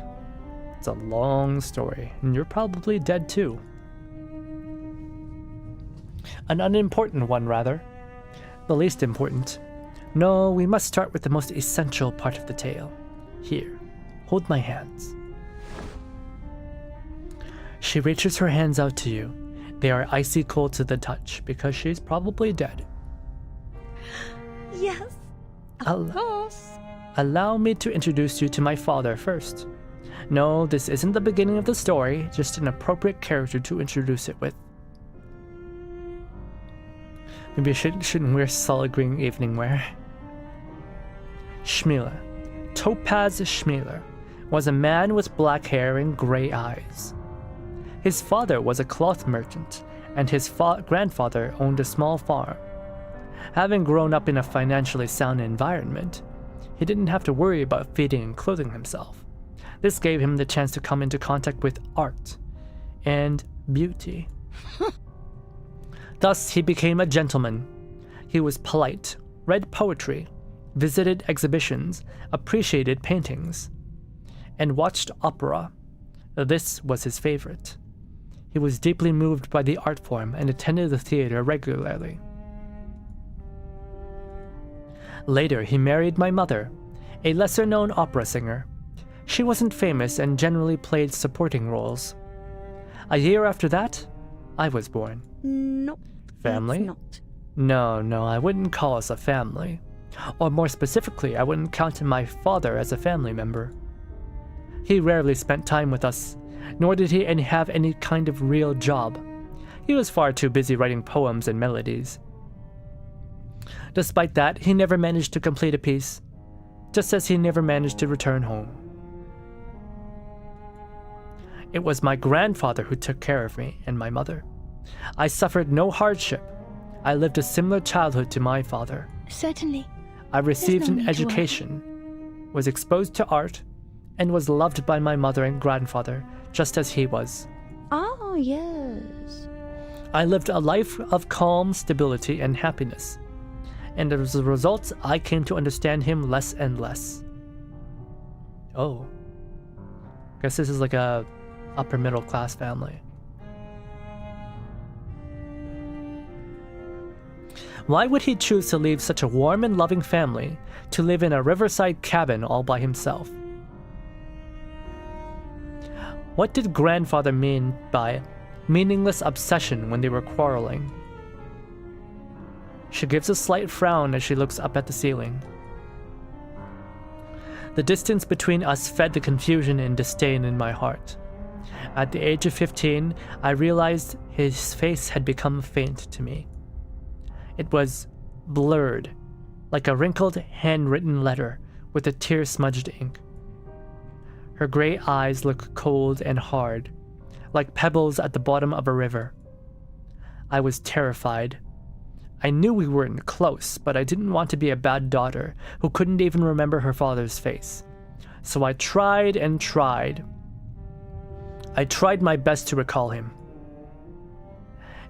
It's a long story, and you're probably dead too. An unimportant one, rather. The least important. No, we must start with the most essential part of the tale. Here, hold my hands. She reaches her hands out to you. They are icy cold to the touch, because she's probably dead. Yes, of course. Allow me to introduce you to my father first. No, this isn't the beginning of the story, just an appropriate character to introduce it with. Maybe I shouldn't wear solid green evening wear. Schmiler, Topaz Schmiler, was a man with black hair and gray eyes. His father was a cloth merchant, and his grandfather owned a small farm. Having grown up in a financially sound environment, he didn't have to worry about feeding and clothing himself. This gave him the chance to come into contact with art and beauty. Thus, he became a gentleman. He was polite, read poetry, visited exhibitions, appreciated paintings, and watched opera. This was his favorite. He was deeply moved by the art form and attended the theater regularly. Later, he married my mother, a lesser-known opera singer. She wasn't famous and generally played supporting roles. A year after that, I was born. Nope. Family? Not. No, I wouldn't call us a family. Or more specifically, I wouldn't count my father as a family member. He rarely spent time with us, nor did he have any kind of real job. He was far too busy writing poems and melodies. Despite that, he never managed to complete a piece, just as he never managed to return home. It was my grandfather who took care of me and my mother. I suffered no hardship. I lived a similar childhood to my father. Certainly. I received an education, was exposed to art, and was loved by my mother and grandfather, just as he was. Oh, yes. I lived a life of calm stability and happiness, and as a result, I came to understand him less and less. Oh. Guess this is like a upper middle class family. Why would he choose to leave such a warm and loving family to live in a riverside cabin all by himself? What did grandfather mean by meaningless obsession when they were quarreling? She gives a slight frown as she looks up at the ceiling. The distance between us fed the confusion and disdain in my heart. At the age of 15, I realized his face had become faint to me. It was blurred, like a wrinkled, handwritten letter with a tear-smudged ink. Her gray eyes looked cold and hard, like pebbles at the bottom of a river. I was terrified. I knew we weren't close, but I didn't want to be a bad daughter who couldn't even remember her father's face. So I tried and tried. I tried my best to recall him.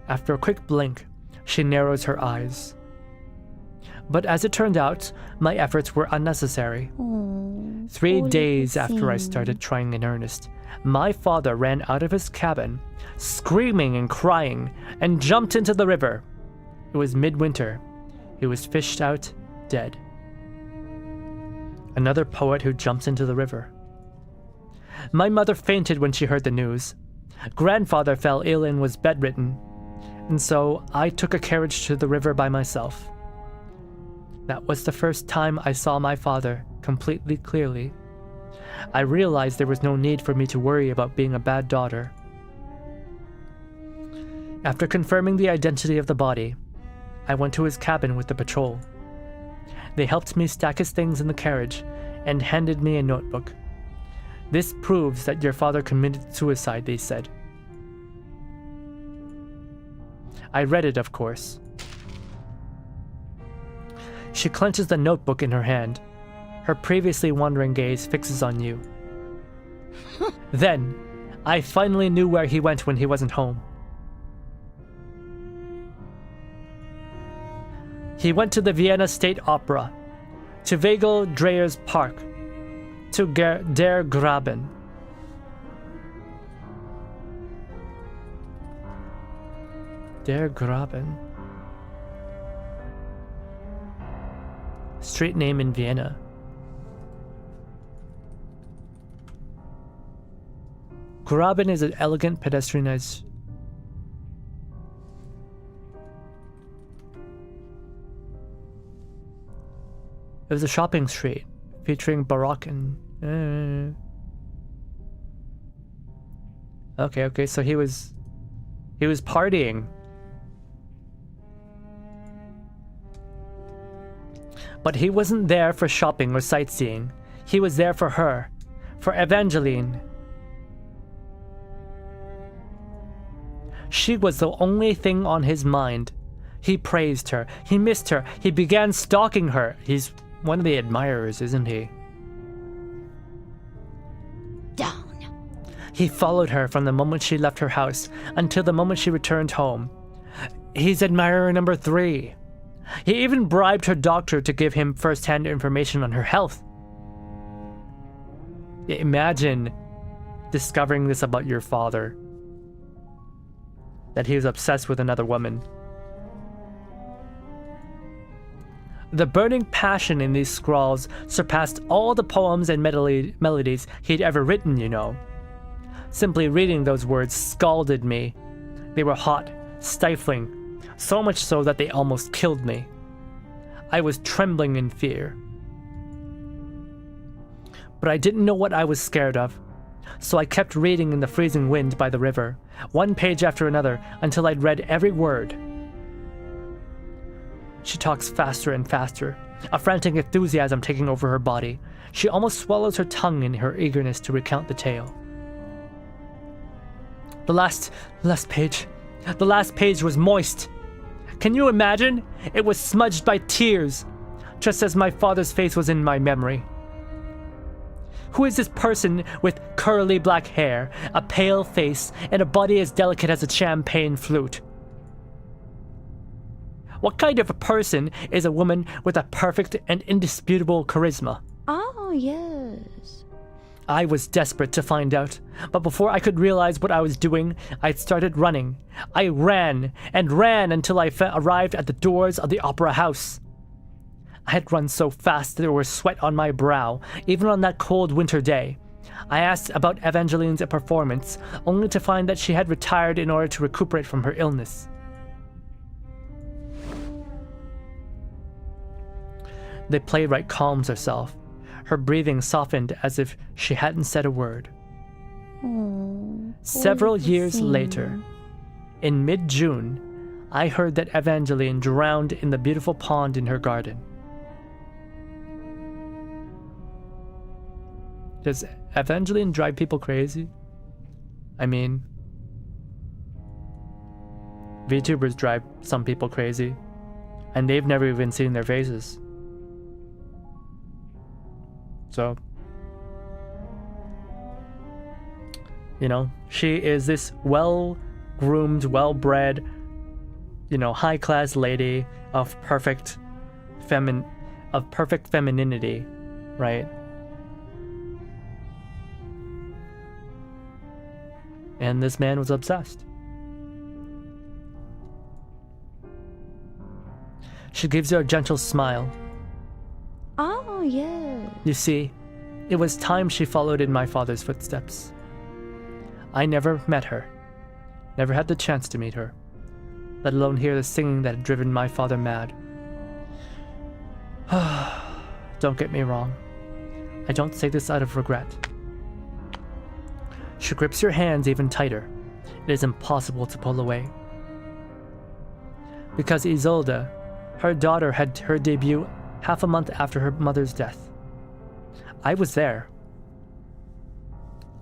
After a quick blink, she narrows her eyes. But as it turned out, my efforts were unnecessary. 3 days after I started trying in earnest, my father ran out of his cabin, screaming and crying, and jumped into the river. It was midwinter. He was fished out, dead. Another poet who jumps into the river. My mother fainted when she heard the news. Grandfather fell ill and was bedridden, and so I took a carriage to the river by myself. That was the first time I saw my father completely clearly. I realized there was no need for me to worry about being a bad daughter. After confirming the identity of the body, I went to his cabin with the patrol. They helped me stack his things in the carriage and handed me a notebook. This proves that your father committed suicide, they said. I read it, of course. She clenches the notebook in her hand. Her previously wandering gaze fixes on you. Then, I finally knew where he went when he wasn't home. He went to the Vienna State Opera, to Weigel Dreyer's Park, to Der Graben. Der Graben. Street name in Vienna. Graben is an elegant pedestrianized. It was a shopping street featuring Baroque and. Okay, so he was partying. But he wasn't there for shopping or sightseeing. He was there for her, for Evangeline. She was the only thing on his mind. He praised her, he missed her, he began stalking her. He's one of the admirers, isn't he? Down. He followed her from the moment she left her house until the moment she returned home. He's admirer number 3. He even bribed her doctor to give him first-hand information on her health. Imagine discovering this about your father. That he was obsessed with another woman. The burning passion in these scrawls surpassed all the poems and melodies he'd ever written, you know. Simply reading those words scalded me. They were hot, stifling, so much so that they almost killed me. I was trembling in fear. But I didn't know what I was scared of, so I kept reading in the freezing wind by the river, one page after another, until I'd read every word. She talks faster and faster, a frantic enthusiasm taking over her body. She almost swallows her tongue in her eagerness to recount the tale. The last page. The last page was moist. Can you imagine? It was smudged by tears, just as my father's face was in my memory. Who is this person with curly black hair, a pale face, and a body as delicate as a champagne flute? What kind of a person is a woman with a perfect and indisputable charisma? Oh, yes. I was desperate to find out, but before I could realize what I was doing, I'd started running. I ran and ran until I arrived at the doors of the opera house. I had run so fast there was sweat on my brow, even on that cold winter day. I asked about Evangeline's performance, only to find that she had retired in order to recuperate from her illness. The playwright calms herself. Her breathing softened as if she hadn't said a word. Several years later, in mid-June, I heard that Evangeline drowned in the beautiful pond in her garden. Does Evangeline drive people crazy? I mean, VTubers drive some people crazy, and they've never even seen their faces. So, you know, she is this well-groomed, well-bred, you know, high-class lady of perfect femininity, right? And this man was obsessed. She gives you a gentle smile. Oh, yeah. You see, it was time she followed in my father's footsteps. I never met her, never had the chance to meet her, let alone hear the singing that had driven my father mad. Don't get me wrong, I don't say this out of regret. She grips your hands even tighter. It is impossible to pull away. Because Isolde, her daughter, had her debut half a month after her mother's death. I was there.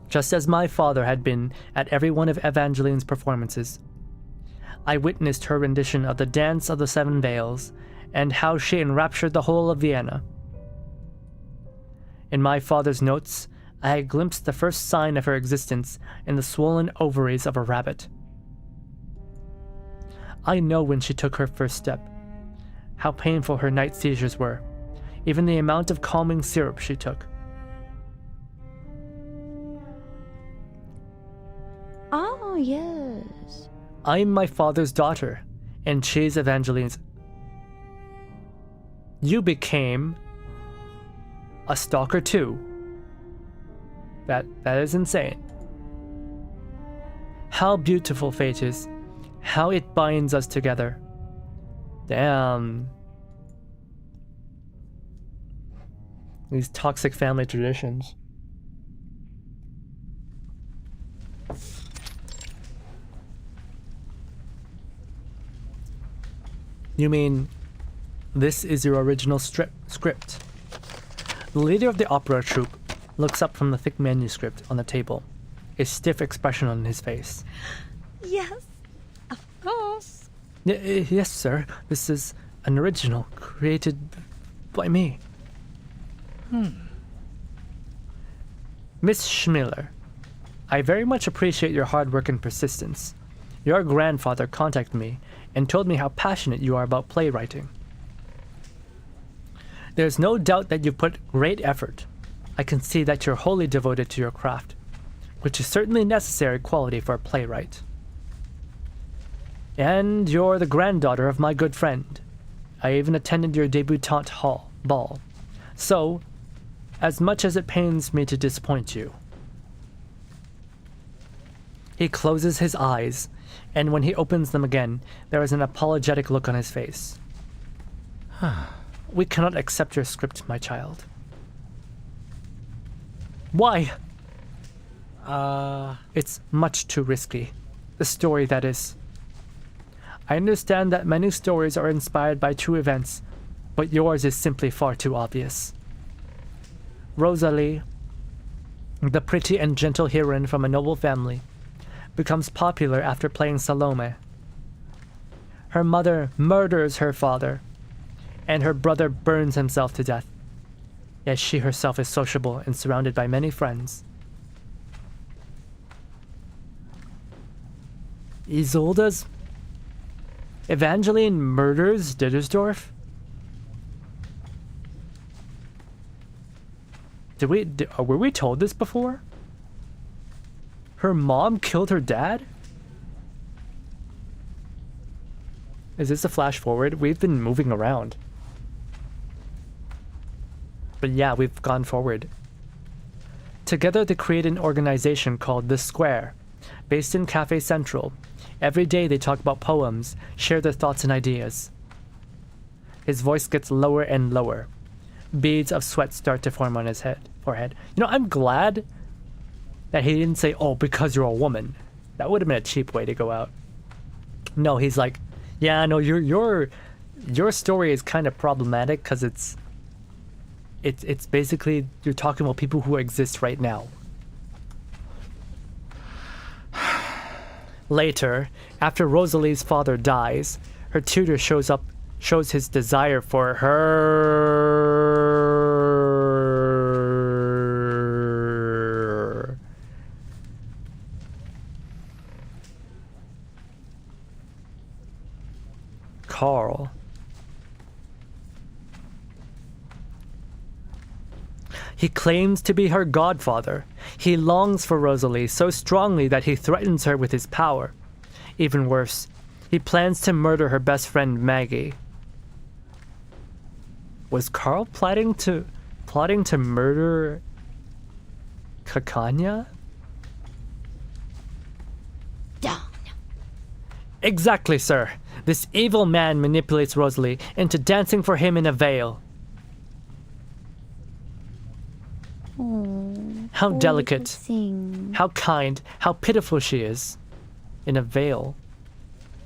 Just as my father had been at every one of Evangeline's performances. I witnessed her rendition of the Dance of the Seven Veils, and how she enraptured the whole of Vienna. In my father's notes, I had glimpsed the first sign of her existence in the swollen ovaries of a rabbit. I know when she took her first step, how painful her night seizures were, even the amount of calming syrup she took. Oh, yes. I'm my father's daughter, and she's Evangeline's. You became a stalker too. That is insane. How beautiful fate is. How it binds us together. Damn. These toxic family traditions. You mean this is your original script? The leader of the opera troupe looks up from the thick manuscript on the table, a stiff expression on his face. Yes, of course. Yes, sir. This is an original created by me. Miss Schmiller, I very much appreciate your hard work and persistence. Your grandfather contacted me and told me how passionate you are about playwriting. There's no doubt that you've put great effort. I can see that you're wholly devoted to your craft, which is certainly a necessary quality for a playwright. And you're the granddaughter of my good friend. I even attended your debutante ball. So, as much as it pains me to disappoint you. He closes his eyes, and when he opens them again, there is an apologetic look on his face. We cannot accept your script, my child. Why? It's much too risky. The story, that is. I understand that many stories are inspired by true events, but yours is simply far too obvious. Rosalie, the pretty and gentle heroine from a noble family, becomes popular after playing Salome. Her mother murders her father, and her brother burns himself to death. Yet she herself is sociable and surrounded by many friends. Isolde's? Evangeline murders Dittersdorf? Were we told this before? Her mom killed her dad? Is this a flash forward? We've been moving around. But yeah, we've gone forward. Together they create an organization called The Square, based in Cafe Central. Every day they talk about poems, share their thoughts and ideas. His voice gets lower and lower. Beads of sweat start to form on his forehead. You know, I'm glad that he didn't say, oh, because you're a woman. That would have been a cheap way to go out. No, he's like, yeah, no, your story is kind of problematic because it's basically you're talking about people who exist right now. Later, after Rosalie's father dies, her tutor shows his desire for her. Carl. He claims to be her godfather. He longs for Rosalie so strongly that he threatens her with his power. Even worse, he plans to murder her best friend Maggie. Was Carl plotting to murder Kakanya? Down. Exactly, sir. This evil man manipulates Rosalie into dancing for him in a veil. How delicate, how kind, how pitiful she is. In a veil.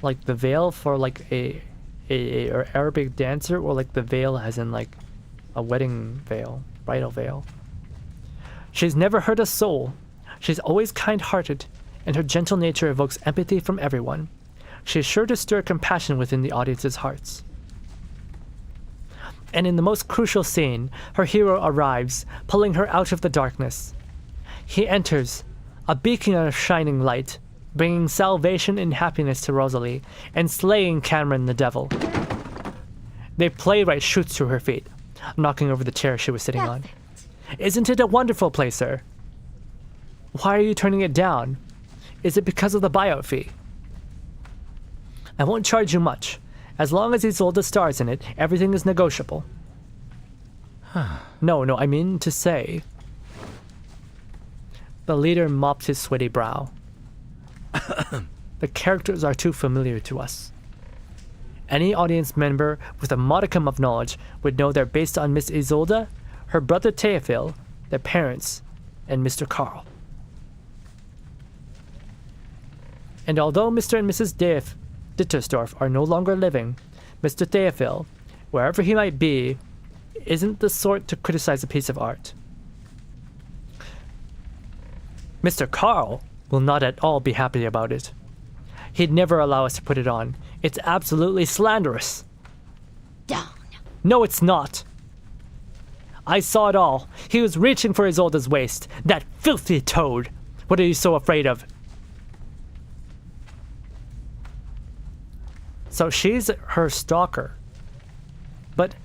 Like the veil for like a Arabic dancer, or like the veil as in like a wedding veil, bridal veil. She's never hurt a soul. She's always kind-hearted, and her gentle nature evokes empathy from everyone. She is sure to stir compassion within the audience's hearts. And in the most crucial scene, her hero arrives, pulling her out of the darkness. He enters, a beacon of shining light, bringing salvation and happiness to Rosalie, and slaying Cameron the devil. The playwright shoots to her feet, knocking over the chair she was sitting on. Isn't it a wonderful play, sir? Why are you turning it down? Is it because of the buyout fee? I won't charge you much. As long as Isolde stars in it, everything is negotiable. No, I mean to say... The leader mopped his sweaty brow. The characters are too familiar to us. Any audience member with a modicum of knowledge would know they're based on Miss Isolde, her brother Teofil, their parents, and Mr. Carl. And although Mr. and Mrs. Dittersdorf are no longer living, Mr. Teofil, wherever he might be, isn't the sort to criticize a piece of art. Mr. Carl will not at all be happy about it. He'd never allow us to put it on. It's absolutely slanderous. Down. No, it's not. I saw it all. He was reaching for Isolde's waist. That filthy toad. What are you so afraid of? So she's her stalker. But,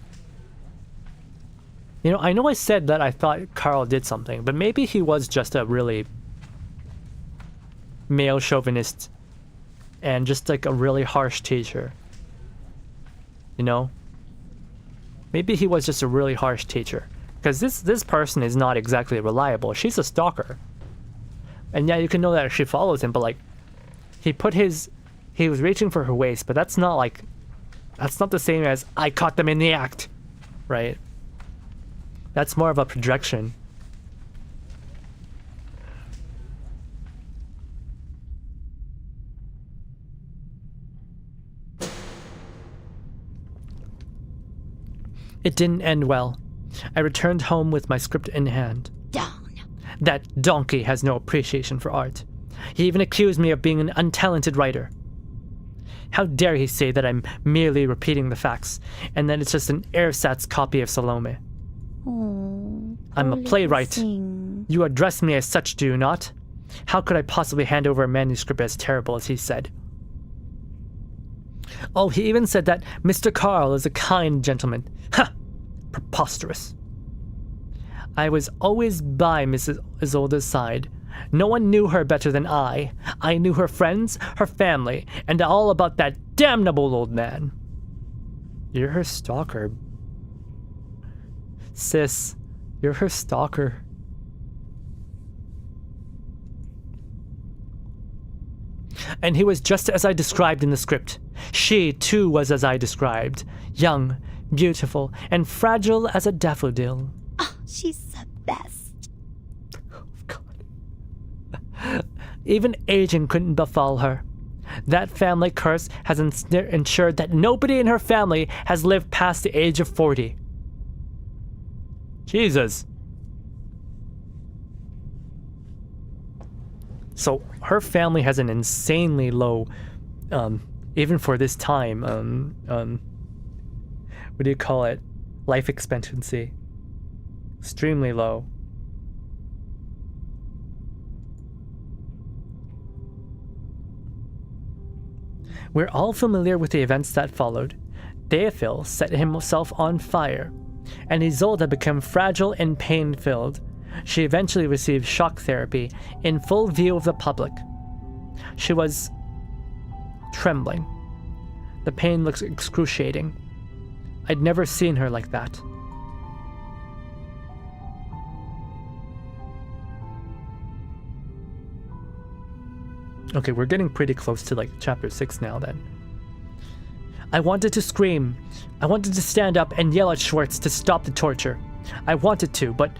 you know I said that I thought Carl did something, but maybe he was just a really male chauvinist and just like a really harsh teacher. You know? Maybe he was just a really harsh teacher. Because this person is not exactly reliable. She's a stalker. And yeah, you can know that she follows him, but like, he was reaching for her waist, but that's not the same as I caught them in the act, right? That's more of a projection. It didn't end well. I returned home with my script in hand. Down. That donkey has no appreciation for art. He even accused me of being an untalented writer. How dare he say that I'm merely repeating the facts, and that it's just an ersatz copy of Salome. Oh, I'm a playwright. You address me as such, do you not? How could I possibly hand over a manuscript as terrible as he said? Oh, he even said that Mr. Carl is a kind gentleman. Ha! Preposterous. I was always by Mrs. Isolde's side. No one knew her better than I. I knew her friends, her family, and all about that damnable old man. You're her stalker. Sis, you're her stalker. And he was just as I described in the script. She, too, was as I described. Young, beautiful, and fragile as a daffodil. Oh, she's the best. Even aging couldn't befall her. That family curse has ensured that nobody in her family has lived past the age of 40. Jesus. So her family has an insanely low, even for this time, what do you call it? Life expectancy. Extremely low. We're all familiar with the events that followed. Deophil set himself on fire, and Isolde became fragile and pain-filled. She eventually received shock therapy in full view of the public. She was trembling. The pain looked excruciating. I'd never seen her like that. Okay, we're getting pretty close to like chapter 6 now then. I wanted to scream. I wanted to stand up and yell at Schwartz to stop the torture. I wanted to, but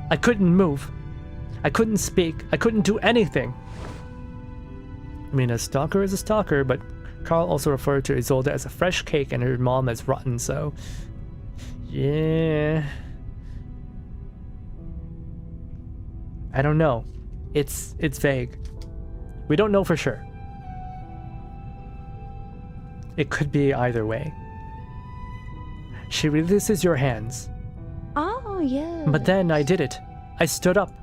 I couldn't move. I couldn't speak. I couldn't do anything. I mean, a stalker is a stalker, but Carl also referred to Isolde as a fresh cake and her mom as rotten, so... yeah... I don't know. It's vague. We don't know for sure. It could be either way. She releases your hands. Oh, yeah. But then I did it. I stood up.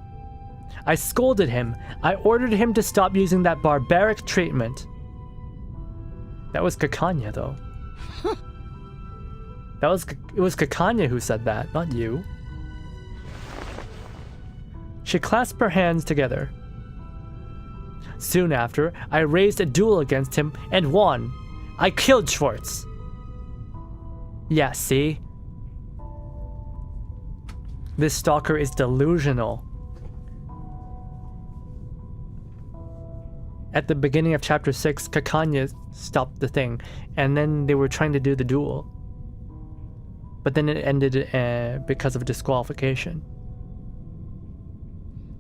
I scolded him. I ordered him to stop using that barbaric treatment. That was Kakanya, though. It was Kakanya who said that, not you. She clasped her hands together. Soon after, I raised a duel against him and won. I killed Schwartz. Yeah, see? This stalker is delusional. At the beginning of chapter 6, Kakanya stopped the thing, and then they were trying to do the duel. But then it ended because of a disqualification.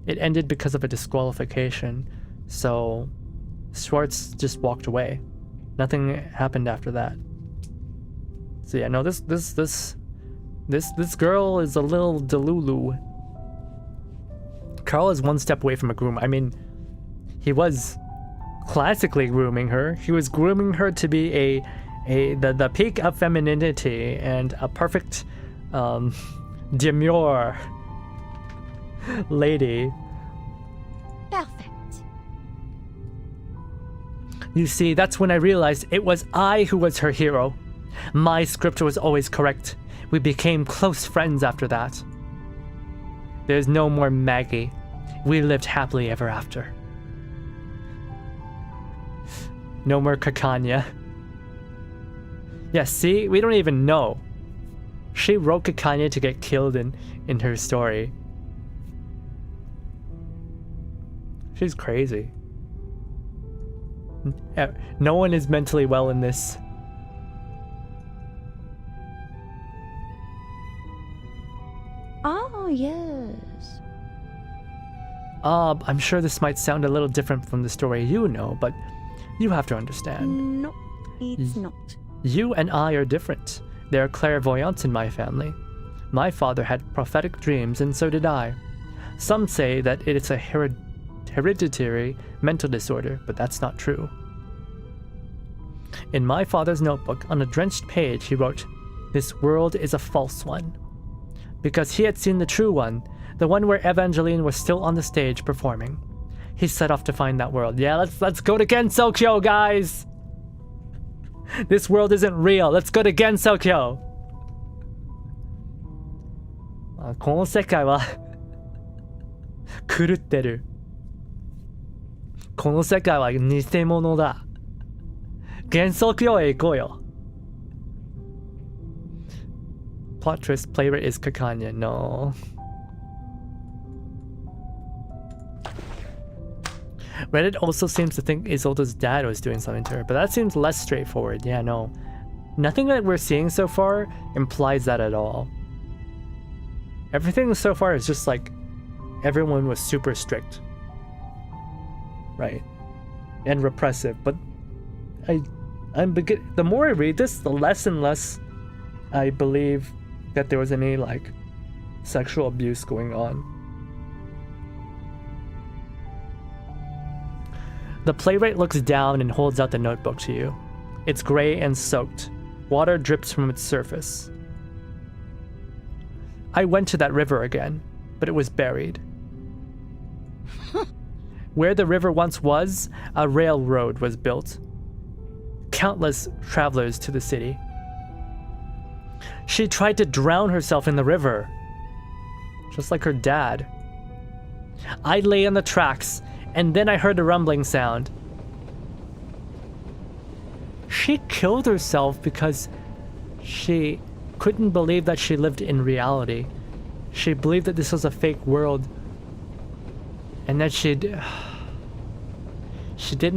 It ended because of a disqualification, so Schwartz just walked away. Nothing happened after that. So yeah, no, this girl is a little delulu. Carl is one step away from a groom. I mean, he was classically grooming her. He was grooming her to be the peak of femininity and a perfect demure lady. Perfect. You see, that's when I realized it was I who was her hero. My script was always correct. We became close friends after that. There's no more Maggie. We lived happily ever after. No more Kakanya. Yeah, see? We don't even know. She wrote Kakanya to get killed in her story. She's crazy. No one is mentally well in this. Oh, yes. I'm sure this might sound a little different from the story you know, but you have to understand. No, it's not. You and I are different. There are clairvoyants in my family. My father had prophetic dreams, and so did I. Some say that it is a hereditary mental disorder, but that's not true. In my father's notebook, on a drenched page, he wrote, "This world is a false one." Because he had seen the true one, the one where Evangeline was still on the stage performing. He set off to find that world. Yeah, let's go to Gensokyo, guys! This world isn't real. Let's go to Gensokyo! この世界は狂ってる。この世界は偽物だ。Gensokyoへ行こうよ。Plot twist, playwright is Kakanya. No. Reddit also seems to think Isolde's dad was doing something to her, but that seems less straightforward. Yeah, no. Nothing that we're seeing so far implies that at all. Everything so far is just like everyone was super strict. Right. And repressive, but the more I read this, the less and less I believe that there was any like sexual abuse going on. The playwright looks down and holds out the notebook to you. It's gray and soaked. Water drips from its surface. I went to that river again, but it was buried. Where the river once was, a railroad was built. Countless travelers to the city. She tried to drown herself in the river, just like her dad. I lay on the tracks, and then I heard a rumbling sound. She killed herself because she couldn't believe that she lived in reality. She believed that this was a fake world, and that she didn't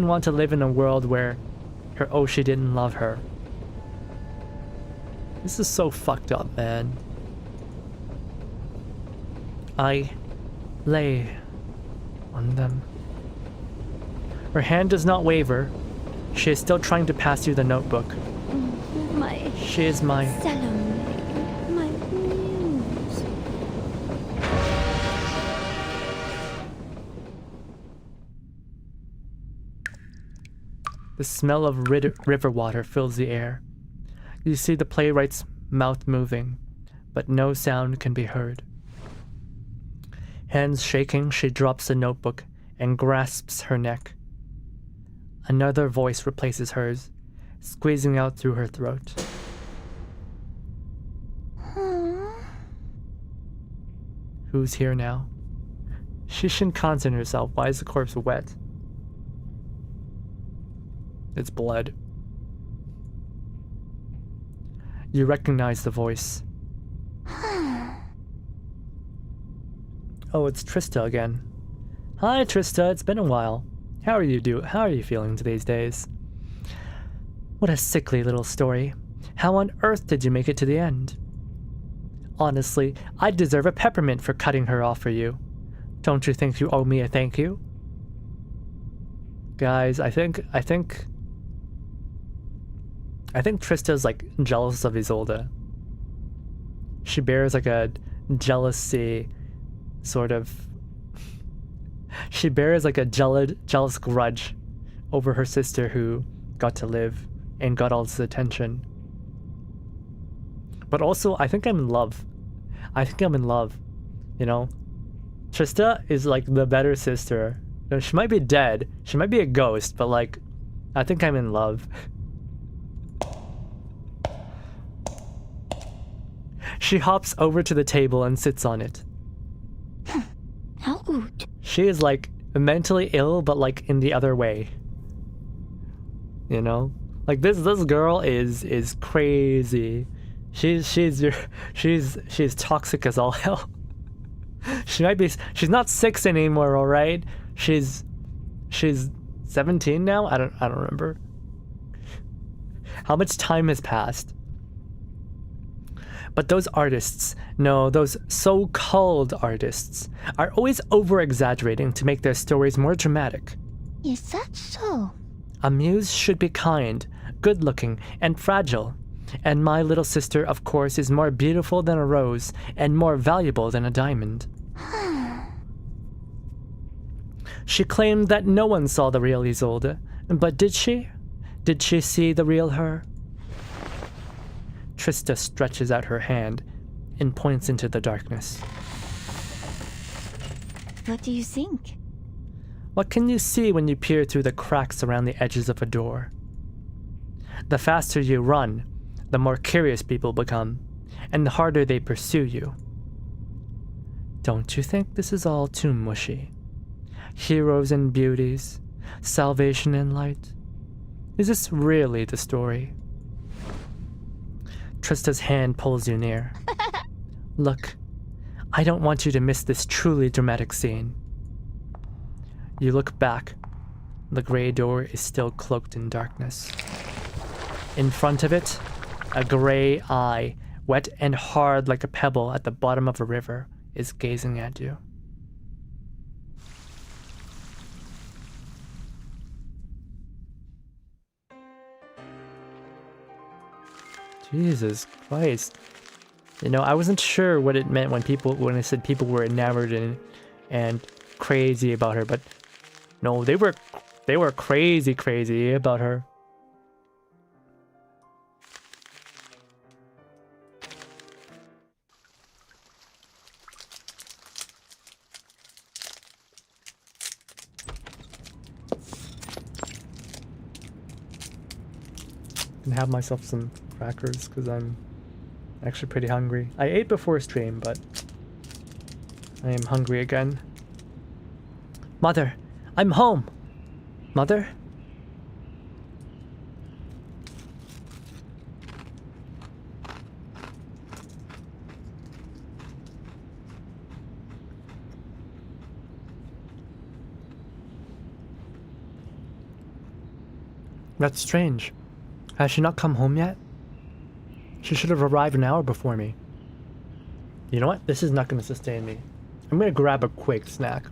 want to live in a world where her Oshi didn't love her. This is so fucked up, man. I lay on them. Her hand does not waver. She is still trying to pass you the notebook. She is my... My muse. The smell of river water fills the air. You see the playwright's mouth moving, but no sound can be heard. Hands shaking, she drops the notebook and grasps her neck. Another voice replaces hers, squeezing out through her throat. Who's here now? She shouldn't concern herself. Why is the corpse wet? It's blood. You recognize the voice. Oh, it's Trista again. Hi, Trista. It's been a while. How are you feeling these days? What a sickly little story. How on earth did you make it to the end? Honestly, I deserve a peppermint for cutting her off for you. Don't you think you owe me a thank you? Guys, I think Trista's like jealous of Isolde. She bears like a jealousy sort of... She bears like a jealous grudge over her sister who got to live and got all this attention. But also, I think I'm in love. You know? Trista is like the better sister. You know, she might be dead. She might be a ghost, but like, I think I'm in love. She hops over to the table and sits on it. How good. She is like mentally ill, but like in the other way. You know? Like this girl is crazy. She's toxic as all hell. She's not 6 anymore, alright? She's 17 now? I don't remember. How much time has passed? But those artists, no, those so-called artists, are always over-exaggerating to make their stories more dramatic. Is that so? A muse should be kind, good-looking, and fragile. And my little sister, of course, is more beautiful than a rose and more valuable than a diamond. She claimed that no one saw the real Isolde, but did she? Did she see the real her? Trista stretches out her hand and points into the darkness. What do you think? What can you see when you peer through the cracks around the edges of a door? The faster you run, the more curious people become, and the harder they pursue you. Don't you think this is all too mushy? Heroes and beauties, salvation and light. Is this really the story? Trista's hand pulls you near. Look, I don't want you to miss this truly dramatic scene. You look back. The gray door is still cloaked in darkness. In front of it, a gray eye, wet and hard like a pebble at the bottom of a river, is gazing at you. Jesus Christ. You know, I wasn't sure what it meant when I said people were enamored and crazy about her, but no, they were crazy about her. Can have myself some crackers because I'm actually pretty hungry. I ate before stream, but I am hungry again. Mother, I'm home. Mother? That's strange. Has she not come home yet? She should have arrived an hour before me. You know what? This is not going to sustain me. I'm going to grab a quick snack.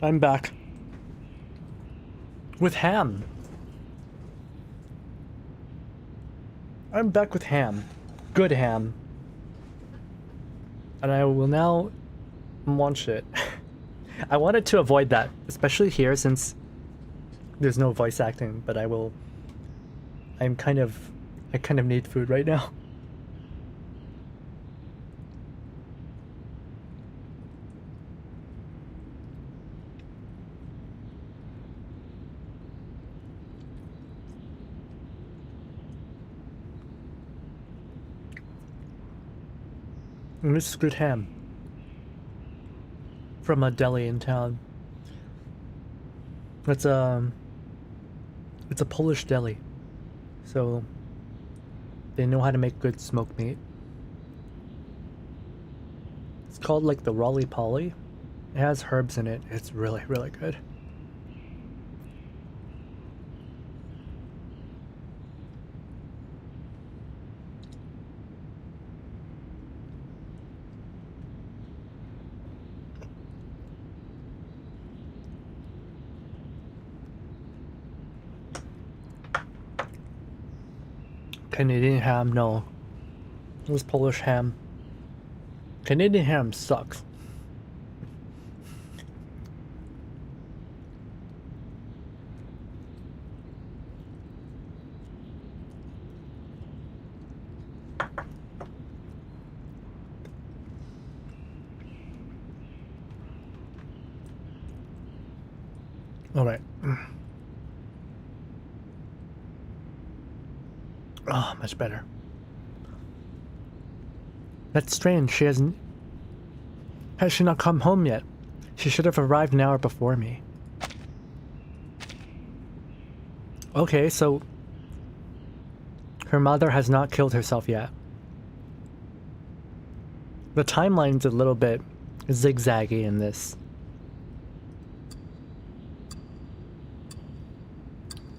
I'm back. With ham. I'm back with ham. Good ham. And I will now munch it. I wanted to avoid that, especially here since there's no voice acting, but I kind of need food right now. And this is good ham from a deli in town. It's a Polish deli, so they know how to make good smoked meat. It's called like the Rolly Polly. It has herbs in it. It's really, really good. Canadian ham, no. It was Polish ham. Canadian ham sucks. All right. Oh, much better. That's strange. Has she not come home yet? She should have arrived an hour before me. Okay, so her mother has not killed herself yet. The timeline's a little bit zigzaggy in this.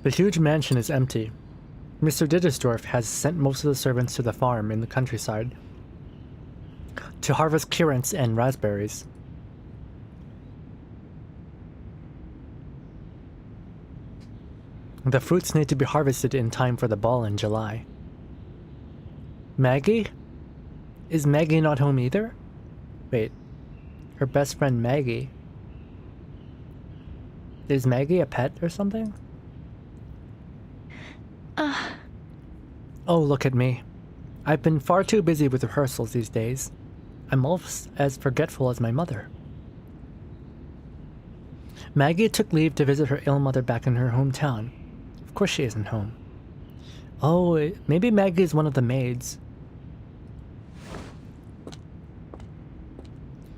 The huge mansion is empty. Mr. Dittersdorf has sent most of the servants to the farm in the countryside to harvest currants and raspberries. The fruits need to be harvested in time for the ball in July. Maggie? Is Maggie not home either? Wait, her best friend Maggie. Is Maggie a pet or something? Oh, look at me. I've been far too busy with rehearsals these days. I'm almost as forgetful as my mother. Maggie took leave to visit her ill mother back in her hometown. Of course she isn't home. Oh, maybe Maggie is one of the maids.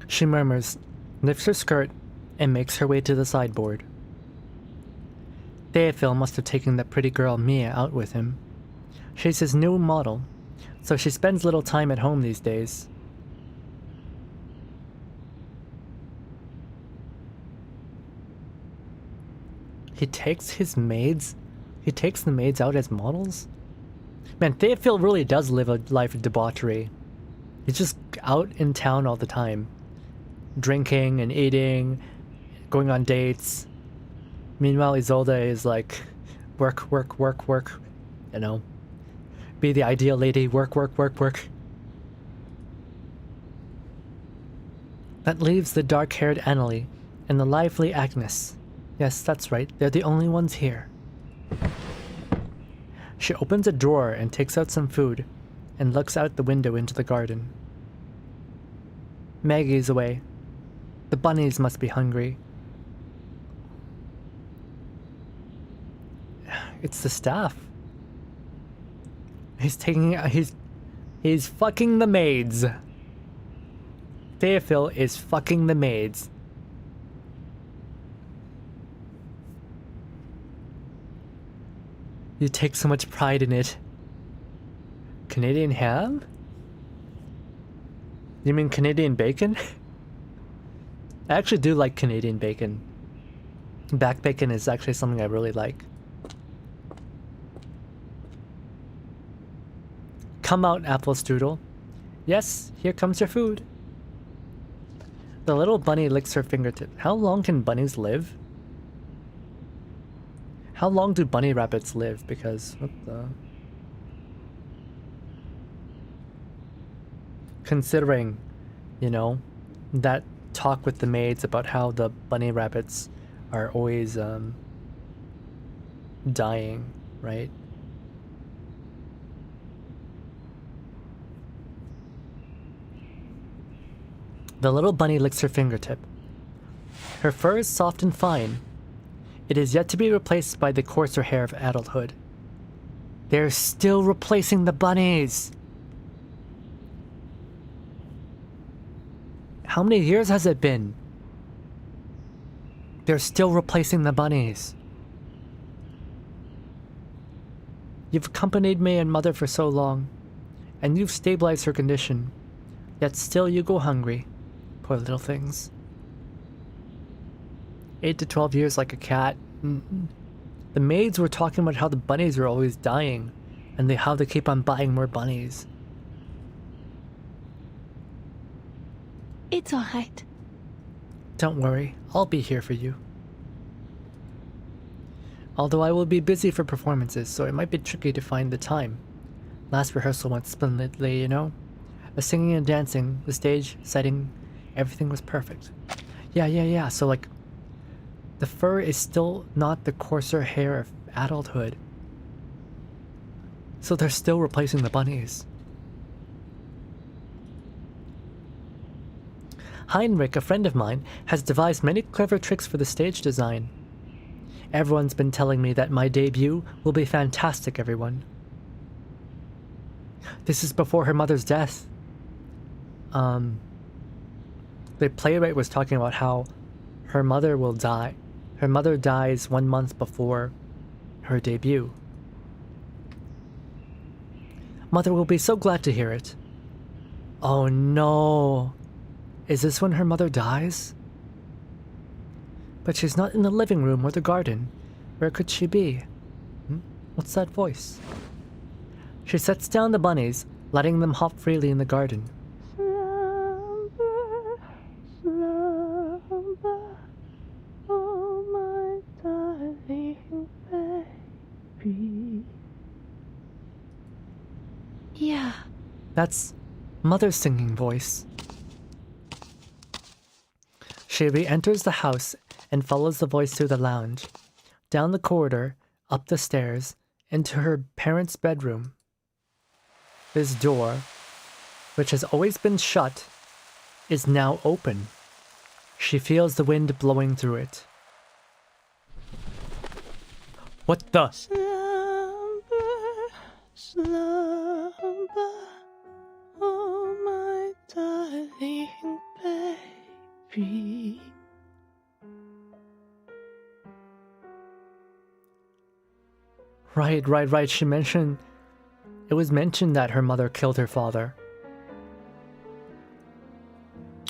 She murmurs, lifts her skirt, and makes her way to the sideboard. Theophil must have taken that pretty girl Mia out with him. She's his new model, so she spends little time at home these days. He takes his maids? He takes the maids out as models? Man, Theophil really does live a life of debauchery. He's just out in town all the time. Drinking and eating, going on dates. Meanwhile, Isolde is like, work, work, work, work. You know? Be the ideal lady, work, work, work, work. That leaves the dark-haired Annalie and the lively Agnes. Yes, that's right, they're the only ones here. She opens a drawer and takes out some food and looks out the window into the garden. Maggie's away. The bunnies must be hungry. It's the staff. He's fucking the maids. Theophil is fucking the maids. You take so much pride in it. Canadian ham? You mean Canadian bacon? I actually do like Canadian bacon. Back bacon is actually something I really like. Come out, apple strudel. Yes, here comes your food. The little bunny licks her fingertip. How long can bunnies live? How long do bunny rabbits live? Because, what the... Considering, you know, that talk with the maids about how the bunny rabbits are always, dying, right? The little bunny licks her fingertip. Her fur is soft and fine. It is yet to be replaced by the coarser hair of adulthood. They're still replacing the bunnies! How many years has it been? They're still replacing the bunnies. You've accompanied me and Mother for so long, and you've stabilized her condition, yet still you go hungry. Poor little things. 8 to 12 years like a cat. The maids were talking about how the bunnies are always dying, and how they keep on buying more bunnies. It's alright. Don't worry, I'll be here for you. Although I will be busy for performances, so it might be tricky to find the time. Last rehearsal went splendidly, you know? The singing and dancing, the stage, setting, everything was perfect. Yeah. So, like, the fur is still not the coarser hair of adulthood. So they're still replacing the bunnies. Heinrich, a friend of mine, has devised many clever tricks for the stage design. Everyone's been telling me that my debut will be fantastic, everyone. This is before her mother's death. The playwright was talking about how her mother will die. Her mother dies 1 month before her debut. Mother will be so glad to hear it. Oh no. Is this when her mother dies? But she's not in the living room or the garden. Where could she be? What's that voice? She sets down the bunnies, letting them hop freely in the garden. Slumber, slumber, oh my darling baby. Yeah. That's Mother's singing voice. She re-enters the house and follows the voice through the lounge, down the corridor, up the stairs, into her parents' bedroom. This door, which has always been shut, is now open. She feels the wind blowing through it. What the? Slumber, slumber, oh my darling baby. Right. She mentioned... It was mentioned that her mother killed her father.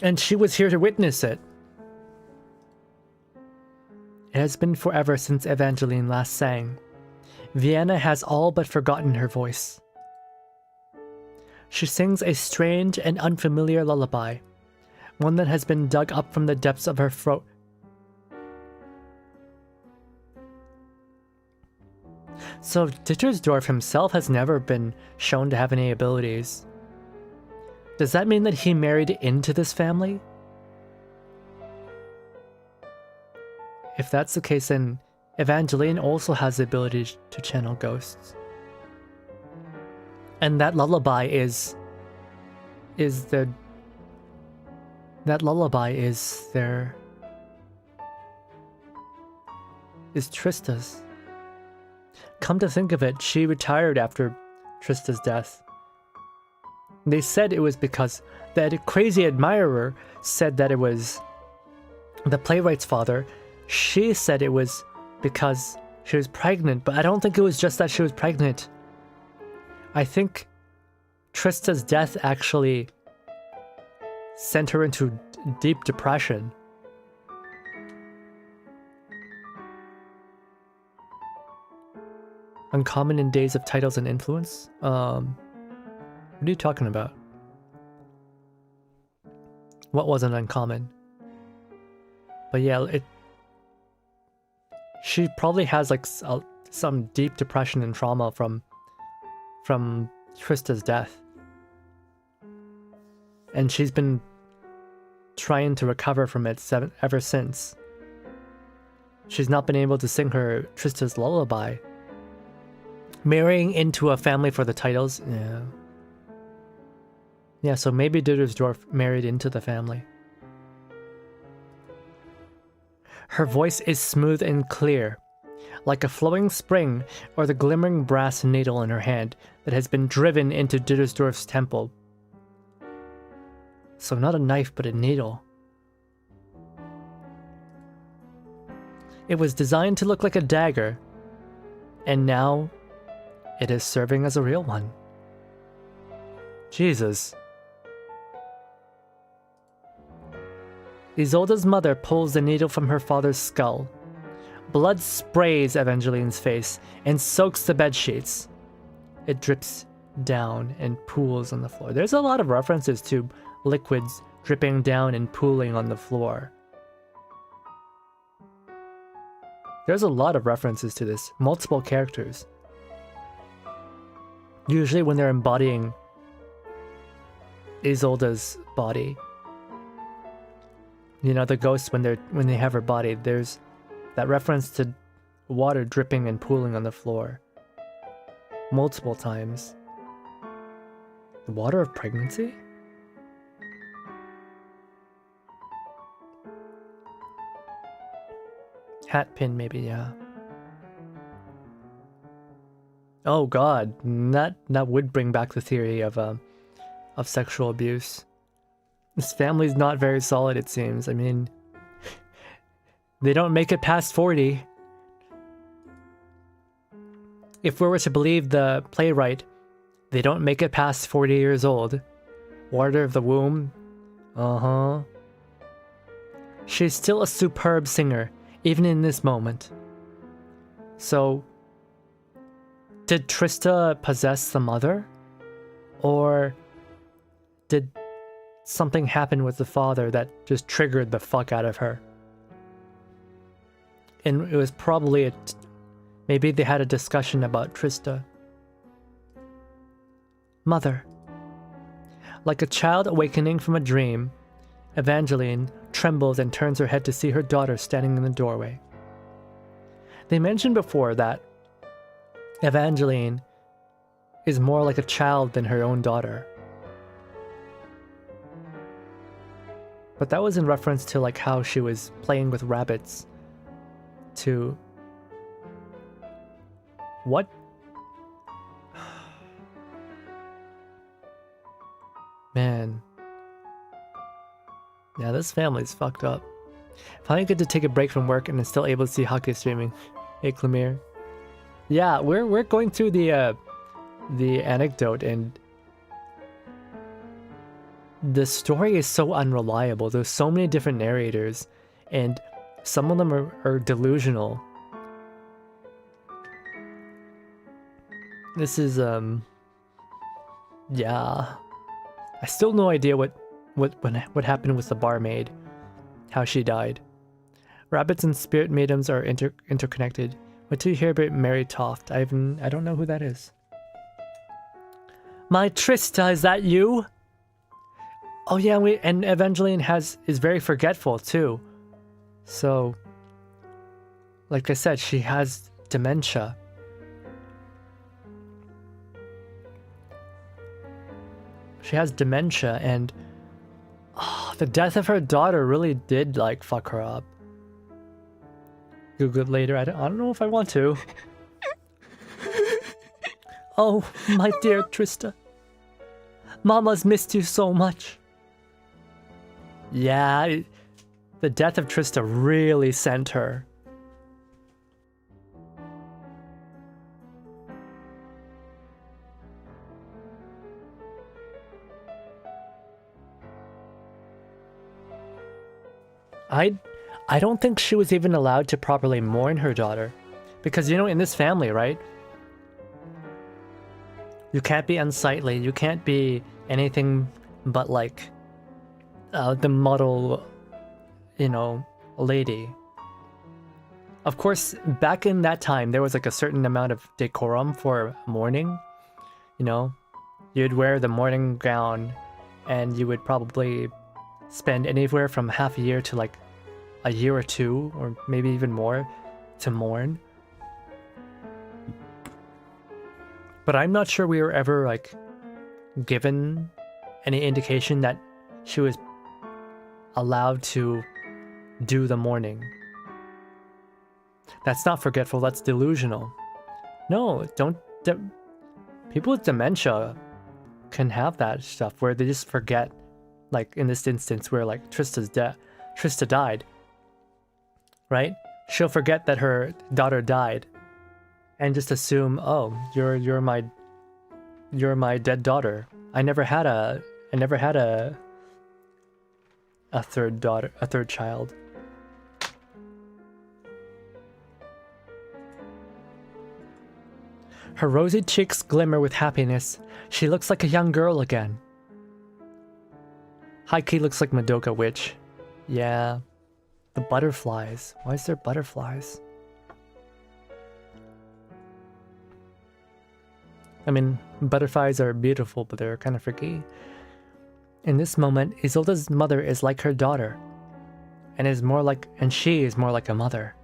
And she was here to witness it. It has been forever since Evangeline last sang. Vienna has all but forgotten her voice. She sings a strange and unfamiliar lullaby, one that has been dug up from the depths of her throat. So Dittersdorf himself has never been shown to have any abilities. Does that mean that he married into this family? If that's the case, then Evangeline also has the ability to channel ghosts. And that lullaby is Trista's. Come to think of it, she retired after Trista's death. They said it was because that crazy admirer said that it was the playwright's father. She said it was because she was pregnant, but I don't think it was just that she was pregnant. I think Trista's death actually sent her into deep depression. Uncommon in days of titles and influence? What are you talking about? What wasn't uncommon? But yeah, she probably has like some deep depression and trauma from Trista's death. And she's been trying to recover from it ever since. She's not been able to sing her Trista's lullaby. Marrying into a family for the titles? Yeah. Yeah, so maybe Dittersdorf married into the family. Her voice is smooth and clear, like a flowing spring or the glimmering brass needle in her hand that has been driven into Dittersdorf's temple. So not a knife, but a needle. It was designed to look like a dagger, and now it is serving as a real one. Jesus. Isolde's mother pulls the needle from her father's skull. Blood sprays Evangeline's face and soaks the bedsheets. It drips down and pools on the floor. There's a lot of references to liquids dripping down and pooling on the floor. There's a lot of references to this. Multiple characters. Usually when they're embodying Isolde's body, you know, the ghosts when they have her body, there's that reference to water dripping and pooling on the floor multiple times. The water of pregnancy? Hat pin, maybe, yeah. Oh god, that would bring back the theory of sexual abuse. This family's not very solid, it seems. I mean, they don't make it past 40. If we were to believe the playwright, they don't make it past 40 years old. Water of the womb? Uh-huh. She's still a superb singer, even in this moment. So, did Trista possess the mother? Or did something happen with the father that just triggered the fuck out of her? And it was probably maybe they had a discussion about Trista. Mother. Like a child awakening from a dream, Evangeline trembles and turns her head to see her daughter standing in the doorway. They mentioned before that Evangeline is more like a child than her own daughter. But that was in reference to like how she was playing with rabbits to... What? Man. Yeah, this family's fucked up. Finally get to take a break from work and is still able to see hockey streaming. Hey, Clemire. Yeah, we're going through the anecdote, and the story is so unreliable. There's so many different narrators, and some of them are delusional. This is yeah. I still no idea what happened with the barmaid, how she died. Rabbits and spirit mediums are interconnected. What do you hear about Mary Toft? I don't know who that is. My Trista, is that you? Oh yeah, and Evangeline is very forgetful too. So, like I said, she has dementia. She has dementia, and the death of her daughter really did like fuck her up. Google it later. I don't know if I want to. Oh, my dear Trista. Mama's missed you so much. Yeah, the death of Trista really sent her. I don't think she was even allowed to properly mourn her daughter. Because, you know, in this family, right? You can't be unsightly. You can't be anything but, like, the model, you know, lady. Of course, back in that time, there was, like, a certain amount of decorum for mourning. You know? You'd wear the mourning gown, and you would probably spend anywhere from half a year to, like, a year or two, or maybe even more, to mourn. But I'm not sure we were ever, like, given any indication that she was allowed to do the mourning. That's not forgetful, that's delusional. No, people with dementia can have that stuff where they just forget, like in this instance where like Trista died. Right? She'll forget that her daughter died and just assume, oh, you're my dead daughter. I never had a third child. Her rosy cheeks glimmer with happiness. She looks like a young girl again. Heike looks like Madoka Witch. Yeah. The butterflies. Why is there butterflies? I mean, butterflies are beautiful, but they're kind of freaky. In this moment, Isolde's mother is like her daughter, and she is more like a mother.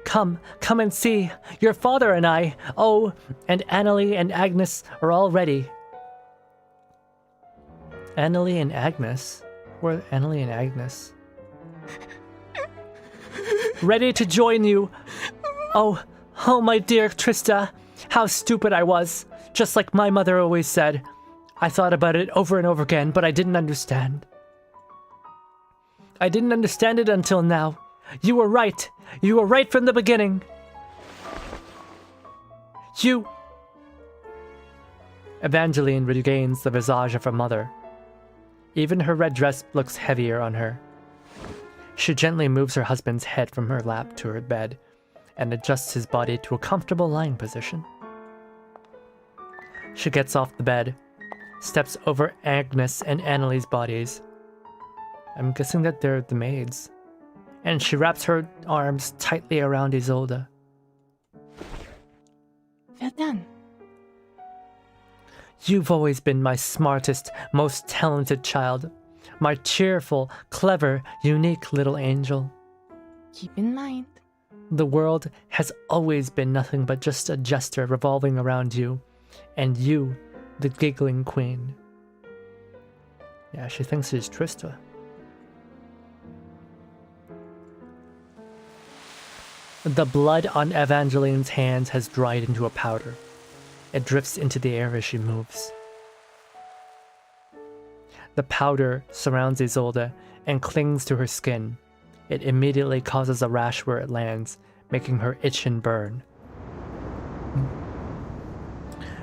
Come and see! Your father and I! Oh, and Annalie and Agnes are all ready. Annalie and Agnes? Where are Annalie and Agnes? Ready to join you! Oh, my dear Trista! How stupid I was! Just like my mother always said. I thought about it over and over again, but I didn't understand. I didn't understand it until now. You were right. You were right from the beginning. Evangeline regains the visage of her mother. Even her red dress looks heavier on her. She gently moves her husband's head from her lap to her bed and adjusts his body to a comfortable lying position. She gets off the bed, steps over Agnes and Annalie's bodies. I'm guessing that they're the maids. And she wraps her arms tightly around Isolde. Well done. You've always been my smartest, most talented child. My cheerful, clever, unique little angel. Keep in mind. The world has always been nothing but just a jester revolving around you. And you, the giggling queen. Yeah, she thinks she's Trista. The blood on Evangeline's hands has dried into a powder. It drifts into the air as she moves. The powder surrounds Isolde and clings to her skin. It immediately causes a rash where it lands, making her itch and burn.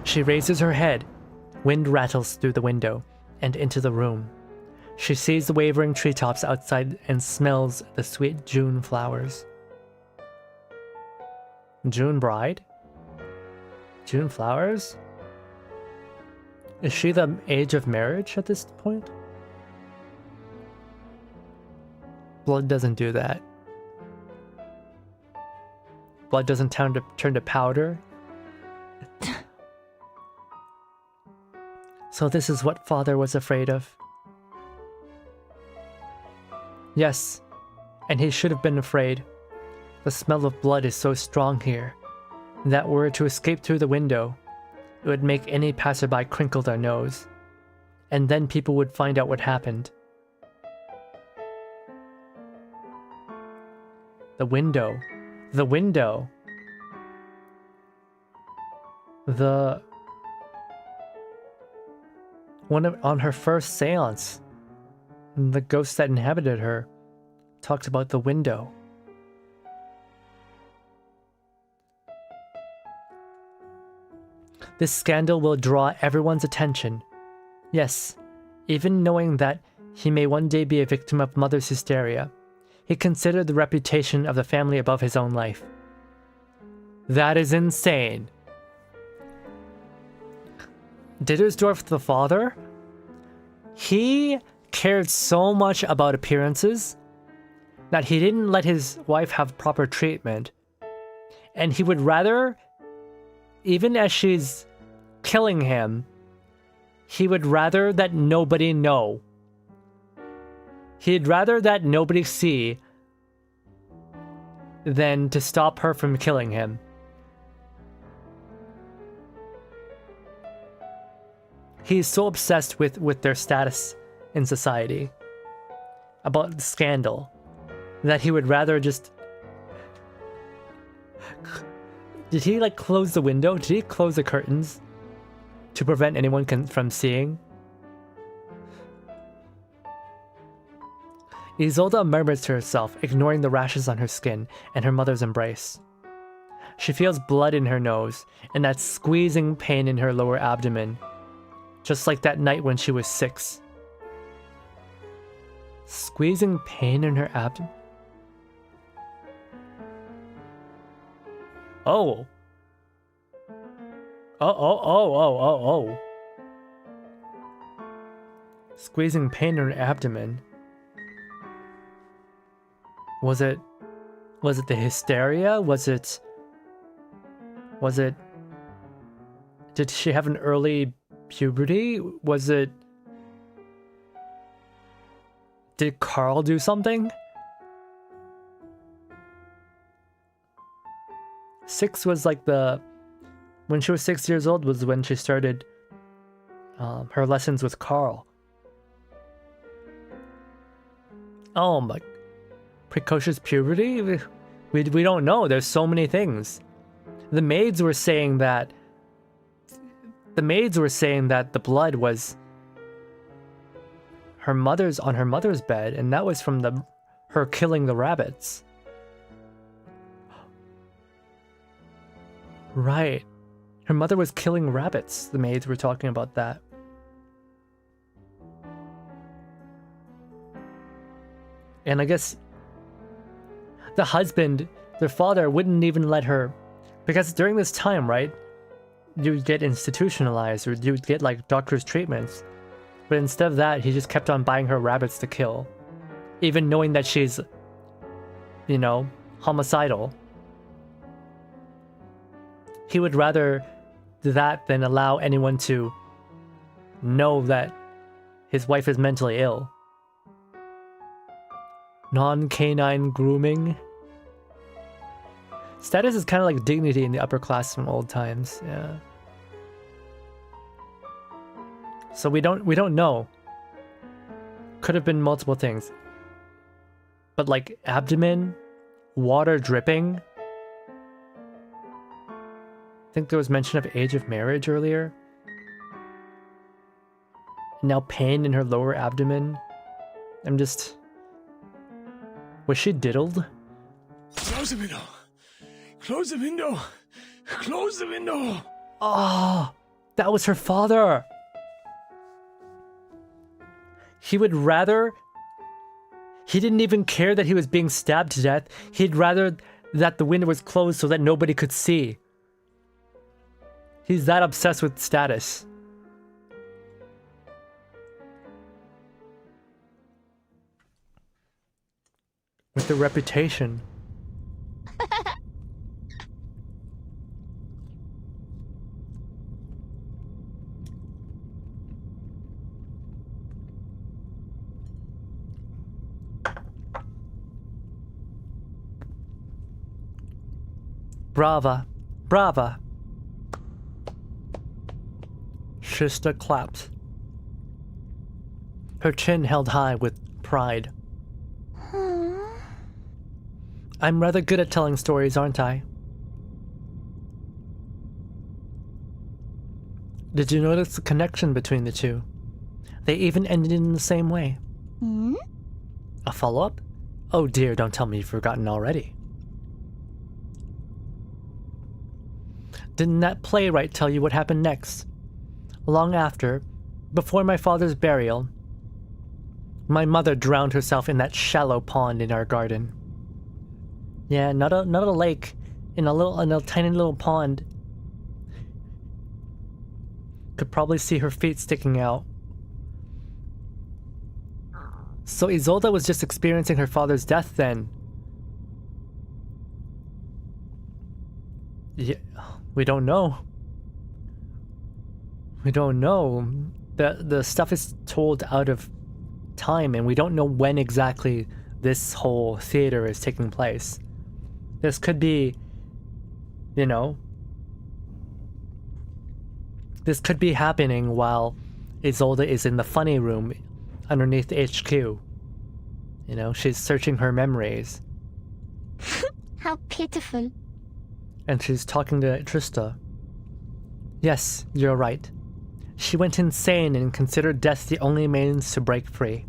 She raises her head. Wind rattles through the window and into the room. She sees the wavering treetops outside and smells the sweet June flowers. June bride? June flowers? Is she the age of marriage at this point? Blood doesn't do that. Blood doesn't turn to powder. So this is what father was afraid of. Yes, and he should have been afraid. The smell of blood is so strong here that were it to escape through the window, it would make any passerby crinkle their nose, and then people would find out what happened. The window. On her first seance, the ghost that inhabited her talked about the window. This scandal will draw everyone's attention. Yes, even knowing that he may one day be a victim of mother's hysteria, he considered the reputation of the family above his own life. That is insane. Dittersdorf the father? He cared so much about appearances that he didn't let his wife have proper treatment. And he would rather, even as she's killing him, he would rather that nobody know. He'd rather that nobody see than to stop her from killing him. He's so obsessed with their status in society, about the scandal, that he would rather just... Did he like close the window? Did he close the curtains to prevent anyone from seeing? Isolde murmurs to herself, ignoring the rashes on her skin and her mother's embrace. She feels blood in her nose and that squeezing pain in her lower abdomen, just like that night when she was 6. Squeezing pain in her abdomen? Oh. Oh. Squeezing pain in her abdomen. Was it the hysteria? Was it Did she have an early puberty? Was it... Did Carl do something? 6 was like the... When she was 6 years old was when she started her lessons with Carl. Oh my... Precocious puberty? We don't know. There's so many things. The maids were saying that... the blood was... on her mother's bed, and that was from her killing the rabbits. Right. Her mother was killing rabbits. The maids were talking about that. And I guess the husband, their father, wouldn't even let her, because during this time, right, you would get institutionalized, or you would get like doctor's treatments. But instead of that, he just kept on buying her rabbits to kill. Even knowing that she's, you know, homicidal. He would rather do that than allow anyone to know that his wife is mentally ill. Non-canine grooming. Status is kind of like dignity in the upper class from old times, yeah. So we don't know. Could have been multiple things. But like abdomen, water dripping. I think there was mention of age of marriage earlier. Now pain in her lower abdomen. I'm just... Was she diddled? Close the window. Close the window. Close the window. Oh, that was her father. He would rather... He didn't even care that he was being stabbed to death. He'd rather that the window was closed so that nobody could see. He's that obsessed with status. With the reputation. Brava. Brava. Shista clapped. Her chin held high with pride. I'm rather good at telling stories, aren't I? Did you notice the connection between the two? They even ended in the same way. A follow-up? Oh dear, don't tell me you've forgotten already. Didn't that playwright tell you what happened next? Long after, before my father's burial, my mother drowned herself in that shallow pond in our garden. Yeah, not a lake, in a tiny little pond. Could probably see her feet sticking out. So Isolde was just experiencing her father's death then. Yeah, we don't know. We don't know. The stuff is told out of time, and we don't know when exactly this whole theater is taking place. This could be, you know, this could be happening while Isolde is in the funny room underneath HQ. You know, she's searching her memories. How pitiful. And she's talking to Trista. Yes, you're right. She went insane and considered death the only means to break free.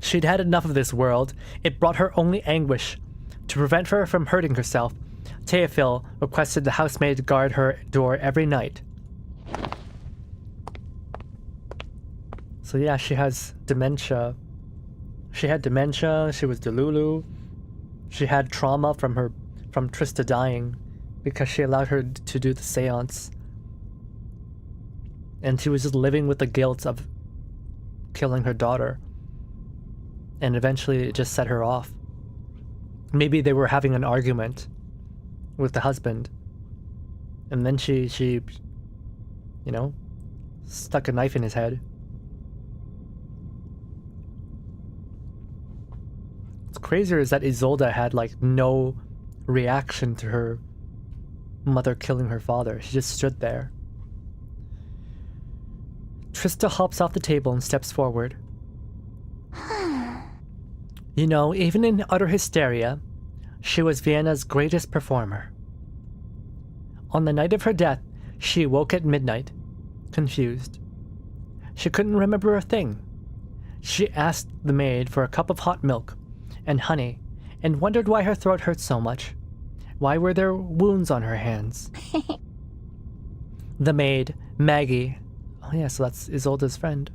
She'd had enough of this world. It brought her only anguish. To prevent her from hurting herself, Teofil requested the housemaid guard her door every night. So yeah, she has dementia. She had dementia, she was delulu. She had trauma from Trista dying because she allowed her to do the seance. And she was just living with the guilt of killing her daughter. And eventually it just set her off. Maybe they were having an argument with the husband. And then she, you know, stuck a knife in his head. What's crazier is that Isolde had, like, no reaction to her mother killing her father. She just stood there. Trista hops off the table and steps forward. You know, even in utter hysteria, she was Vienna's greatest performer. On the night of her death, she woke at midnight, confused. She couldn't remember a thing. She asked the maid for a cup of hot milk and honey and wondered why her throat hurt so much. Why were there wounds on her hands? The maid, Maggie, oh yeah, so that's Isolde's friend,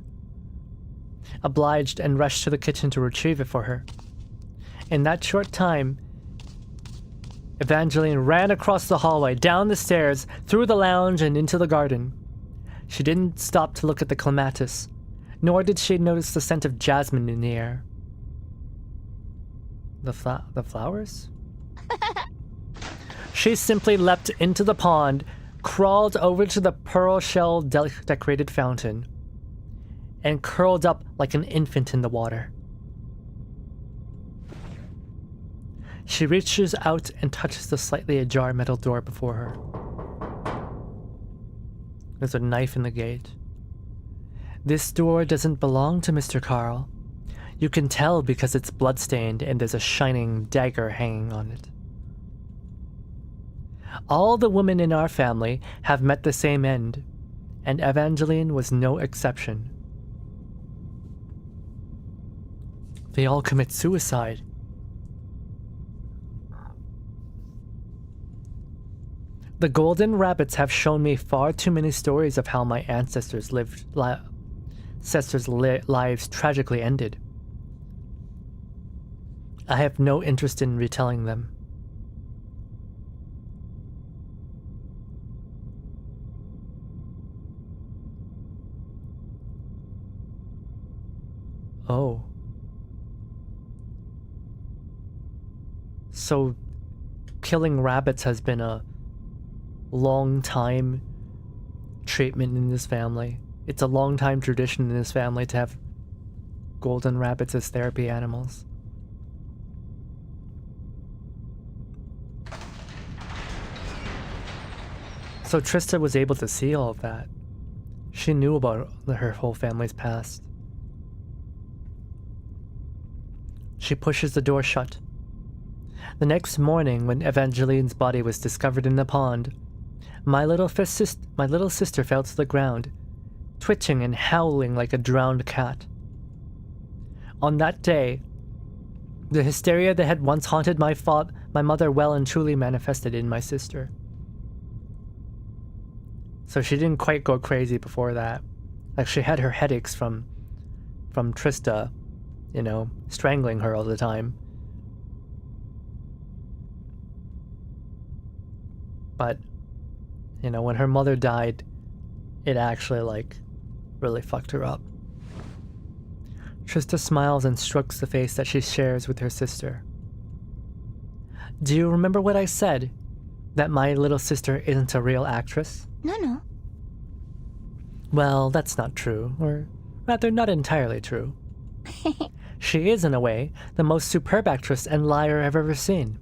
obliged and rushed to the kitchen to retrieve it for her. In that short time, Evangeline ran across the hallway, down the stairs, through the lounge, and into the garden. She didn't stop to look at the clematis, nor did she notice the scent of jasmine in the air. The flowers? She simply leapt into the pond, crawled over to the pearl shell decorated fountain, and curled up like an infant in the water. She reaches out and touches the slightly ajar metal door before her. There's a knife in the gate. This door doesn't belong to Mr. Carl. You can tell because it's bloodstained and there's a shining dagger hanging on it. All the women in our family have met the same end, and Evangeline was no exception. They all commit suicide. The Golden Rabbits have shown me far too many stories of how my ancestors' lives tragically ended. I have no interest in retelling them. Oh. So, killing rabbits has been a long time treatment in this family. It's a long time tradition in this family to have golden rabbits as therapy animals. So Trista was able to see all of that. She knew about her whole family's past. She pushes the door shut. The next morning, when Evangeline's body was discovered in the pond, my little sister fell to the ground, twitching and howling like a drowned cat. On that day, the hysteria that had once haunted my mother well and truly manifested in my sister. So she didn't quite go crazy before that. Like, she had her headaches from Trista, you know, strangling her all the time. But, you know, when her mother died, it actually, like, really fucked her up. Trista smiles and strokes the face that she shares with her sister. Do you remember what I said? That my little sister isn't a real actress? No. Well, that's not true, or rather not entirely true. She is, in a way, the most superb actress and liar I've ever seen.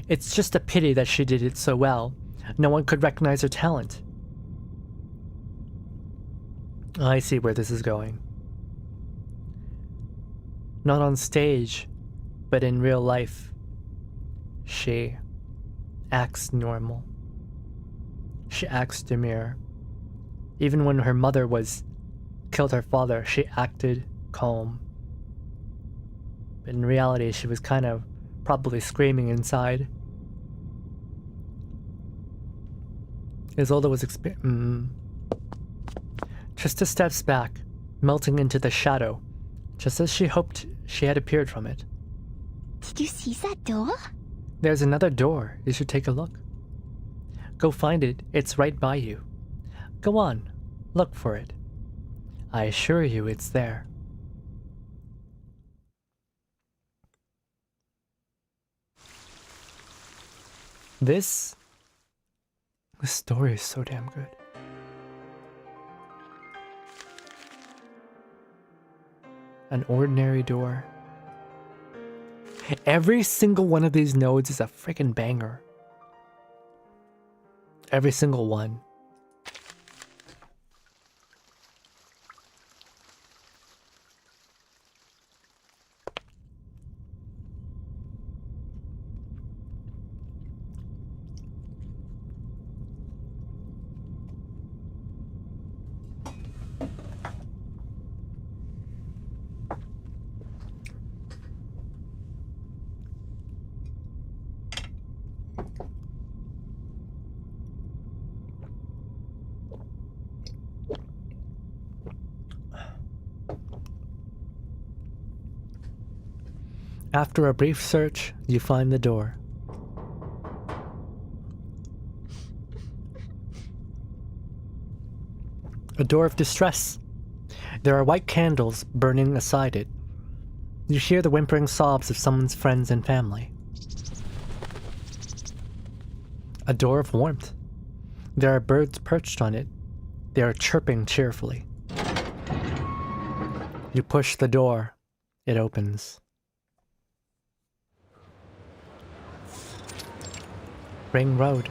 It's just a pity that she did it so well. No one could recognize her talent. I see where this is going. Not on stage, but in real life, she acts normal. She acts demure. Even when her mother killed her father, she acted calm. But in reality, she was kind of probably screaming inside. Isolde was Trista steps back, melting into the shadow, just as she hoped she had appeared from it. Did you see that door? There's another door. You should take a look. Go find it. It's right by you. Go on. Look for it. I assure you it's there. This story is so damn good. An ordinary door. Every single one of these nodes is a freaking banger. Every single one. After a brief search, you find the door. A door of distress. There are white candles burning aside it. You hear the whimpering sobs of someone's friends and family. A door of warmth. There are birds perched on it. They are chirping cheerfully. You push the door. It opens. Ring Road.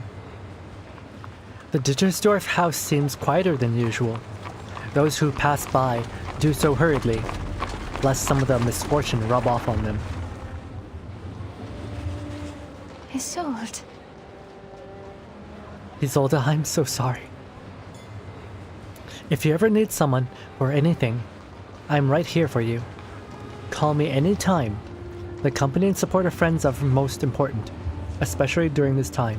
The Dittersdorf house seems quieter than usual. Those who pass by do so hurriedly, lest some of the misfortune rub off on them. Isolde. Isolde, I'm so sorry. If you ever need someone or anything, I'm right here for you. Call me anytime. The company and support of friends are most important, especially during this time.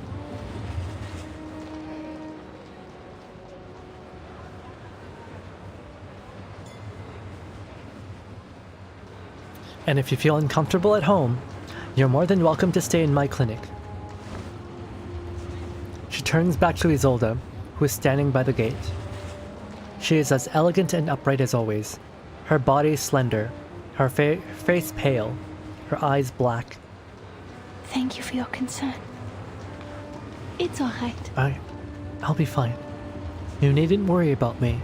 And if you feel uncomfortable at home, you're more than welcome to stay in my clinic. She turns back to Isolde, who is standing by the gate. She is as elegant and upright as always, her body slender, her face pale, her eyes black. Thank you for your concern. It's alright. I'll be fine. You needn't worry about me.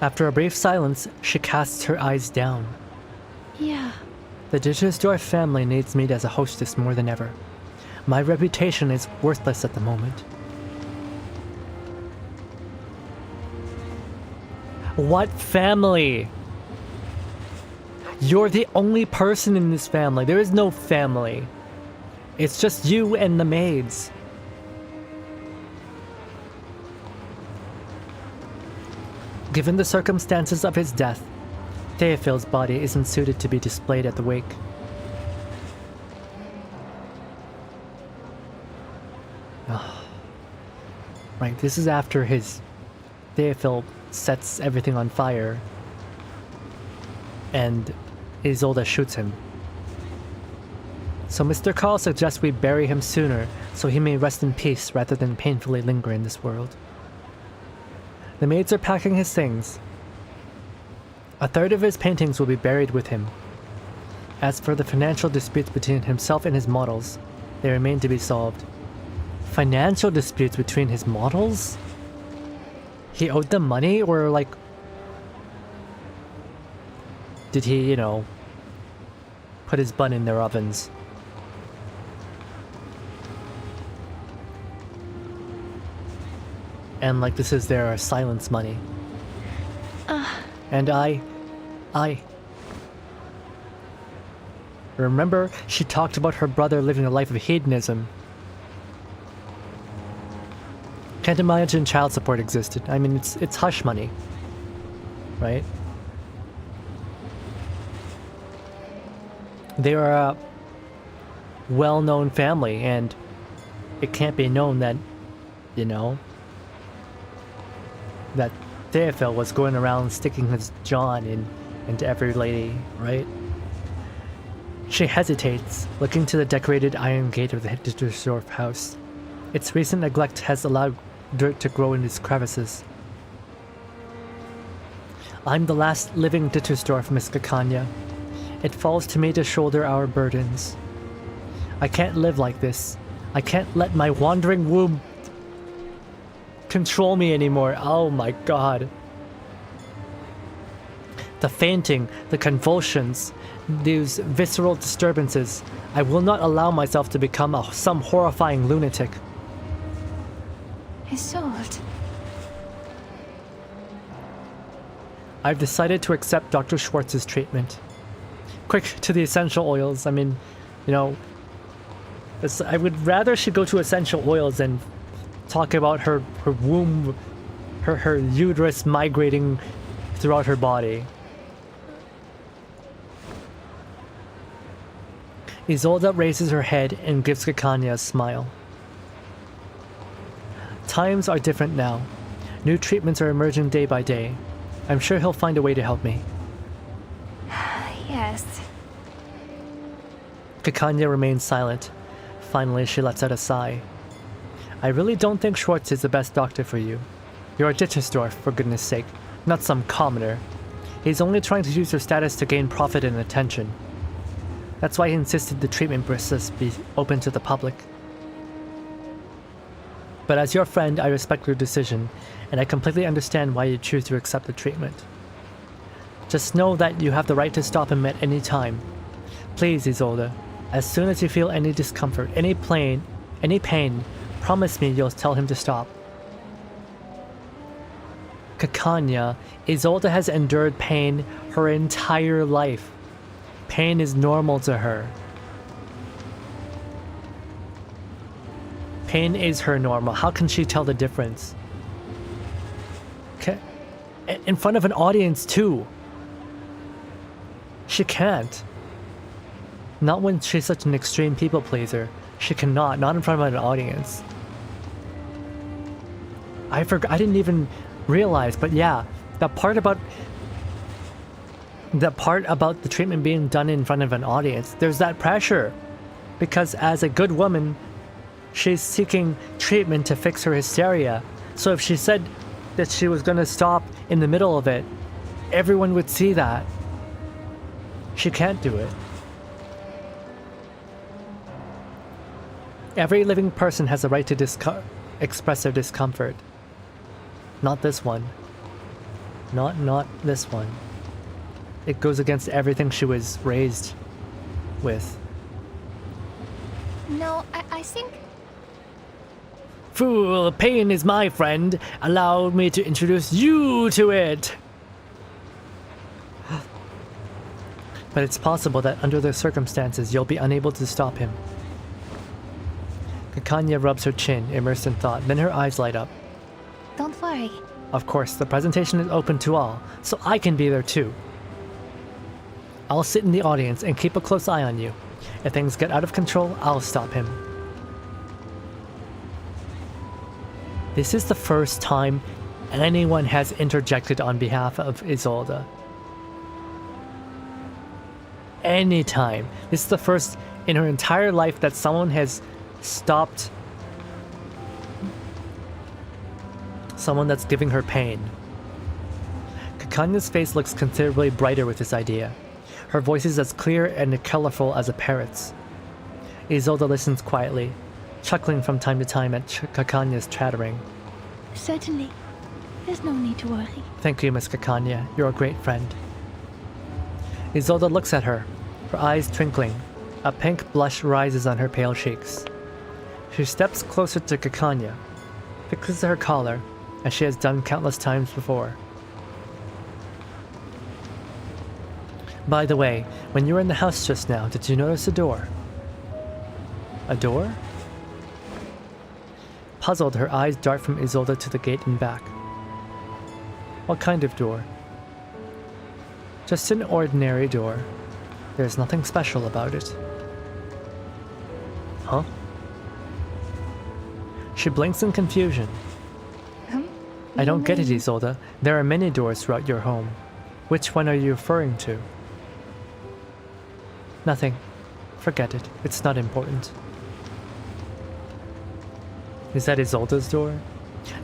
After a brief silence, she casts her eyes down. Yeah. The Dittersdorf family needs me as a hostess more than ever. My reputation is worthless at the moment. What family? You're the only person in this family. There is no family. It's just you and the maids. Given the circumstances of his death, Theophil's body isn't suited to be displayed at the wake. Right, this is after Theophil sets everything on fire and Isolde shoots him. So Mr. Carl suggests we bury him sooner so he may rest in peace rather than painfully linger in this world. The maids are packing his things. A third of his paintings will be buried with him. As for the financial disputes between himself and his models, they remain to be solved. Financial disputes between his models? He owed them money, or like... did he, you know, put his bun in their ovens? And like this is their silence money. And I... Remember, she talked about her brother living a life of hedonism. Can't imagine child support existed. I mean, it's hush money. Right? They are a well-known family, and it can't be known that, you know, that Theophil was going around sticking his John into every lady, right? She hesitates, looking to the decorated iron gate of the Dittersdorf house. Its recent neglect has allowed dirt to grow in its crevices. I'm the last living Dittersdorf, Miss Kakanya. It falls to me to shoulder our burdens. I can't live like this. I can't let my wandering womb control me anymore. Oh my god. The fainting, the convulsions, these visceral disturbances. I will not allow myself to become some horrifying lunatic. Isolde. I've decided to accept Dr. Schwartz's treatment. Quick to the essential oils. I mean, you know, I would rather she go to essential oils than talk about her womb, her uterus migrating throughout her body. Isolde raises her head and gives Kekanya a smile. Times are different now. New treatments are emerging day by day. I'm sure he'll find a way to help me. Yes. Kekanya remains silent. Finally, she lets out a sigh. I really don't think Schwartz is the best doctor for you. You're a Dittersdorf, for goodness sake, not some commoner. He's only trying to use your status to gain profit and attention. That's why he insisted the treatment process be open to the public. But as your friend, I respect your decision, and I completely understand why you choose to accept the treatment. Just know that you have the right to stop him at any time. Please, Isolde, as soon as you feel any discomfort, any pain, promise me you'll tell him to stop. Kekanya, Isolde has endured pain her entire life. Pain is normal to her. Pain is her normal. How can she tell the difference? In front of an audience too. She can't. Not when she's such an extreme people pleaser. She cannot. Not in front of an audience. I didn't even realize, but yeah, that part about the treatment being done in front of an audience, there's that pressure. Because as a good woman, she's seeking treatment to fix her hysteria. So if she said that she was going to stop in the middle of it, everyone would see that. She can't do it. Every living person has a right to express their discomfort. Not this one. Not this one. It goes against everything she was raised with. No, I think... Fool, pain is my friend. Allow me to introduce you to it. But it's possible that under the circumstances, you'll be unable to stop him. Kekanya rubs her chin, immersed in thought, then her eyes light up. Don't worry. Of course, the presentation is open to all, so I can be there too. I'll sit in the audience and keep a close eye on you. If things get out of control, I'll stop him. This is the first time anyone has interjected on behalf of Isolde. Anytime. This is the first in her entire life that someone has stopped someone that's giving her pain. Kekanya's face looks considerably brighter with this idea. Her voice is as clear and colorful as a parrot's. Isolde listens quietly, chuckling from time to time at Kekanya's chattering. Certainly. There's no need to worry. Thank you, Miss Kekanya. You're a great friend. Isolde looks at her, her eyes twinkling. A pink blush rises on her pale cheeks. She steps closer to Kekanya, fixes her collar, as she has done countless times before. By the way, when you were in the house just now, did you notice a door? A door? Puzzled, her eyes dart from Isolde to the gate and back. What kind of door? Just an ordinary door. There's nothing special about it. Huh? She blinks in confusion. I don't get it, Isolde. There are many doors throughout your home. Which one are you referring to? Nothing. Forget it. It's not important. Is that Isolde's door?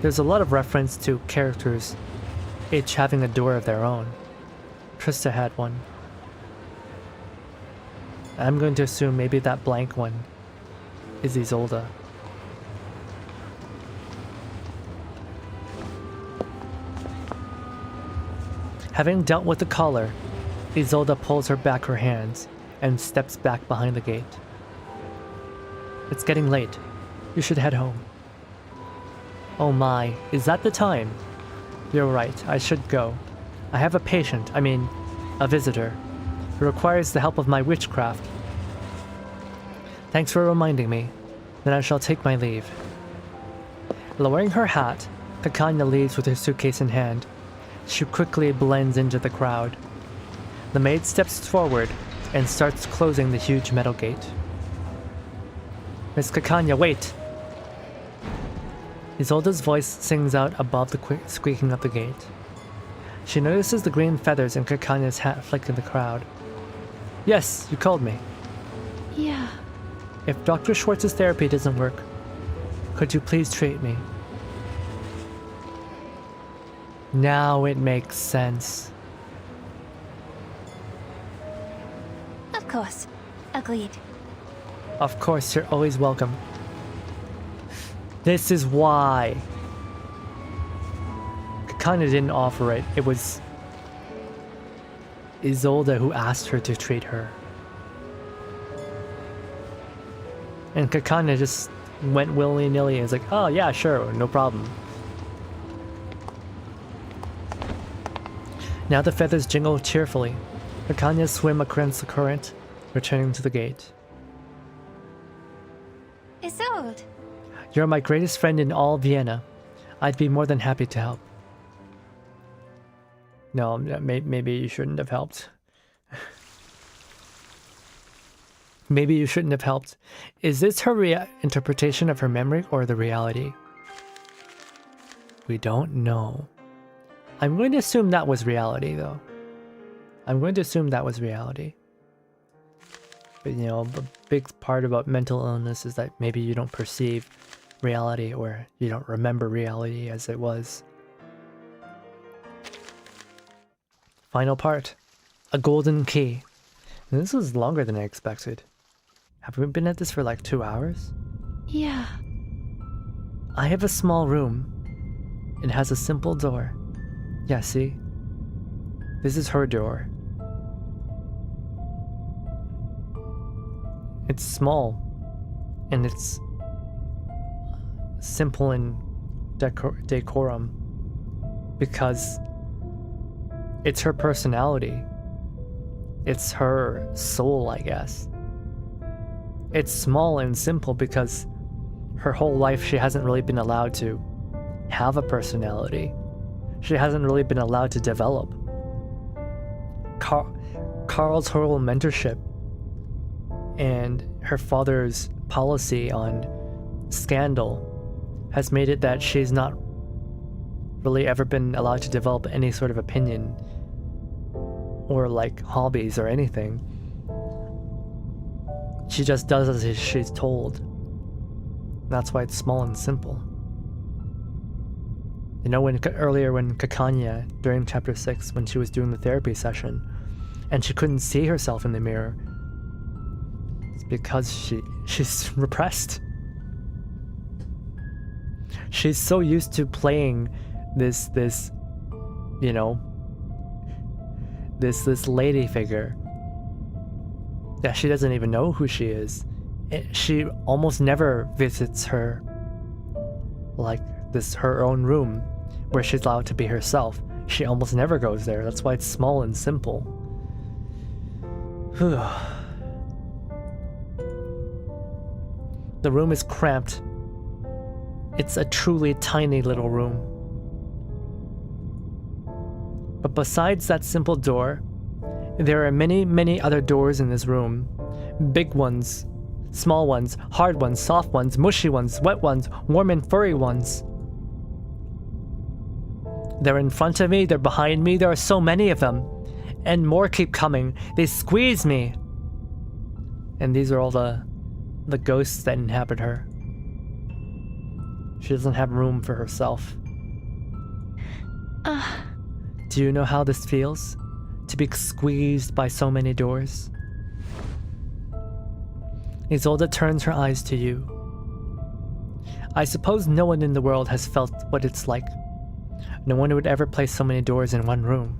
There's a lot of reference to characters each having a door of their own. Trista had one. I'm going to assume maybe that blank one is Isolde. Having dealt with the caller, Isolde pulls back her hands and steps back behind the gate. It's getting late. You should head home. Oh my, is that the time? You're right, I should go. I have a patient, a visitor, who requires the help of my witchcraft. Thanks for reminding me. Then I shall take my leave. Lowering her hat, Kakanya leaves with her suitcase in hand. She quickly blends into the crowd. The maid steps forward and starts closing the huge metal gate. Miss Kakanya, wait! Isolde's voice sings out above the quick squeaking of the gate. She notices the green feathers in Kakanya's hat flicking the crowd. Yes, you called me. Yeah. If Dr. Schwartz's therapy doesn't work, could you please treat me? Now it makes sense. Of course. Agreed. Of course, you're always welcome. This is why. Kakanya didn't offer it. It was Isolde who asked her to treat her. And Kakanya just went willy-nilly and was like, oh yeah, sure, no problem. Now the feathers jingle cheerfully. Kakanya swim across the current, returning to the gate. Isolde! You're my greatest friend in all Vienna. I'd be more than happy to help. No, maybe you shouldn't have helped. Maybe you shouldn't have helped. Is this her interpretation of her memory or the reality? We don't know. I'm going to assume that was reality, though. I'm going to assume that was reality. But, you know, the big part about mental illness is that maybe you don't perceive reality or you don't remember reality as it was. Final part. A golden key. And this was longer than I expected. Have we been at this for like 2 hours? Yeah. I have a small room. It has a simple door. Yeah, see? This is her door. It's small. And it's simple in decorum. Because it's her personality. It's her soul, I guess. It's small and simple because her whole life she hasn't really been allowed to have a personality. She hasn't really been allowed to develop. Carl's whole mentorship and her father's policy on scandal has made it that she's not really ever been allowed to develop any sort of opinion or like hobbies or anything. She just does as she's told. That's why it's small and simple. You know, earlier when Kakanya, during chapter 6, when she was doing the therapy session, and she couldn't see herself in the mirror, it's because she's repressed. She's so used to playing this you know, this lady figure that she doesn't even know who she is. She almost never visits her, like her own room where she's allowed to be herself. She almost never goes there. That's why it's small and simple. The room is cramped. It's a truly tiny little room. But besides that simple door, there are many, many other doors in this room. Big ones, small ones, hard ones, soft ones, mushy ones, wet ones, warm and furry ones. They're in front of me, they're behind me, there are so many of them. And more keep coming. They squeeze me. And these are all the ghosts that inhabit her. She doesn't have room for herself. Do you know how this feels? To be squeezed by so many doors? Isolde turns her eyes to you. I suppose no one in the world has felt what it's like. No one would ever place so many doors in one room.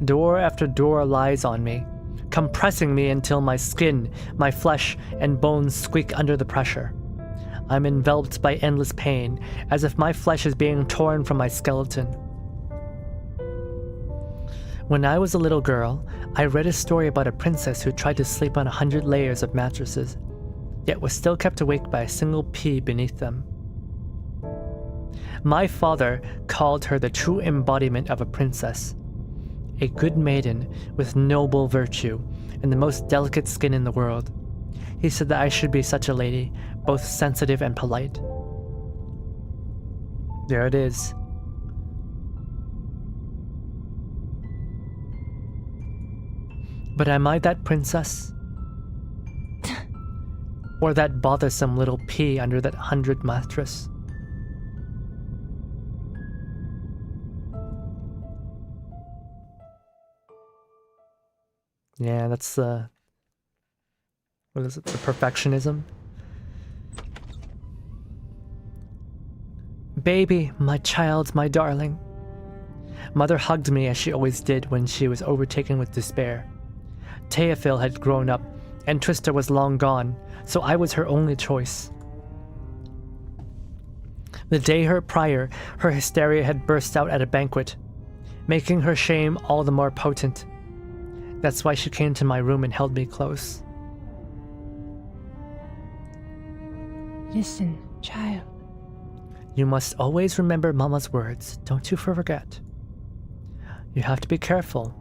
Door after door lies on me, compressing me until my skin, my flesh, and bones squeak under the pressure. I'm enveloped by endless pain, as if my flesh is being torn from my skeleton. When I was a little girl, I read a story about a princess who tried to sleep on 100 layers of mattresses, yet was still kept awake by a single pea beneath them. My father called her the true embodiment of a princess, a good maiden with noble virtue and the most delicate skin in the world. He said that I should be such a lady, both sensitive and polite. There it is. But am I that princess? Or that bothersome little pea under that 100 mattress? Yeah, that's what is it? The perfectionism? Baby, my child, my darling. Mother hugged me as she always did when she was overtaken with despair. Teofil had grown up, and Trista was long gone, so I was her only choice. The day prior, her hysteria had burst out at a banquet, making her shame all the more potent. That's why she came to my room and held me close. Listen, child. You must always remember Mama's words, don't you forget. You have to be careful.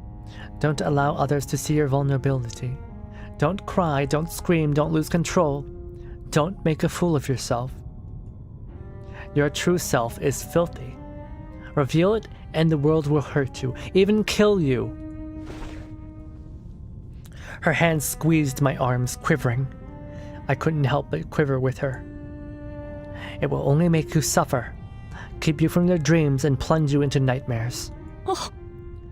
Don't allow others to see your vulnerability. Don't cry, don't scream, don't lose control. Don't make a fool of yourself. Your true self is filthy. Reveal it and the world will hurt you, even kill you. Her hands squeezed my arms, quivering. I couldn't help but quiver with her. It will only make you suffer, keep you from your dreams and plunge you into nightmares. Oh,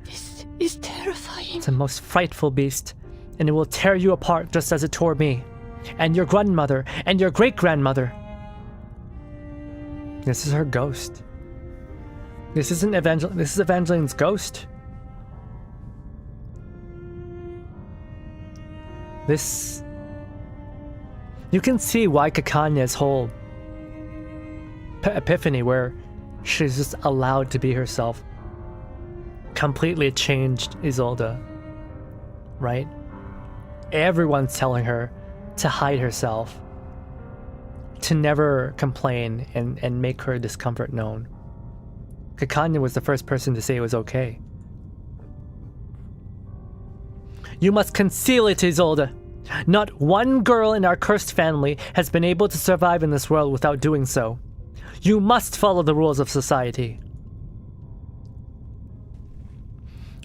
this is terrifying. It's a most frightful beast, and it will tear you apart just as it tore me, and your grandmother, and your great-grandmother. This is her ghost. This isn't this is Evangeline's ghost. This... You can see why Cacanya's whole epiphany, where she's just allowed to be herself, completely changed Isolde, right? Everyone's telling her to hide herself, to never complain and make her discomfort known. Cacanya was the first person to say it was okay. You must conceal it, Isolde. Not one girl in our cursed family has been able to survive in this world without doing so. You must follow the rules of society.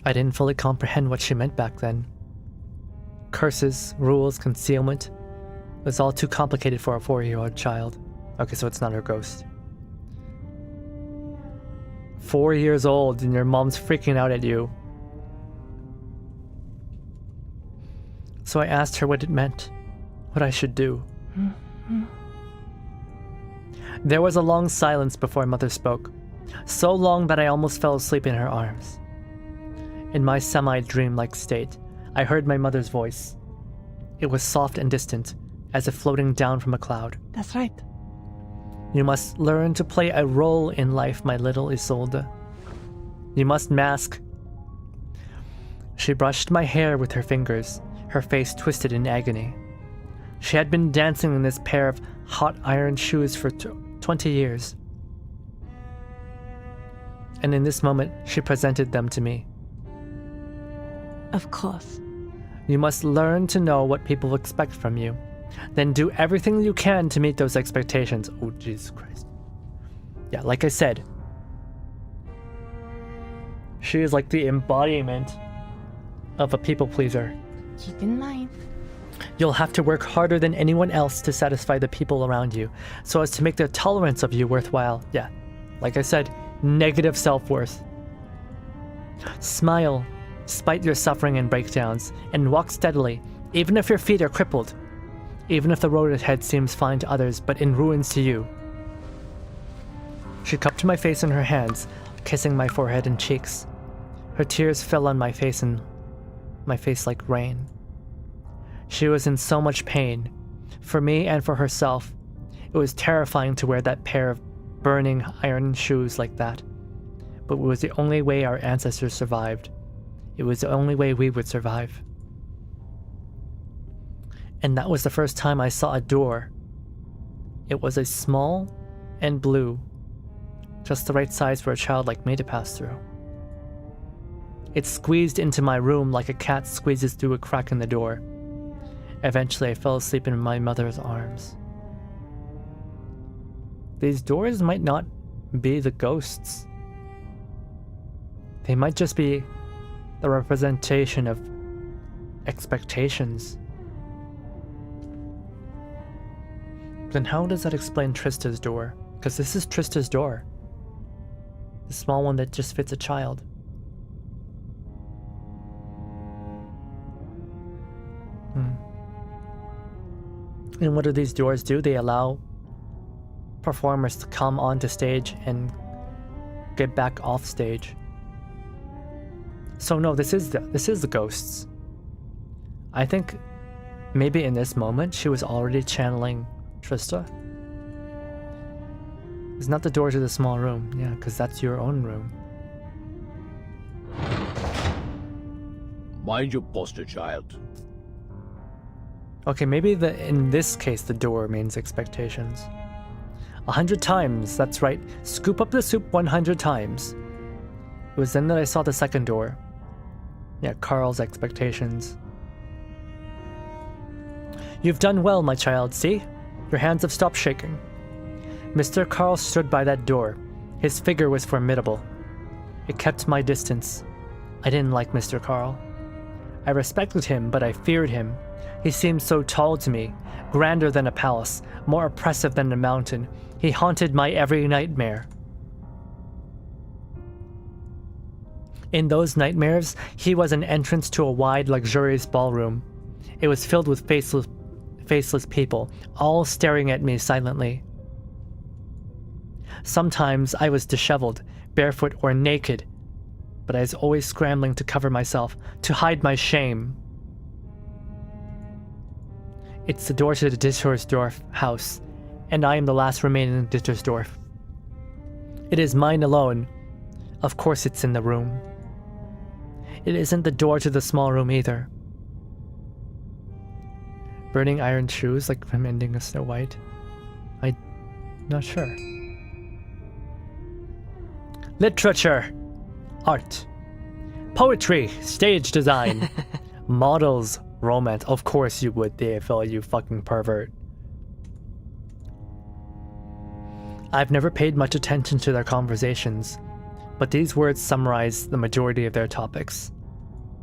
I didn't fully comprehend what she meant back then. Curses, rules, concealment. It was all too complicated for a 4-year-old child. Okay, so it's not her ghost. 4 years old and your mom's freaking out at you. So I asked her what it meant, what I should do. There was a long silence before Mother spoke, so long that I almost fell asleep in her arms. In my semi-dream-like state, I heard my mother's voice. It was soft and distant, as if floating down from a cloud. That's right. You must learn to play a role in life, my little Isolde. You must mask. She brushed my hair with her fingers, her face twisted in agony. She had been dancing in this pair of hot iron shoes for 20 years. And in this moment, she presented them to me. Of course. You must learn to know what people expect from you. Then do everything you can to meet those expectations. Oh, Jesus Christ. Yeah, like I said, she is like the embodiment of a people pleaser. Keep in mind. You'll have to work harder than anyone else to satisfy the people around you, so as to make their tolerance of you worthwhile. Yeah, like I said, negative self-worth. Smile, despite your suffering and breakdowns, and walk steadily, even if your feet are crippled. even if the road ahead seems fine to others, but in ruins to you. She cupped my face in her hands, kissing my forehead and cheeks. Her tears fell on my face like rain. She was in so much pain. For me and for herself, it was terrifying to wear that pair of burning iron shoes like that. But it was the only way our ancestors survived. It was the only way we would survive. And that was the first time I saw a door. It was a small and blue, just the right size for a child like me to pass through. It squeezed into my room like a cat squeezes through a crack in the door. Eventually, I fell asleep in my mother's arms. These doors might not be the ghosts. They might just be the representation of expectations. Then how does that explain Trista's door? Because this is Trista's door. The small one that just fits a child. And what do these doors do? They allow performers to come onto stage and get back off stage. So no, this is the ghosts. I think maybe in this moment she was already channeling Trista. It's not the door to the small room, yeah, because that's your own room. Mind your posture, child. Okay, maybe in this case the door means expectations. 100 times, that's right. Scoop up the soup 100 times. It was then that I saw the second door. Yeah, Carl's expectations. You've done well, my child, see? Your hands have stopped shaking. Mr. Carl stood by that door. His figure was formidable. It kept my distance. I didn't like Mr. Carl. I respected him, but I feared him. He seemed so tall to me, grander than a palace, more oppressive than a mountain. He haunted my every nightmare. In those nightmares, he was an entrance to a wide, luxurious ballroom. It was filled with faceless people, all staring at me silently. Sometimes I was disheveled, barefoot or naked, but I was always scrambling to cover myself, to hide my shame. It's the door to the Dittersdorf house, and I am the last remaining Dittersdorf. It is mine alone. Of course it's in the room. It isn't the door to the small room either. Burning iron shoes like from ending of Snow White? I'm not sure. Literature, art, poetry, stage design, models, romance. Of course you would, DFL, you fucking pervert. I've never paid much attention to their conversations, but these words summarize the majority of their topics.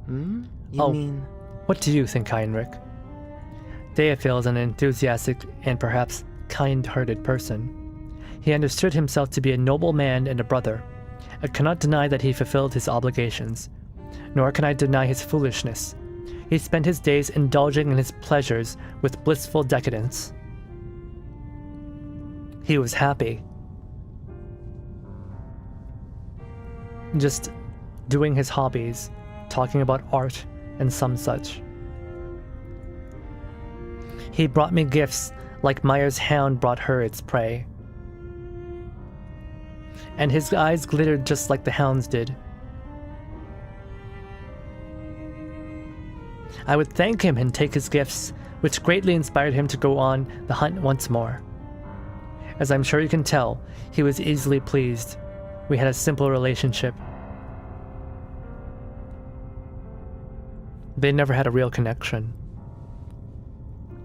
You mean? What do you think, Heinrich? Deafil is an enthusiastic and perhaps kind-hearted person. He understood himself to be a noble man and a brother. I cannot deny that he fulfilled his obligations, nor can I deny his foolishness. He spent his days indulging in his pleasures with blissful decadence. He was happy. Just doing his hobbies, talking about art and some such. He brought me gifts like Meyer's hound brought her its prey. And his eyes glittered just like the hound's did. I would thank him and take his gifts, which greatly inspired him to go on the hunt once more. As I'm sure you can tell, he was easily pleased. We had a simple relationship. They never had a real connection.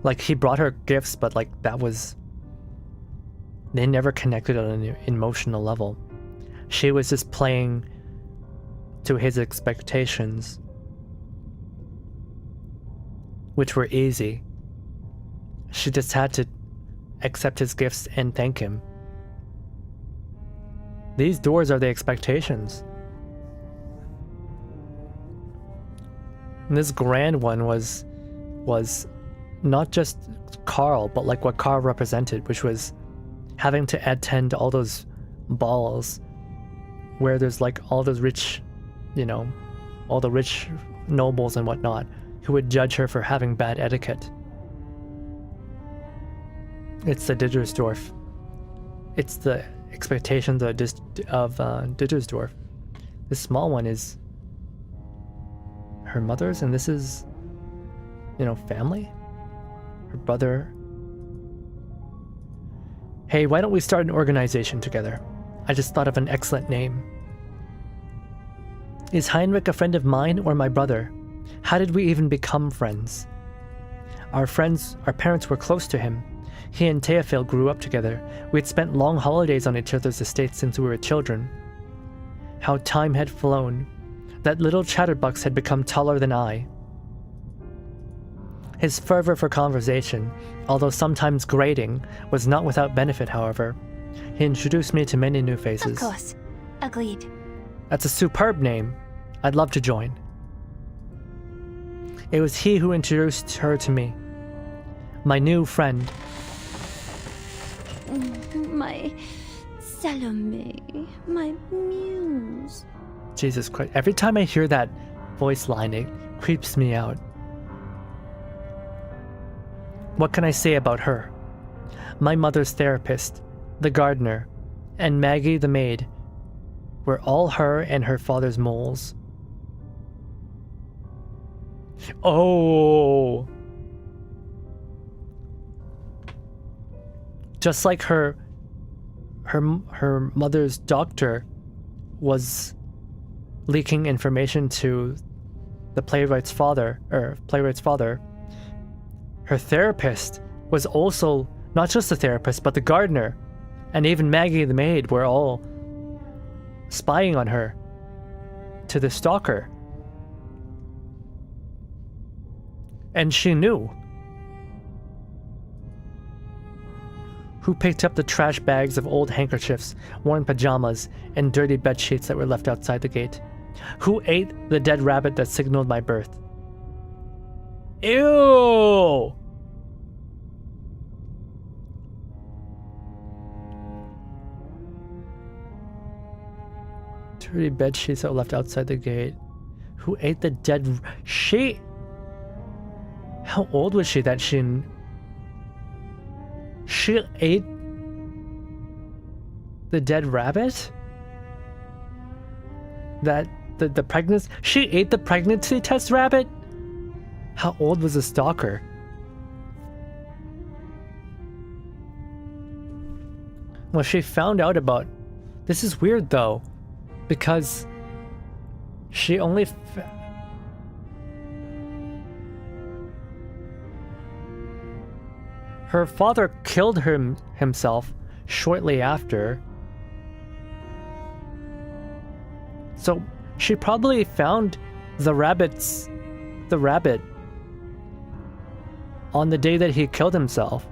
Like, he brought her gifts, but like, that was... They never connected on an emotional level. She was just playing to his expectations, which were easy. She just had to accept his gifts and thank him. These doors are the expectations. And this grand one was not just Carl, but like what Carl represented, which was having to attend all those balls where there's like all those rich, you know, all the rich nobles and whatnot who would judge her for having bad etiquette. It's the Dittersdorf. It's the expectations of Dittersdorf. This small one is her mother's, and this is, you know, family? Her brother. Hey, why don't we start an organization together? I just thought of an excellent name. Is Heinrich a friend of mine or my brother? How did we even become friends? Our parents were close to him. He and Teofil grew up together. We had spent long holidays on each other's estates since we were children. How time had flown. That little chatterbox had become taller than I. His fervor for conversation, although sometimes grating, was not without benefit, however. He introduced me to many new faces. Of course. Agreed. That's a superb name. I'd love to join. It was he who introduced her to me. My new friend. My Salome, my muse. Jesus Christ. Every time I hear that voice line, it creeps me out. What can I say about her? My mother's therapist, the gardener, and Maggie the maid were all her and her father's moles. Oh! Just like her mother's doctor was leaking information to the playwright's father, her therapist was also not just the therapist, but the gardener, and even Maggie the maid were all spying on her to the stalker. And she knew. Who picked up the trash bags of old handkerchiefs, worn pajamas, and dirty bed sheets that were left outside the gate? Who ate the dead rabbit that signaled my birth? Ew! Dirty bed sheets that were left outside the gate. Who ate the dead... She... How old was she that she ate the dead rabbit? That the pregnancy... She ate the pregnancy test rabbit? How old was the stalker? Well, she found out about... This is weird though, because she only... Her father killed himself shortly after. So she probably found the rabbit on the day that he killed himself.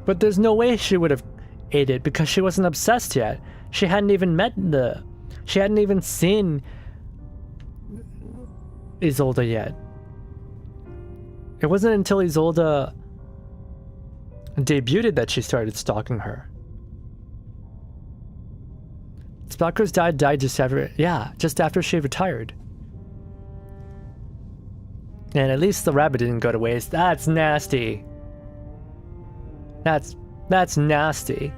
But there's no way she would have ate it because she wasn't obsessed yet. She hadn't even seen Isolde yet. It wasn't until Isolde debuted that she started stalking her. Stalker's died just after she retired. And at least the rabbit didn't go to waste. That's nasty. That's nasty.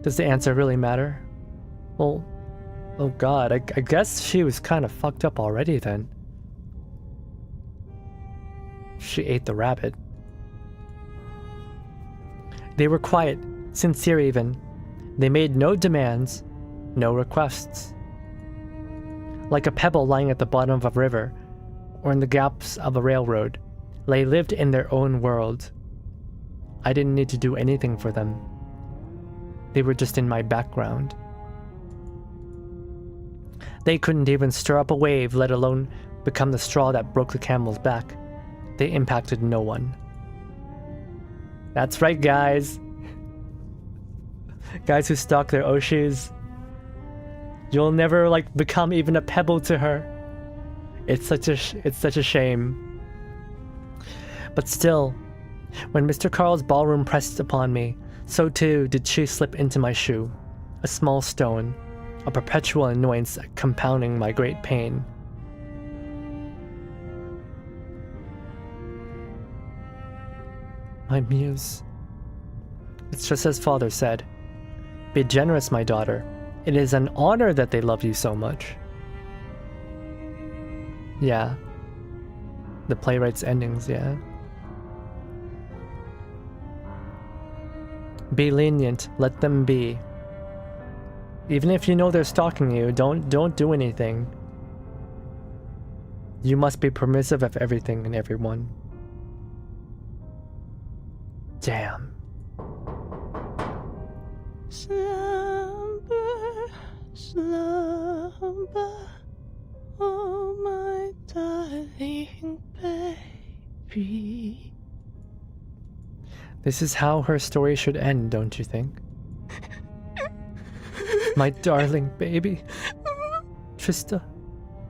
Does the answer really matter? Well, oh god, I guess she was kind of fucked up already then. She ate the rabbit. They were quiet, sincere even. They made no demands, no requests. Like a pebble lying at the bottom of a river, or in the gaps of a railroad, they lived in their own world. I didn't need to do anything for them. They were just in my background. They couldn't even stir up a wave, let alone become the straw that broke the camel's back. They impacted no one. That's right, guys. Guys who stalk their Oshis. You'll never like become even a pebble to her. It's such a shame. But still, when Mr. Carl's ballroom pressed upon me, so too did she slip into my shoe, a small stone, a perpetual annoyance compounding my great pain. My muse. It's just as father said. Be generous, my daughter. It is an honor that they love you so much. Yeah. The playwright's endings, yeah. Be lenient, let them be. Even if you know they're stalking you, don't do anything. You must be permissive of everything and everyone. Damn. Slumber, slumber, oh my darling baby. This is how her story should end, don't you think? My darling baby. Trista,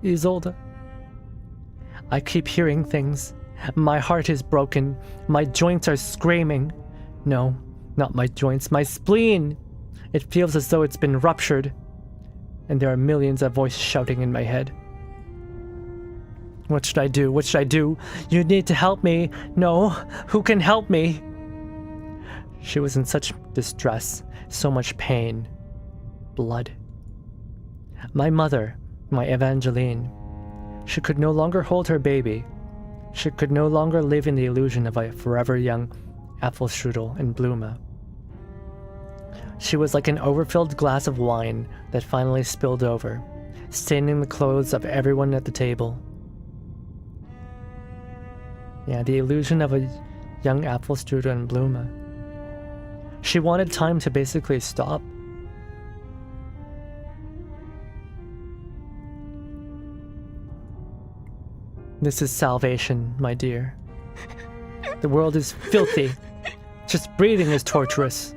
Isolde. I keep hearing things. My heart is broken. My joints are screaming. No, not my joints, my spleen. It feels as though it's been ruptured. And there are millions of voices shouting in my head. What should I do? What should I do? You need to help me. No, who can help me? She was in such distress, so much pain. Blood. My mother, my Evangeline. She could no longer hold her baby. She could no longer live in the illusion of a forever young Apfelstrudel in Blume. She was like an overfilled glass of wine that finally spilled over, staining the clothes of everyone at the table. Yeah, the illusion of a young Apfelstrudel in Blume. She wanted time to basically stop. This is salvation, my dear. The world is filthy. Just breathing is torturous.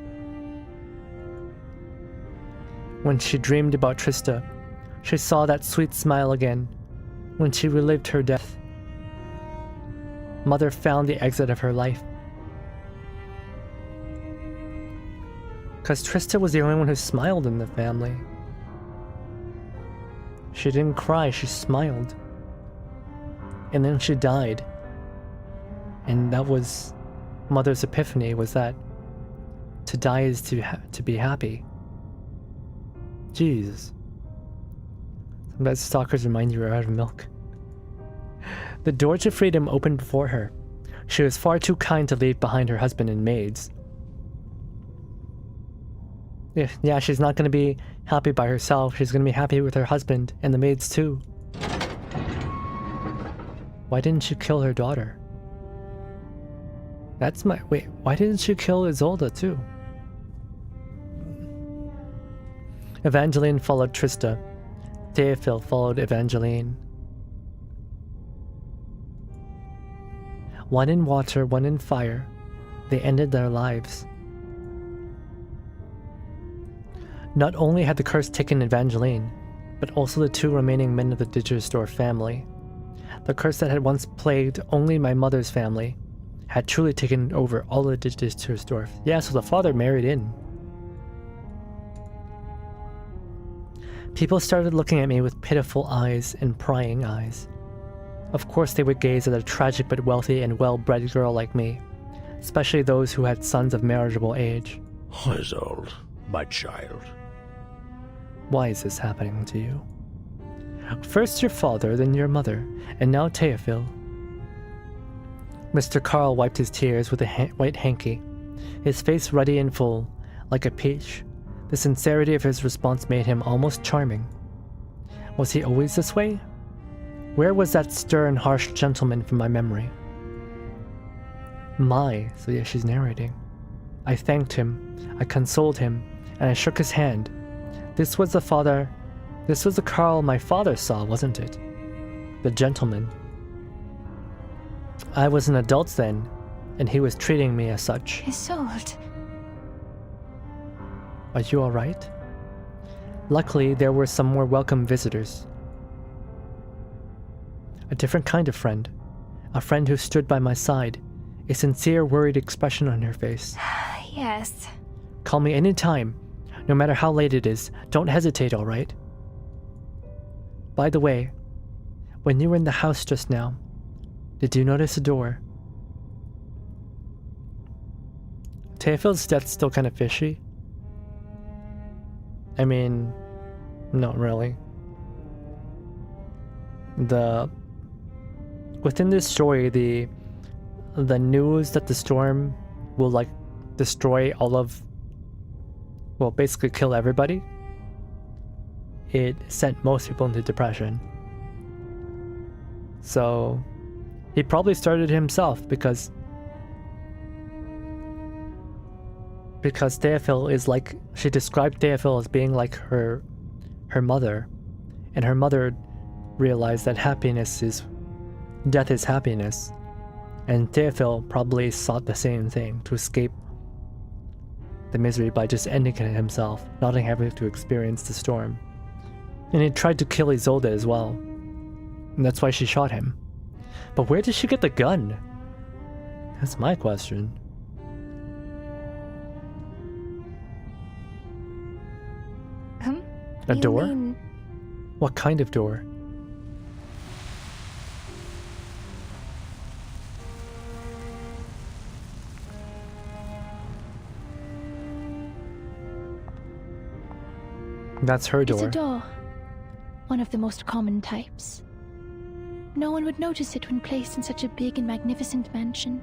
When she dreamed about Trista, she saw that sweet smile again. When she relived her death, Mother found the exit of her life. Because Trista was the only one who smiled in the family. She didn't cry, she smiled. And then she died. And that was Mother's epiphany, was that to die is to be happy. Jeez. Sometimes stalkers remind you you're out of milk. The door to freedom opened before her. She was far too kind to leave behind her husband and maids. Yeah, she's not going to be happy by herself. She's going to be happy with her husband and the maids too. Why didn't she kill her daughter? Wait, why didn't she kill Isolde too? Evangeline followed Trista. Théophile followed Evangeline. One in water, one in fire. They ended their lives. Not only had the curse taken Evangeline, but also the two remaining men of the Digersdorf family. The curse that had once plagued only my mother's family had truly taken over all of Digersdorf. Yeah, so the father married in. People started looking at me with pitiful eyes and prying eyes. Of course they would gaze at a tragic but wealthy and well-bred girl like me, especially those who had sons of marriageable age. Isolde, my child. Why is this happening to you? First your father, then your mother, and now Théophile. Mr. Carl wiped his tears with a white hanky, his face ruddy and full, like a peach. The sincerity of his response made him almost charming. Was he always this way? Where was that stern, harsh gentleman from my memory? So yeah, she's narrating. I thanked him, I consoled him, and I shook his hand. This was the Carl my father saw, wasn't it? The gentleman. I was an adult then, and he was treating me as such. Isolde. Are you alright? Luckily, there were some more welcome visitors. A different kind of friend. A friend who stood by my side, a sincere, worried expression on her face. Yes. Call me anytime, no matter how late it is. Don't hesitate, alright? By the way, when you were in the house just now, did you notice a door? Teofil's death's still kind of fishy. I mean, not really. Within this story, the news that the storm will like destroy all of, well, basically kill everybody, it sent most people into depression. So he probably started himself because Teofil is like, she described Teofil as being like her mother, and her mother realized that death is happiness, and Teofil probably sought the same thing, to escape the misery by just ending it himself, not having to experience the storm. And he tried to kill Isolde as well, and that's why she shot him. But where did she get the gun? That's my question. A door? What kind of door? That's her door. It's a door. One of the most common types. No one would notice it when placed in such a big and magnificent mansion.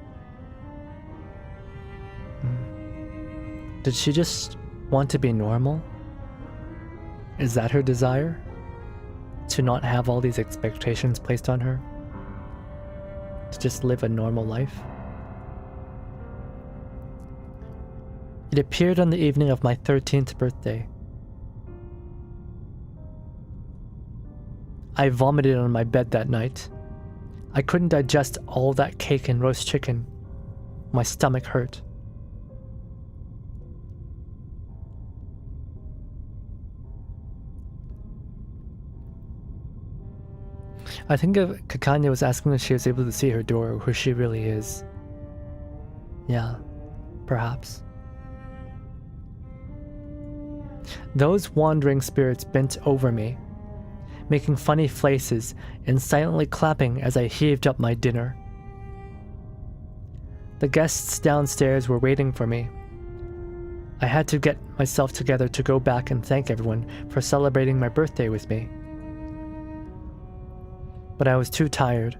Did she just want to be normal? Is that her desire? To not have all these expectations placed on her? To just live a normal life? It appeared on the evening of my 13th birthday. I vomited on my bed that night. I couldn't digest all that cake and roast chicken. My stomach hurt. I think if Kakanya was asking if she was able to see her door, who she really is. Yeah, perhaps. Those wandering spirits bent over me, making funny faces and silently clapping as I heaved up my dinner. The guests downstairs were waiting for me. I had to get myself together to go back and thank everyone for celebrating my birthday with me. But I was too tired.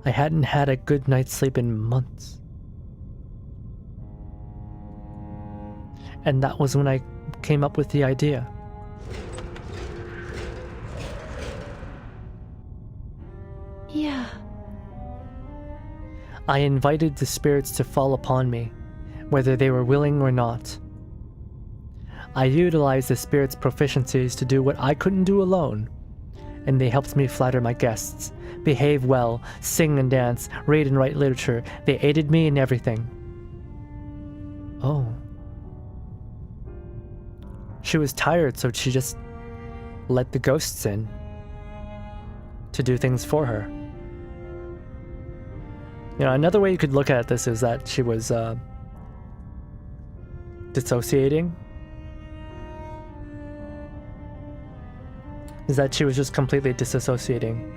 I hadn't had a good night's sleep in months. And that was when I came up with the idea. Yeah. I invited the spirits to fall upon me, whether they were willing or not. I utilized the spirits' proficiencies to do what I couldn't do alone, and they helped me flatter my guests, behave well, sing and dance, read and write literature. They aided me in everything. Oh. She was tired, so she just let the ghosts in to do things for her. You know, another way you could look at this is that she was dissociating. Is that she was just completely disassociating.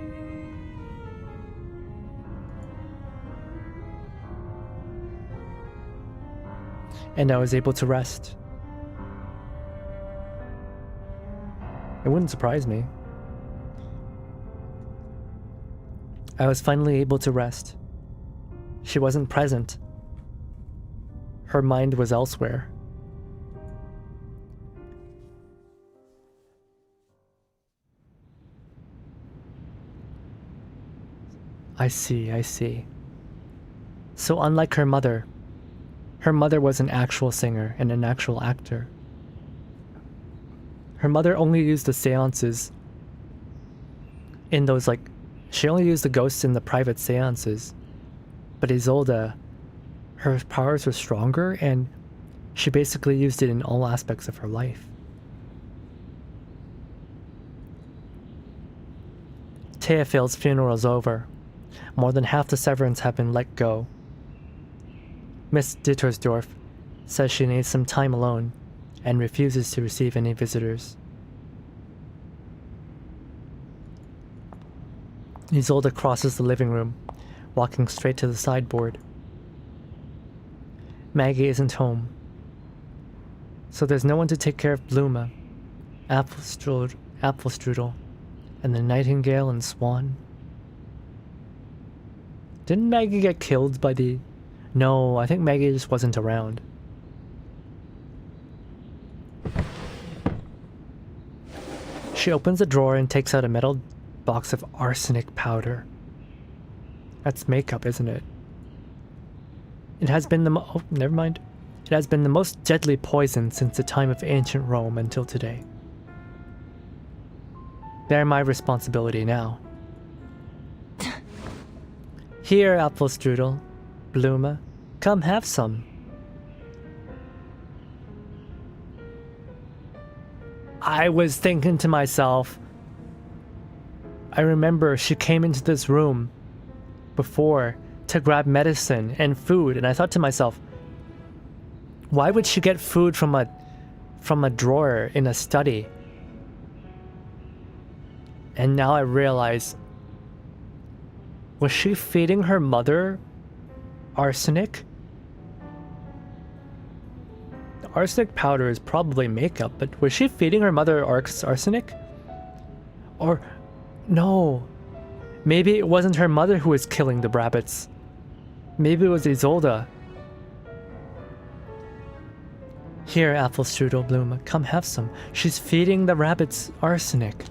And I was able to rest. It wouldn't surprise me. I was finally able to rest. She wasn't present. Her mind was elsewhere. I see. So unlike her mother was an actual singer and an actual actor. Her mother only used the seances in those, like, she only used the ghosts in the private seances. But Isolde, her powers were stronger, and she basically used it in all aspects of her life. Teofil's funeral is over. More than half the severance have been let go. Miss Dittersdorf says she needs some time alone and refuses to receive any visitors. Isolde crosses the living room, walking straight to the sideboard. Maggie isn't home, so there's no one to take care of Bluma, Apfelstrudel, and the Nightingale and Swan. Didn't Maggie get killed by the... No, I think Maggie just wasn't around. She opens a drawer and takes out a metal box of arsenic powder. That's makeup, isn't it? It has been the oh, never mind. It has been the most deadly poison since the time of ancient Rome until today. They're my responsibility now. Here, Apfelstrudel, Bluma, come have some. I was thinking to myself, I remember she came into this room before to grab medicine and food, and I thought to myself, why would she get food from a drawer in a study? And now I realize, was she feeding her mother arsenic? The arsenic powder is probably makeup, but was she feeding her mother arsenic? Or, no, maybe it wasn't her mother who was killing the rabbits. Maybe it was Isolde. Here, Apfelstrudel, Bluma, come have some. She's feeding the rabbits arsenic.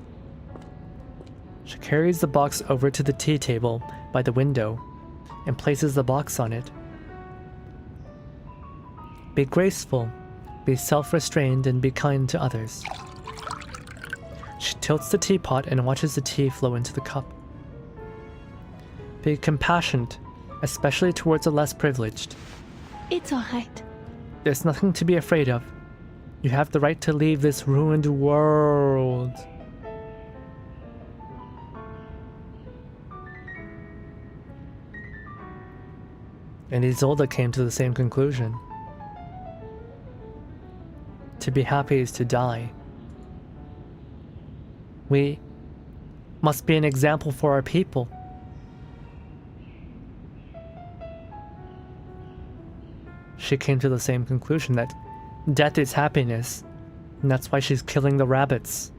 She carries the box over to the tea table by the window and places the box on it. Be graceful, be self-restrained, and be kind to others. She tilts the teapot and watches the tea flow into the cup. Be compassionate, especially towards the less privileged. It's alright. There's nothing to be afraid of. You have the right to leave this ruined world. And Isolde came to the same conclusion. To be happy is to die. We must be an example for our people. She came to the same conclusion, that death is happiness, and that's why she's killing the rabbits.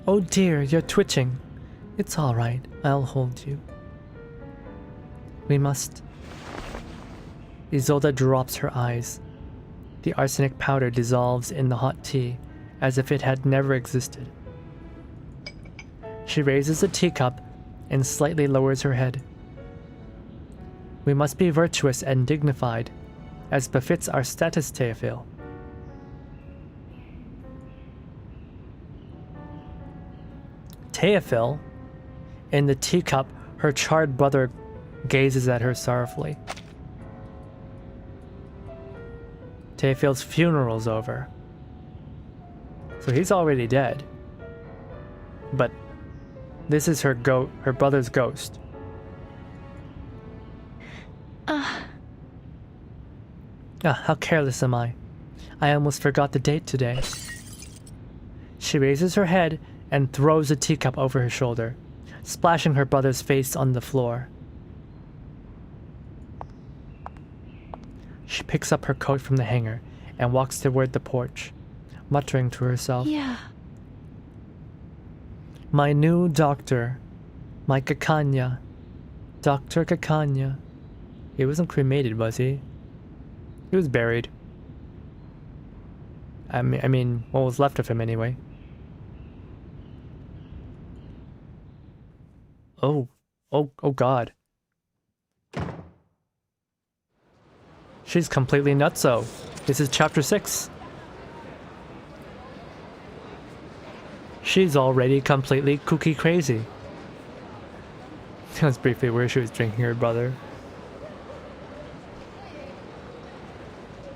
Oh dear, you're twitching. It's all right, I'll hold you. We must... Isolde drops her eyes. The arsenic powder dissolves in the hot tea, as if it had never existed. She raises the teacup and slightly lowers her head. We must be virtuous and dignified, as befits our status, Teofil. Teofil? In the teacup, her charred brother gazes at her sorrowfully. Teofil's funeral's over. So he's already dead. But this is her brother's ghost. How careless am I? I almost forgot the date today. She raises her head and throws a teacup over her shoulder, splashing her brother's face on the floor. She picks up her coat from the hanger and walks toward the porch, muttering to herself, Yeah. My new doctor, my Kakanya. Dr. Kakanya. He wasn't cremated, was he? He was buried. I mean, what was left of him anyway. Oh God. She's completely nutso. This is chapter 6. She's already completely kooky crazy. That was briefly where she was drinking her brother.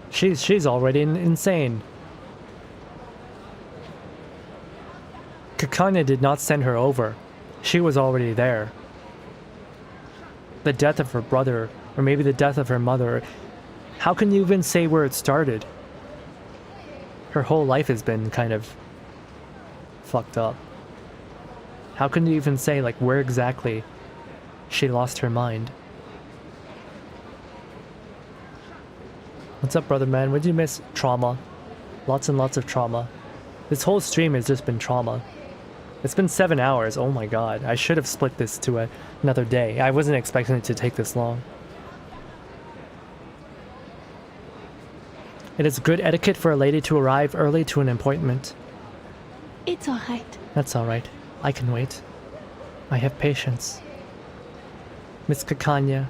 She's already insane. Kakanya did not send her over. She was already there. The death of her brother, or maybe the death of her mother, how can you even say where it started? Her whole life has been kind of fucked up. How can you even say, like, where exactly she lost her mind? What's up, brother man? What did you miss? Trauma. Lots and lots of trauma. This whole stream has just been trauma. It's been 7 hours. Oh my god. I should have split this to another day. I wasn't expecting it to take this long. It is good etiquette for a lady to arrive early to an appointment. It's alright. That's alright. I can wait. I have patience. Miss Kakanya.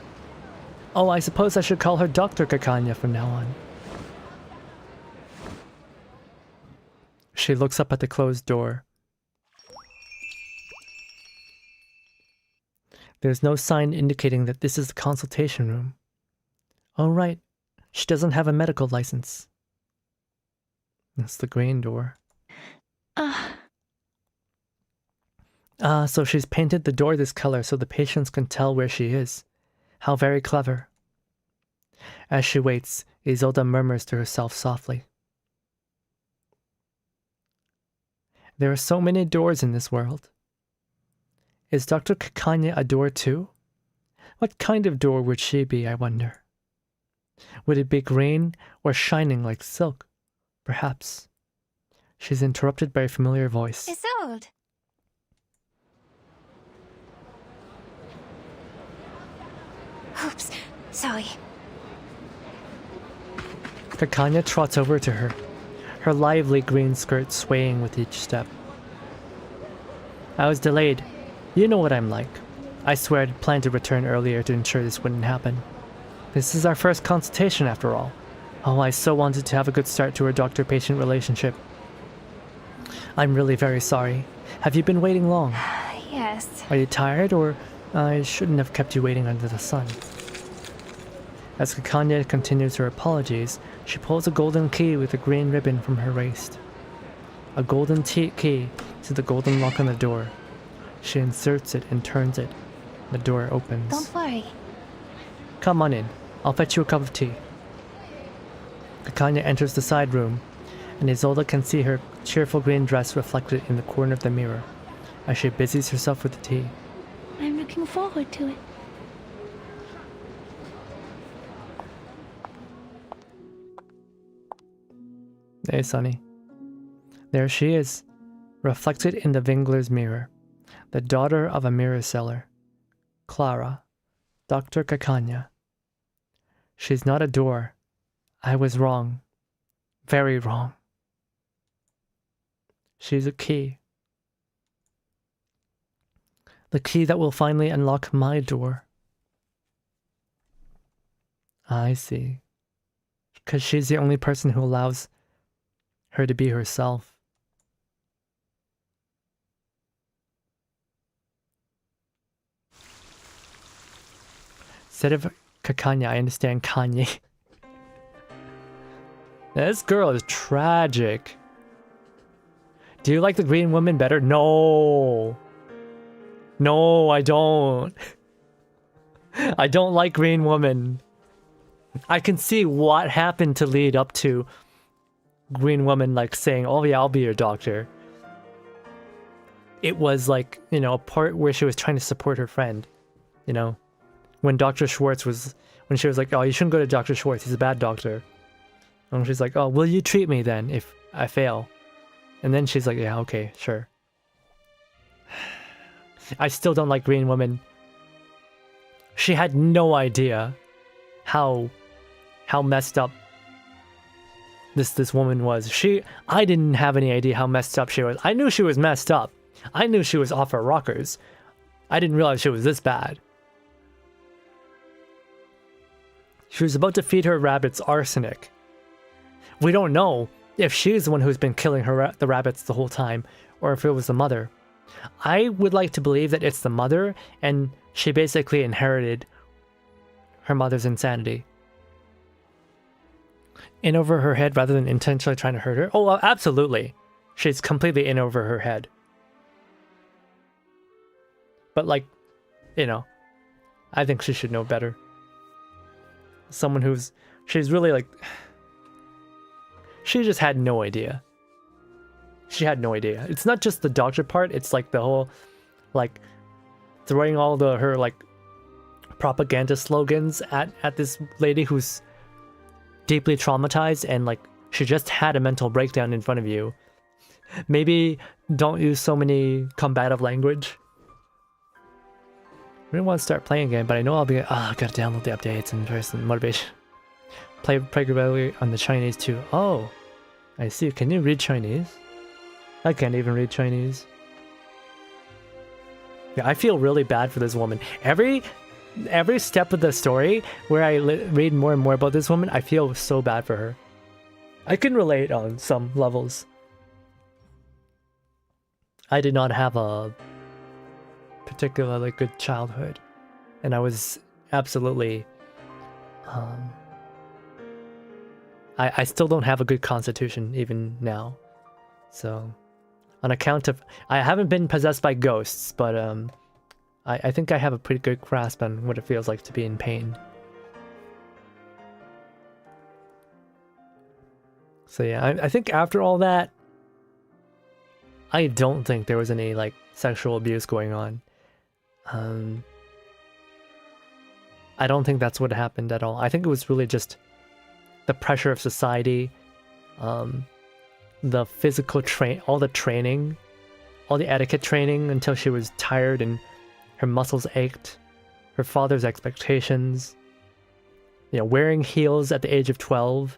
Oh, I suppose I should call her Dr. Kakanya from now on. She looks up at the closed door. There's no sign indicating that this is the consultation room. Oh, right. She doesn't have a medical license. That's the green door. So she's painted the door this color so the patients can tell where she is. How very clever. As she waits, Isolde murmurs to herself softly. There are so many doors in this world. Is Dr. Kakanya a door too? What kind of door would she be, I wonder? Would it be green or shining like silk? Perhaps. She's interrupted by a familiar voice. Isolde! Oops, sorry. Kakanya trots over to her, her lively green skirt swaying with each step. I was delayed. You know what I'm like. I swear I'd planned to return earlier to ensure this wouldn't happen. This is our first consultation after all. Oh, I so wanted to have a good start to our doctor-patient relationship. I'm really very sorry. Have you been waiting long? Yes. Are you tired, or I shouldn't have kept you waiting under the sun? As Kakanya continues her apologies, she pulls a golden key with a green ribbon from her waist. A golden key to the golden lock on the door. She inserts it and turns it. The door opens. Don't worry. Come on in. I'll fetch you a cup of tea. Kakanya enters the side room, and Isolde can see her cheerful green dress reflected in the corner of the mirror as she busies herself with the tea. I'm looking forward to it. Hey, Sonny. There she is, reflected in the Wingler's mirror, the daughter of a mirror seller. Clara, Dr. Kakanya. She's not a door. I was wrong. Very wrong. She's a key. The key that will finally unlock my door. I see. Because she's the only person who allows her to be herself. Instead of Kakanya, I understand Kanye. This girl is tragic. Do you like the green woman better? No. No, I don't. I don't like green woman. I can see what happened to lead up to green woman like saying, oh yeah, I'll be your doctor. It was like, you know, a part where she was trying to support her friend, you know, when Dr. Schwartz was, when she was like, oh, you shouldn't go to Dr. Schwartz, he's a bad doctor. And she's like, oh, will you treat me then if I fail? And then she's like, yeah, okay, sure. I still don't like green woman. She had no idea how messed up this woman was. I didn't have any idea how messed up she was. I knew she was messed up. I knew she was off her rockers. I didn't realize she was this bad. She was about to feed her rabbits arsenic. We don't know if she's the one who's been killing the rabbits the whole time, or if it was the mother. I would like to believe that it's the mother, and she basically inherited her mother's insanity. In over her head rather than intentionally trying to hurt her? Oh, absolutely. She's completely in over her head. But like, you know, I think she should know better. Someone she's really like, she just had no idea. She had no idea. It's not just the doctor part, it's like the whole, like, throwing all her like propaganda slogans at this lady who's deeply traumatized, and like she just had a mental breakdown in front of you. Maybe don't use so many combative language. I really want to start playing again, but I know I'll be I gotta download the updates and try some motivation. Play regularly on the Chinese too. Oh, I see. Can you read Chinese? I can't even read Chinese. Yeah, I feel really bad for this woman. Every step of the story where I read more and more about this woman, I feel so bad for her. I can relate on some levels. I did not have a particularly good childhood, and I was absolutely I still don't have a good constitution even now. So on account of I haven't been possessed by ghosts, but I think I have a pretty good grasp on what it feels like to be in pain. So yeah, I think after all that, I don't think there was any like sexual abuse going on. I don't think that's what happened at all. I think it was really just the pressure of society, the physical all the training, all the etiquette training until she was tired and her muscles ached, her father's expectations, you know, wearing heels at the age of 12.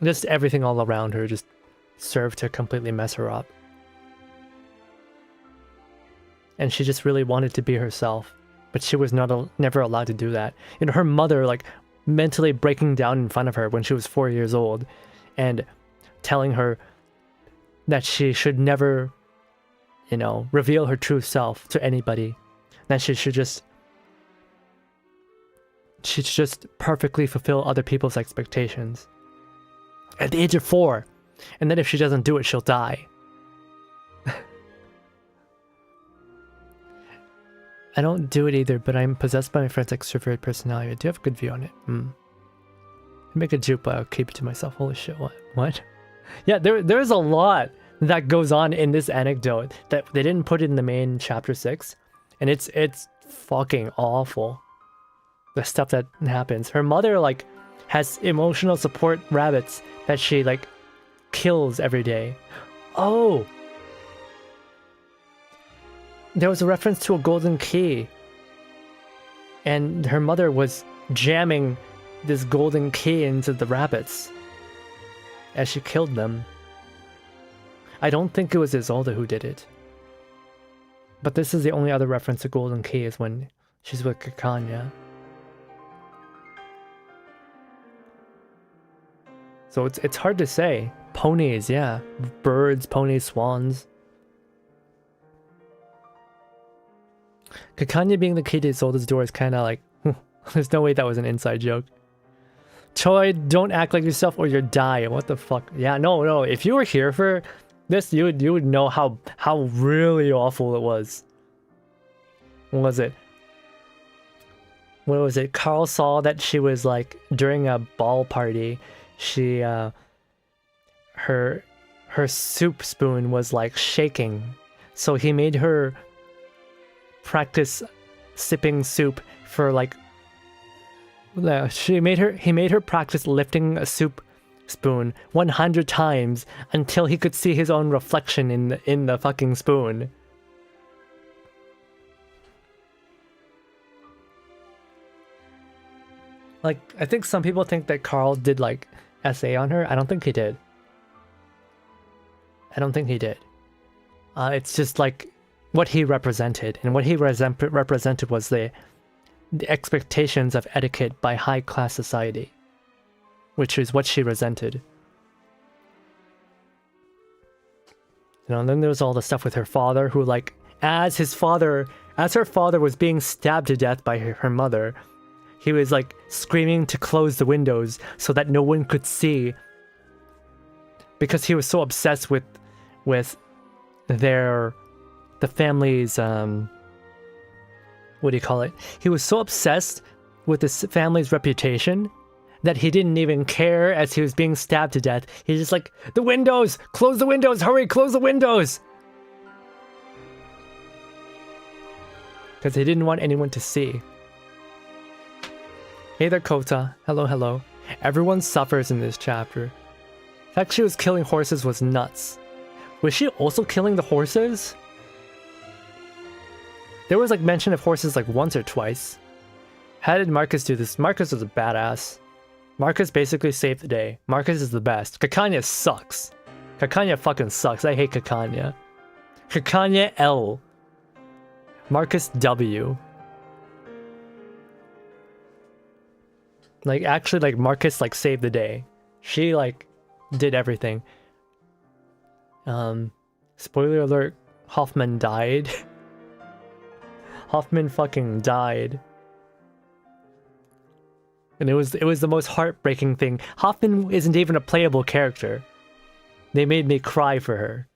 Just everything all around her just served to completely mess her up. And she just really wanted to be herself, but she was never allowed to do that. You know, her mother like mentally breaking down in front of her when she was 4 years old and telling her that she should never, you know, reveal her true self to anybody. That she should just perfectly fulfill other people's expectations. At the age of 4. And then if she doesn't do it, she'll die. I don't do it either, but I'm possessed by my friend's extroverted personality. I do have a good view on it. I make a joke, but I'll keep it to myself. Holy shit, what? Yeah, there's a lot that goes on in this anecdote that they didn't put in the main chapter 6. And it's fucking awful. The stuff that happens. Her mother, like, has emotional support rabbits that she, like, kills every day. Oh! There was a reference to a golden key. And her mother was jamming this golden key into the rabbits as she killed them. I don't think it was Isolde who did it. But this is the only other reference to golden key is when she's with Kakanya. So it's hard to say. Ponies, yeah. Birds, ponies, swans. Kakanya being the key to Isolde's door is kind of like... There's no way that was an inside joke. Choi, don't act like yourself or you'll die. What the fuck? Yeah, no. If you were here for this, you would know how really awful it was. What was it? What was it? Carl saw that she was like during a ball party. She her soup spoon was like shaking, so he made her practice sipping soup for like. He made her practice lifting a soup spoon 100 times until he could see his own reflection in the fucking spoon. Like, I think some people think that Carl did like SA on her. I don't think he did. It's just like what he represented, and what he represented was the expectations of etiquette by high-class society, which is what she resented. You know, and then there was all the stuff with her father, who like, as her father was being stabbed to death by her mother, he was like screaming to close the windows so that no one could see, because he was so obsessed with the family's what do you call it? He was so obsessed with his family's reputation that he didn't even care as he was being stabbed to death. He's just like, the windows! Close the windows! Hurry, close the windows! Because he didn't want anyone to see. Hey there, Kota. Hello, hello. Everyone suffers in this chapter. The fact she was killing horses was nuts. Was she also killing the horses? There was like mention of horses like once or twice. How did Marcus do this? Marcus was a badass. Marcus basically saved the day. Marcus is the best. Kakanya sucks. Kakanya fucking sucks. I hate Kakanya. Kakanya L. Marcus W. Like, actually, like, Marcus, like, saved the day. She, like, did everything. Spoiler alert, Hoffman died. Hoffman fucking died. And it was the most heartbreaking thing. Hoffman isn't even a playable character. They made me cry for her.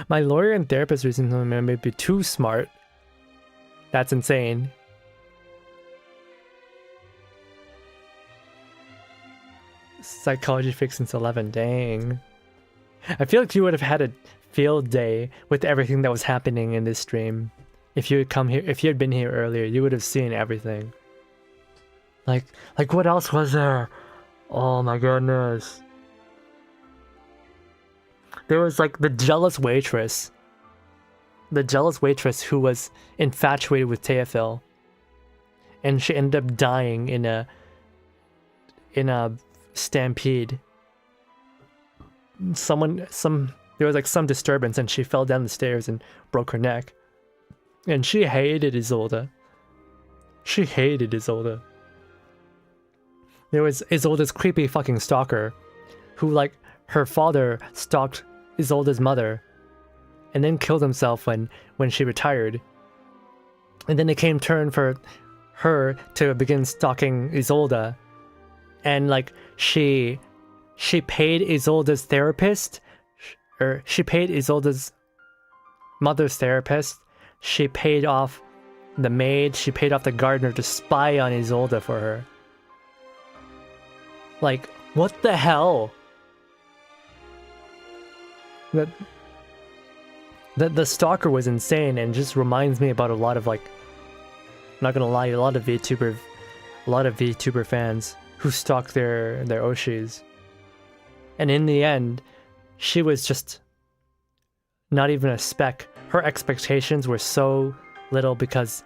My lawyer and therapist recently told me I may be too smart. That's insane. Psychology fix since 11. Dang. I feel like you would have had a field day with everything that was happening in this stream. If you had come here, if you had been here earlier, you would have seen everything. Like what else was there? Oh my goodness. There was like the jealous waitress. The jealous waitress who was infatuated with Teofil. And she ended up dying in a stampede. There was like some disturbance and she fell down the stairs and broke her neck. And she hated Isolde. She hated Isolde. There was Isolde's creepy fucking stalker, who, like, her father stalked Isolde's mother, and then killed himself when she retired. And then it came turn for her to begin stalking Isolde, and like she paid Isolde's therapist, or she paid Isolde's mother's therapist. She paid off the maid, she paid off the gardener to spy on Isolde for her. Like, what the hell? The stalker was insane and just reminds me about a lot of, like, I'm not gonna lie, a lot of VTuber fans who stalk their Oshis. And in the end, she was just not even a speck. Her expectations were so little because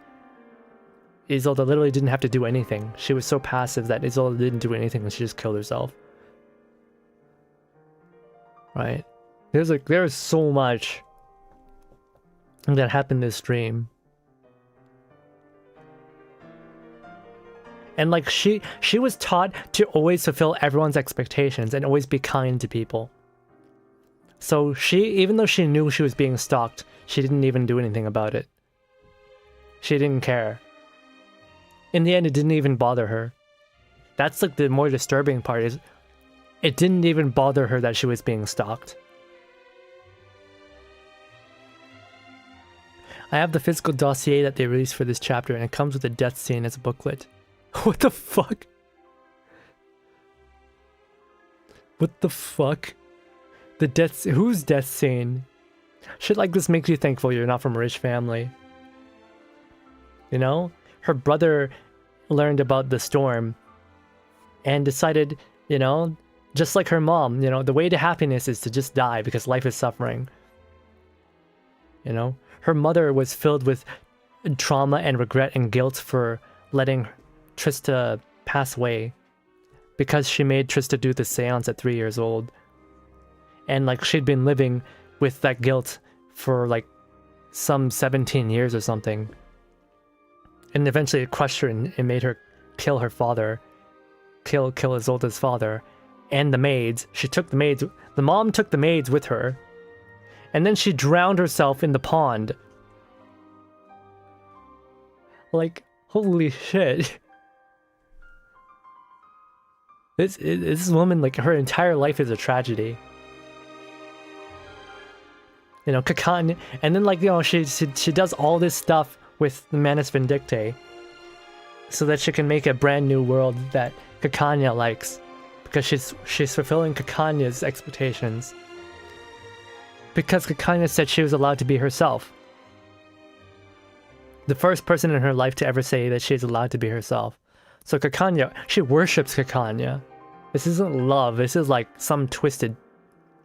Isolde literally didn't have to do anything. She was so passive that Isolde didn't do anything and she just killed herself. Right? There's so much that happened this stream. And like she was taught to always fulfill everyone's expectations and always be kind to people. So even though she knew she was being stalked, she didn't even do anything about it. She didn't care. In the end, it didn't even bother her. That's like the more disturbing part, is it didn't even bother her that she was being stalked. I have the physical dossier that they released for this chapter, and it comes with a death scene as a booklet. What the fuck? What the fuck? Whose death scene? Shit like this makes you thankful you're not from a rich family. You know? Her brother learned about the storm and decided, you know, just like her mom, you know, the way to happiness is to just die because life is suffering. You know? Her mother was filled with trauma and regret and guilt for letting Trista pass away because she made Trista do the seance at 3 years old. And like she'd been living with that guilt for like some 17 years or something. And eventually it crushed her and it made her kill her father. Kill Isolde's father. And the maids. She took the maids. The mom took the maids with her. And then she drowned herself in the pond. Like, holy shit. This woman, like, her entire life is a tragedy. You know, Kakanya, and then, like, you know, she does all this stuff with the Manus Vindictae so that she can make a brand new world that Kakanya likes, because she's fulfilling Kakanya's expectations. Because Kakanya said she was allowed to be herself. The first person in her life to ever say that she's allowed to be herself. So Kakanya, she worships Kakanya. This isn't love, this is like some twisted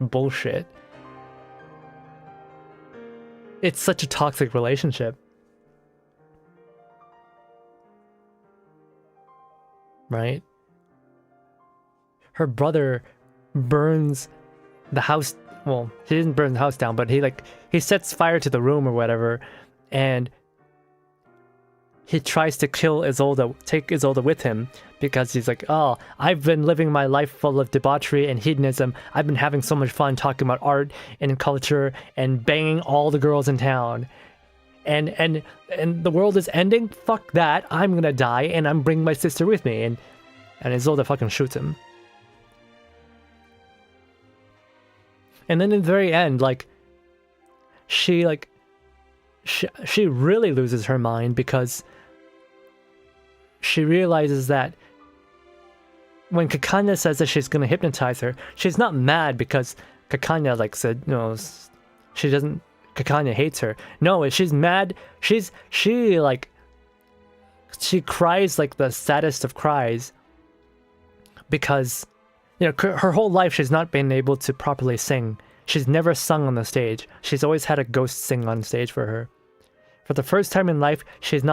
bullshit. It's such a toxic relationship. Right? Her brother burns the house. Well, he didn't burn the house down, but he sets fire to the room or whatever, and he tries to kill Isolde, take Isolde with him, because he's like, oh, I've been living my life full of debauchery and hedonism. I've been having so much fun talking about art and culture and banging all the girls in town. And the world is ending? Fuck that. I'm gonna die, and I'm bringing my sister with me. And Isolde fucking shoots him. And then in the very end, like, she really loses her mind, because she realizes that when Kakanya says that she's gonna hypnotize her, she's not mad because Kakanya, like, said, you know, Kakanya hates her. No, she's mad. She cries like the saddest of cries, because, you know, her whole life she's not been able to properly sing. She's never sung on the stage. She's always had a ghost sing on stage for her. For the first time in life, she's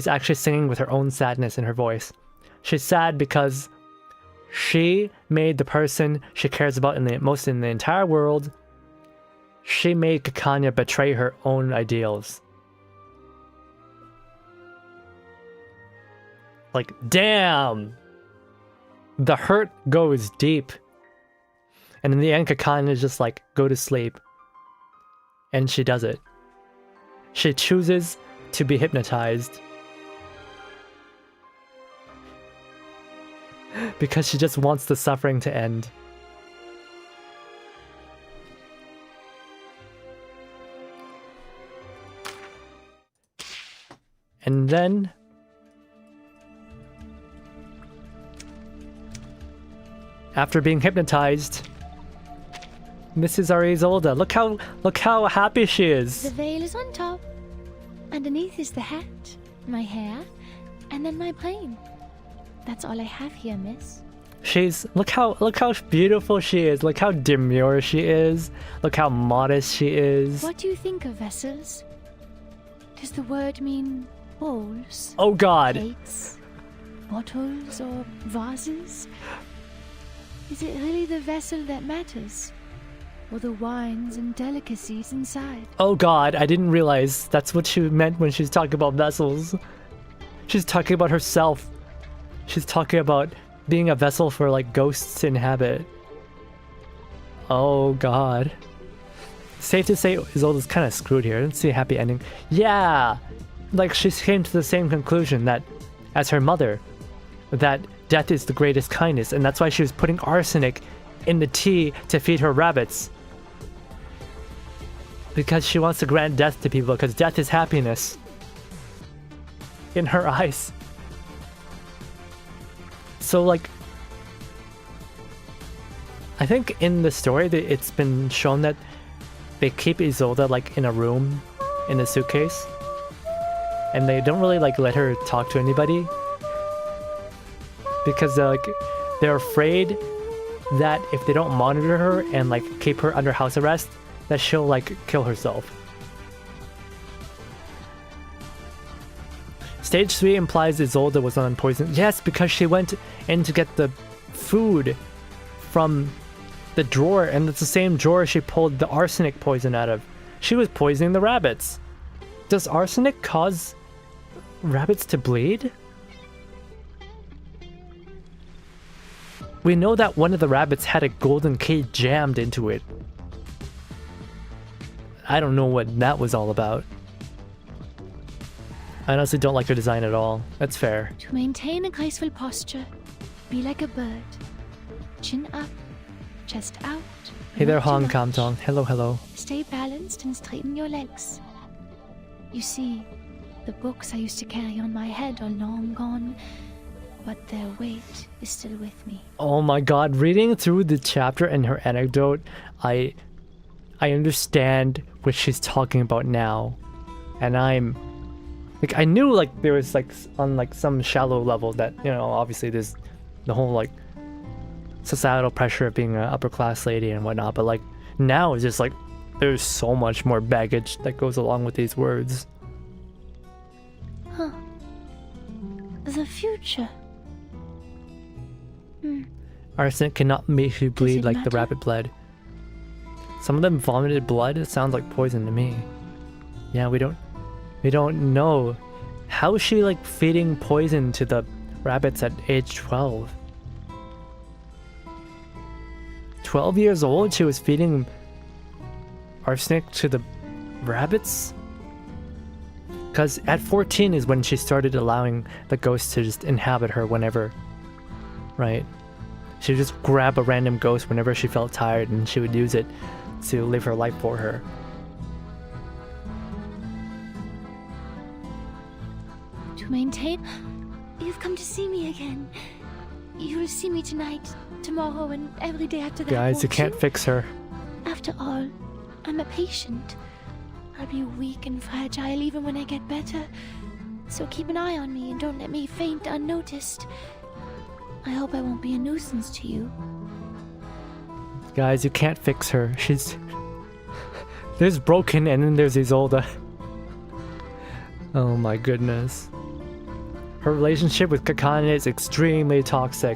actually singing with her own sadness in her voice. She's sad because she made the person she cares about most in the entire world. She made Kakanya betray her own ideals. Like, damn! The hurt goes deep. And in the end, Kakanya is just like, go to sleep. And she does it. She chooses to be hypnotized. Because she just wants the suffering to end. And then after being hypnotized, this is our Isolde. Look how happy she is. The veil is on top. Underneath is the hat, my hair, and then my brain. That's all I have here, miss. Look how beautiful she is. Look how demure she is. Look how modest she is. What do you think of vessels? Does the word mean bowls? Oh God. Plates, bottles, or vases? Is it really the vessel that matters? Or the wines and delicacies inside? Oh God, I didn't realize that's what she meant when she's talking about vessels. She's talking about herself. She's talking about being a vessel for, like, ghosts to inhabit. Oh God. Safe to say Isolde's kind of screwed here. I didn't see a happy ending. Yeah! Like, she came to the same conclusion that, as her mother, that death is the greatest kindness, and that's why she was putting arsenic in the tea to feed her rabbits. Because she wants to grant death to people, because death is happiness. In her eyes. So, like, I think in the story that it's been shown that they keep Isolde, like, in a room, in a suitcase, and they don't really, like, let her talk to anybody, because they're afraid that if they don't monitor her and, like, keep her under house arrest, that she'll, like, kill herself. Stage 3 implies Isolde was unpoisoned. Yes, because she went in to get the food from the drawer, and it's the same drawer she pulled the arsenic poison out of. She was poisoning the rabbits. Does arsenic cause rabbits to bleed? We know that one of the rabbits had a golden key jammed into it. I don't know what that was all about. I honestly don't like her design at all. That's fair. To maintain a graceful posture, Be like a bird. Chin up, chest out. Hey there, not too Hong much. Kam Tong. Hello, hello. Stay balanced and straighten your legs. You see, the books I used to carry on my head are long gone, but their weight is still with me. Oh my god, reading through the chapter and her anecdote, I understand what she's talking about now. And I'm like, I knew like there was like on like some shallow level that, you know, obviously there's the whole like societal pressure of being an upper class lady and whatnot, but like now it's just like there's so much more baggage that goes along with these words. Huh. The future. Arsenic cannot make you bleed it like the matter? rabbit bled. Some of them vomited blood. It sounds like poison to me. Yeah, we don't know. How is she like feeding poison to the rabbits at age 12? 12 years old, she was feeding arsenic to the rabbits? Because at 14 is when she started allowing the ghosts to just inhabit her whenever, right? She would just grab a random ghost whenever she felt tired and she would use it to live her life for her. To maintain... You've come to see me again. You'll see me tonight, tomorrow, and every day after that. Guys, you won't can't fix her. After all, I'm a patient. I'll be weak and fragile even when I get better. So keep an eye on me and don't let me faint unnoticed. I hope I won't be a nuisance to you. Guys, you can't fix her. She's... There's Broken and then there's Isolde. Oh my goodness. Her relationship with Kakane is extremely toxic.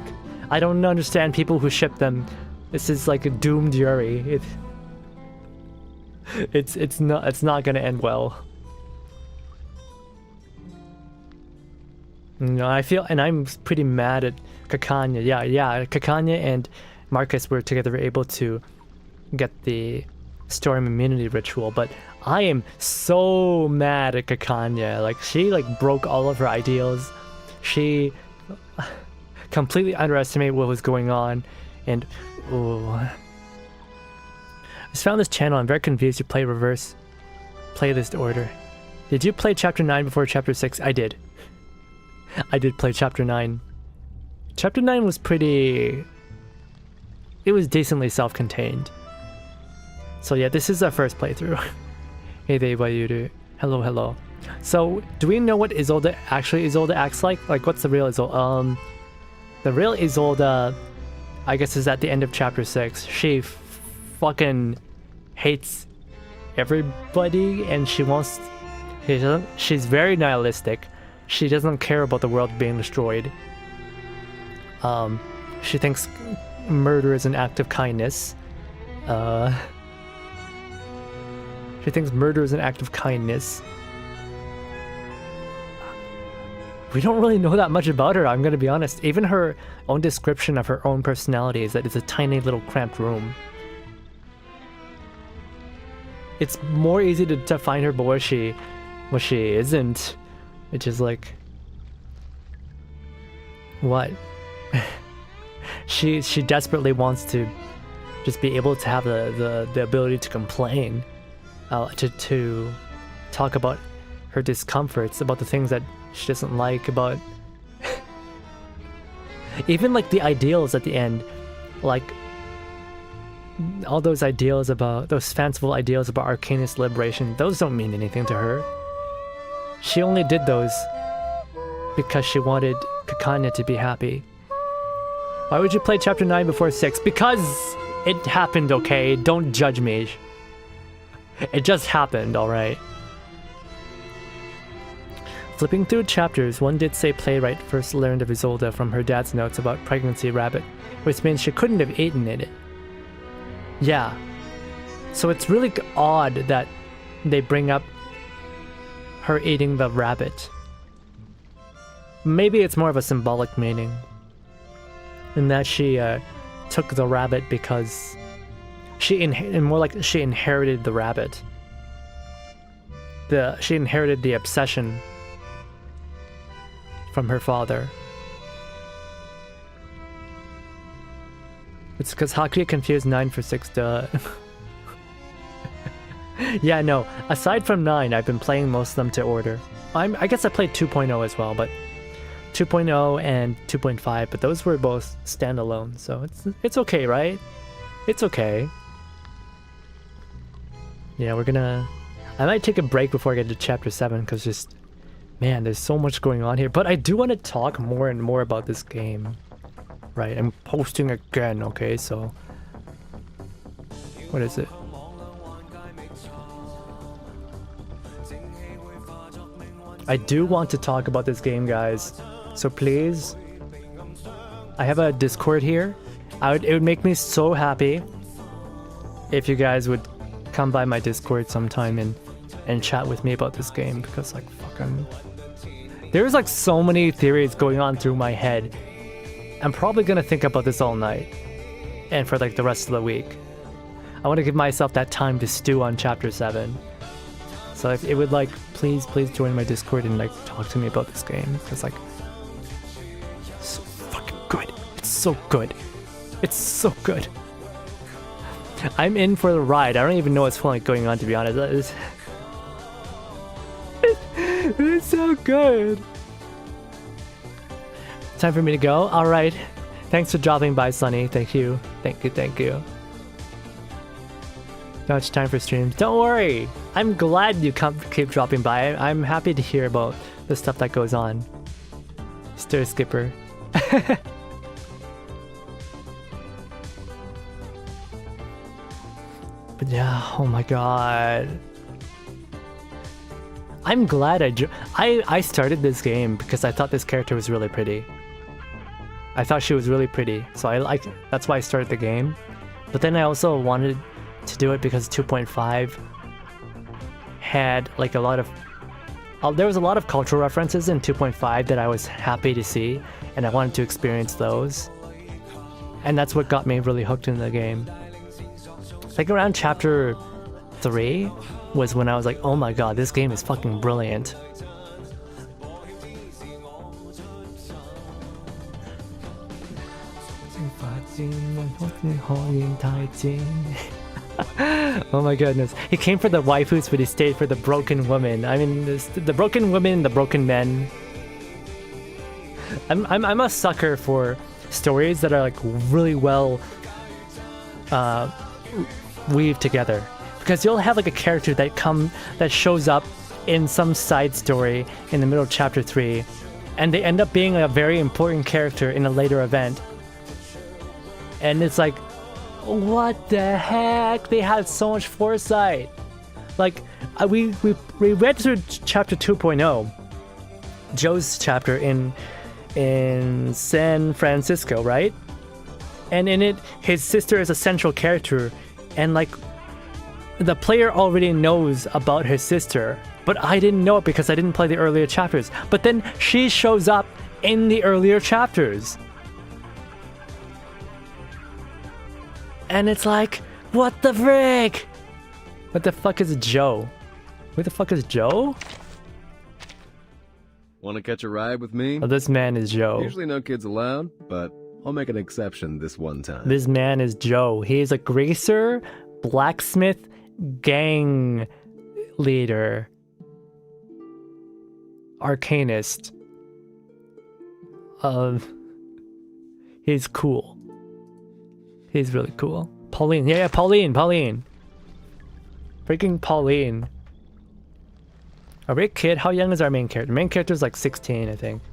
I don't understand people who ship them. This is like a doomed Yuri. It's not gonna end well. You know, I feel, and I'm pretty mad at Kakane. Yeah, Kakane and Marcus were together able to get the Storm immunity ritual, but I am so mad at Kakane. Like, she like broke all of her ideals. She completely underestimated what was going on, and I just found this channel. I'm very confused. You play reverse playlist order. Did you play chapter 9 before chapter 6? I did. I did play chapter 9. Chapter 9 was pretty... It was decently self-contained. So yeah, this is our first playthrough. Hey there, Bayuru. Hello, hello. So, do we know what Isolde acts like? Like, what's the real Isolde? The real Isolde, I guess, is at the end of chapter 6. She fucking hates everybody, and she wants... She's very nihilistic. She doesn't care about the world being destroyed. She thinks murder is an act of kindness. She thinks murder is an act of kindness. We don't really know that much about her, I'm gonna be honest. Even her own description of her own personality is that it's a tiny little cramped room. It's more easy to find her, but what she isn't, which is like... What? She desperately wants to just be able to have the ability to complain. To talk about her discomforts, about the things that she doesn't like, about even like the ideals at the end, like all those ideals about those fanciful ideals about Arcanist liberation, those don't mean anything to her. She only did those because she wanted Kakane to be happy. Why would you play chapter 9 before 6? Because it happened, okay? Don't judge me. It just happened, alright? Flipping through chapters, one did say Playwright first learned of Isolde from her dad's notes about pregnancy rabbit, which means she couldn't have eaten it. Yeah. So it's really odd that they bring up her eating the rabbit. Maybe it's more of a symbolic meaning. In that she took the rabbit because... she inherited the rabbit. She inherited the obsession from her father. It's because Hakuya confused 9 for 6, duh. Yeah, no. Aside from 9, I've been playing most of them to order. I guess I played 2.0 as well, but 2.0 and 2.5, but those were both standalone, so it's okay, right? It's okay. Yeah, I might take a break before I get to chapter 7, because just, man, there's so much going on here. But I do want to talk more and more about this game. Right, I'm posting again, okay, so... What is it? I do want to talk about this game, guys. So please... I have a Discord here. It would make me so happy if you guys would come by my Discord sometime and chat with me about this game, because like fucking there's like so many theories going on through my head. I'm probably gonna think about this all night and for like the rest of the week. I want to give myself that time to stew on chapter 7. So if it would like please join my Discord and like talk to me about this game, because like it's so fucking good. It's so good. It's so good. I'm in for the ride. I don't even know what's going on, to be honest. It's so good. Time for me to go. All right. Thanks for dropping by, Sunny. Thank you. Thank you. Not much time for streams. Don't worry. I'm glad you keep dropping by. I'm happy to hear about the stuff that goes on. Stir Skipper. But yeah, oh my god. I'm glad I started this game because I thought this character was really pretty. I thought she was really pretty, so that's why I started the game. But then I also wanted to do it because 2.5 had like a lot of... there was a lot of cultural references in 2.5 that I was happy to see, and I wanted to experience those. And that's what got me really hooked in the game. Like around chapter 3 was when I was like, oh my god, this game is fucking brilliant. Oh my goodness. He came for the waifus, but he stayed for the broken woman. I mean, the broken women, the broken men. I'm a sucker for stories that are like really well weave together, because you'll have like a character that shows up in some side story in the middle of chapter 3, and they end up being a very important character in a later event, and it's like, what the heck? They had so much foresight. Like we read through chapter 2.0, Joe's chapter in San Francisco, right? And in it, his sister is a central character. And like, the player already knows about his sister, but I didn't know it because I didn't play the earlier chapters. But then she shows up in the earlier chapters. And it's like, what the frick? What the fuck is Joe? Who the fuck is Joe? Want to catch a ride with me? Oh, this man is Joe. Usually no kids allowed, but I'll make an exception this one time. This man is Joe. He is a greaser, blacksmith, gang leader, arcanist. He's cool. He's really cool. Pauline. Yeah, Pauline. Freaking Pauline. Are we a kid? How young is our main character? The main character is like 16, I think.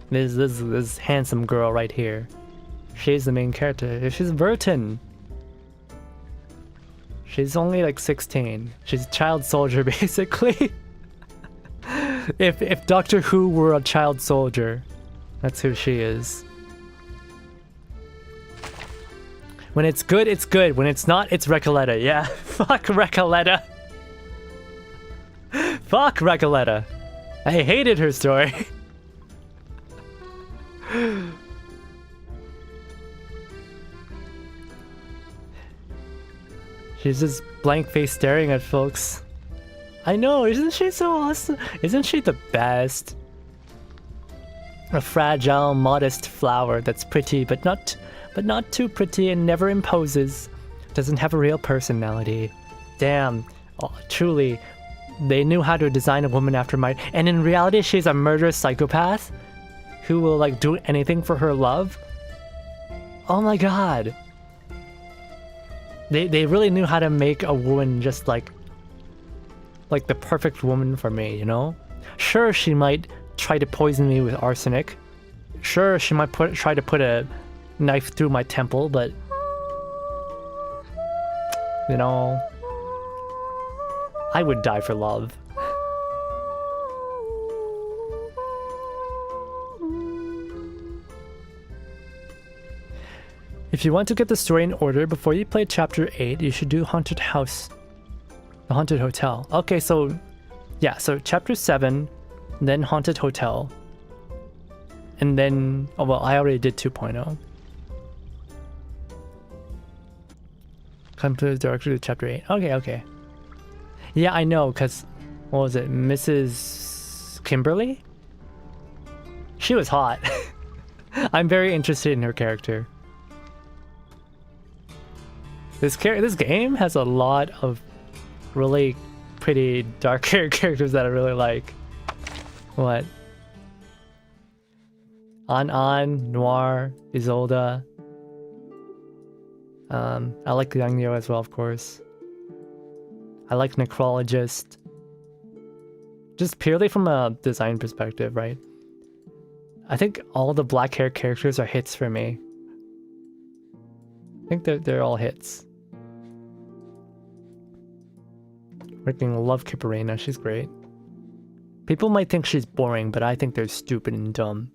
This handsome girl right here. She's the main character. She's Burton. She's only like 16. She's a child soldier, basically. If Doctor Who were a child soldier, that's who she is. When it's good, it's good. When it's not, it's Recoleta. Yeah, fuck Recoleta. Fuck Recoleta. I hated her story. She's just blank face staring at folks. I know, isn't she so awesome? Isn't she the best? A fragile, modest flower that's pretty, but not too pretty and never imposes. Doesn't have a real personality. Damn, oh, truly, they knew how to design a woman after my... And in reality, she's a murderous psychopath who will like do anything for her love. Oh my god. They really knew how to make a woman just like the perfect woman for me, you know? Sure, she might try to poison me with arsenic. Sure, she might try to put a knife through my temple, but you know, I would die for love. If you want to get the story in order before you play Chapter 8, you should do Haunted House. The Haunted Hotel. Okay, so... yeah, so Chapter 7, then Haunted Hotel. And then... oh, well, I already did 2.0. Come directly to Chapter 8. Okay, okay. Yeah, I know, because... what was it? Mrs. Kimberly? She was hot. I'm very interested in her character. This game has a lot of really pretty dark characters that I really like. What? An, Noir, Isolde. I like Yang as well, of course. I like Necrologist. Just purely from a design perspective, right? I think all the black hair characters are hits for me. I think they're all hits. Freaking love Kiparina, she's great. People might think she's boring, but I think they're stupid and dumb.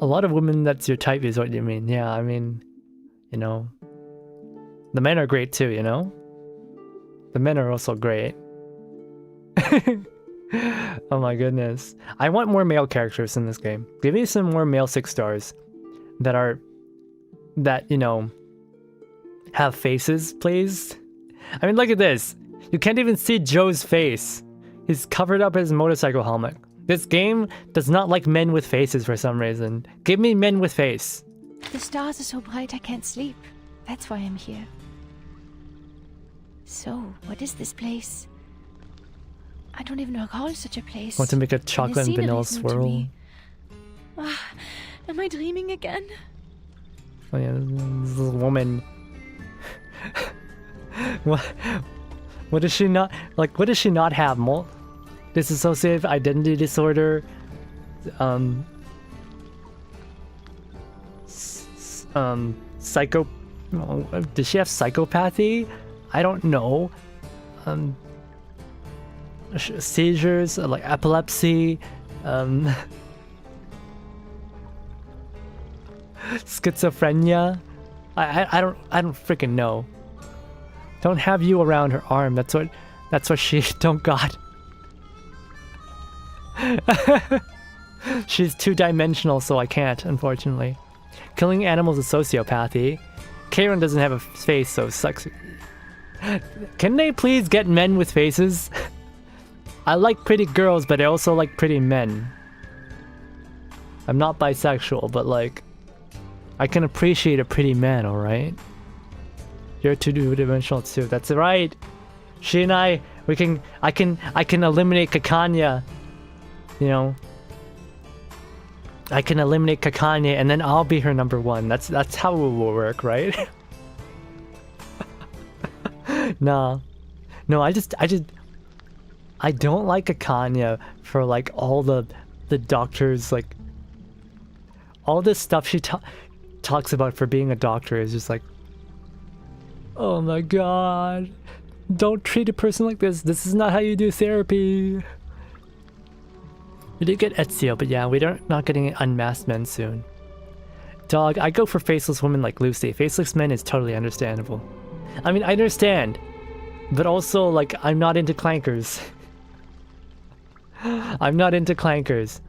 A lot of women that's your type is what you mean. Yeah, I mean, you know. The men are great too, you know? The men are also great. Oh my goodness. I want more male characters in this game. Give me some more male 6 stars that, you know, have faces, please. I mean, look at this. You can't even see Joe's face. He's covered up his motorcycle helmet. This game does not like men with faces for some reason. Give me men with face. The stars are so bright I can't sleep. That's why I'm here. So, what is this place? I don't even recall such a place. Want to make a chocolate and vanilla swirl? Am I dreaming again? Oh yeah, this little woman. What does she not like? What does she not have? Dissociative identity disorder. Psycho. Does she have psychopathy? I don't know. Seizures, like epilepsy. Schizophrenia. I don't freaking know. Don't have you around her arm. That's what she don't got. She's 2-dimensional, so I can't, unfortunately. Killing animals is sociopathy. Karen doesn't have a face, so it sucks. Can they please get men with faces? I like pretty girls, but I also like pretty men. I'm not bisexual, but like, I can appreciate a pretty man, alright? You're 2-dimensional too. That's right. She and I can eliminate Kakanya. You know. I can eliminate Kakanya and then I'll be her number 1. That's how it will work, right? Nah. No, I don't like Kakanya for like all the doctors, like all this stuff she talks about for being a doctor is just like, oh my god, don't treat a person like this. This is not how you do therapy. We did get Ezio, but yeah, we're not getting unmasked men soon. Dog, I go for faceless women like Lucy. Faceless men is totally understandable. I mean, I understand, but also, like, I'm not into clankers. I'm not into clankers.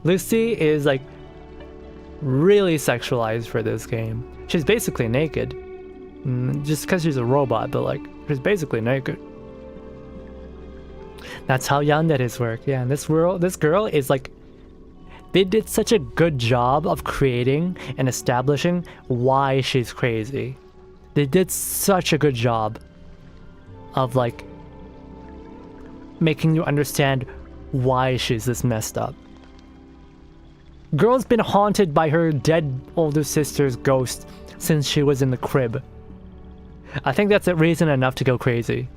Lucy is, like, really sexualized for this game. She's basically naked. Just because she's a robot, but like, she's basically naked. That's how yanderes work. Yeah, and this girl is like, they did such a good job of creating and establishing why she's crazy. They did such a good job of like making you understand why she's this messed up. Girl's been haunted by her dead older sister's ghost since she was in the crib. I think that's a reason enough to go crazy.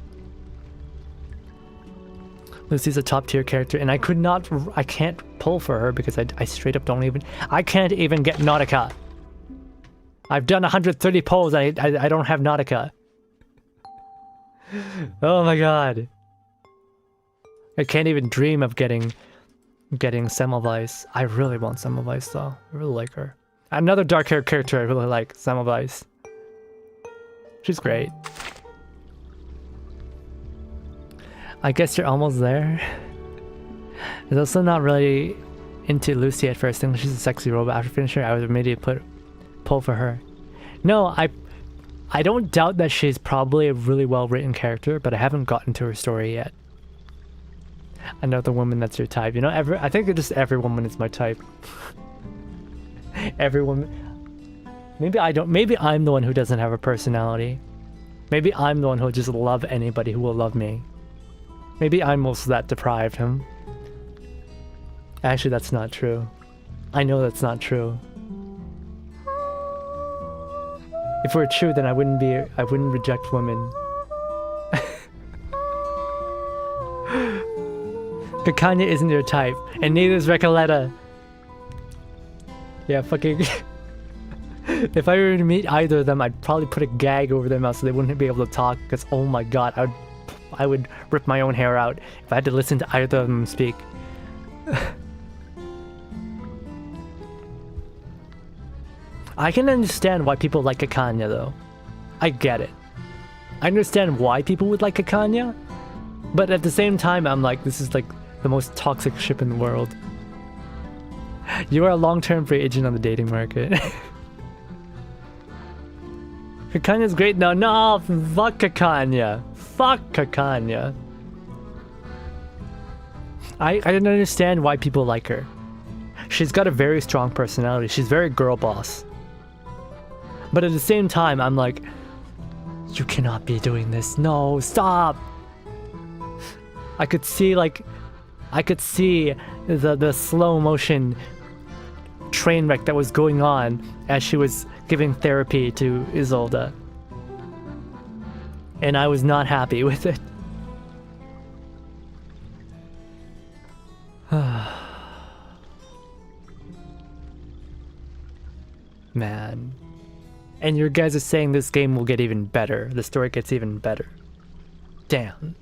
Lucy's a top tier character, and I can't pull for her because I straight up I can't even get Nautica. I've done 130 polls, I don't have Nautica. Oh my god. I can't even dream of getting Semmelweis. I really want Semmelweis though. I really like her. Another dark hair character I really like, Semmelweis. She's great. I guess you're almost there. I was also not really into Lucy at first. I think she's a sexy robot. After finishing her, I would immediately pull for her. No, I don't doubt that she's probably a really well written character, but I haven't gotten to her story yet. Another woman that's your type. You know, I think just every woman is my type. Every woman. Maybe I'm the one who doesn't have a personality. Maybe I'm the one who'll just love anybody who will love me. Maybe I'm also that deprived, huh? Actually, that's not true. I know that's not true. If it were true, then I wouldn't reject women. Kakanya isn't your type, and neither is Recoleta. Yeah, fucking... If I were to meet either of them, I'd probably put a gag over their mouth so they wouldn't be able to talk, because oh my god, I would rip my own hair out if I had to listen to either of them speak. I can understand why people like Kakanya though. I get it. I understand why people would like Kakanya, but at the same time I'm like, this is like the most toxic ship in the world. You are a long-term free agent on the dating market. Kakanya's great now. No, fuck Kakanya. Fuck Kakanya. I don't understand why people like her. She's got a very strong personality. She's very girl boss. But at the same time, I'm like, you cannot be doing this. No, stop. I could see the slow motion train wreck that was going on as she was giving therapy to Isolde. And I was not happy with it. Man. And your guys are saying this game will get even better. The story gets even better. Damn.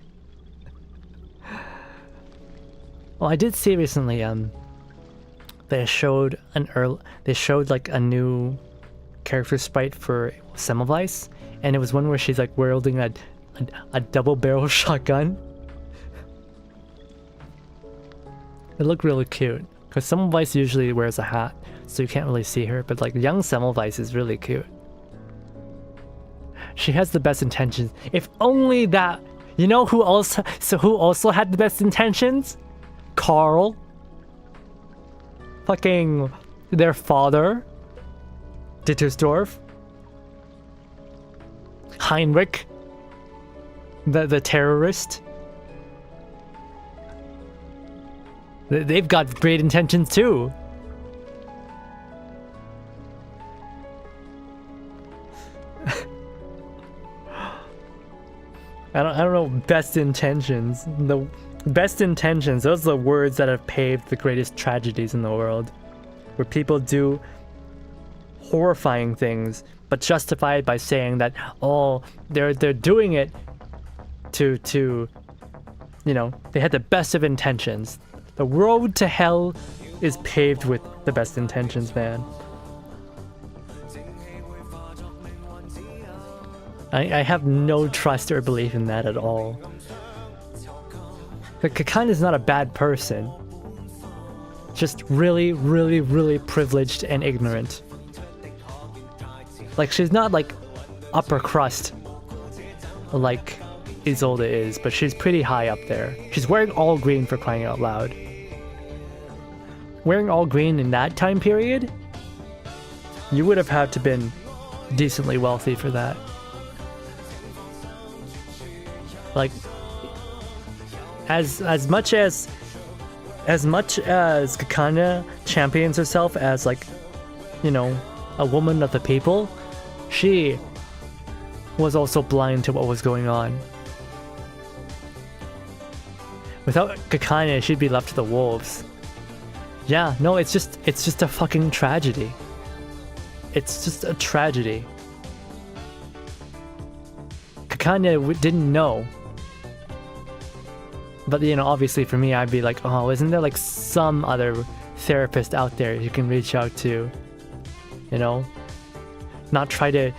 Well, I did see recently, they showed like a new character sprite for Semmelweis, and it was one where she's like wielding a double barrel shotgun. It looked really cute, because Semmelweis usually wears a hat, so you can't really see her, but like young Semmelweis is really cute. She has the best intentions. If only that, you know who also had the best intentions? Carl. Fucking their father. Dittersdorf. Heinrich. The terrorist. They've got great intentions too. I don't know, best intentions. The best intentions, those are the words that have paved the greatest tragedies in the world. Where people do horrifying things, but justify it by saying that, oh, they're doing it to you know, they had the best of intentions. The road to hell is paved with the best intentions, man. I have no trust or belief in that at all. Kakanya is not a bad person. Just really, really, really privileged and ignorant. Like, she's not like upper crust. Like Isolde is, but she's pretty high up there. She's wearing all green, for crying out loud. Wearing all green in that time period? You would have had to been decently wealthy for that. Like, as much as Kakanya champions herself as, like, you know, a woman of the people, she was also blind to what was going on. Without Kakanya, she'd be left to the wolves. Yeah, no, it's just a fucking tragedy. It's just a tragedy. Kakanya didn't know. But, you know, obviously for me, I'd be like, oh, isn't there like some other therapist out there you can reach out to? You know? Not try to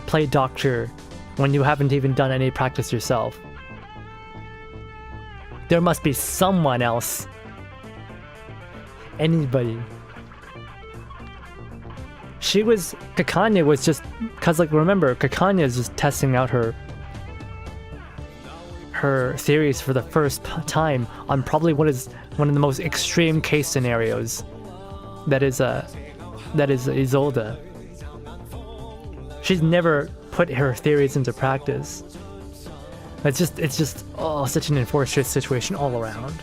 play doctor when you haven't even done any practice yourself. There must be someone else. Anybody. Kakanya was just, cause like remember, Kakanya is just testing out her theories for the first time on probably one of the most extreme case scenarios. That is Isolde. She's never put her theories into practice. It's just such an enforced situation all around.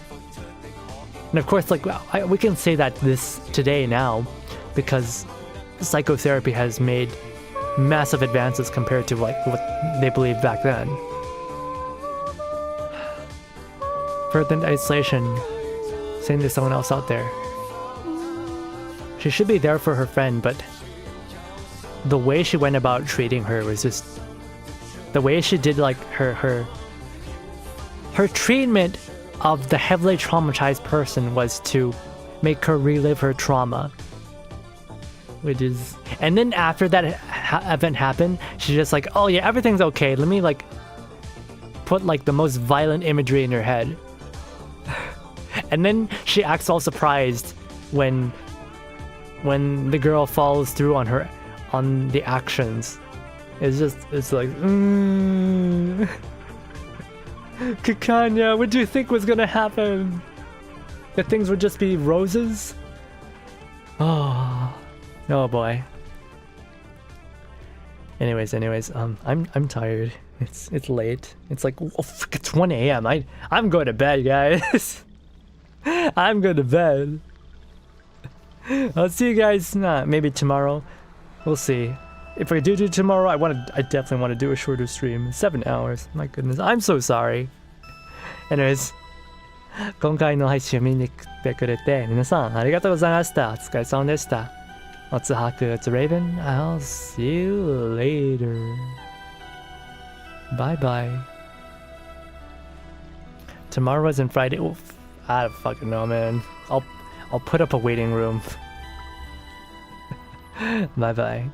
And of course, like we can say that this today now, because psychotherapy has made massive advances compared to like what they believed back then. Further isolation, saying there's someone else out there. She should be there for her friend, but the way she went about treating her was just the way she did like her treatment of the heavily traumatized person was to make her relive her trauma. Which is, and then after that event happened, she's just like, oh yeah, everything's okay. Let me like put like the most violent imagery in her head. And then she acts all surprised when the girl follows through on the actions. It's like, Kakanya, what do you think was gonna happen? That things would just be roses? Oh boy. Anyways, I'm tired. It's late. It's like, oh, frick, it's 1 a.m. I'm going to bed, guys. I'm going to bed. I'll see you guys maybe tomorrow. We'll see. If I do tomorrow, I definitely want to do a shorter stream. 7 hours. My goodness. I'm so sorry. Anyways, 今回の配信を見に来てくれて皆さんありがとうございました。お疲れ様でした。It's Raven. I'll see you later. Bye bye. Tomorrow isn't Friday. Oof, I don't fucking know, man. I'll put up a waiting room. Bye bye.